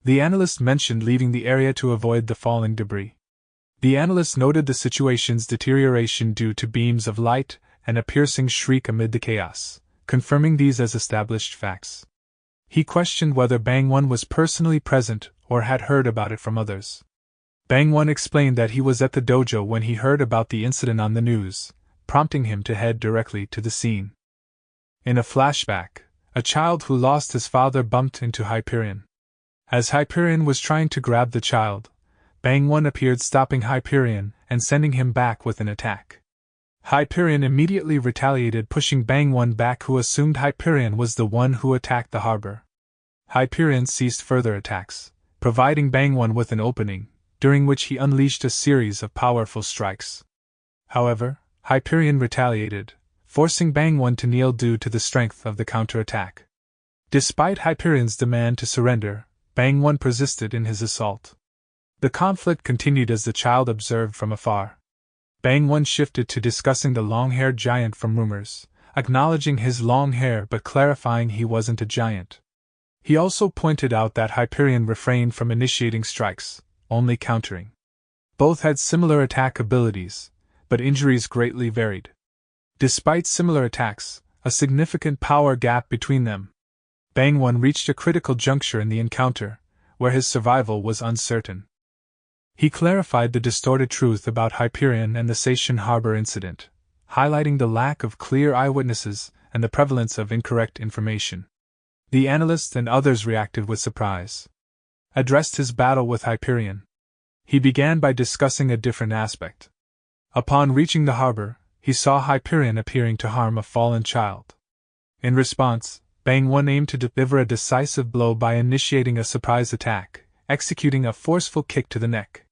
The analyst mentioned leaving the area to avoid the falling debris. The analyst noted the situation's deterioration due to beams of light and a piercing shriek amid the chaos, confirming these as established facts. He questioned whether Bang Won was personally present or had heard about it from others. Bang Won explained that he was at the dojo when he heard about the incident on the news, prompting him to head directly to the scene. In a flashback, a child who lost his father bumped into Hyperion. As Hyperion was trying to grab the child, Bang Won appeared, stopping Hyperion and sending him back with an attack. Hyperion immediately retaliated, pushing Bang Won back, who assumed Hyperion was the one who attacked the harbor. Hyperion ceased further attacks, providing Bang Won with an opening, during which he unleashed a series of powerful strikes. However, Hyperion retaliated, forcing Bang Won to kneel due to the strength of the counterattack. Despite Hyperion's demand to surrender, Bang Won persisted in his assault. The conflict continued as the child observed from afar. Bang Won shifted to discussing the long-haired giant from rumors, acknowledging his long hair but clarifying he wasn't a giant. He also pointed out that Hyperion refrained from initiating strikes, only countering. Both had similar attack abilities, but injuries greatly varied. Despite similar attacks, a significant power gap between them. Bang Won reached a critical juncture in the encounter, where his survival was uncertain. He clarified the distorted truth about Hyperion and the Seishin Harbor incident, highlighting the lack of clear eyewitnesses and the prevalence of incorrect information. The analyst and others reacted with surprise. Addressed his battle with Hyperion. He began by discussing a different aspect. Upon reaching the harbor, he saw Hyperion appearing to harm a fallen child. In response, Bang Won aimed to deliver a decisive blow by initiating a surprise attack, executing a forceful kick to the neck.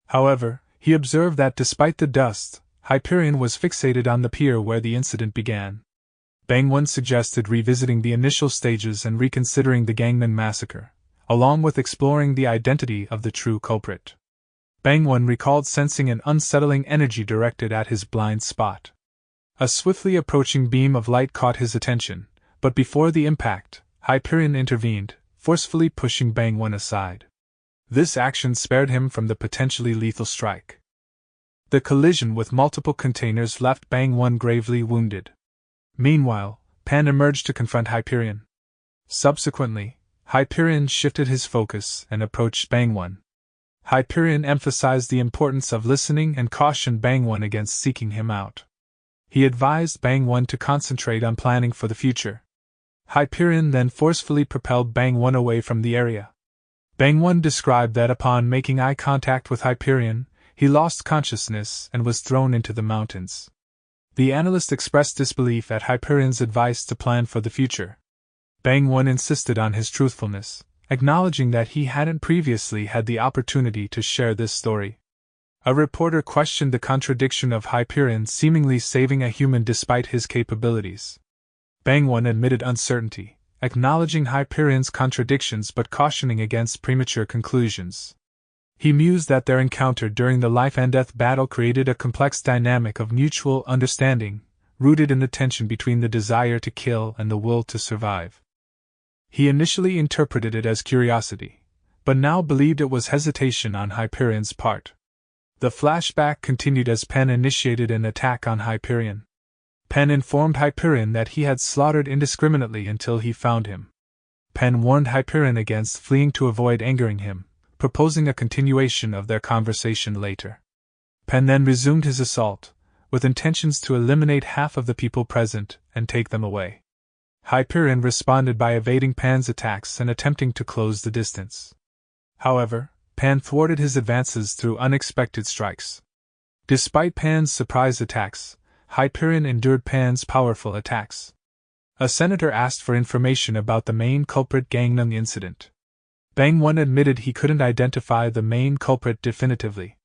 However, he observed that despite the dust, Hyperion was fixated on the pier where the incident began. Bang Won suggested revisiting the initial stages and reconsidering the Gangnam massacre, along with exploring the identity of the true culprit. Bang Won recalled sensing an unsettling energy directed at his blind spot. A swiftly approaching beam of light caught his attention, but before the impact, Hyperion intervened, forcefully pushing Bang Won aside. This action spared him from the potentially lethal strike. The collision with multiple containers left Bang Won gravely wounded. Meanwhile, Pan emerged to confront Hyperion. Subsequently, Hyperion shifted his focus and approached Bang Won. Hyperion emphasized the importance of listening and cautioned Bang Won against seeking him out. He advised Bang Won to concentrate on planning for the future. Hyperion then forcefully propelled Bang Won away from the area. Bang Won described that upon making eye contact with Hyperion, he lost consciousness and was thrown into the mountains. The analyst expressed disbelief at Hyperion's advice to plan for the future. Bang Won insisted on his truthfulness, acknowledging that he hadn't previously had the opportunity to share this story. A reporter questioned the contradiction of Hyperion seemingly saving a human despite his capabilities. Bang Won admitted uncertainty, acknowledging Hyperion's contradictions but cautioning against premature conclusions. He mused that their encounter during the life-and-death battle created a complex dynamic of mutual understanding, rooted in the tension between the desire to kill and the will to survive. He initially interpreted it as curiosity, but now believed it was hesitation on Hyperion's part. The flashback continued as Pen initiated an attack on Hyperion. Pen informed Hyperion that he had slaughtered indiscriminately until he found him. Pen warned Hyperion against fleeing to avoid angering him, proposing a continuation of their conversation later. Pen then resumed his assault, with intentions to eliminate half of the people present and take them away. Hyperion responded by evading Pan's attacks and attempting to close the distance. However, Pan thwarted his advances through unexpected strikes. Despite Pan's surprise attacks, Hyperion endured Pan's powerful attacks. A senator asked for information about the main culprit Gangnam incident. Bang One admitted he couldn't identify the main culprit definitively.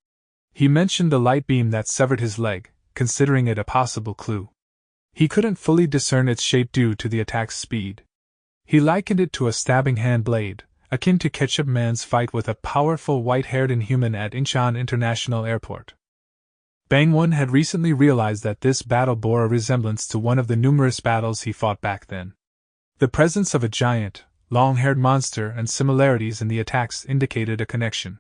He mentioned the light beam that severed his leg, considering it a possible clue. He couldn't fully discern its shape due to the attack's speed. He likened it to a stabbing hand blade, akin to Ketchup Man's fight with a powerful white-haired Inhuman at Incheon International Airport. Bang One had recently realized that this battle bore a resemblance to one of the numerous battles he fought back then. The presence of a giant, long-haired monster and similarities in the attacks indicated a connection.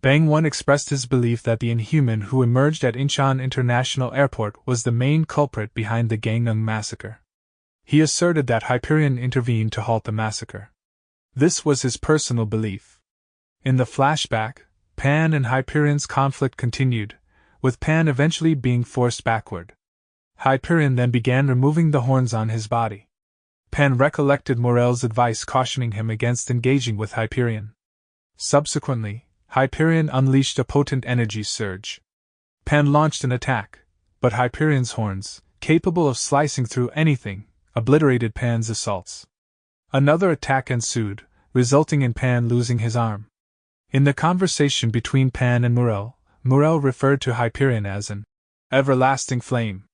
Bang One expressed his belief that the Inhuman who emerged at Incheon International Airport was the main culprit behind the Gangnam massacre. He asserted that Hyperion intervened to halt the massacre. This was his personal belief. In the flashback, Pan and Hyperion's conflict continued, with Pan eventually being forced backward. Hyperion then began removing the horns on his body. Pan recollected Morel's advice cautioning him against engaging with Hyperion. Subsequently, Hyperion unleashed a potent energy surge. Pan launched an attack, but Hyperion's horns, capable of slicing through anything, obliterated Pan's assaults. Another attack ensued, resulting in Pan losing his arm. In the conversation between Pan and Morel referred to Hyperion as an everlasting flame,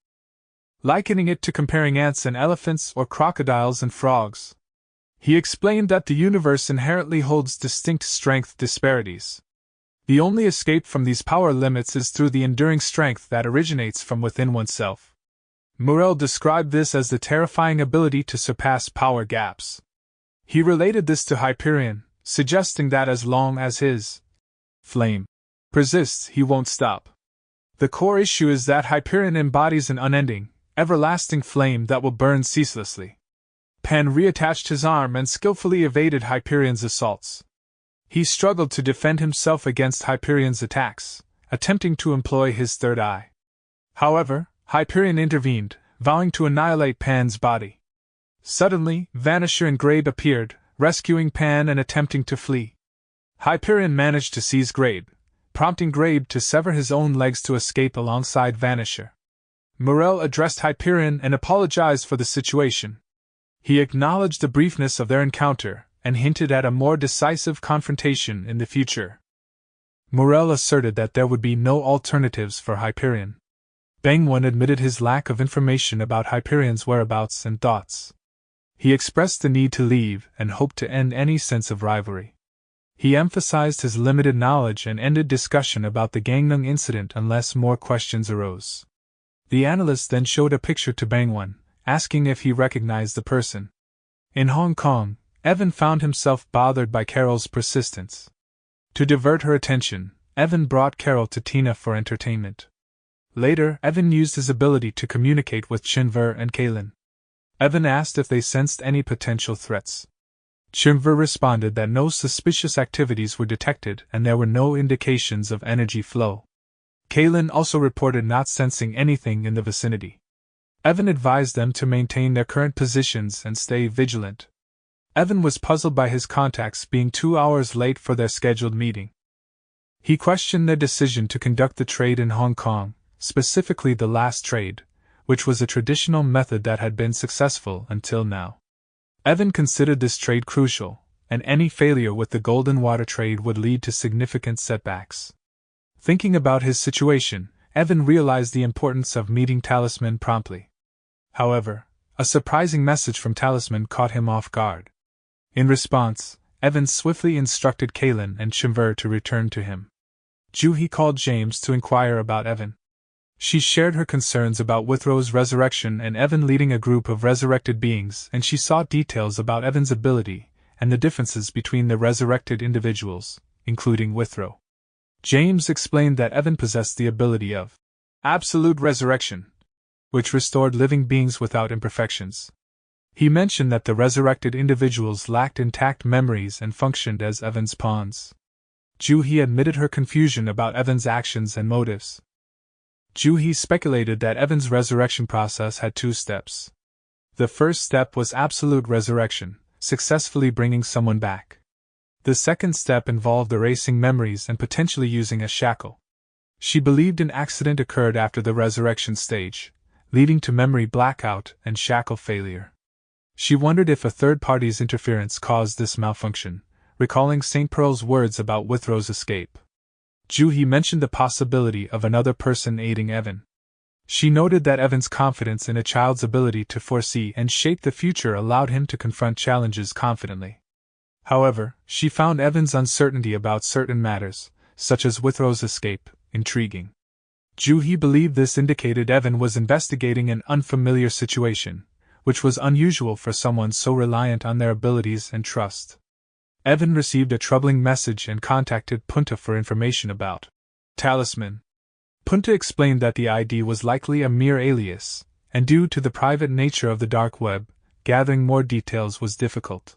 likening it to comparing ants and elephants or crocodiles and frogs. He explained that the universe inherently holds distinct strength disparities. The only escape from these power limits is through the enduring strength that originates from within oneself. Morel described this as the terrifying ability to surpass power gaps. He related this to Hyperion, suggesting that as long as his flame persists, he won't stop. The core issue is that Hyperion embodies an unending, everlasting flame that will burn ceaselessly. Pan reattached his arm and skillfully evaded Hyperion's assaults. He struggled to defend himself against Hyperion's attacks, attempting to employ his third eye. However, Hyperion intervened, vowing to annihilate Pan's body. Suddenly, Vanisher and Grabe appeared, rescuing Pan and attempting to flee. Hyperion managed to seize Grabe, prompting Grabe to sever his own legs to escape alongside Vanisher. Morel addressed Hyperion and apologized for the situation. He acknowledged the briefness of their encounter and hinted at a more decisive confrontation in the future. Morel asserted that there would be no alternatives for Hyperion. Bang One admitted his lack of information about Hyperion's whereabouts and thoughts. He expressed the need to leave and hoped to end any sense of rivalry. He emphasized his limited knowledge and ended discussion about the Gangnam incident unless more questions arose. The analyst then showed a picture to Bang One, asking if he recognized the person. In Hong Kong, Evan found himself bothered by Carol's persistence. To divert her attention, Evan brought Carol to Tina for entertainment. Later, Evan used his ability to communicate with Chinver and Kaylin. Evan asked if they sensed any potential threats. Chinver responded that no suspicious activities were detected and there were no indications of energy flow. Kaylin also reported not sensing anything in the vicinity. Evan advised them to maintain their current positions and stay vigilant. Evan was puzzled by his contacts being 2 hours late for their scheduled meeting. He questioned their decision to conduct the trade in Hong Kong, specifically the last trade, which was a traditional method that had been successful until now. Evan considered this trade crucial, and any failure with the Golden Water trade would lead to significant setbacks. Thinking about his situation, Evan realized the importance of meeting Talisman promptly. However, a surprising message from Talisman caught him off guard. In response, Evan swiftly instructed Kaylin and Chinver to return to him. Juhi called James to inquire about Evan. She shared her concerns about Withrow's resurrection and Evan leading a group of resurrected beings, and she sought details about Evan's ability and the differences between the resurrected individuals, including Withrow. James explained that Evan possessed the ability of absolute resurrection, which restored living beings without imperfections. He mentioned that the resurrected individuals lacked intact memories and functioned as Evan's pawns. Juhi admitted her confusion about Evan's actions and motives. Juhi speculated that Evan's resurrection process had 2 steps. The first step was absolute resurrection, successfully bringing someone back. The second step involved erasing memories and potentially using a shackle. She believed an accident occurred after the resurrection stage, leading to memory blackout and shackle failure. She wondered if a third party's interference caused this malfunction, recalling St. Pearl's words about Withrow's escape. Juhi mentioned the possibility of another person aiding Evan. She noted that Evan's confidence in a child's ability to foresee and shape the future allowed him to confront challenges confidently. However, she found Evan's uncertainty about certain matters, such as Withrow's escape, intriguing. Juhi believed this indicated Evan was investigating an unfamiliar situation, which was unusual for someone so reliant on their abilities and trust. Evan received a troubling message and contacted Punta for information about Talisman. Punta explained that the ID was likely a mere alias, and due to the private nature of the dark web, gathering more details was difficult.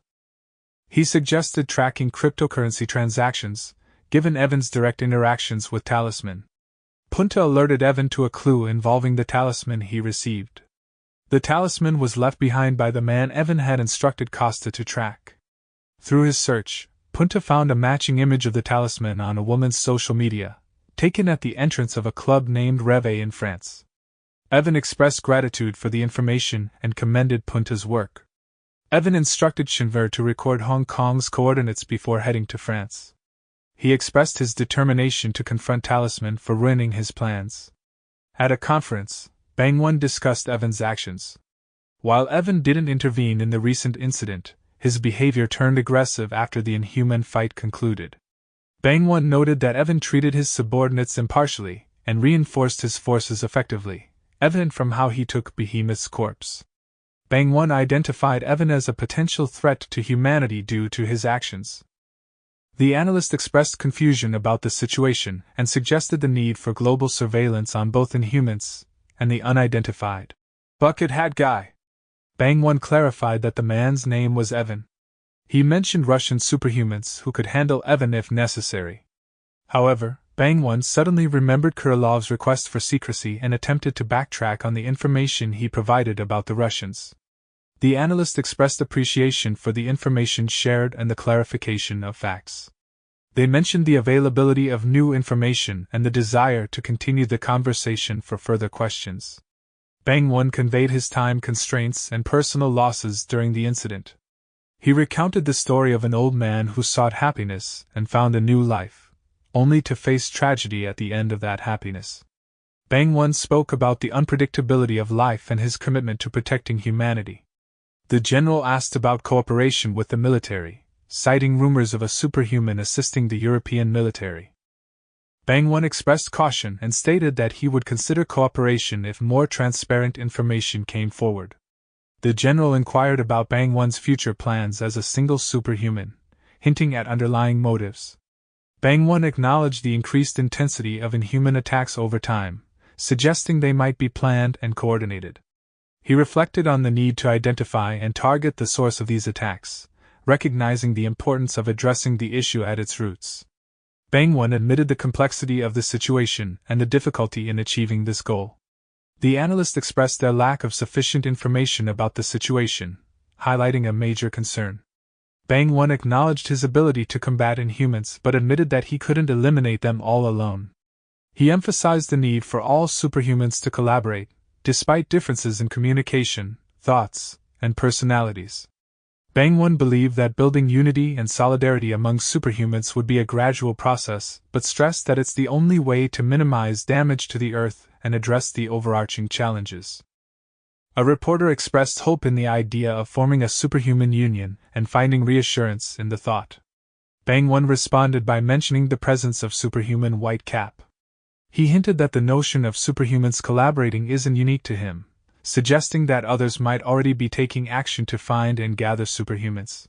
He suggested tracking cryptocurrency transactions, given Evan's direct interactions with Talisman. Punta alerted Evan to a clue involving the talisman he received. The talisman was left behind by the man Evan had instructed Costa to track. Through his search, Punta found a matching image of the talisman on a woman's social media, taken at the entrance of a club named Rêve in France. Evan expressed gratitude for the information and commended Punta's work. Evan instructed Shinver to record Hong Kong's coordinates before heading to France. He expressed his determination to confront Talisman for ruining his plans. At a conference, Bangwon discussed Evan's actions. While Evan didn't intervene in the recent incident, his behavior turned aggressive after the Inhuman fight concluded. Bangwon noted that Evan treated his subordinates impartially and reinforced his forces effectively, evident from how he took Behemoth's corpse. Bangwon identified Evan as a potential threat to humanity due to his actions. The analyst expressed confusion about the situation and suggested the need for global surveillance on both Inhumans and the unidentified bucket hat guy. Bangwon clarified that the man's name was Evan. He mentioned Russian superhumans who could handle Evan if necessary. However, Bangwon suddenly remembered Kurilov's request for secrecy and attempted to backtrack on the information he provided about the Russians. The analyst expressed appreciation for the information shared and the clarification of facts. They mentioned the availability of new information and the desire to continue the conversation for further questions. Bangwon conveyed his time constraints and personal losses during the incident. He recounted the story of an old man who sought happiness and found a new life, only to face tragedy at the end of that happiness. Bangwon spoke about the unpredictability of life and his commitment to protecting humanity. The general asked about cooperation with the military, citing rumors of a superhuman assisting the European military. Bangwon expressed caution and stated that he would consider cooperation if more transparent information came forward. The general inquired about Bangwon's future plans as a single superhuman, hinting at underlying motives. Bangwon acknowledged the increased intensity of Inhuman attacks over time, suggesting they might be planned and coordinated. He reflected on the need to identify and target the source of these attacks, recognizing the importance of addressing the issue at its roots. Bangwon admitted the complexity of the situation and the difficulty in achieving this goal. The analyst expressed their lack of sufficient information about the situation, highlighting a major concern. Bangwon acknowledged his ability to combat Inhumans but admitted that he couldn't eliminate them all alone. He emphasized the need for all superhumans to collaborate, despite differences in communication, thoughts, and personalities. Bangwon believed that building unity and solidarity among superhumans would be a gradual process, but stressed that it's the only way to minimize damage to the Earth and address the overarching challenges. A reporter expressed hope in the idea of forming a superhuman union and finding reassurance in the thought. Bangwon responded by mentioning the presence of superhuman White Cap. He hinted that the notion of superhumans collaborating isn't unique to him, suggesting that others might already be taking action to find and gather superhumans.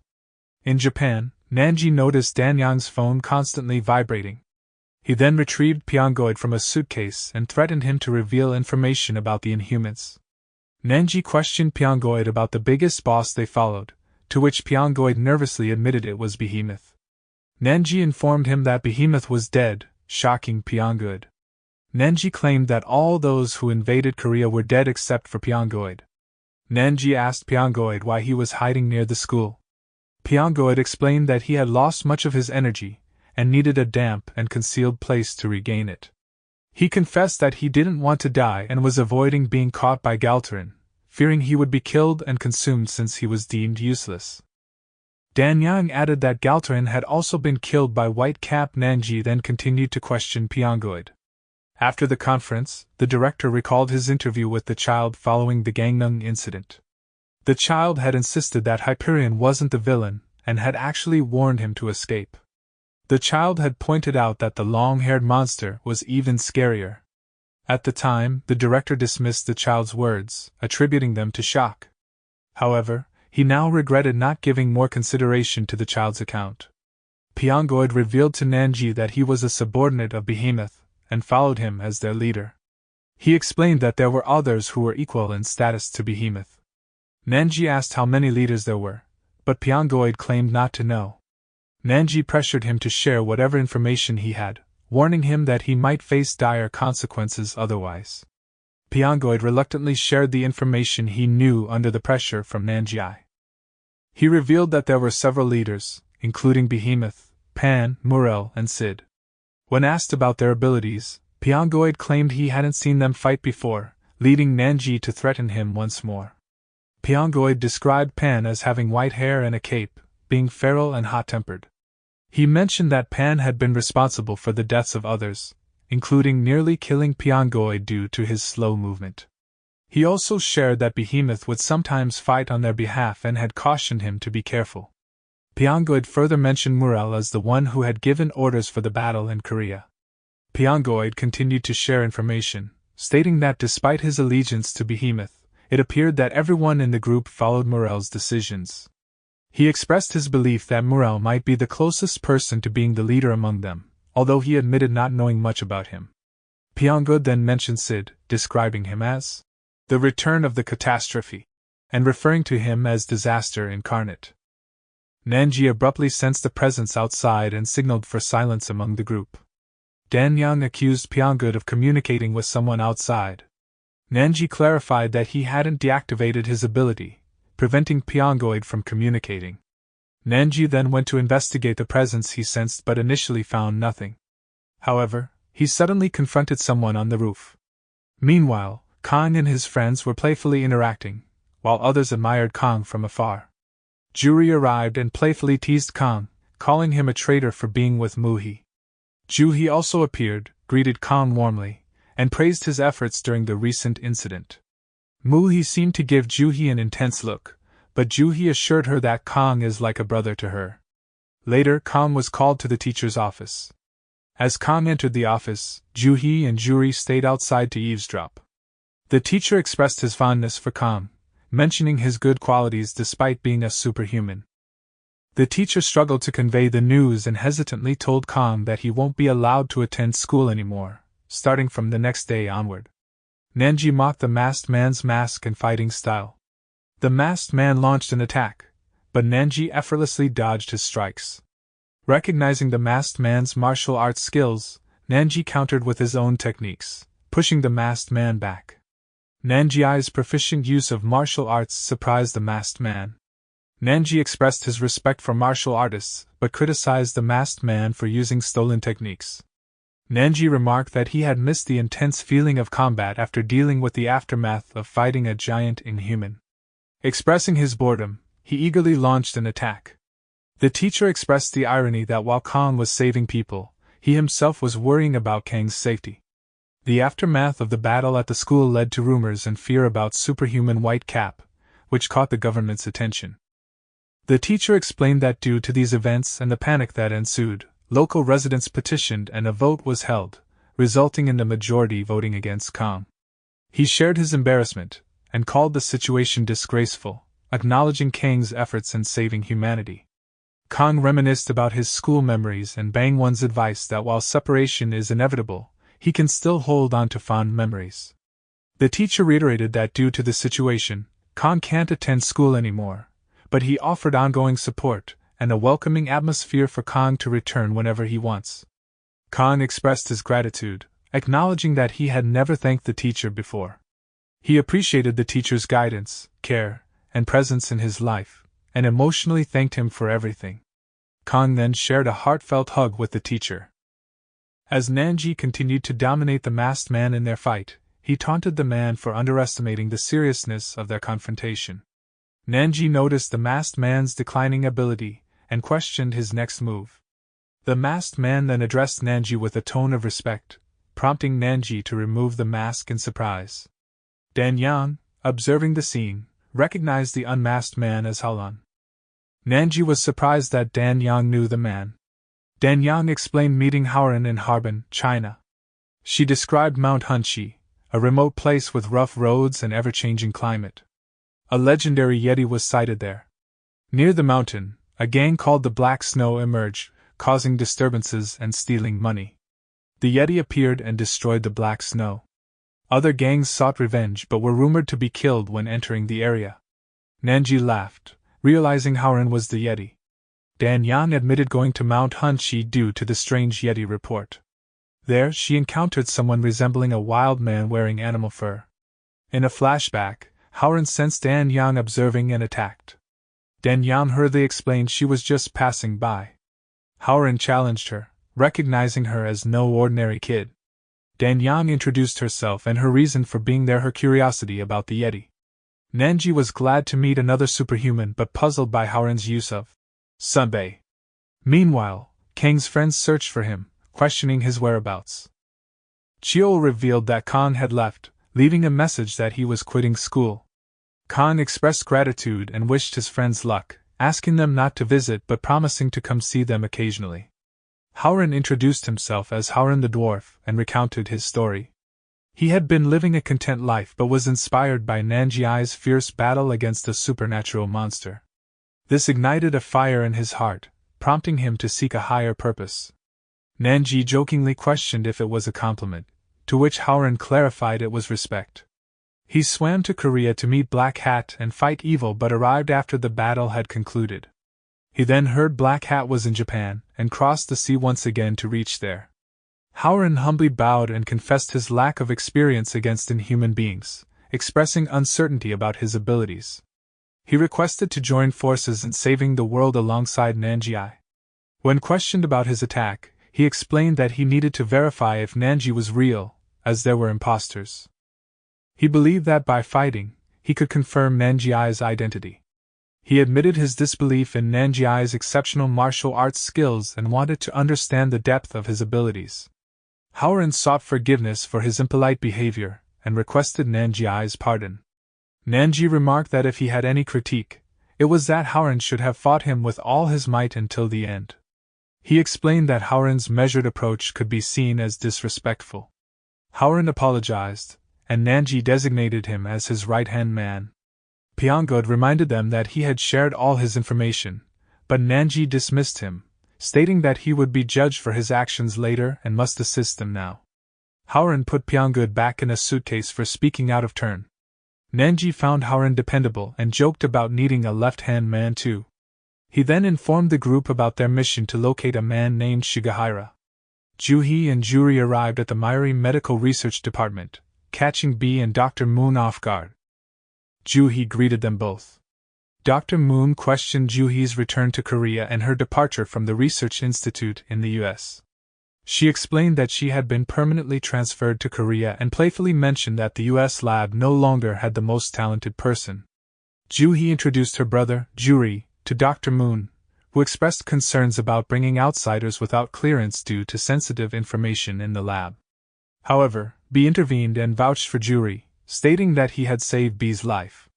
In Japan, Nanji noticed Danyang's phone constantly vibrating. He then retrieved Pyongoid from a suitcase and threatened him to reveal information about the Inhumans. Nanji questioned Pyongoid about the biggest boss they followed, to which Pyongoid nervously admitted it was Behemoth. Nanji informed him that Behemoth was dead, shocking Pyongoid. Nanji claimed that all those who invaded Korea were dead except for Pyongoid. Nanji asked Pyongoid why he was hiding near the school. Pyongoid explained that he had lost much of his energy and needed a damp and concealed place to regain it. He confessed that he didn't want to die and was avoiding being caught by Galterin, fearing he would be killed and consumed since he was deemed useless. Dan Yang added that Galtarin had also been killed by White Cap. Nanji then continued to question Pyongyang. After the conference, the director recalled his interview with the child following the Gangnam incident. The child had insisted that Hyperion wasn't the villain, and had actually warned him to escape. The child had pointed out that the long-haired monster was even scarier. At the time, the director dismissed the child's words, attributing them to shock. However, he now regretted not giving more consideration to the child's account. Pyongyang revealed to Nanji that he was a subordinate of Behemoth, and followed him as their leader. He explained that there were others who were equal in status to Behemoth. Nanji asked how many leaders there were, but Pyongyang claimed not to know. Nanji pressured him to share whatever information he had, warning him that he might face dire consequences otherwise. Pyongyang reluctantly shared the information he knew under the pressure from Nanji. He revealed that there were several leaders, including Behemoth, Pan, Morel, and Sid. When asked about their abilities, Pyongyang claimed he hadn't seen them fight before, leading Nanji to threaten him once more. Pyongyang described Pan as having white hair and a cape, being feral and hot-tempered. He mentioned that Pan had been responsible for the deaths of others, including nearly killing Pyongyang due to his slow movement. He also shared that Behemoth would sometimes fight on their behalf and had cautioned him to be careful. Pyongyang further mentioned Morel as the one who had given orders for the battle in Korea. Pyongyang continued to share information, stating that despite his allegiance to Behemoth, it appeared that everyone in the group followed Morel's decisions. He expressed his belief that Morel might be the closest person to being the leader among them, although he admitted not knowing much about him. Pyongyang then mentioned Sid, describing him as the return of the catastrophe, and referring to him as disaster incarnate. Nanji abruptly sensed a presence outside and signaled for silence among the group. Dan Yang accused Pyongyang of communicating with someone outside. Nanji clarified that he hadn't deactivated his ability, preventing Pyongyang from communicating. Nanji then went to investigate the presence he sensed but initially found nothing. However, he suddenly confronted someone on the roof. Meanwhile, Kang and his friends were playfully interacting, while others admired Kang from afar. Juri arrived and playfully teased Kang, calling him a traitor for being with Muhi. Juhi also appeared, greeted Kang warmly, and praised his efforts during the recent incident. Muhi seemed to give Juhi an intense look, but Juhi assured her that Kang is like a brother to her. Later, Kang was called to the teacher's office. As Kang entered the office, Juhi and Juri stayed outside to eavesdrop. The teacher expressed his fondness for Kang, mentioning his good qualities despite being a superhuman. The teacher struggled to convey the news and hesitantly told Kang that he won't be allowed to attend school anymore, starting from the next day onward. Nanji mocked the masked man's mask and fighting style. The masked man launched an attack, but Nanji effortlessly dodged his strikes. Recognizing the masked man's martial arts skills, Nanji countered with his own techniques, pushing the masked man back. Nanji's proficient use of martial arts surprised the masked man. Nanji expressed his respect for martial artists, but criticized the masked man for using stolen techniques. Nanji remarked that he had missed the intense feeling of combat after dealing with the aftermath of fighting a giant inhuman. Expressing his boredom, he eagerly launched an attack. The teacher expressed the irony that while Kang was saving people, he himself was worrying about Kang's safety. The aftermath of the battle at the school led to rumors and fear about Superhuman White Cap, which caught the government's attention. The teacher explained that due to these events and the panic that ensued, local residents petitioned and a vote was held, resulting in the majority voting against Kang. He shared his embarrassment, and called the situation disgraceful, acknowledging Kang's efforts in saving humanity. Kang reminisced about his school memories and Bangwon's advice that while separation is inevitable, he can still hold on to fond memories. The teacher reiterated that due to the situation, Kang can't attend school anymore, but he offered ongoing support and a welcoming atmosphere for Kang to return whenever he wants. Kang expressed his gratitude, acknowledging that he had never thanked the teacher before. He appreciated the teacher's guidance, care, and presence in his life, and emotionally thanked him for everything. Kang then shared a heartfelt hug with the teacher. As Nanji continued to dominate the masked man in their fight, he taunted the man for underestimating the seriousness of their confrontation. Nanji noticed the masked man's declining ability, and questioned his next move. The masked man then addressed Nanji with a tone of respect, prompting Nanji to remove the mask in surprise. Dan Yang, observing the scene, recognized the unmasked man as Haoran. Nanji was surprised that Dan Yang knew the man. Dan Yang explained meeting Haoran in Harbin, China. She described Mount Hunchi, a remote place with rough roads and ever-changing climate. A legendary Yeti was sighted there. Near the mountain, a gang called the Black Snow emerged, causing disturbances and stealing money. The Yeti appeared and destroyed the Black Snow. Other gangs sought revenge but were rumored to be killed when entering the area. Nanji laughed, realizing Haoran was the Yeti. Dan Yang admitted going to Mount Hunchi due to the strange Yeti report. There, she encountered someone resembling a wild man wearing animal fur. In a flashback, Haoran sensed Dan Yang observing and attacked. Dan Yang hurriedly explained she was just passing by. Haoran challenged her, recognizing her as no ordinary kid. Dan Yang introduced herself and her reason for being there, her curiosity about the Yeti. Nanji was glad to meet another superhuman but puzzled by Haoran's use of Sunbei. Meanwhile, Kang's friends searched for him, questioning his whereabouts. Chio revealed that Khan had left, leaving a message that he was quitting school. Khan expressed gratitude and wished his friends luck, asking them not to visit but promising to come see them occasionally. Haoran introduced himself as Haoran the Dwarf and recounted his story. He had been living a content life but was inspired by Nanji's fierce battle against a supernatural monster. This ignited a fire in his heart, prompting him to seek a higher purpose. Nanji jokingly questioned if it was a compliment, to which Haoran clarified it was respect. He swam to Korea to meet Black Hat and fight evil but arrived after the battle had concluded. He then heard Black Hat was in Japan and crossed the sea once again to reach there. Haoran humbly bowed and confessed his lack of experience against inhuman beings, expressing uncertainty about his abilities. He requested to join forces in saving the world alongside Nanji. When questioned about his attack, he explained that he needed to verify if Nanji was real, as there were imposters. He believed that by fighting, he could confirm Nanji's identity. He admitted his disbelief in Nanji's exceptional martial arts skills and wanted to understand the depth of his abilities. Haoran sought forgiveness for his impolite behavior and requested Nanji's pardon. Nanji remarked that if he had any critique, it was that Haoran should have fought him with all his might until the end. He explained that Haoran's measured approach could be seen as disrespectful. Haoran apologized, and Nanji designated him as his right-hand man. Pyonggod reminded them that he had shared all his information, but Nanji dismissed him, stating that he would be judged for his actions later and must assist them now. Haoran put Pyonggod back in a suitcase for speaking out of turn. Nanji found Haoran dependable and joked about needing a left-hand man too. He then informed the group about their mission to locate a man named Shigehira. Juhi and Juri arrived at the Myri Medical Research Department, catching B and Dr. Moon off guard. Juhi greeted them both. Dr. Moon questioned Juhi's return to Korea and her departure from the research institute in the U.S. She explained that she had been permanently transferred to Korea and playfully mentioned that the U.S. lab no longer had the most talented person. Juhi introduced her brother, Juri, to Dr. Moon, who expressed concerns about bringing outsiders without clearance due to sensitive information in the lab. However, B intervened and vouched for Juri, stating that he had saved B's life.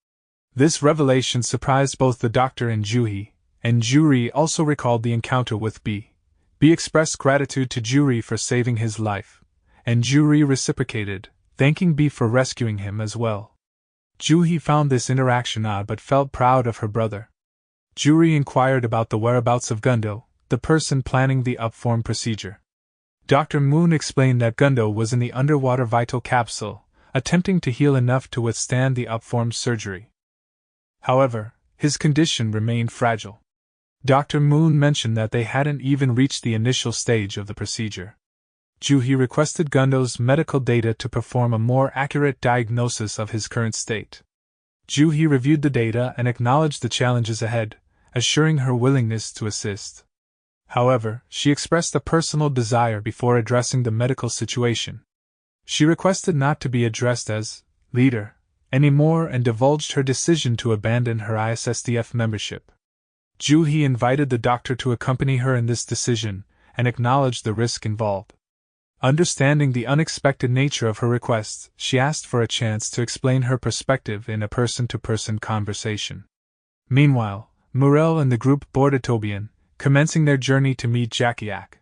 This revelation surprised both the doctor and Juri also recalled the encounter with B. B expressed gratitude to Juri for saving his life, and Juri reciprocated, thanking B for rescuing him as well. Juhi found this interaction odd but felt proud of her brother. Juri inquired about the whereabouts of Gundo, the person planning the upform procedure. Dr. Moon explained that Gundo was in the underwater vital capsule, attempting to heal enough to withstand the upform surgery. However, his condition remained fragile. Dr. Moon mentioned that they hadn't even reached the initial stage of the procedure. Juhi requested Gundo's medical data to perform a more accurate diagnosis of his current state. Juhi reviewed the data and acknowledged the challenges ahead, assuring her willingness to assist. However, she expressed a personal desire before addressing the medical situation. She requested not to be addressed as leader anymore and divulged her decision to abandon her ISSDF membership. He invited the doctor to accompany her in this decision, and acknowledged the risk involved. Understanding the unexpected nature of her request, she asked for a chance to explain her perspective in a person-to-person conversation. Meanwhile, Morel and the group boarded Tobian, commencing their journey to meet Jackie-Ak.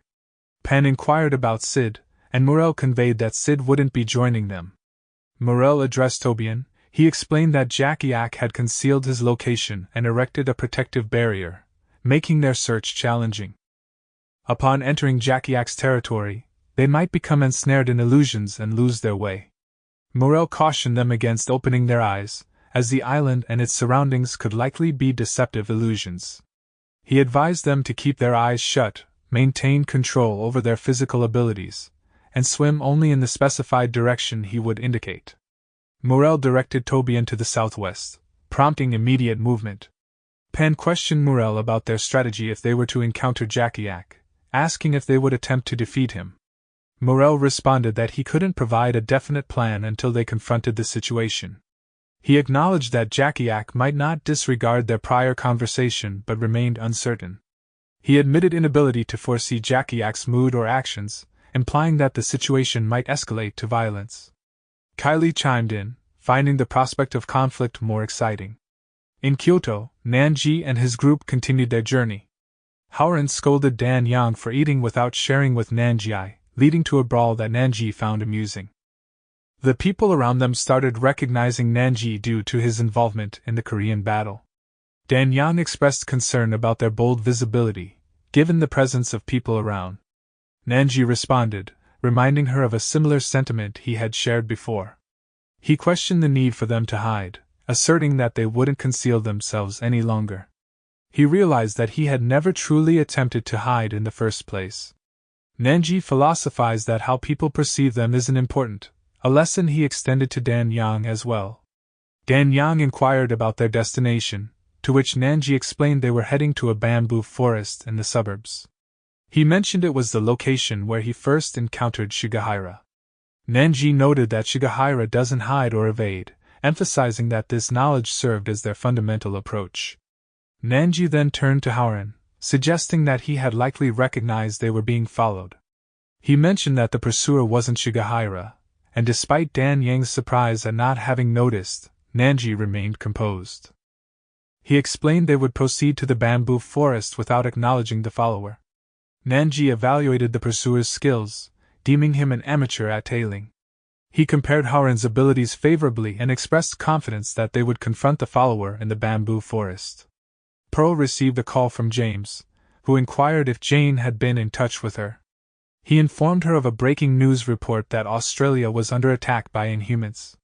Pan inquired about Sid, and Morel conveyed that Sid wouldn't be joining them. Morel addressed Tobian. He explained that Jackie-Ak had concealed his location and erected a protective barrier, making their search challenging. Upon entering Jackie-Ak's territory, they might become ensnared in illusions and lose their way. Morel cautioned them against opening their eyes, as the island and its surroundings could likely be deceptive illusions. He advised them to keep their eyes shut, maintain control over their physical abilities, and swim only in the specified direction he would indicate. Morel directed Tobian to the southwest, prompting immediate movement. Pan questioned Morel about their strategy if they were to encounter Jackie-Ak, asking if they would attempt to defeat him. Morel responded that he couldn't provide a definite plan until they confronted the situation. He acknowledged that Jackie-Ak might not disregard their prior conversation but remained uncertain. He admitted inability to foresee Jackie-Ak's mood or actions, implying that the situation might escalate to violence. Kylie chimed in, finding the prospect of conflict more exciting. In Kyoto, Nanji and his group continued their journey. Howren scolded Dan Yang for eating without sharing with Nanji, leading to a brawl that Nanji found amusing. The people around them started recognizing Nanji due to his involvement in the Korean battle. Dan Yang expressed concern about their bold visibility, given the presence of people around. Nanji responded, reminding her of a similar sentiment he had shared before. He questioned the need for them to hide, asserting that they wouldn't conceal themselves any longer. He realized that he had never truly attempted to hide in the first place. Nanji philosophized that how people perceive them isn't important, a lesson he extended to Dan Yang as well. Dan Yang inquired about their destination, to which Nanji explained they were heading to a bamboo forest in the suburbs. He mentioned it was the location where he first encountered Shigehira. Nanji noted that Shigehira doesn't hide or evade, emphasizing that this knowledge served as their fundamental approach. Nanji then turned to Howren, suggesting that he had likely recognized they were being followed. He mentioned that the pursuer wasn't Shigehira, and despite Dan Yang's surprise at not having noticed, Nanji remained composed. He explained they would proceed to the bamboo forest without acknowledging the follower. Nanji evaluated the pursuer's skills, deeming him an amateur at tailing. He compared Howren's abilities favorably and expressed confidence that they would confront the follower in the bamboo forest. Pearl received a call from James, who inquired if Jane had been in touch with her. He informed her of a breaking news report that Australia was under attack by Inhumans.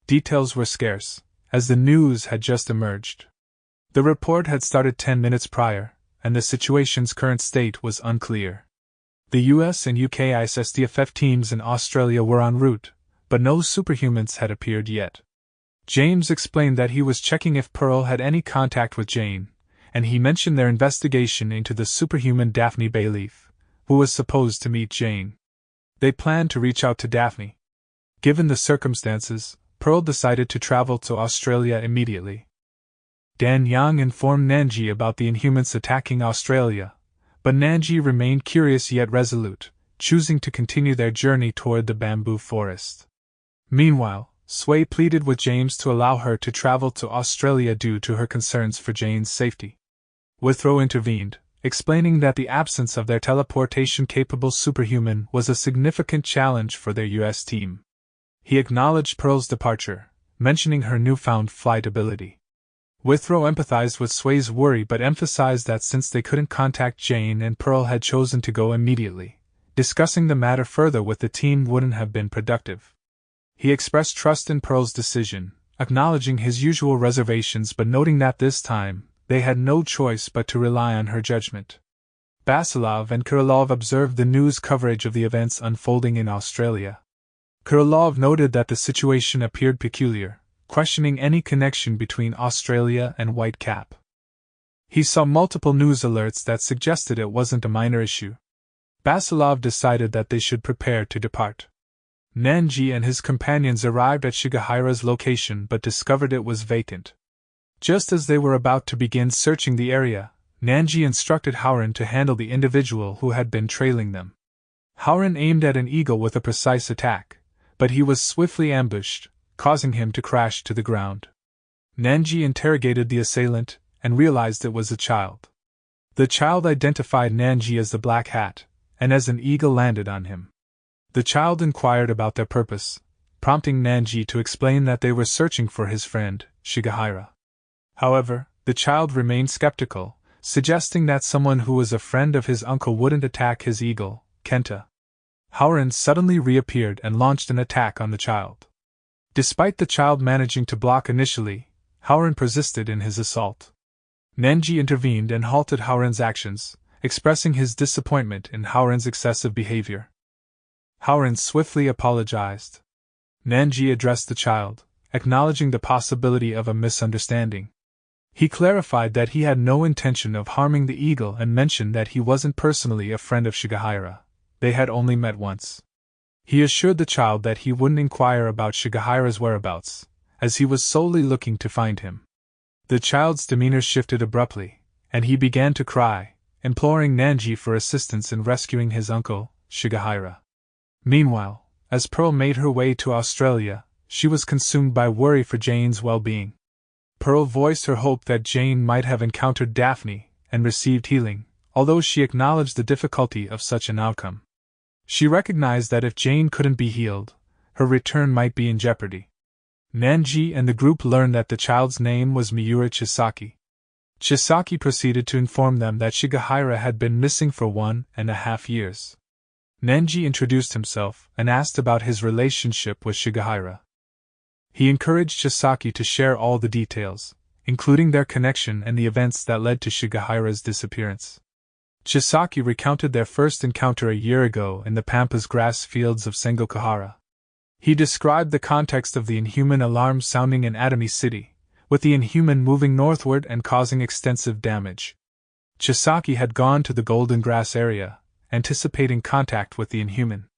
Details were scarce, as the news had just emerged. The report had started 10 minutes prior, and the situation's current state was unclear. The US and UK ISSDFF teams in Australia were en route, but no superhumans had appeared yet. James explained that he was checking if Pearl had any contact with Jane, and he mentioned their investigation into the superhuman Daphne Bayleaf, who was supposed to meet Jane. They planned to reach out to Daphne. Given the circumstances, Pearl decided to travel to Australia immediately. Dan Yang informed Nanji about the Inhumans attacking Australia, but Nanji remained curious yet resolute, choosing to continue their journey toward the bamboo forest. Meanwhile, Sway pleaded with James to allow her to travel to Australia due to her concerns for Jane's safety. Withrow intervened, explaining that the absence of their teleportation-capable superhuman was a significant challenge for their US team. He acknowledged Pearl's departure, mentioning her newfound flight ability. Withrow empathized with Sway's worry but emphasized that since they couldn't contact Jane and Pearl had chosen to go immediately, discussing the matter further with the team wouldn't have been productive. He expressed trust in Pearl's decision, acknowledging his usual reservations but noting that this time, they had no choice but to rely on her judgment. Basilov and Krylov observed the news coverage of the events unfolding in Australia. Krylov noted that the situation appeared peculiar, questioning any connection between Australia and Whitecap. He saw multiple news alerts that suggested it wasn't a minor issue. Basilov decided that they should prepare to depart. Nanji and his companions arrived at Shigehira's location but discovered it was vacant. Just as they were about to begin searching the area, Nanji instructed Howren to handle the individual who had been trailing them. Howren aimed at an eagle with a precise attack, but he was swiftly ambushed, causing him to crash to the ground. Nanji interrogated the assailant and realized it was a child. The child identified Nanji as the Black Hat, and as an eagle landed on him. The child inquired about their purpose, prompting Nanji to explain that they were searching for his friend, Shigehira. However, the child remained skeptical, suggesting that someone who was a friend of his uncle wouldn't attack his eagle, Kenta. Howren suddenly reappeared and launched an attack on the child. Despite the child managing to block initially, Howren persisted in his assault. Nanji intervened and halted Howren's actions, expressing his disappointment in Howren's excessive behavior. Howren swiftly apologized. Nanji addressed the child, acknowledging the possibility of a misunderstanding. He clarified that he had no intention of harming the eagle and mentioned that he wasn't personally a friend of Shigehira. They had only met once. He assured the child that he wouldn't inquire about Shigehira's whereabouts, as he was solely looking to find him. The child's demeanor shifted abruptly, and he began to cry, imploring Nanji for assistance in rescuing his uncle, Shigehira. Meanwhile, as Pearl made her way to Australia, she was consumed by worry for Jane's well-being. Pearl voiced her hope that Jane might have encountered Daphne and received healing, although she acknowledged the difficulty of such an outcome. She recognized that if Jane couldn't be healed, her return might be in jeopardy. Nanji and the group learned that the child's name was Miura Chisaki. Chisaki proceeded to inform them that Shigehira had been missing for 1.5 years. Nanji introduced himself and asked about his relationship with Shigehira. He encouraged Chisaki to share all the details, including their connection and the events that led to Shigehira's disappearance. Chisaki recounted their first encounter a year ago in the pampas grass fields of Sengokuhara. He described the context of the Inhuman alarm sounding in Atami City, with the Inhuman moving northward and causing extensive damage. Chisaki had gone to the Golden Grass area, anticipating contact with the Inhuman.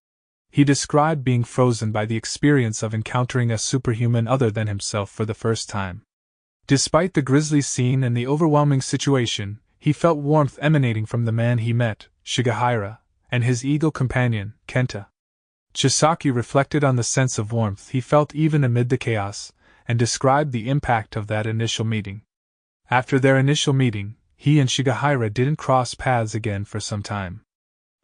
He described being frozen by the experience of encountering a superhuman other than himself for the first time. Despite the grisly scene and the overwhelming situation, he felt warmth emanating from the man he met, Shigehira, and his eagle companion, Kenta. Chisaki reflected on the sense of warmth he felt even amid the chaos, and described the impact of that initial meeting. After their initial meeting, he and Shigehira didn't cross paths again for some time.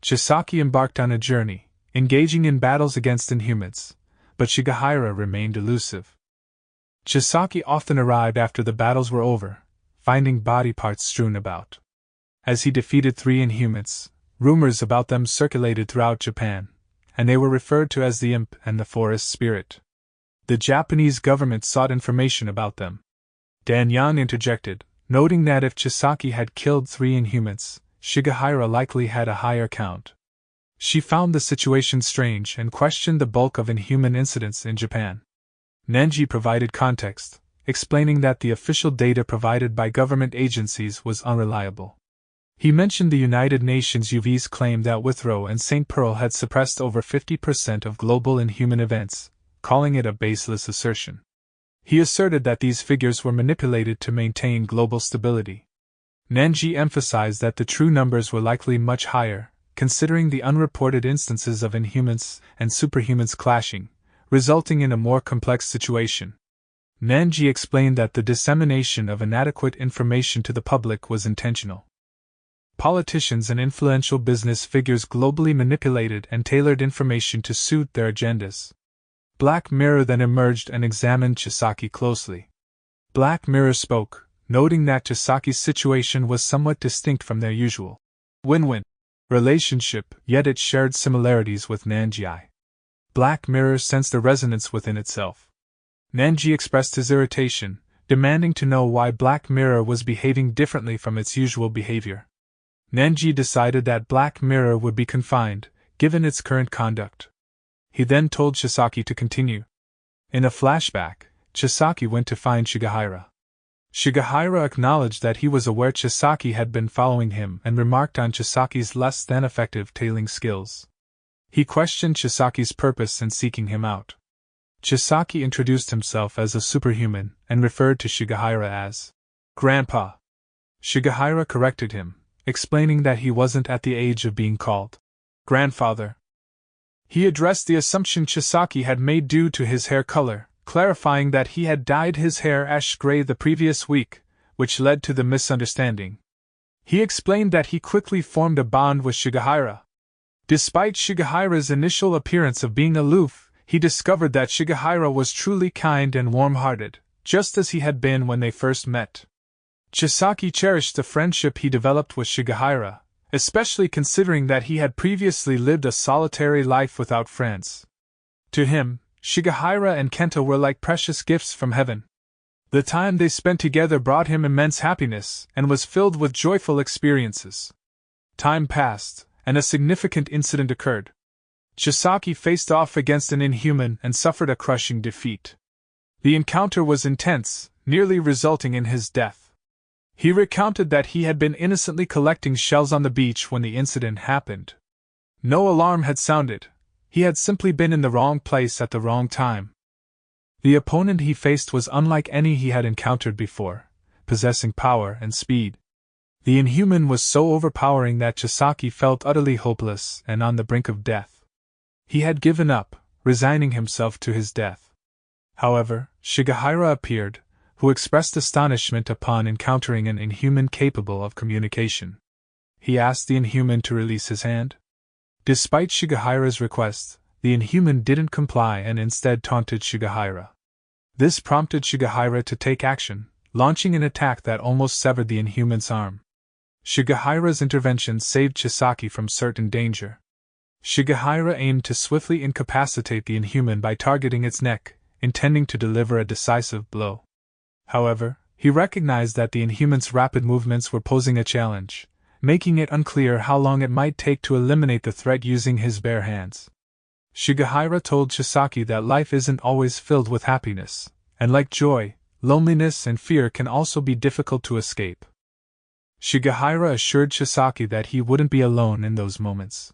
Chisaki embarked on a journey, engaging in battles against Inhumans, but Shigehira remained elusive. Chisaki often arrived after the battles were over, finding body parts strewn about. As he defeated 3 Inhumans, rumors about them circulated throughout Japan, and they were referred to as the Imp and the Forest Spirit. The Japanese government sought information about them. Dan Yan interjected, noting that if Chisaki had killed 3 Inhumans, Shigehira likely had a higher count. She found the situation strange and questioned the bulk of Inhuman incidents in Japan. Nanji provided context, explaining that the official data provided by government agencies was unreliable. He mentioned the United Nations UV's claim that Withrow and St. Pearl had suppressed over 50% of global Inhuman events, calling it a baseless assertion. He asserted that these figures were manipulated to maintain global stability. Nanji emphasized that the true numbers were likely much higher, considering the unreported instances of Inhumans and Superhumans clashing, resulting in a more complex situation. Nanji explained that the dissemination of inadequate information to the public was intentional. Politicians and influential business figures globally manipulated and tailored information to suit their agendas. Black Mirror then emerged and examined Chisaki closely. Black Mirror spoke, noting that Chisaki's situation was somewhat distinct from their usual win-win relationship, yet it shared similarities with Nanji. Black Mirror sensed a resonance within itself. Nanji expressed his irritation, demanding to know why Black Mirror was behaving differently from its usual behavior. Nanji decided that Black Mirror would be confined, given its current conduct. He then told Chisaki to continue. In a flashback, Chisaki went to find Shigehira. Shigehira acknowledged that he was aware Chisaki had been following him and remarked on Chisaki's less than effective tailing skills. He questioned Chisaki's purpose in seeking him out. Chisaki introduced himself as a superhuman and referred to Shigehira as Grandpa. Shigehira corrected him, explaining that he wasn't at the age of being called grandfather. He addressed the assumption Chisaki had made due to his hair color, clarifying that he had dyed his hair ash gray the previous week, which led to the misunderstanding. He explained that he quickly formed a bond with Shigehira. Despite Shigehira's initial appearance of being aloof, he discovered that Shigehira was truly kind and warm-hearted, just as he had been when they first met. Chisaki cherished the friendship he developed with Shigehira, especially considering that he had previously lived a solitary life without friends. To him, Shigehira and Kenta were like precious gifts from heaven. The time they spent together brought him immense happiness and was filled with joyful experiences. Time passed, and a significant incident occurred. Chisaki faced off against an inhuman and suffered a crushing defeat. The encounter was intense, nearly resulting in his death. He recounted that he had been innocently collecting shells on the beach when the incident happened. No alarm had sounded. He had simply been in the wrong place at the wrong time. The opponent he faced was unlike any he had encountered before, possessing power and speed. The inhuman was so overpowering that Chisaki felt utterly hopeless and on the brink of death. He had given up, resigning himself to his death. However, Shigehira appeared, who expressed astonishment upon encountering an inhuman capable of communication. He asked the inhuman to release his hand. Despite Shigehira's request, the inhuman didn't comply and instead taunted Shigehira. This prompted Shigehira to take action, launching an attack that almost severed the inhuman's arm. Shigehira's intervention saved Chisaki from certain danger. Shigehira aimed to swiftly incapacitate the inhuman by targeting its neck, intending to deliver a decisive blow. However, he recognized that the inhuman's rapid movements were posing a challenge, making it unclear how long it might take to eliminate the threat using his bare hands. Shigehira told Chisaki that life isn't always filled with happiness, and like joy, loneliness and fear can also be difficult to escape. Shigehira assured Chisaki that he wouldn't be alone in those moments.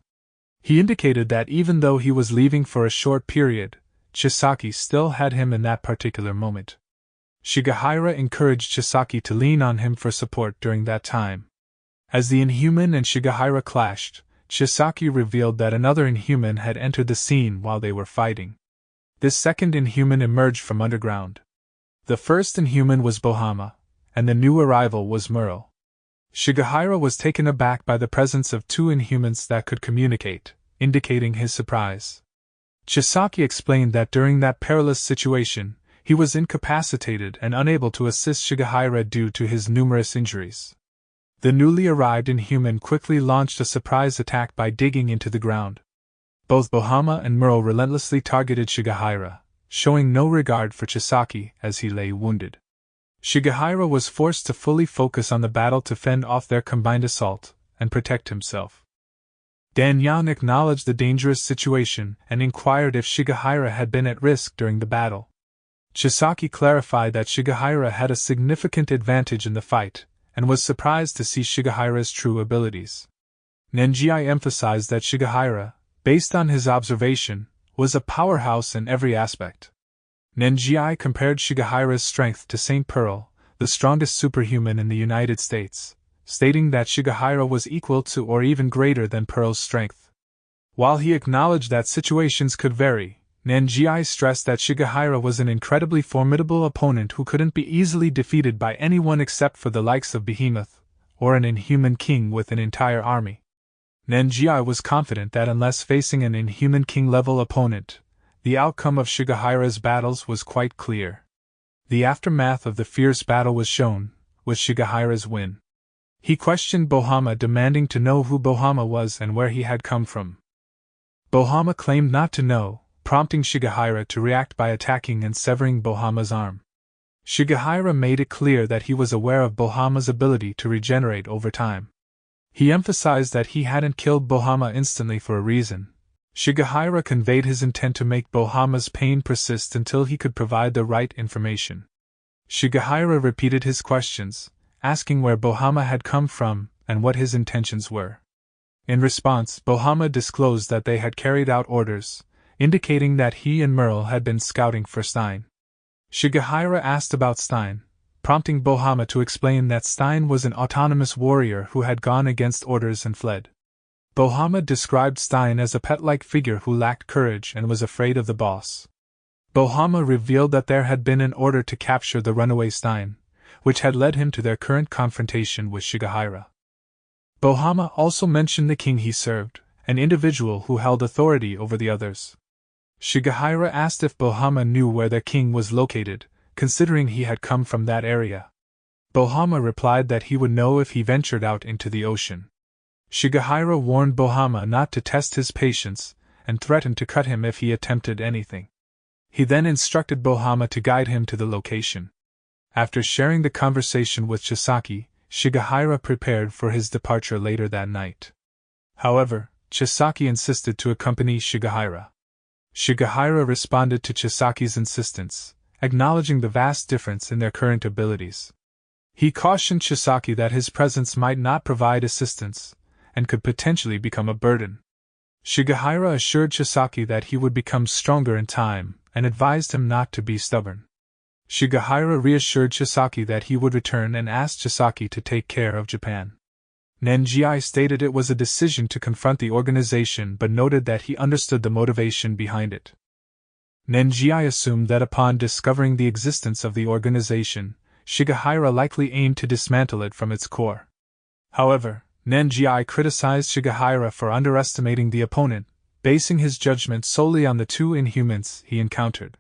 He indicated that even though he was leaving for a short period, Chisaki still had him in that particular moment. Shigehira encouraged Chisaki to lean on him for support during that time. As the inhuman and Shigehira clashed, Chisaki revealed that another inhuman had entered the scene while they were fighting. This second inhuman emerged from underground. The first inhuman was Bohama, and the new arrival was Merle. Shigehira was taken aback by the presence of two inhumans that could communicate, indicating his surprise. Chisaki explained that during that perilous situation, he was incapacitated and unable to assist Shigehira due to his numerous injuries. The newly arrived inhuman quickly launched a surprise attack by digging into the ground. Both Bohama and Merle relentlessly targeted Shigehira, showing no regard for Chisaki as he lay wounded. Shigehira was forced to fully focus on the battle to fend off their combined assault and protect himself. Danyan acknowledged the dangerous situation and inquired if Shigehira had been at risk during the battle. Chisaki clarified that Shigehira had a significant advantage in the fight, and was surprised to see Shigehira's true abilities. Nenjai emphasized that Shigehira, based on his observation, was a powerhouse in every aspect. Nenjai compared Shigehira's strength to Saint Pearl, the strongest superhuman in the United States, stating that Shigehira was equal to or even greater than Pearl's strength. While he acknowledged that situations could vary, Nenjai stressed that Shigehira was an incredibly formidable opponent who couldn't be easily defeated by anyone except for the likes of Behemoth, or an inhuman king with an entire army. Nenjai was confident that unless facing an inhuman king-level opponent, the outcome of Shigehira's battles was quite clear. The aftermath of the fierce battle was shown, with Shigehira's win. He questioned Bohama, demanding to know who Bohama was and where he had come from. Bohama claimed not to know, prompting Shigehira to react by attacking and severing Bohama's arm. Shigehira made it clear that he was aware of Bohama's ability to regenerate over time. He emphasized that he hadn't killed Bohama instantly for a reason. Shigehira conveyed his intent to make Bohama's pain persist until he could provide the right information. Shigehira repeated his questions, asking where Bohama had come from and what his intentions were. In response, Bohama disclosed that they had carried out orders, indicating that he and Merle had been scouting for Stein. Shigehira asked about Stein, prompting Bohama to explain that Stein was an autonomous warrior who had gone against orders and fled. Bohama described Stein as a pet-like figure who lacked courage and was afraid of the boss. Bohama revealed that there had been an order to capture the runaway Stein, which had led him to their current confrontation with Shigehira. Bohama also mentioned the king he served, an individual who held authority over the others. Shigehira asked if Bohama knew where their king was located, considering he had come from that area. Bohama replied that he would know if he ventured out into the ocean. Shigehira warned Bohama not to test his patience, and threatened to cut him if he attempted anything. He then instructed Bohama to guide him to the location. After sharing the conversation with Chisaki, Shigehira prepared for his departure later that night. However, Chisaki insisted to accompany Shigehira. Shigehira responded to Chisaki's insistence, acknowledging the vast difference in their current abilities. He cautioned Chisaki that his presence might not provide assistance, and could potentially become a burden. Shigehira assured Chisaki that he would become stronger in time, and advised him not to be stubborn. Shigehira reassured Chisaki that he would return and asked Chisaki to take care of Japan. Nenji stated it was a decision to confront the organization but noted that he understood the motivation behind it. Nenji assumed that upon discovering the existence of the organization, Shigehira likely aimed to dismantle it from its core. However, Nenji criticized Shigehira for underestimating the opponent, basing his judgment solely on the two inhumans he encountered.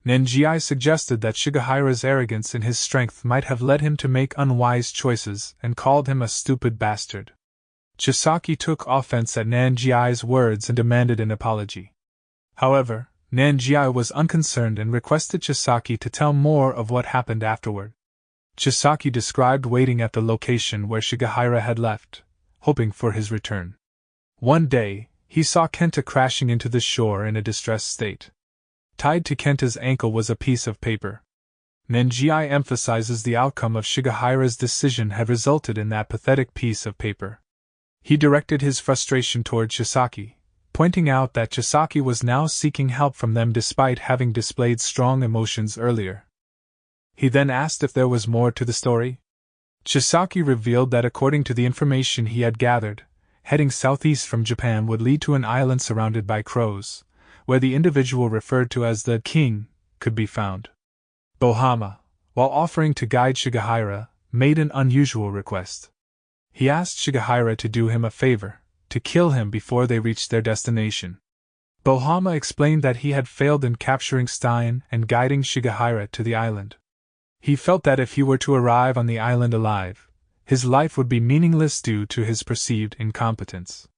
Nenji suggested that Shigehira's arrogance in his strength might have led him to make unwise choices and called him a stupid bastard. Chisaki took offense at Nenji's words and demanded an apology. However, Nenji was unconcerned and requested Chisaki to tell more of what happened afterward. Chisaki described waiting at the location where Shigehira had left, hoping for his return. One day, he saw Kenta crashing into the shore in a distressed state. Tied to Kenta's ankle was a piece of paper. Nenji emphasizes the outcome of Shigehira's decision had resulted in that pathetic piece of paper. He directed his frustration toward Chisaki, pointing out that Chisaki was now seeking help from them despite having displayed strong emotions earlier. He then asked if there was more to the story. Chisaki revealed that according to the information he had gathered, heading southeast from Japan would lead to an island surrounded by crows, where the individual referred to as the king could be found. Bohama, while offering to guide Shigehira, made an unusual request. He asked Shigehira to do him a favor, to kill him before they reached their destination. Bohama explained that he had failed in capturing Stein and guiding Shigehira to the island. He felt that if he were to arrive on the island alive, his life would be meaningless due to his perceived incompetence.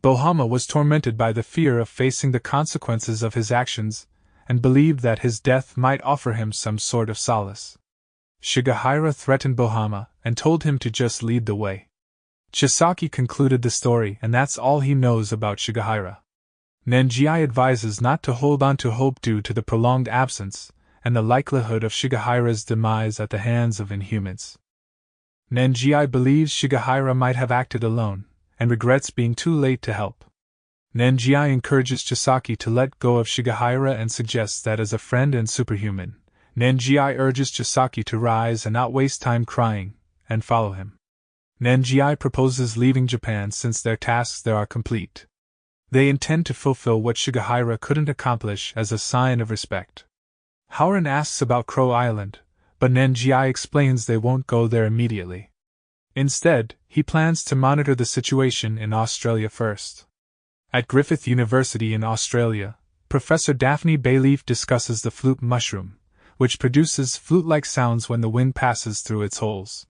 Bohama was tormented by the fear of facing the consequences of his actions, and believed that his death might offer him some sort of solace. Shigehira threatened Bohama and told him to just lead the way. Chisaki concluded the story, and that's all he knows about Shigehira. Nenji advises not to hold on to hope due to the prolonged absence and the likelihood of Shigehira's demise at the hands of inhumans. Nenji believes Shigehira might have acted alone, and regrets being too late to help. Nenji encourages Chisaki to let go of Shigehira and suggests that as a friend and superhuman, Nenji urges Chisaki to rise and not waste time crying, and follow him. Nenji proposes leaving Japan since their tasks there are complete. They intend to fulfill what Shigehira couldn't accomplish as a sign of respect. Howren asks about Crow Island, but Nenji explains they won't go there immediately. Instead, he plans to monitor the situation in Australia first. At Griffith University in Australia, Professor Daphne Bayleaf discusses the flute mushroom, which produces flute-like sounds when the wind passes through its holes.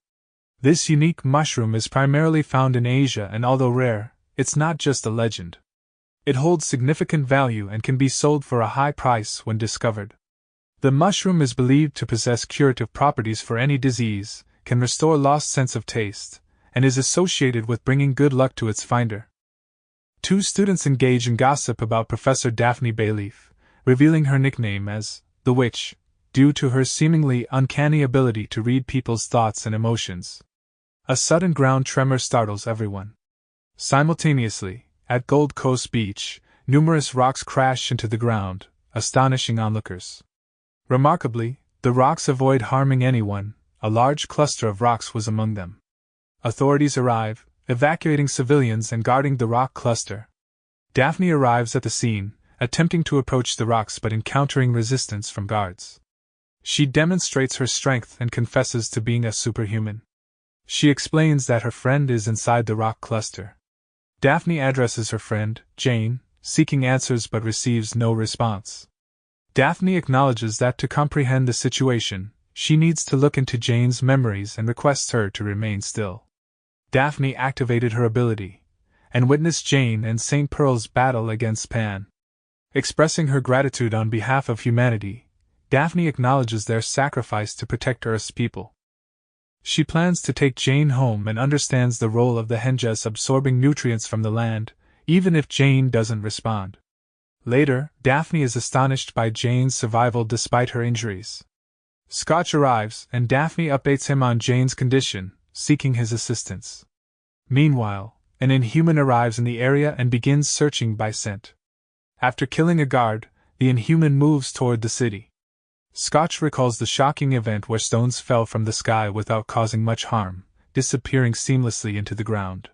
This unique mushroom is primarily found in Asia, and although rare, it's not just a legend. It holds significant value and can be sold for a high price when discovered. The mushroom is believed to possess curative properties for any disease, can restore lost sense of taste, and is associated with bringing good luck to its finder. Two students engage in gossip about Professor Daphne Bayleaf, revealing her nickname as the Witch, due to her seemingly uncanny ability to read people's thoughts and emotions. A sudden ground tremor startles everyone. Simultaneously, at Gold Coast Beach, numerous rocks crash into the ground, astonishing onlookers. Remarkably, the rocks avoid harming anyone, a large cluster of rocks was among them. Authorities arrive, evacuating civilians and guarding the rock cluster. Daphne arrives at the scene, attempting to approach the rocks but encountering resistance from guards. She demonstrates her strength and confesses to being a superhuman. She explains that her friend is inside the rock cluster. Daphne addresses her friend, Jane, seeking answers but receives no response. Daphne acknowledges that to comprehend the situation, she needs to look into Jane's memories and requests her to remain still. Daphne activated her ability, and witnessed Jane and St. Pearl's battle against Pan. Expressing her gratitude on behalf of humanity, Daphne acknowledges their sacrifice to protect Earth's people. She plans to take Jane home and understands the role of the henjas absorbing nutrients from the land, even if Jane doesn't respond. Later, Daphne is astonished by Jane's survival despite her injuries. Scotch arrives, and Daphne updates him on Jane's condition, seeking his assistance. Meanwhile, an Inhuman arrives in the area and begins searching by scent. After killing a guard, the Inhuman moves toward the city. Scotch recalls the shocking event where stones fell from the sky without causing much harm, disappearing seamlessly into the ground.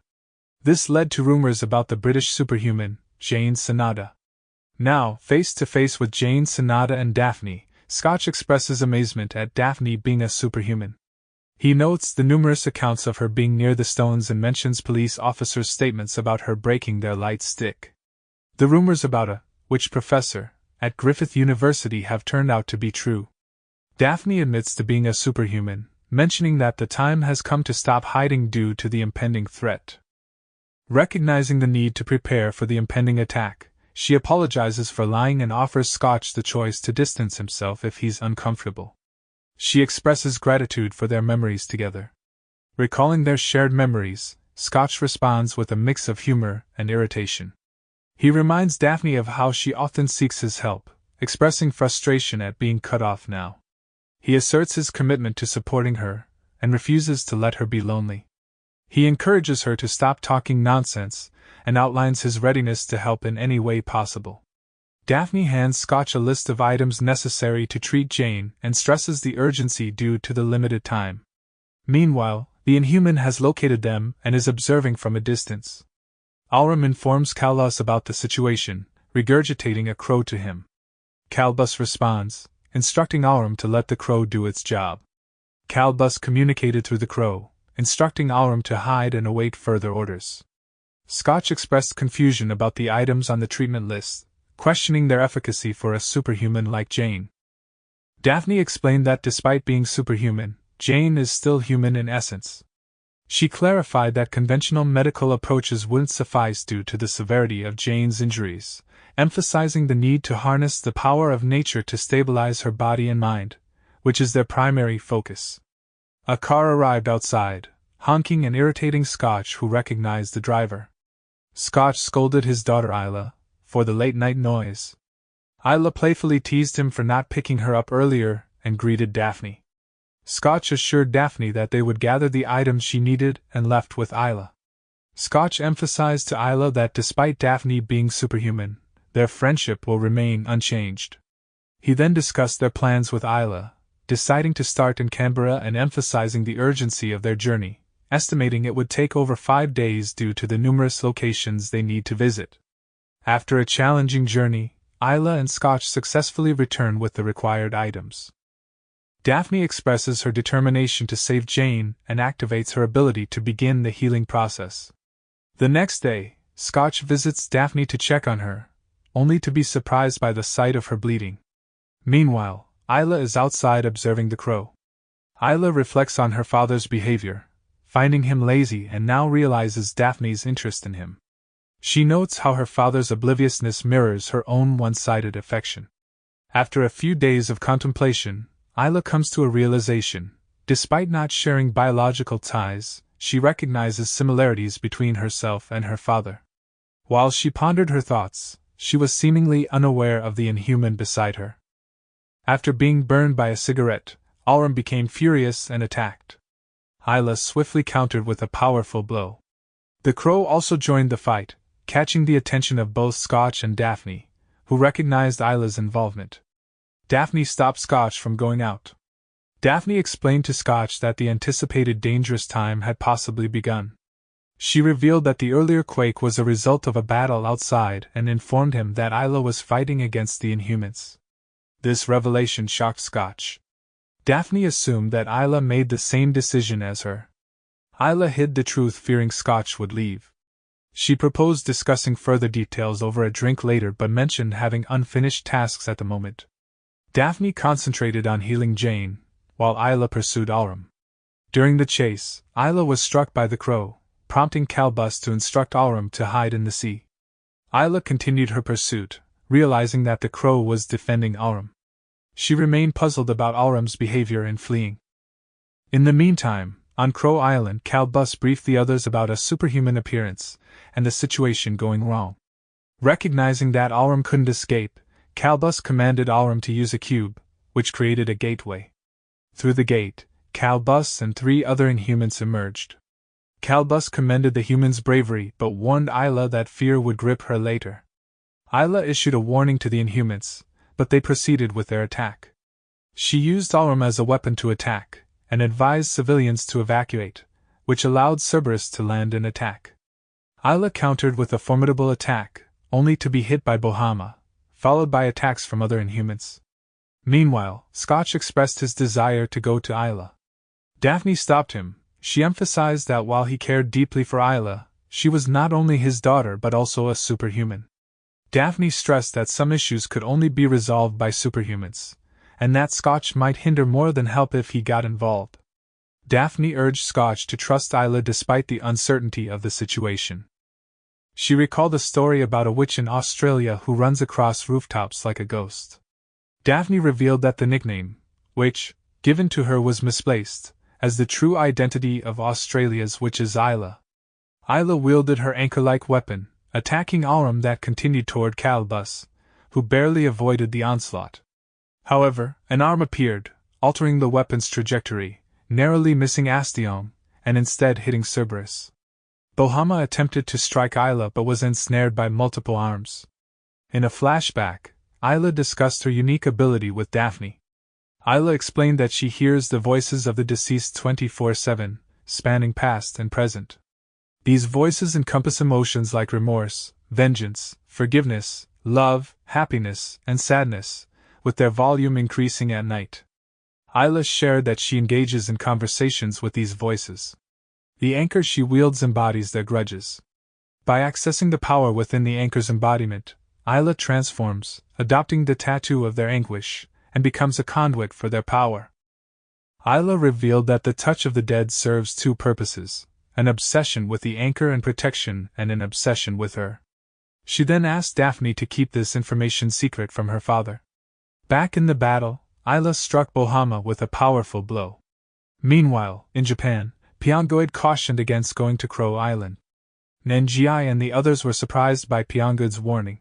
This led to rumors about the British superhuman, Jane Sanada. Now, face to face with Jane Sanada and Daphne, Scotch expresses amazement at Daphne being a superhuman. He notes the numerous accounts of her being near the stones and mentions police officers' statements about her breaking their light stick. The rumors about a witch professor at Griffith University have turned out to be true. Daphne admits to being a superhuman, mentioning that the time has come to stop hiding due to the impending threat. Recognizing the need to prepare for the impending attack, she apologizes for lying and offers Scotch the choice to distance himself if he's uncomfortable. She expresses gratitude for their memories together. Recalling their shared memories, Scotch responds with a mix of humor and irritation. He reminds Daphne of how she often seeks his help, expressing frustration at being cut off now. He asserts his commitment to supporting her, and refuses to let her be lonely. He encourages her to stop talking nonsense, and outlines his readiness to help in any way possible. Daphne hands Scotch a list of items necessary to treat Jane and stresses the urgency due to the limited time. Meanwhile, the Inhuman has located them and is observing from a distance. Alram informs Calbus about the situation, regurgitating a crow to him. Calbus responds, instructing Alram to let the crow do its job. Calbus communicated through the crow, instructing Alram to hide and await further orders. Scotch expressed confusion about the items on the treatment list, questioning their efficacy for a superhuman like Jane. Daphne explained that despite being superhuman, Jane is still human in essence. She clarified that conventional medical approaches wouldn't suffice due to the severity of Jane's injuries, emphasizing the need to harness the power of nature to stabilize her body and mind, which is their primary focus. A car arrived outside, honking and irritating Scotch, who recognized the driver. Scotch scolded his daughter Isla for the late-night noise. Isla playfully teased him for not picking her up earlier and greeted Daphne. Scotch assured Daphne that they would gather the items she needed and left with Isla. Scotch emphasized to Isla that despite Daphne being superhuman, their friendship will remain unchanged. He then discussed their plans with Isla, deciding to start in Canberra and emphasizing the urgency of their journey, estimating it would take over 5 days due to the numerous locations they need to visit. After a challenging journey, Isla and Scotch successfully return with the required items. Daphne expresses her determination to save Jane and activates her ability to begin the healing process. The next day, Scotch visits Daphne to check on her, only to be surprised by the sight of her bleeding. Meanwhile, Isla is outside observing the crow. Isla reflects on her father's behavior, finding him lazy, and now realizes Daphne's interest in him. She notes how her father's obliviousness mirrors her own one-sided affection. After a few days of contemplation, Isla comes to a realization. Despite not sharing biological ties, she recognizes similarities between herself and her father. While she pondered her thoughts, she was seemingly unaware of the Inhuman beside her. After being burned by a cigarette, Alram became furious and attacked. Isla swiftly countered with a powerful blow. The crow also joined the fight, catching the attention of both Scotch and Daphne, who recognized Isla's involvement. Daphne stopped Scotch from going out. Daphne explained to Scotch that the anticipated dangerous time had possibly begun. She revealed that the earlier quake was a result of a battle outside and informed him that Isla was fighting against the Inhumans. This revelation shocked Scotch. Daphne assumed that Isla made the same decision as her. Isla hid the truth, fearing Scotch would leave. She proposed discussing further details over a drink later but mentioned having unfinished tasks at the moment. Daphne concentrated on healing Jane, while Isla pursued Alram. During the chase, Isla was struck by the crow, prompting Calbus to instruct Alram to hide in the sea. Isla continued her pursuit, realizing that the crow was defending Alram. She remained puzzled about Alram's behavior in fleeing. In the meantime, on Crow Island, Calbus briefed the others about a superhuman appearance and the situation going wrong. Recognizing that Alram couldn't escape, Calbus commanded Alram to use a cube, which created a gateway. Through the gate, Calbus and 3 other Inhumans emerged. Calbus commended the humans' bravery but warned Isla that fear would grip her later. Isla issued a warning to the Inhumans, but they proceeded with their attack. She used Alram as a weapon to attack, and advised civilians to evacuate, which allowed Cerberus to land and attack. Isla countered with a formidable attack, only to be hit by Bohama, followed by attacks from other Inhumans. Meanwhile, Scotch expressed his desire to go to Isla. Daphne stopped him. She emphasized that while he cared deeply for Isla, she was not only his daughter but also a superhuman. Daphne stressed that some issues could only be resolved by superhumans, and that Scotch might hinder more than help if he got involved. Daphne urged Scotch to trust Isla despite the uncertainty of the situation. She recalled a story about a witch in Australia who runs across rooftops like a ghost. Daphne revealed that the nickname, witch, given to her was misplaced, as the true identity of Australia's witch is Isla. Isla wielded her anchor-like weapon, attacking Alram that continued toward Calbus, who barely avoided the onslaught. However, an arm appeared, altering the weapon's trajectory, narrowly missing Astiom, and instead hitting Cerberus. Bohama attempted to strike Isla but was ensnared by multiple arms. In a flashback, Isla discussed her unique ability with Daphne. Isla explained that she hears the voices of the deceased 24/7, spanning past and present. These voices encompass emotions like remorse, vengeance, forgiveness, love, happiness, and sadness, with their volume increasing at night. Isla shared that she engages in conversations with these voices. The anchor she wields embodies their grudges. By accessing the power within the anchor's embodiment, Isla transforms, adopting the tattoo of their anguish, and becomes a conduit for their power. Isla revealed that the touch of the dead serves 2 purposes: an obsession with the anchor and protection, and an obsession with her. She then asked Daphne to keep this information secret from her father. Back in the battle, Isla struck Bohama with a powerful blow. Meanwhile, in Japan, Pyongoid cautioned against going to Crow Island. Nenjiai and the others were surprised by Pyongoid's warning.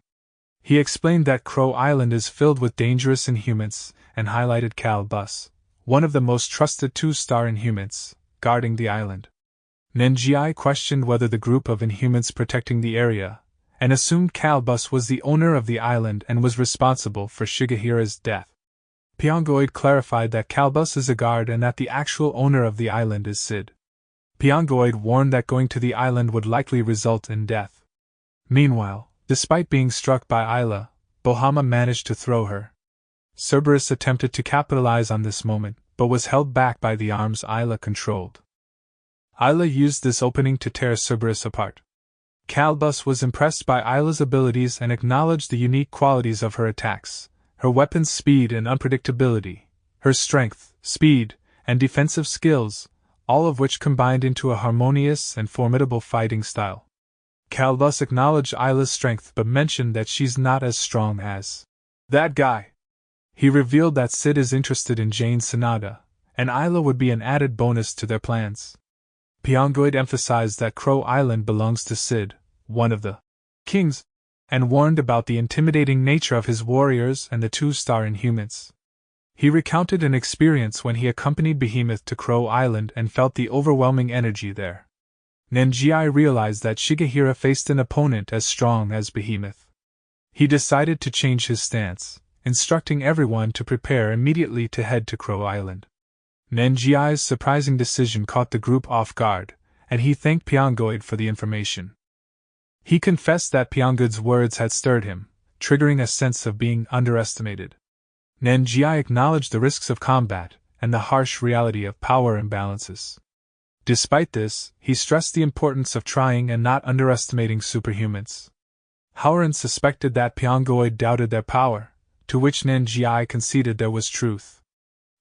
He explained that Crow Island is filled with dangerous Inhumans, and highlighted Calbus, one of the most trusted 2-star Inhumans, guarding the island. Nenjiai questioned whether the group of Inhumans protecting the area, and assumed Calbus was the owner of the island and was responsible for Shigehira's death. Pyongoid clarified that Calbus is a guard and that the actual owner of the island is Sid. Pyongoid warned that going to the island would likely result in death. Meanwhile, despite being struck by Isla, Bohama managed to throw her. Cerberus attempted to capitalize on this moment, but was held back by the arms Isla controlled. Isla used this opening to tear Cerberus apart. Calbus was impressed by Isla's abilities and acknowledged the unique qualities of her attacks: her weapon's speed and unpredictability, her strength, speed, and defensive skills, all of which combined into a harmonious and formidable fighting style. Calbus acknowledged Isla's strength but mentioned that she's not as strong as that guy. He revealed that Sid is interested in Jane Sanada, and Isla would be an added bonus to their plans. Pyongoid emphasized that Crow Island belongs to Sid, one of the kings, and warned about the intimidating nature of his warriors and the 2-star Inhumans. He recounted an experience when he accompanied Behemoth to Crow Island and felt the overwhelming energy there. Nenjiai realized that Shigehira faced an opponent as strong as Behemoth. He decided to change his stance, instructing everyone to prepare immediately to head to Crow Island. Nenjiai's surprising decision caught the group off guard, and he thanked Pyongoid for the information. He confessed that Pyongoid's words had stirred him, triggering a sense of being underestimated. Nenjiai acknowledged the risks of combat and the harsh reality of power imbalances. Despite this, he stressed the importance of trying and not underestimating superhumans. Howren suspected that Pyongoid doubted their power, to which Nenjiai conceded there was truth.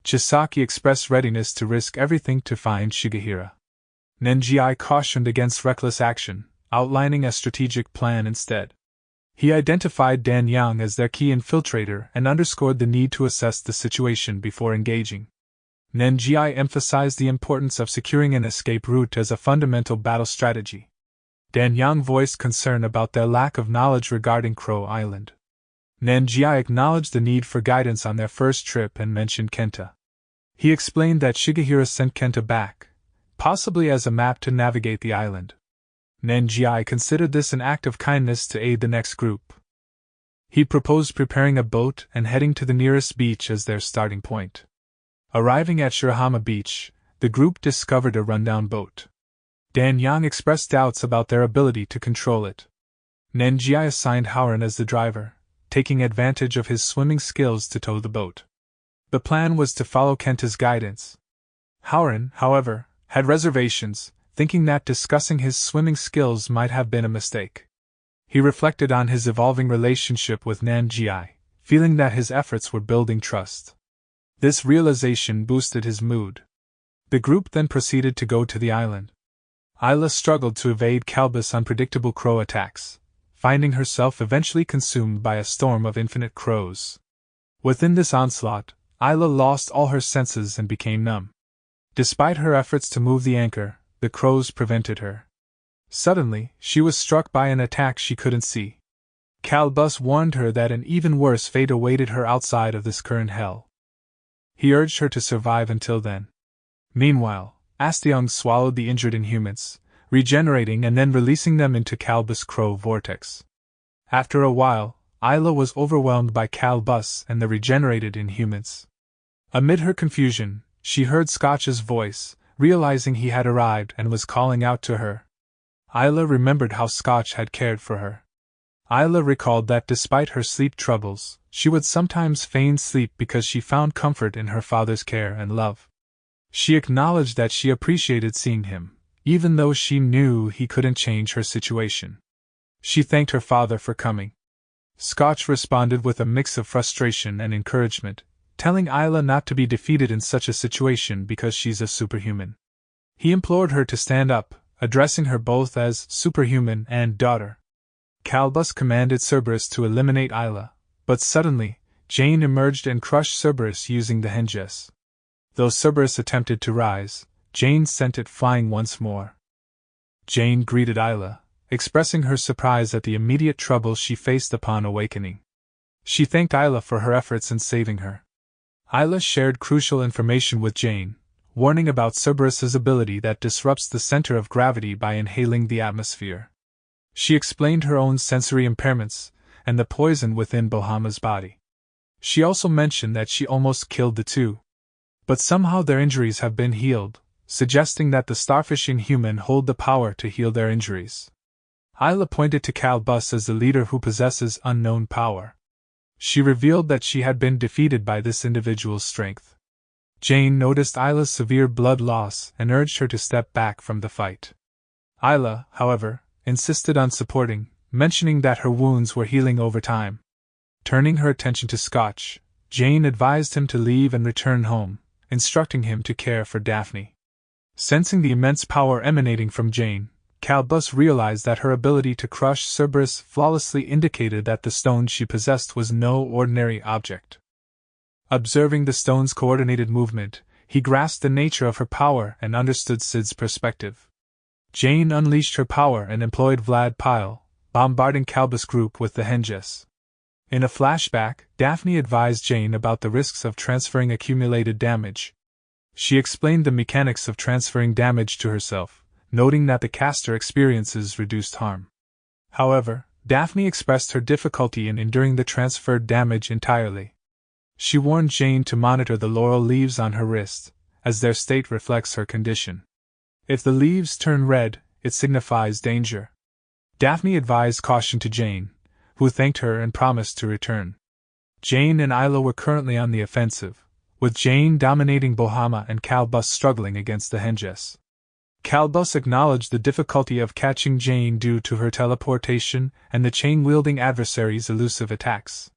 Chisaki expressed readiness to risk everything to find Shigehira. Nenjiai cautioned against reckless action, outlining a strategic plan instead. He identified Dan Yang as their key infiltrator and underscored the need to assess the situation before engaging. Nenjiai emphasized the importance of securing an escape route as a fundamental battle strategy. Dan Yang voiced concern about their lack of knowledge regarding Crow Island. Nenjiai acknowledged the need for guidance on their first trip and mentioned Kenta. He explained that Shigehira sent Kenta back, possibly as a map to navigate the island. Nenjiai considered this an act of kindness to aid the next group. He proposed preparing a boat and heading to the nearest beach as their starting point. Arriving at Shirahama Beach, the group discovered a rundown boat. Dan Yang expressed doubts about their ability to control it. Nenjiai assigned Howren as the driver, taking advantage of his swimming skills to tow the boat. The plan was to follow Kenta's guidance. Howren, however, had reservations, thinking that discussing his swimming skills might have been a mistake. He reflected on his evolving relationship with Nenjiai, feeling that his efforts were building trust. This realization boosted his mood. The group then proceeded to go to the island. Isla struggled to evade Calbus' unpredictable crow attacks, finding herself eventually consumed by a storm of infinite crows. Within this onslaught, Isla lost all her senses and became numb. Despite her efforts to move the anchor, the crows prevented her. Suddenly, she was struck by an attack she couldn't see. Calbus warned her that an even worse fate awaited her outside of this current hell. He urged her to survive until then. Meanwhile, Asteung swallowed the injured Inhumans, regenerating and then releasing them into Calbus' crow vortex. After a while, Isla was overwhelmed by Calbus and the regenerated Inhumans. Amid her confusion, she heard Scotch's voice, realizing he had arrived and was calling out to her. Isla remembered how Scotch had cared for her. Isla recalled that despite her sleep troubles, she would sometimes feign sleep because she found comfort in her father's care and love. She acknowledged that she appreciated seeing him, even though she knew he couldn't change her situation. She thanked her father for coming. Scotch responded with a mix of frustration and encouragement, telling Isla not to be defeated in such a situation because she's a superhuman. He implored her to stand up, addressing her both as superhuman and daughter. Calbus commanded Cerberus to eliminate Isla, but suddenly, Jane emerged and crushed Cerberus using the henges. Though Cerberus attempted to rise, Jane sent it flying once more. Jane greeted Isla, expressing her surprise at the immediate trouble she faced upon awakening. She thanked Isla for her efforts in saving her. Isla shared crucial information with Jane, warning about Cerberus's ability that disrupts the center of gravity by inhaling the atmosphere. She explained her own sensory impairments and the poison within Bohama's body. She also mentioned that she almost killed the two. But somehow their injuries have been healed, suggesting that the starfish Inhuman hold the power to heal their injuries. Isla pointed to Calbus as the leader who possesses unknown power. She revealed that she had been defeated by this individual's strength. Jane noticed Isla's severe blood loss and urged her to step back from the fight. Isla, however, insisted on supporting, mentioning that her wounds were healing over time. Turning her attention to Scotch, Jane advised him to leave and return home, instructing him to care for Daphne. Sensing the immense power emanating from Jane, Calbus realized that her ability to crush Cerberus flawlessly indicated that the stone she possessed was no ordinary object. Observing the stone's coordinated movement, he grasped the nature of her power and understood Sid's perspective. Jane unleashed her power and employed Vlad Pyle, bombarding Calbus' group with the henges. In a flashback, Daphne advised Jane about the risks of transferring accumulated damage. She explained the mechanics of transferring damage to herself, noting that the caster experiences reduced harm. However, Daphne expressed her difficulty in enduring the transferred damage entirely. She warned Jane to monitor the laurel leaves on her wrist, as their state reflects her condition. If the leaves turn red, it signifies danger. Daphne advised caution to Jane, who thanked her and promised to return. Jane and Isla were currently on the offensive, with Jane dominating Bohama and Calbus struggling against the Henges. Calbus acknowledged the difficulty of catching Jane due to her teleportation and the chain-wielding adversary's elusive attacks.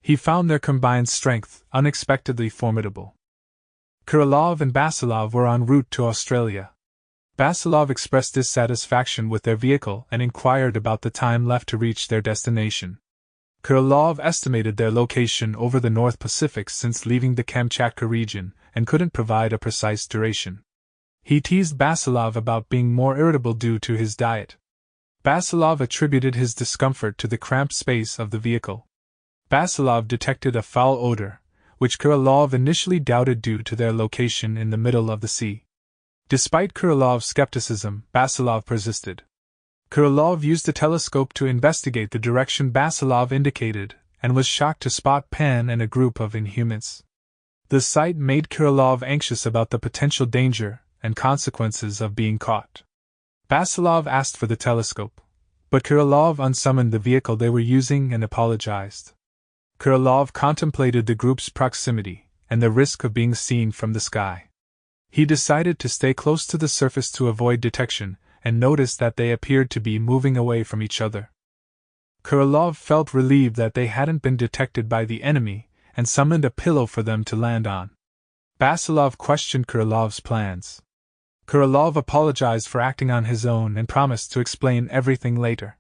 He found their combined strength unexpectedly formidable. Krylov and Basilov were en route to Australia. Basilov expressed dissatisfaction with their vehicle and inquired about the time left to reach their destination. Krylov estimated their location over the North Pacific since leaving the Kamchatka region and couldn't provide a precise duration. He teased Basilov about being more irritable due to his diet. Basilov attributed his discomfort to the cramped space of the vehicle. Basilov detected a foul odor, which Krylov initially doubted due to their location in the middle of the sea. Despite Krylov's skepticism, Basilov persisted. Krylov used a telescope to investigate the direction Basilov indicated, and was shocked to spot Pan and a group of Inhumans. The sight made Krylov anxious about the potential danger and consequences of being caught. Basilov asked for the telescope, but Krylov unsummoned the vehicle they were using and apologized. Krylov contemplated the group's proximity and the risk of being seen from the sky. He decided to stay close to the surface to avoid detection, and noticed that they appeared to be moving away from each other. Krylov felt relieved that they hadn't been detected by the enemy, and summoned a pillow for them to land on. Basilov questioned Krylov's plans. Krylov apologized for acting on his own and promised to explain everything later.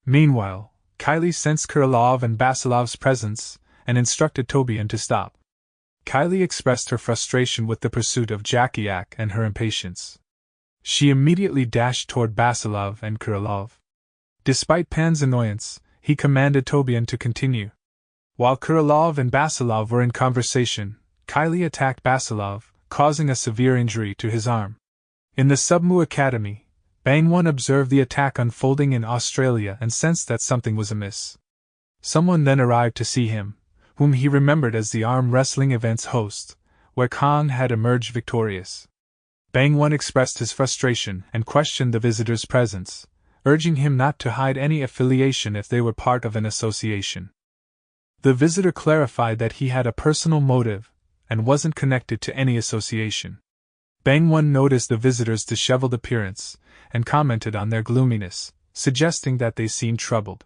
Meanwhile, Kylie sensed Krylov and Basilov's presence, and instructed Tobian to stop. Kylie expressed her frustration with the pursuit of Jakiak and her impatience. She immediately dashed toward Basilov and Krylov. Despite Pan's annoyance, he commanded Tobian to continue. While Krylov and Basilov were in conversation, Kylie attacked Basilov, causing a severe injury to his arm. In the Submu Academy, Bangwon observed the attack unfolding in Australia and sensed that something was amiss. Someone then arrived to see him, whom he remembered as the arm wrestling event's host, where Khan had emerged victorious. Bangwon expressed his frustration and questioned the visitor's presence, urging him not to hide any affiliation if they were part of an association. The visitor clarified that he had a personal motive and wasn't connected to any association. Bangwon noticed the visitor's disheveled appearance and commented on their gloominess, suggesting that they seemed troubled.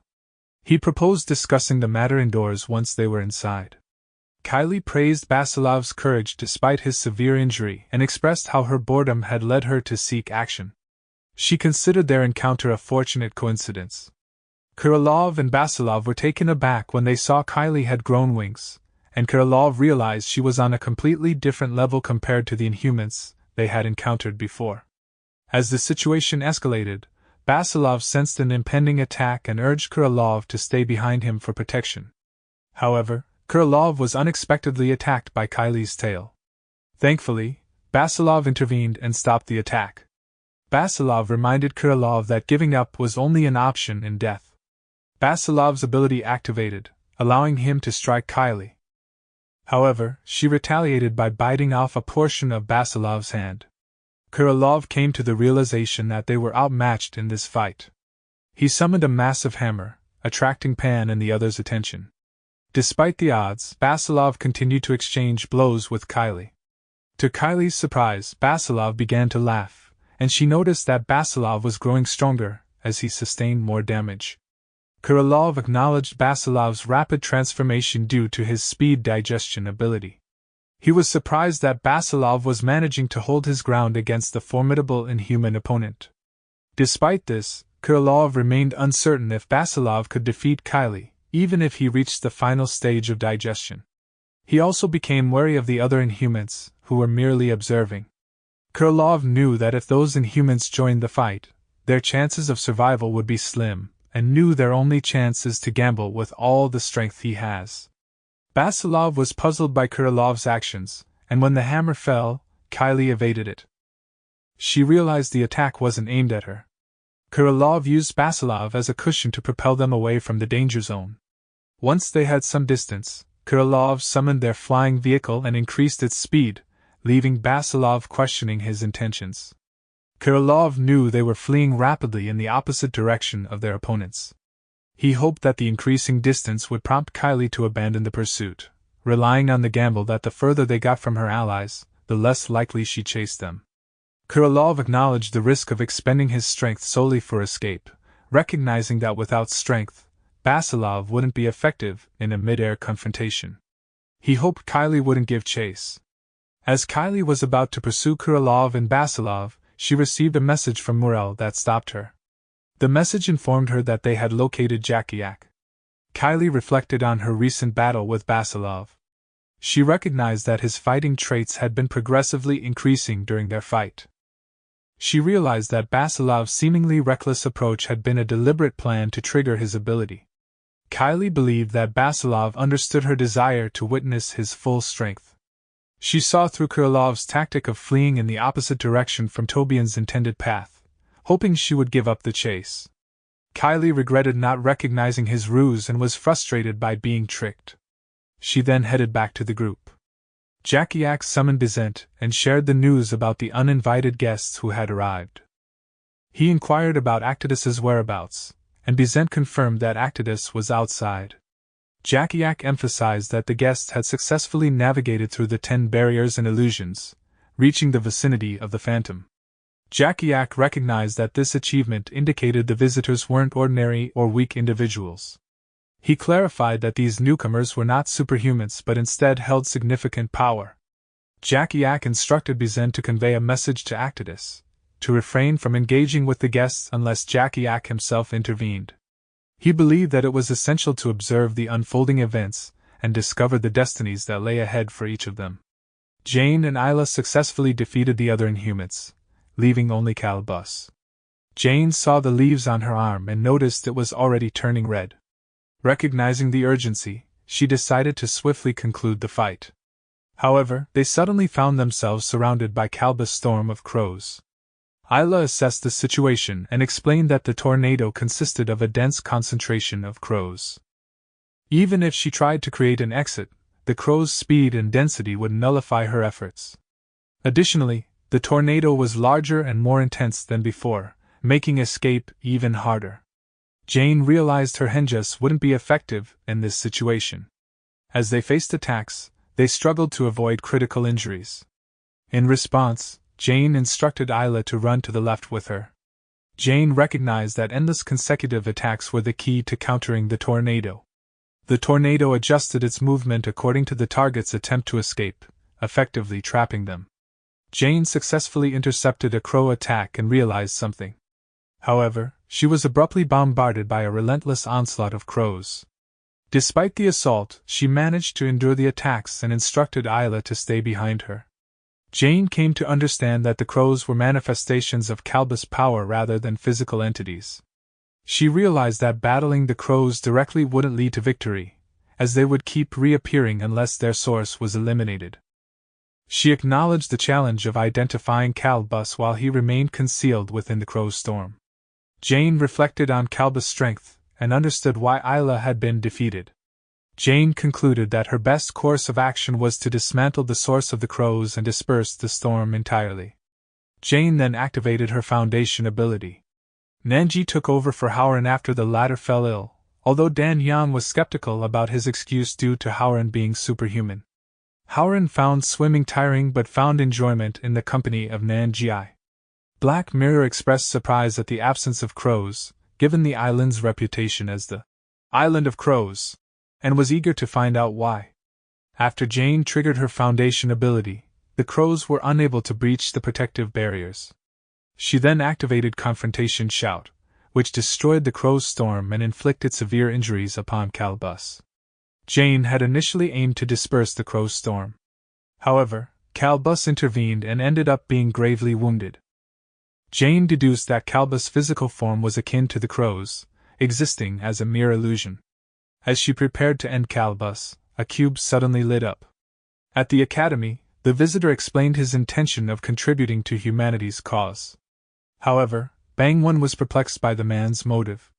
He proposed discussing the matter indoors once they were inside. Kylie praised Basilov's courage despite his severe injury and expressed how her boredom had led her to seek action. She considered their encounter a fortunate coincidence. Krylov and Basilov were taken aback when they saw Kylie had grown wings, and Krylov realized she was on a completely different level compared to the Inhumans they had encountered before. As the situation escalated, Basilov sensed an impending attack and urged Krylov to stay behind him for protection. However, Krylov was unexpectedly attacked by Kylie's tail. Thankfully, Basilov intervened and stopped the attack. Basilov reminded Krylov that giving up was only an option in death. Basilov's ability activated, allowing him to strike Kylie. However, she retaliated by biting off a portion of Basilov's hand. Krylov came to the realization that they were outmatched in this fight. He summoned a massive hammer, attracting Pan and the others' attention. Despite the odds, Basilov continued to exchange blows with Kylie. To Kylie's surprise, Basilov began to laugh, and she noticed that Basilov was growing stronger as he sustained more damage. Krylov acknowledged Basilov's rapid transformation due to his speed digestion ability. He was surprised that Basilov was managing to hold his ground against the formidable Inhuman opponent. Despite this, Krylov remained uncertain if Basilov could defeat Kylie, even if he reached the final stage of digestion. He also became wary of the other Inhumans, who were merely observing. Krylov knew that if those Inhumans joined the fight, their chances of survival would be slim, and knew their only chance is to gamble with all the strength he has. Basilov was puzzled by Krylov's actions, and when the hammer fell, Kylie evaded it. She realized the attack wasn't aimed at her. Krylov used Basilov as a cushion to propel them away from the danger zone. Once they had some distance, Krylov summoned their flying vehicle and increased its speed, leaving Basilov questioning his intentions. Kirilov knew they were fleeing rapidly in the opposite direction of their opponents. He hoped that the increasing distance would prompt Kylie to abandon the pursuit, relying on the gamble that the further they got from her allies, the less likely she chased them. Kirilov acknowledged the risk of expending his strength solely for escape, recognizing that without strength, Basilov wouldn't be effective in a mid-air confrontation. He hoped Kylie wouldn't give chase. As Kylie was about to pursue Kirilov and Basilov, she received a message from Morel that stopped her. The message informed her that they had located Jakiak. Kylie reflected on her recent battle with Basilov. She recognized that his fighting traits had been progressively increasing during their fight. She realized that Basilov's seemingly reckless approach had been a deliberate plan to trigger his ability. Kylie believed that Basilov understood her desire to witness his full strength. She saw through Kirilov's tactic of fleeing in the opposite direction from Tobian's intended path, hoping she would give up the chase. Kylie regretted not recognizing his ruse and was frustrated by being tricked. She then headed back to the group. Jakiak summoned Bizet and shared the news about the uninvited guests who had arrived. He inquired about Actidus's whereabouts, and Bizet confirmed that Actidus was outside. Jakiak emphasized that the guests had successfully navigated through the 10 barriers and illusions, reaching the vicinity of the phantom. Jakiak recognized that this achievement indicated the visitors weren't ordinary or weak individuals. He clarified that these newcomers were not superhumans but instead held significant power. Jakiak instructed Bizet to convey a message to Actidus, to refrain from engaging with the guests unless Jakiak himself intervened. He believed that it was essential to observe the unfolding events and discover the destinies that lay ahead for each of them. Jane and Isla successfully defeated the other Inhumans, leaving only Calbus. Jane saw the leaves on her arm and noticed it was already turning red. Recognizing the urgency, she decided to swiftly conclude the fight. However, they suddenly found themselves surrounded by Calbus' storm of crows. Isla assessed the situation and explained that the tornado consisted of a dense concentration of crows. Even if she tried to create an exit, the crows' speed and density would nullify her efforts. Additionally, the tornado was larger and more intense than before, making escape even harder. Jane realized her henjas wouldn't be effective in this situation. As they faced attacks, they struggled to avoid critical injuries. In response, Jane instructed Isla to run to the left with her. Jane recognized that endless consecutive attacks were the key to countering the tornado. The tornado adjusted its movement according to the target's attempt to escape, effectively trapping them. Jane successfully intercepted a crow attack and realized something. However, she was abruptly bombarded by a relentless onslaught of crows. Despite the assault, she managed to endure the attacks and instructed Isla to stay behind her. Jane came to understand that the crows were manifestations of Calbus' power rather than physical entities. She realized that battling the crows directly wouldn't lead to victory, as they would keep reappearing unless their source was eliminated. She acknowledged the challenge of identifying Calbus while he remained concealed within the crow storm. Jane reflected on Calbus' strength and understood why Isla had been defeated. Jane concluded that her best course of action was to dismantle the source of the crows and disperse the storm entirely. Jane then activated her foundation ability. Nanji took over for Howren after the latter fell ill, although Dan Yang was skeptical about his excuse due to Howren being superhuman. Howren found swimming tiring but found enjoyment in the company of Nanji. Black Mirror expressed surprise at the absence of crows, given the island's reputation as the Island of Crows, and was eager to find out why. After Jane triggered her foundation ability, the crows were unable to breach the protective barriers. She then activated Confrontation Shout, which destroyed the crow's storm and inflicted severe injuries upon Calbus. Jane had initially aimed to disperse the crow's storm. However, Calbus intervened and ended up being gravely wounded. Jane deduced that Calbus' physical form was akin to the crow's, existing as a mere illusion. As she prepared to end Calbus, a cube suddenly lit up. At the academy, the visitor explained his intention of contributing to humanity's cause. However, Bangwon was perplexed by the man's motive.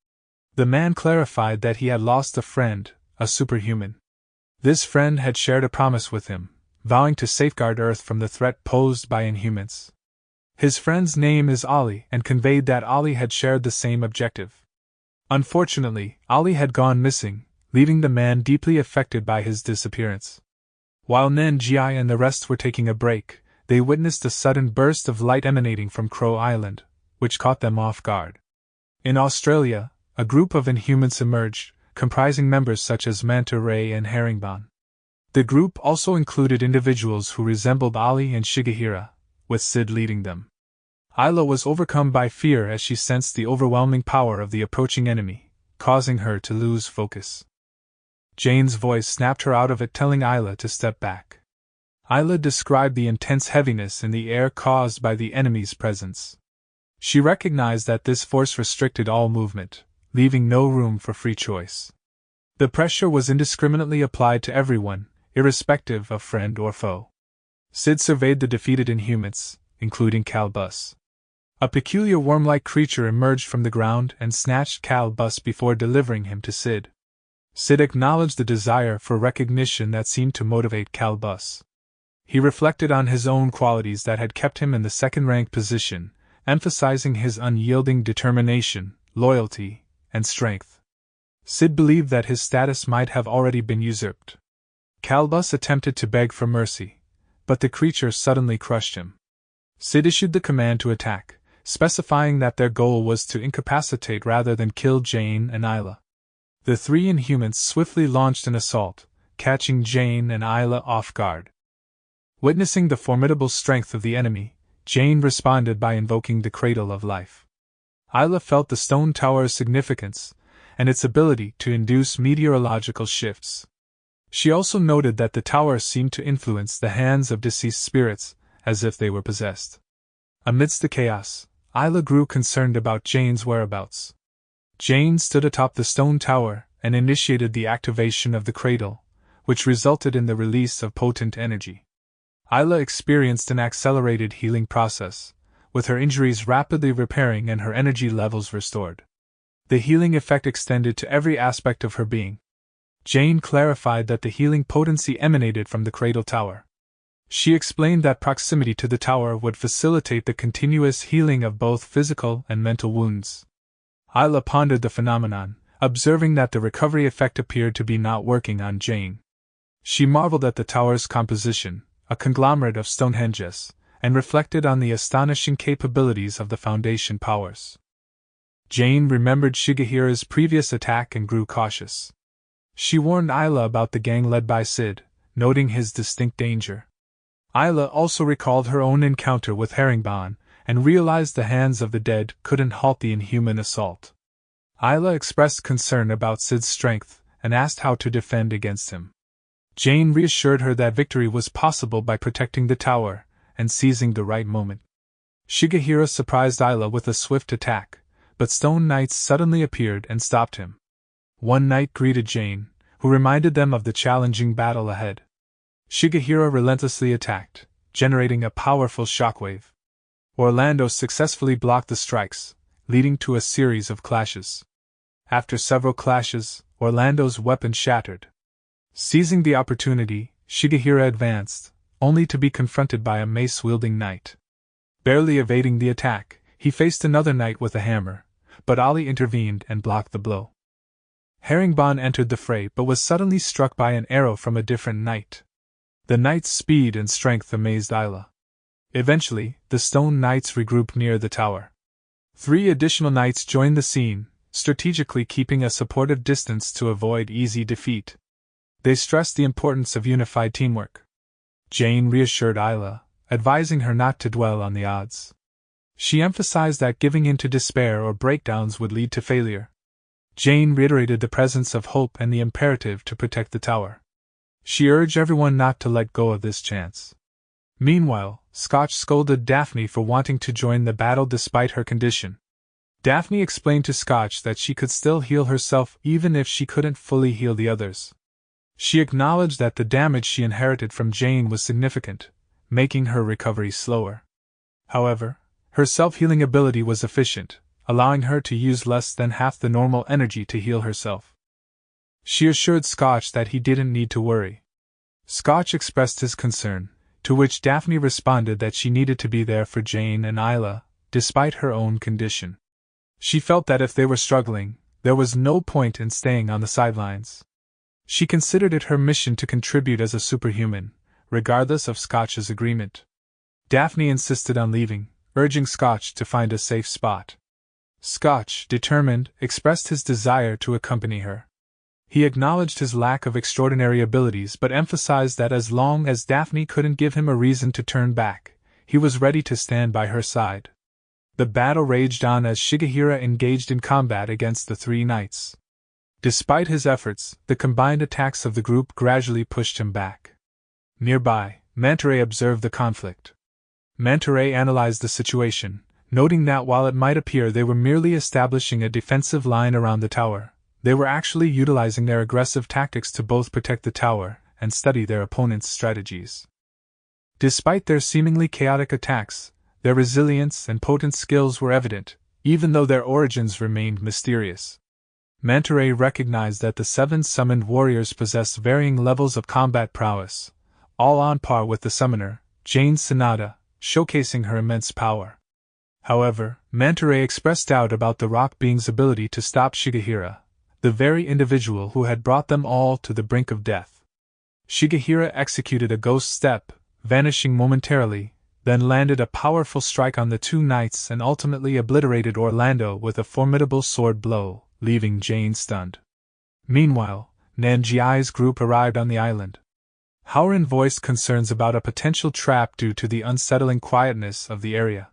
The man clarified that he had lost a friend, a superhuman. This friend had shared a promise with him, vowing to safeguard Earth from the threat posed by Inhumans. His friend's name is Ollie and conveyed that Ollie had shared the same objective. Unfortunately, Ollie had gone missing, leaving the man deeply affected by his disappearance. While Nen Ji and the rest were taking a break, they witnessed a sudden burst of light emanating from Crow Island, which caught them off guard. In Australia, a group of Inhumans emerged, comprising members such as Manta Ray and Herringbone. The group also included individuals who resembled Ali and Shigehira, with Sid leading them. Isla was overcome by fear as she sensed the overwhelming power of the approaching enemy, causing her to lose focus. Jane's voice snapped her out of it, telling Isla to step back. Isla described the intense heaviness in the air caused by the enemy's presence. She recognized that this force restricted all movement, leaving no room for free choice. The pressure was indiscriminately applied to everyone, irrespective of friend or foe. Sid surveyed the defeated Inhumans, including Calbus. A peculiar worm-like creature emerged from the ground and snatched Calbus before delivering him to Sid. Sid acknowledged the desire for recognition that seemed to motivate Calbus. He reflected on his own qualities that had kept him in the second-rank position, emphasizing his unyielding determination, loyalty, and strength. Sid believed that his status might have already been usurped. Calbus attempted to beg for mercy, but the creature suddenly crushed him. Sid issued the command to attack, specifying that their goal was to incapacitate rather than kill Jane and Isla. The three Inhumans swiftly launched an assault, catching Jane and Isla off guard. Witnessing the formidable strength of the enemy, Jane responded by invoking the Cradle of Life. Isla felt the stone tower's significance, and its ability to induce meteorological shifts. She also noted that the tower seemed to influence the hands of deceased spirits, as if they were possessed. Amidst the chaos, Isla grew concerned about Jane's whereabouts. Jane stood atop the stone tower and initiated the activation of the cradle, which resulted in the release of potent energy. Isla experienced an accelerated healing process, with her injuries rapidly repairing and her energy levels restored. The healing effect extended to every aspect of her being. Jane clarified that the healing potency emanated from the cradle tower. She explained that proximity to the tower would facilitate the continuous healing of both physical and mental wounds. Isla pondered the phenomenon, observing that the recovery effect appeared to be not working on Jane. She marveled at the tower's composition, a conglomerate of Stonehenges, and reflected on the astonishing capabilities of the Foundation powers. Jane remembered Shigehira's previous attack and grew cautious. She warned Isla about the gang led by Sid, noting his distinct danger. Isla also recalled her own encounter with Herringbone, and realized the hands of the dead couldn't halt the inhuman assault. Isla expressed concern about Sid's strength, and asked how to defend against him. Jane reassured her that victory was possible by protecting the tower, and seizing the right moment. Shigehira surprised Isla with a swift attack, but Stone Knights suddenly appeared and stopped him. One knight greeted Jane, who reminded them of the challenging battle ahead. Shigehira relentlessly attacked, generating a powerful shockwave. Orlando successfully blocked the strikes, leading to a series of clashes. After several clashes, Orlando's weapon shattered. Seizing the opportunity, Shigehira advanced, only to be confronted by a mace-wielding knight. Barely evading the attack, he faced another knight with a hammer, but Ali intervened and blocked the blow. Herringbone entered the fray but was suddenly struck by an arrow from a different knight. The knight's speed and strength amazed Isla. Eventually, the Stone Knights regrouped near the tower. 3 additional knights joined the scene, strategically keeping a supportive distance to avoid easy defeat. They stressed the importance of unified teamwork. Jane reassured Isla, advising her not to dwell on the odds. She emphasized that giving in to despair or breakdowns would lead to failure. Jane reiterated the presence of hope and the imperative to protect the tower. She urged everyone not to let go of this chance. Meanwhile, Scotch scolded Daphne for wanting to join the battle despite her condition. Daphne explained to Scotch that she could still heal herself even if she couldn't fully heal the others. She acknowledged that the damage she inherited from Jane was significant, making her recovery slower. However, her self-healing ability was efficient, allowing her to use less than half the normal energy to heal herself. She assured Scotch that he didn't need to worry. Scotch expressed his concern, to which Daphne responded that she needed to be there for Jane and Isla, despite her own condition. She felt that if they were struggling, there was no point in staying on the sidelines. She considered it her mission to contribute as a superhuman, regardless of Scotch's agreement. Daphne insisted on leaving, urging Scotch to find a safe spot. Scotch, determined, expressed his desire to accompany her. He acknowledged his lack of extraordinary abilities but emphasized that as long as Daphne couldn't give him a reason to turn back, he was ready to stand by her side. The battle raged on as Shigehira engaged in combat against the three knights. Despite his efforts, the combined attacks of the group gradually pushed him back. Nearby, Mantaray observed the conflict. Mantaray analyzed the situation, noting that while it might appear they were merely establishing a defensive line around the tower, they were actually utilizing their aggressive tactics to both protect the tower and study their opponent's strategies. Despite their seemingly chaotic attacks, their resilience and potent skills were evident, even though their origins remained mysterious. Mantaray recognized that the seven summoned warriors possessed varying levels of combat prowess, all on par with the summoner, Jane Sanada, showcasing her immense power. However, Mantaray expressed doubt about the rock being's ability to stop Shigehira, the very individual who had brought them all to the brink of death. Shigehira executed a ghost step, vanishing momentarily, then landed a powerful strike on the two knights and ultimately obliterated Orlando with a formidable sword blow, leaving Jane stunned. Meanwhile, Nanjiai's group arrived on the island. Howren voiced concerns about a potential trap due to the unsettling quietness of the area.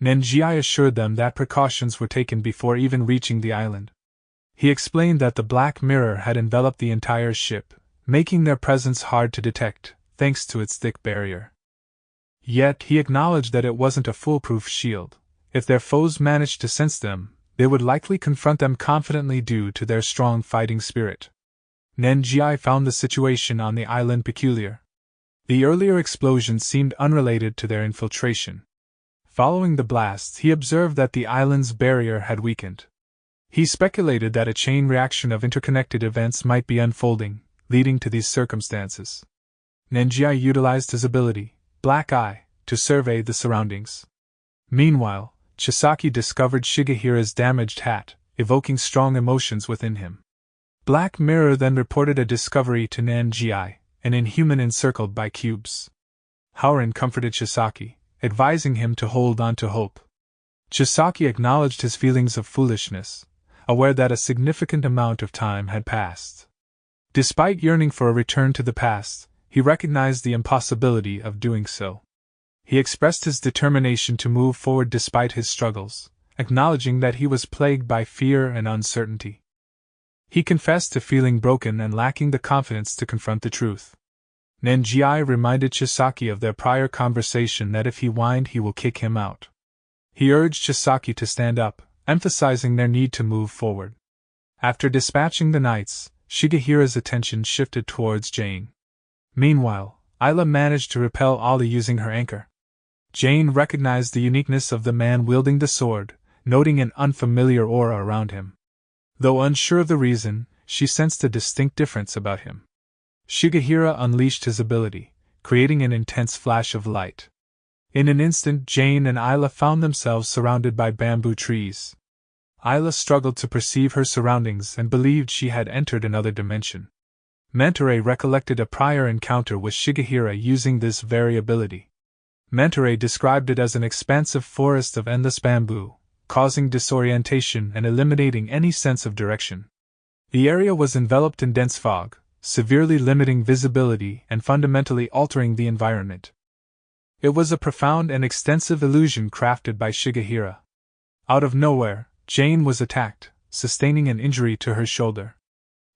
Nanjiai assured them that precautions were taken before even reaching the island. He explained that the Black Mirror had enveloped the entire ship, making their presence hard to detect, thanks to its thick barrier. Yet he acknowledged that it wasn't a foolproof shield. If their foes managed to sense them, they would likely confront them confidently due to their strong fighting spirit. Nanjiai found the situation on the island peculiar. The earlier explosion seemed unrelated to their infiltration. Following the blast, he observed that the island's barrier had weakened. He speculated that a chain reaction of interconnected events might be unfolding, leading to these circumstances. Nanjiai utilized his ability, Black Eye, to survey the surroundings. Meanwhile, Chisaki discovered Shigehira's damaged hat, evoking strong emotions within him. Black Mirror then reported a discovery to Nanjiai, an inhuman encircled by cubes. Howren comforted Chisaki, advising him to hold on to hope. Chisaki acknowledged his feelings of foolishness, aware that a significant amount of time had passed. Despite yearning for a return to the past, he recognized the impossibility of doing so. He expressed his determination to move forward despite his struggles, acknowledging that he was plagued by fear and uncertainty. He confessed to feeling broken and lacking the confidence to confront the truth. Nanjiai reminded Chisaki of their prior conversation that if he whined he will kick him out. He urged Chisaki to stand up, emphasizing their need to move forward. After dispatching the knights, Shigehira's attention shifted towards Jane. Meanwhile, Isla managed to repel Ali using her anchor. Jane recognized the uniqueness of the man wielding the sword, noting an unfamiliar aura around him. Though unsure of the reason, she sensed a distinct difference about him. Shigehira unleashed his ability, creating an intense flash of light. In an instant, Jane and Isla found themselves surrounded by bamboo trees. Isla struggled to perceive her surroundings and believed she had entered another dimension. Mantaray recollected a prior encounter with Shigehira using this very ability. Mantaray described it as an expansive forest of endless bamboo, causing disorientation and eliminating any sense of direction. The area was enveloped in dense fog, severely limiting visibility and fundamentally altering the environment. It was a profound and extensive illusion crafted by Shigehira. Out of nowhere, Jane was attacked, sustaining an injury to her shoulder.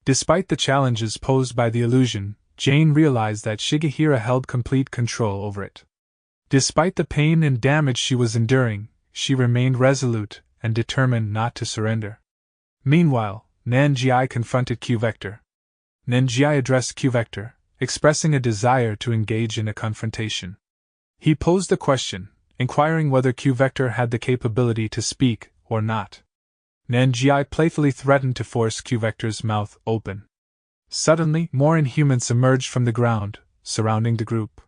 Despite the challenges posed by the illusion, Jane realized that Shigehira held complete control over it. Despite the pain and damage she was enduring, she remained resolute and determined not to surrender. Meanwhile, Nanjiai confronted Q-Vector. Nanjiai addressed Q-Vector, expressing a desire to engage in a confrontation. He posed a question, inquiring whether Q-Vector had the capability to speak or not. Nanjiai playfully threatened to force Q-Vector's mouth open. Suddenly, more inhumans emerged from the ground, surrounding the group.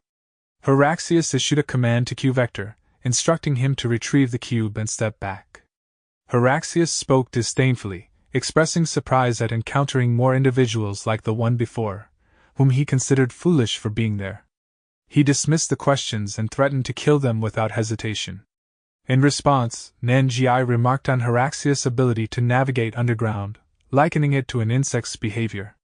Haraxius issued a command to Q-Vector, instructing him to retrieve the cube and step back. Haraxius spoke disdainfully, expressing surprise at encountering more individuals like the one before, whom he considered foolish for being there. He dismissed the questions and threatened to kill them without hesitation. In response, Nanjiai remarked on Haraxius' ability to navigate underground, likening it to an insect's behavior.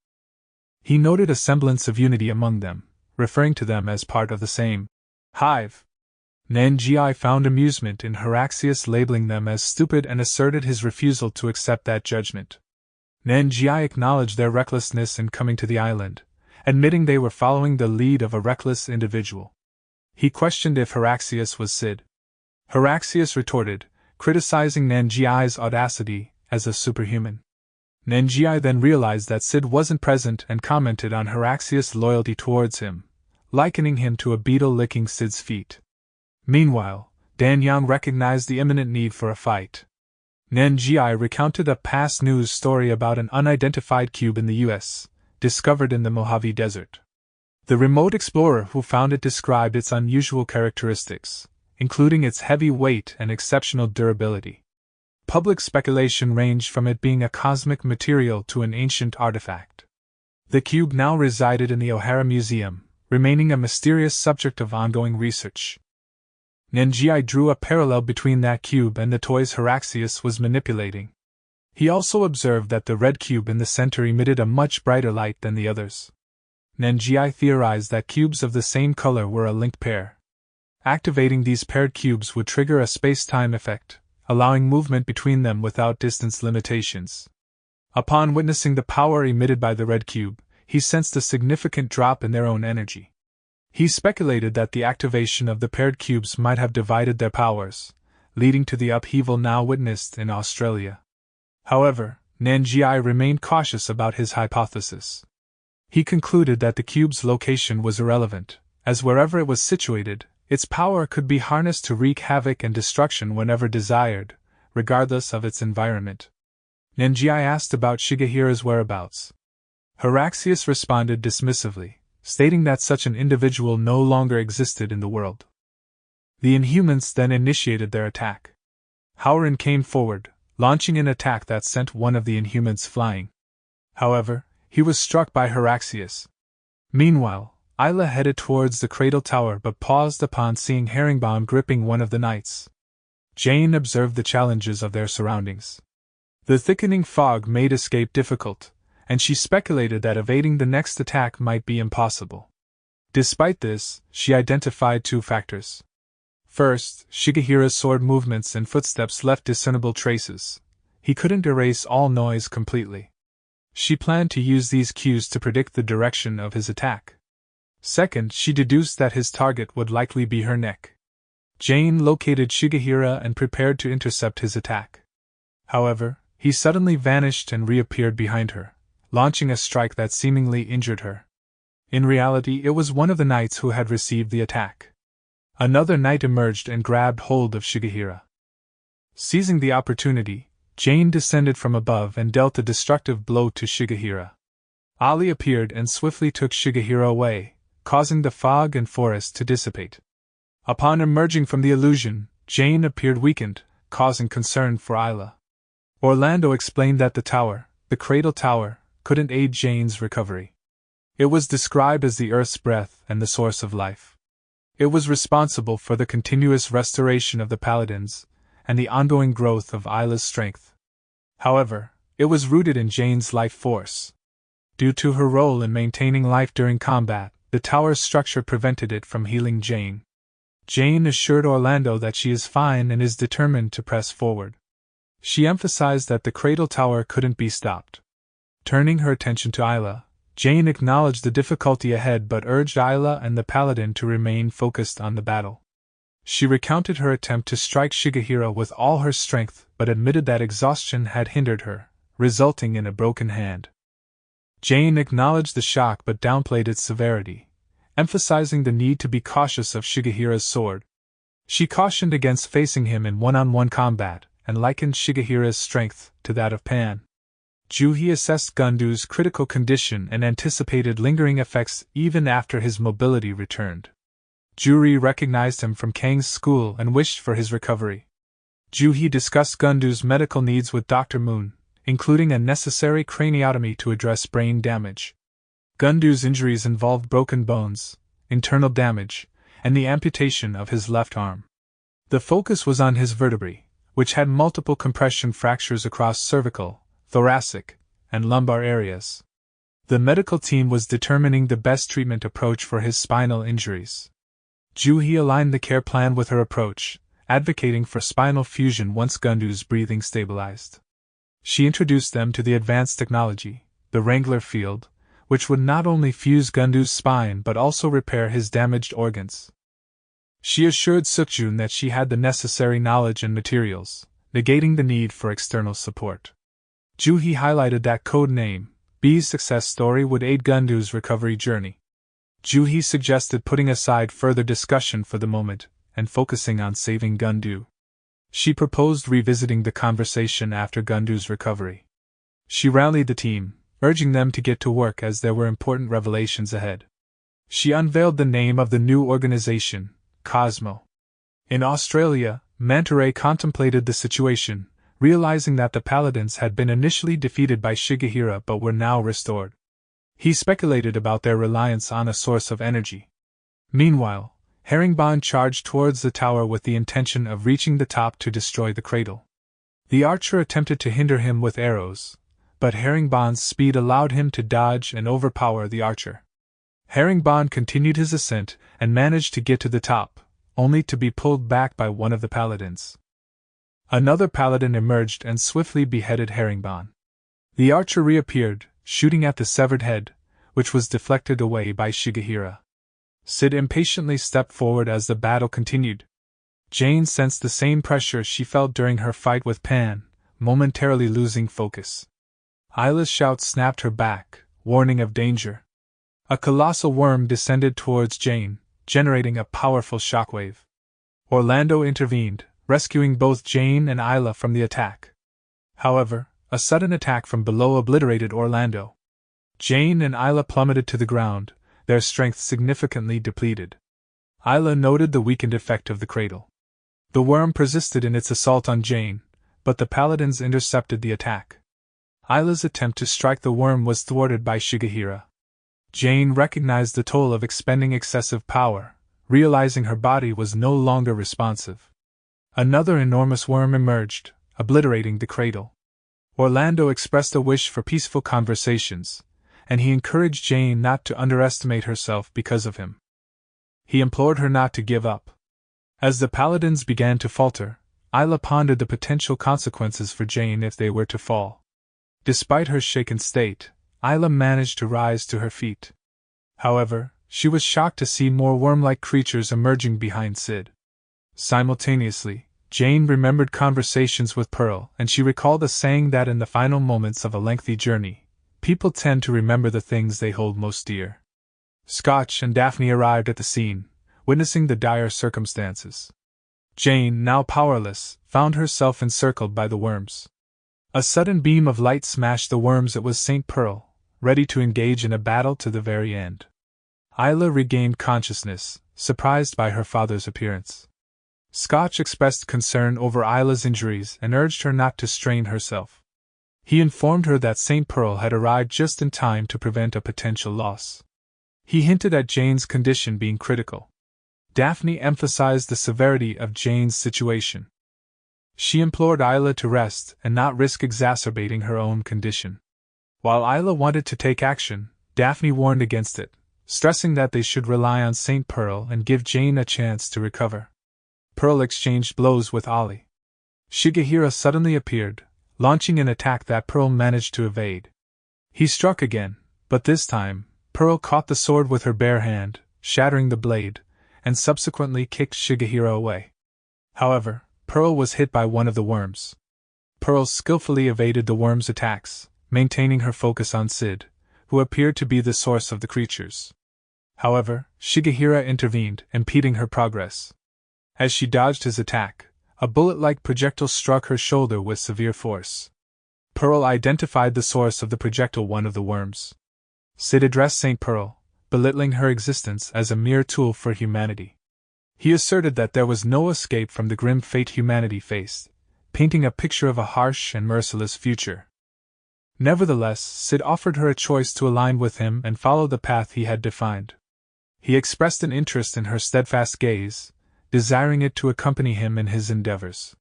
He noted a semblance of unity among them, referring to them as part of the same hive. Nanjiai found amusement in Haraxius labeling them as stupid and asserted his refusal to accept that judgment. Nanjiai acknowledged their recklessness in coming to the island, admitting they were following the lead of a reckless individual. He questioned if Haraxius was Sid. Haraxius retorted, criticizing Nanjiai's audacity as a superhuman. Nanjiai then realized that Sid wasn't present and commented on Haraxius' loyalty towards him, likening him to a beetle licking Sid's feet. Meanwhile, Dan Yang recognized the imminent need for a fight. Nanjiai recounted a past news story about an unidentified cube in the U.S., discovered in the Mojave Desert. The remote explorer who found it described its unusual characteristics, including its heavy weight and exceptional durability. Public speculation ranged from it being a cosmic material to an ancient artifact. The cube now resided in the O'Hara Museum, remaining a mysterious subject of ongoing research. Nanjiai drew a parallel between that cube and the toys Haraxius was manipulating. He also observed that the red cube in the center emitted a much brighter light than the others. Nanjiai theorized that cubes of the same color were a linked pair. Activating these paired cubes would trigger a space-time effect, allowing movement between them without distance limitations. Upon witnessing the power emitted by the red cube, he sensed a significant drop in their own energy. He speculated that the activation of the paired cubes might have divided their powers, leading to the upheaval now witnessed in Australia. However, Nanjiai remained cautious about his hypothesis. He concluded that the cube's location was irrelevant, as wherever it was situated, its power could be harnessed to wreak havoc and destruction whenever desired, regardless of its environment. Nanjiai asked about Shigehira's whereabouts. Haraxius responded dismissively, stating that such an individual no longer existed in the world. The Inhumans then initiated their attack. Howrin came forward, launching an attack that sent one of the Inhumans flying. However, he was struck by Haraxius. Meanwhile, Isla headed towards the cradle tower but paused upon seeing Herringbone gripping one of the knights. Jane observed the challenges of their surroundings. The thickening fog made escape difficult, and she speculated that evading the next attack might be impossible. Despite this, she identified two factors. First, Shigehira's sword movements and footsteps left discernible traces. He couldn't erase all noise completely. She planned to use these cues to predict the direction of his attack. Second, she deduced that his target would likely be her neck. Jane located Shigehira and prepared to intercept his attack. However, he suddenly vanished and reappeared behind her, launching a strike that seemingly injured her. In reality, it was one of the knights who had received the attack. Another knight emerged and grabbed hold of Shigehira. Seizing the opportunity, Jane descended from above and dealt a destructive blow to Shigehira. Ali appeared and swiftly took Shigehira away, causing the fog and forest to dissipate. Upon emerging from the illusion, Jane appeared weakened, causing concern for Isla. Orlando explained that the cradle tower, couldn't aid Jane's recovery. It was described as the Earth's breath and the source of life. It was responsible for the continuous restoration of the paladins, and the ongoing growth of Isla's strength. However, it was rooted in Jane's life force. Due to her role in maintaining life during combat, the tower's structure prevented it from healing Jane. Jane assured Orlando that she is fine and is determined to press forward. She emphasized that the cradle tower couldn't be stopped. Turning her attention to Isla, Jane acknowledged the difficulty ahead but urged Isla and the paladin to remain focused on the battle. She recounted her attempt to strike Shigehira with all her strength but admitted that exhaustion had hindered her, resulting in a broken hand. Jane acknowledged the shock but downplayed its severity, emphasizing the need to be cautious of Shigehira's sword. She cautioned against facing him in one-on-one combat and likened Shigehira's strength to that of Pan. Juhi assessed Gundu's critical condition and anticipated lingering effects even after his mobility returned. Juri recognized him from Kang's school and wished for his recovery. Juhi discussed Gundu's medical needs with Dr. Moon, including a necessary craniotomy to address brain damage. Gundu's injuries involved broken bones, internal damage, and the amputation of his left arm. The focus was on his vertebrae, which had multiple compression fractures across cervical, thoracic, and lumbar areas. The medical team was determining the best treatment approach for his spinal injuries. Juhi aligned the care plan with her approach, advocating for spinal fusion once Gundu's breathing stabilized. She introduced them to the advanced technology, the Wrangler field, which would not only fuse Gundu's spine but also repair his damaged organs. She assured Sukjun that she had the necessary knowledge and materials, negating the need for external support. Juhi highlighted that code name, B's success story would aid Gundu's recovery journey. Juhi suggested putting aside further discussion for the moment and focusing on saving Gundu. She proposed revisiting the conversation after Gundu's recovery. She rallied the team, urging them to get to work as there were important revelations ahead. She unveiled the name of the new organization, Cosmo. In Australia, Manta Ray contemplated the situation, realizing that the Paladins had been initially defeated by Shigehira but were now restored. He speculated about their reliance on a source of energy. Meanwhile, Herringbone charged towards the tower with the intention of reaching the top to destroy the cradle. The archer attempted to hinder him with arrows, but Herringbone's speed allowed him to dodge and overpower the archer. Herringbone continued his ascent and managed to get to the top, only to be pulled back by one of the paladins. Another paladin emerged and swiftly beheaded Herringbone. The archer reappeared, shooting at the severed head, which was deflected away by Shigehira. Sid impatiently stepped forward as the battle continued. Jane sensed the same pressure she felt during her fight with Pan, momentarily losing focus. Isla's shout snapped her back, warning of danger. A colossal worm descended towards Jane, generating a powerful shockwave. Orlando intervened, rescuing both Jane and Isla from the attack. However, a sudden attack from below obliterated Orlando. Jane and Isla plummeted to the ground, their strength significantly depleted. Isla noted the weakened effect of the cradle. The worm persisted in its assault on Jane, but the paladins intercepted the attack. Isla's attempt to strike the worm was thwarted by Shigehira. Jane recognized the toll of expending excessive power, realizing her body was no longer responsive. Another enormous worm emerged, obliterating the cradle. Orlando expressed a wish for peaceful conversations, and he encouraged Jane not to underestimate herself because of him. He implored her not to give up. As the paladins began to falter, Isla pondered the potential consequences for Jane if they were to fall. Despite her shaken state, Isla managed to rise to her feet. However, she was shocked to see more worm-like creatures emerging behind Sid. Simultaneously, Jane remembered conversations with Pearl, and she recalled a saying that in the final moments of a lengthy journey, people tend to remember the things they hold most dear. Scotch and Daphne arrived at the scene, witnessing the dire circumstances. Jane, now powerless, found herself encircled by the worms. A sudden beam of light smashed the worms. It was St. Pearl, ready to engage in a battle to the very end. Isla regained consciousness, surprised by her father's appearance. Scotch expressed concern over Isla's injuries and urged her not to strain herself. He informed her that St. Pearl had arrived just in time to prevent a potential loss. He hinted at Jane's condition being critical. Daphne emphasized the severity of Jane's situation. She implored Isla to rest and not risk exacerbating her own condition. While Isla wanted to take action, Daphne warned against it, stressing that they should rely on St. Pearl and give Jane a chance to recover. Pearl exchanged blows with Ollie. Shigehira suddenly appeared, launching an attack that Pearl managed to evade. He struck again, but this time, Pearl caught the sword with her bare hand, shattering the blade, and subsequently kicked Shigehira away. However, Pearl was hit by one of the worms. Pearl skillfully evaded the worm's attacks, maintaining her focus on Sid, who appeared to be the source of the creatures. However, Shigehira intervened, impeding her progress. As she dodged his attack, a bullet-like projectile struck her shoulder with severe force. Pearl identified the source of the projectile, one of the worms. Sid addressed St. Pearl, belittling her existence as a mere tool for humanity. He asserted that there was no escape from the grim fate humanity faced, painting a picture of a harsh and merciless future. Nevertheless, Sid offered her a choice to align with him and follow the path he had defined. He expressed an interest in her steadfast gaze, desiring it to accompany him in his endeavors.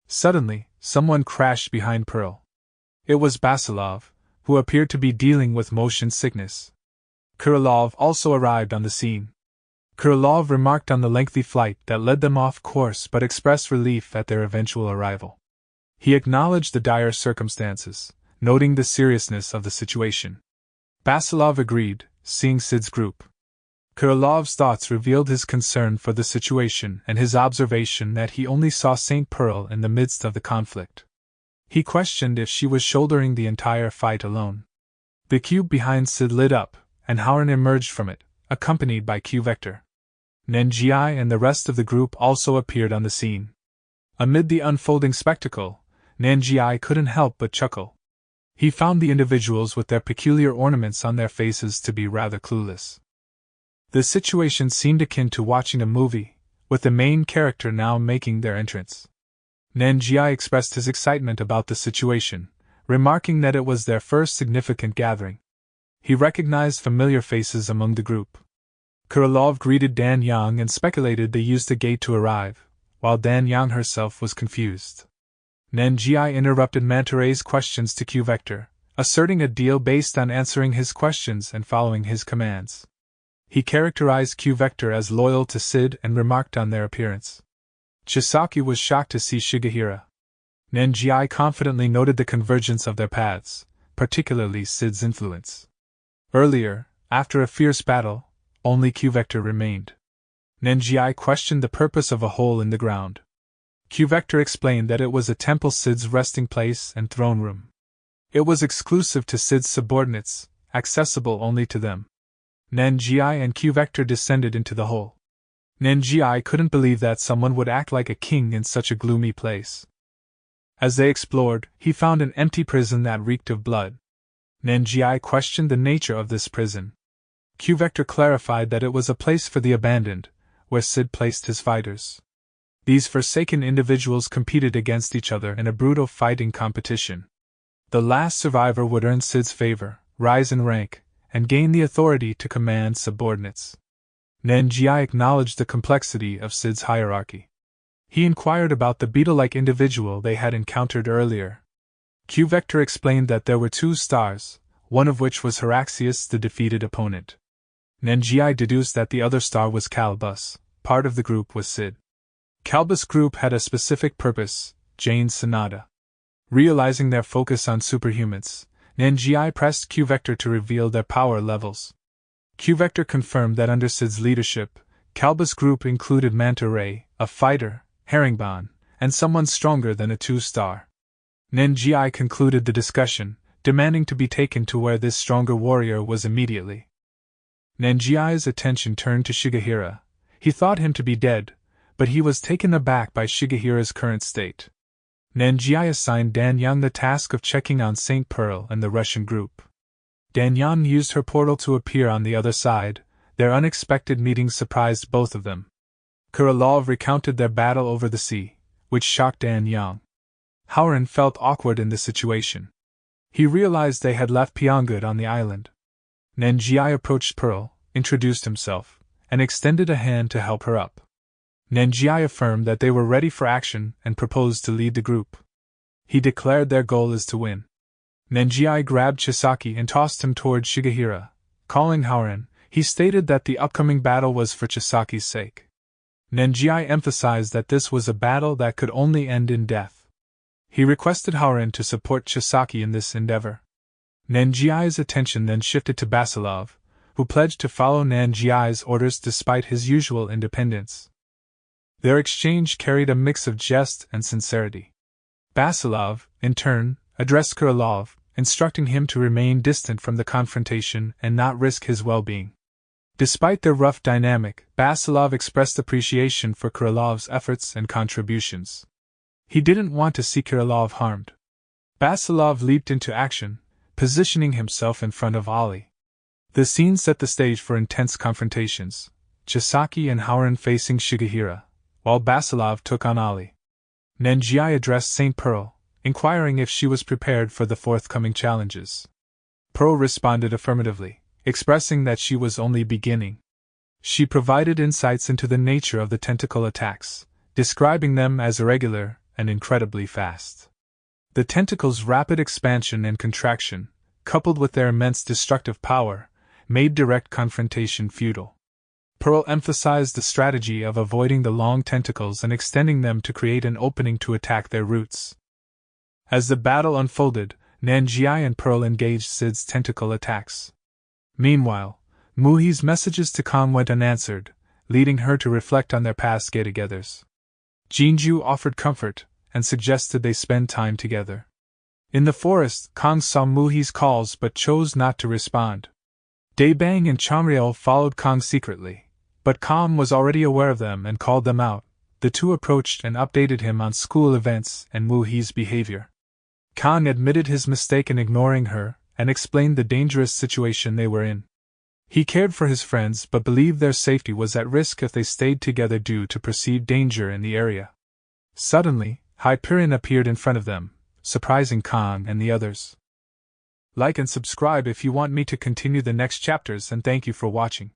Suddenly, someone crashed behind Pearl. It was Basilov, who appeared to be dealing with motion sickness. Krylov also arrived on the scene. Krylov remarked on the lengthy flight that led them off course but expressed relief at their eventual arrival. He acknowledged the dire circumstances, noting the seriousness of the situation. Basilov agreed, seeing Sid's group. Krylov's thoughts revealed his concern for the situation and his observation that he only saw St. Pearl in the midst of the conflict. He questioned if she was shouldering the entire fight alone. The cube behind Sid lit up, and Howren emerged from it, accompanied by Q-Vector. Nenji and the rest of the group also appeared on the scene. Amid the unfolding spectacle, Nenji couldn't help but chuckle. He found the individuals with their peculiar ornaments on their faces to be rather clueless. The situation seemed akin to watching a movie, with the main character now making their entrance. Nenji expressed his excitement about the situation, remarking that it was their first significant gathering. He recognized familiar faces among the group. Krylov greeted Dan Yang and speculated they used the gate to arrive, while Dan Yang herself was confused. Nenji interrupted Manta Ray's questions to Q-Vector, asserting a deal based on answering his questions and following his commands. He characterized Q-Vector as loyal to Sid and remarked on their appearance. Chisaki was shocked to see Shigehira. Nenji confidently noted the convergence of their paths, particularly Sid's influence. Earlier, after a fierce battle, only Q-Vector remained. Nenji questioned the purpose of a hole in the ground. Q-Vector explained that it was a temple, Sid's resting place and throne room. It was exclusive to Sid's subordinates, accessible only to them. Nenji and Q-Vector descended into the hole. Nenji couldn't believe that someone would act like a king in such a gloomy place. As they explored, he found an empty prison that reeked of blood. Nenji questioned the nature of this prison. Q-Vector clarified that it was a place for the abandoned, where Sid placed his fighters. These forsaken individuals competed against each other in a brutal fighting competition. The last survivor would earn Sid's favor, rise in rank, and gain the authority to command subordinates. Nenji acknowledged the complexity of Sid's hierarchy. He inquired about the beetle-like individual they had encountered earlier. Q-Vector explained that there were 2 stars, one of which was Heraxius, the defeated opponent. Nenji deduced that the other star was Calbus, part of the group was Sid. Calbus' group had a specific purpose, Jane Sonata. Realizing their focus on superhumans, Nenji pressed Q-Vector to reveal their power levels. Q-Vector confirmed that under Sid's leadership, Calbus' group included Manta Ray, a fighter, Herringbone, and someone stronger than a 2-star. Nenji concluded the discussion, demanding to be taken to where this stronger warrior was immediately. Nenji's attention turned to Shigehira. He thought him to be dead, but he was taken aback by Shigehira's current state. Nenji assigned Dan Yang the task of checking on St. Pearl and the Russian group. Dan Yang used her portal to appear on the other side. Their unexpected meeting surprised both of them. Krylov recounted their battle over the sea, which shocked Dan Yang. Howren felt awkward in the situation. He realized they had left Pyongyang on the island. Nenji approached Pearl, introduced himself, and extended a hand to help her up. Nenji affirmed that they were ready for action and proposed to lead the group. He declared their goal is to win. Nenji grabbed Chisaki and tossed him toward Shigehira. Calling Howren, he stated that the upcoming battle was for Chisaki's sake. Nenji emphasized that this was a battle that could only end in death. He requested Howren to support Chisaki in this endeavor. Nenji's attention then shifted to Basilov, who pledged to follow Nenji's orders despite his usual independence. Their exchange carried a mix of jest and sincerity. Basilov, in turn, addressed Krylov, instructing him to remain distant from the confrontation and not risk his well-being. Despite their rough dynamic, Basilov expressed appreciation for Krylov's efforts and contributions. He didn't want to see Krylov harmed. Basilov leaped into action, positioning himself in front of Ali. The scene set the stage for intense confrontations, Chisaki and Howren facing Shigehira, while Basilov took on Ali. Nanjiai addressed St. Pearl, inquiring if she was prepared for the forthcoming challenges. Pearl responded affirmatively, expressing that she was only beginning. She provided insights into the nature of the tentacle attacks, describing them as irregular and incredibly fast. The tentacles' rapid expansion and contraction, coupled with their immense destructive power, made direct confrontation futile. Pearl emphasized the strategy of avoiding the long tentacles and extending them to create an opening to attack their roots. As the battle unfolded, Nanjiai and Pearl engaged Sid's tentacle attacks. Meanwhile, Muhi's messages to Kang went unanswered, leading her to reflect on their past get-togethers. Jinju offered comfort and suggested they spend time together. In the forest, Kang saw Muhi's calls but chose not to respond. Daebang and Chamriel followed Kang secretly, but Kang was already aware of them and called them out. The two approached and updated him on school events and Muhi's behavior. Kang admitted his mistake in ignoring her and explained the dangerous situation they were in. He cared for his friends but believed their safety was at risk if they stayed together due to perceived danger in the area. Suddenly, Hyperion appeared in front of them, surprising Kang and the others. Like and subscribe if you want me to continue the next chapters, and thank you for watching.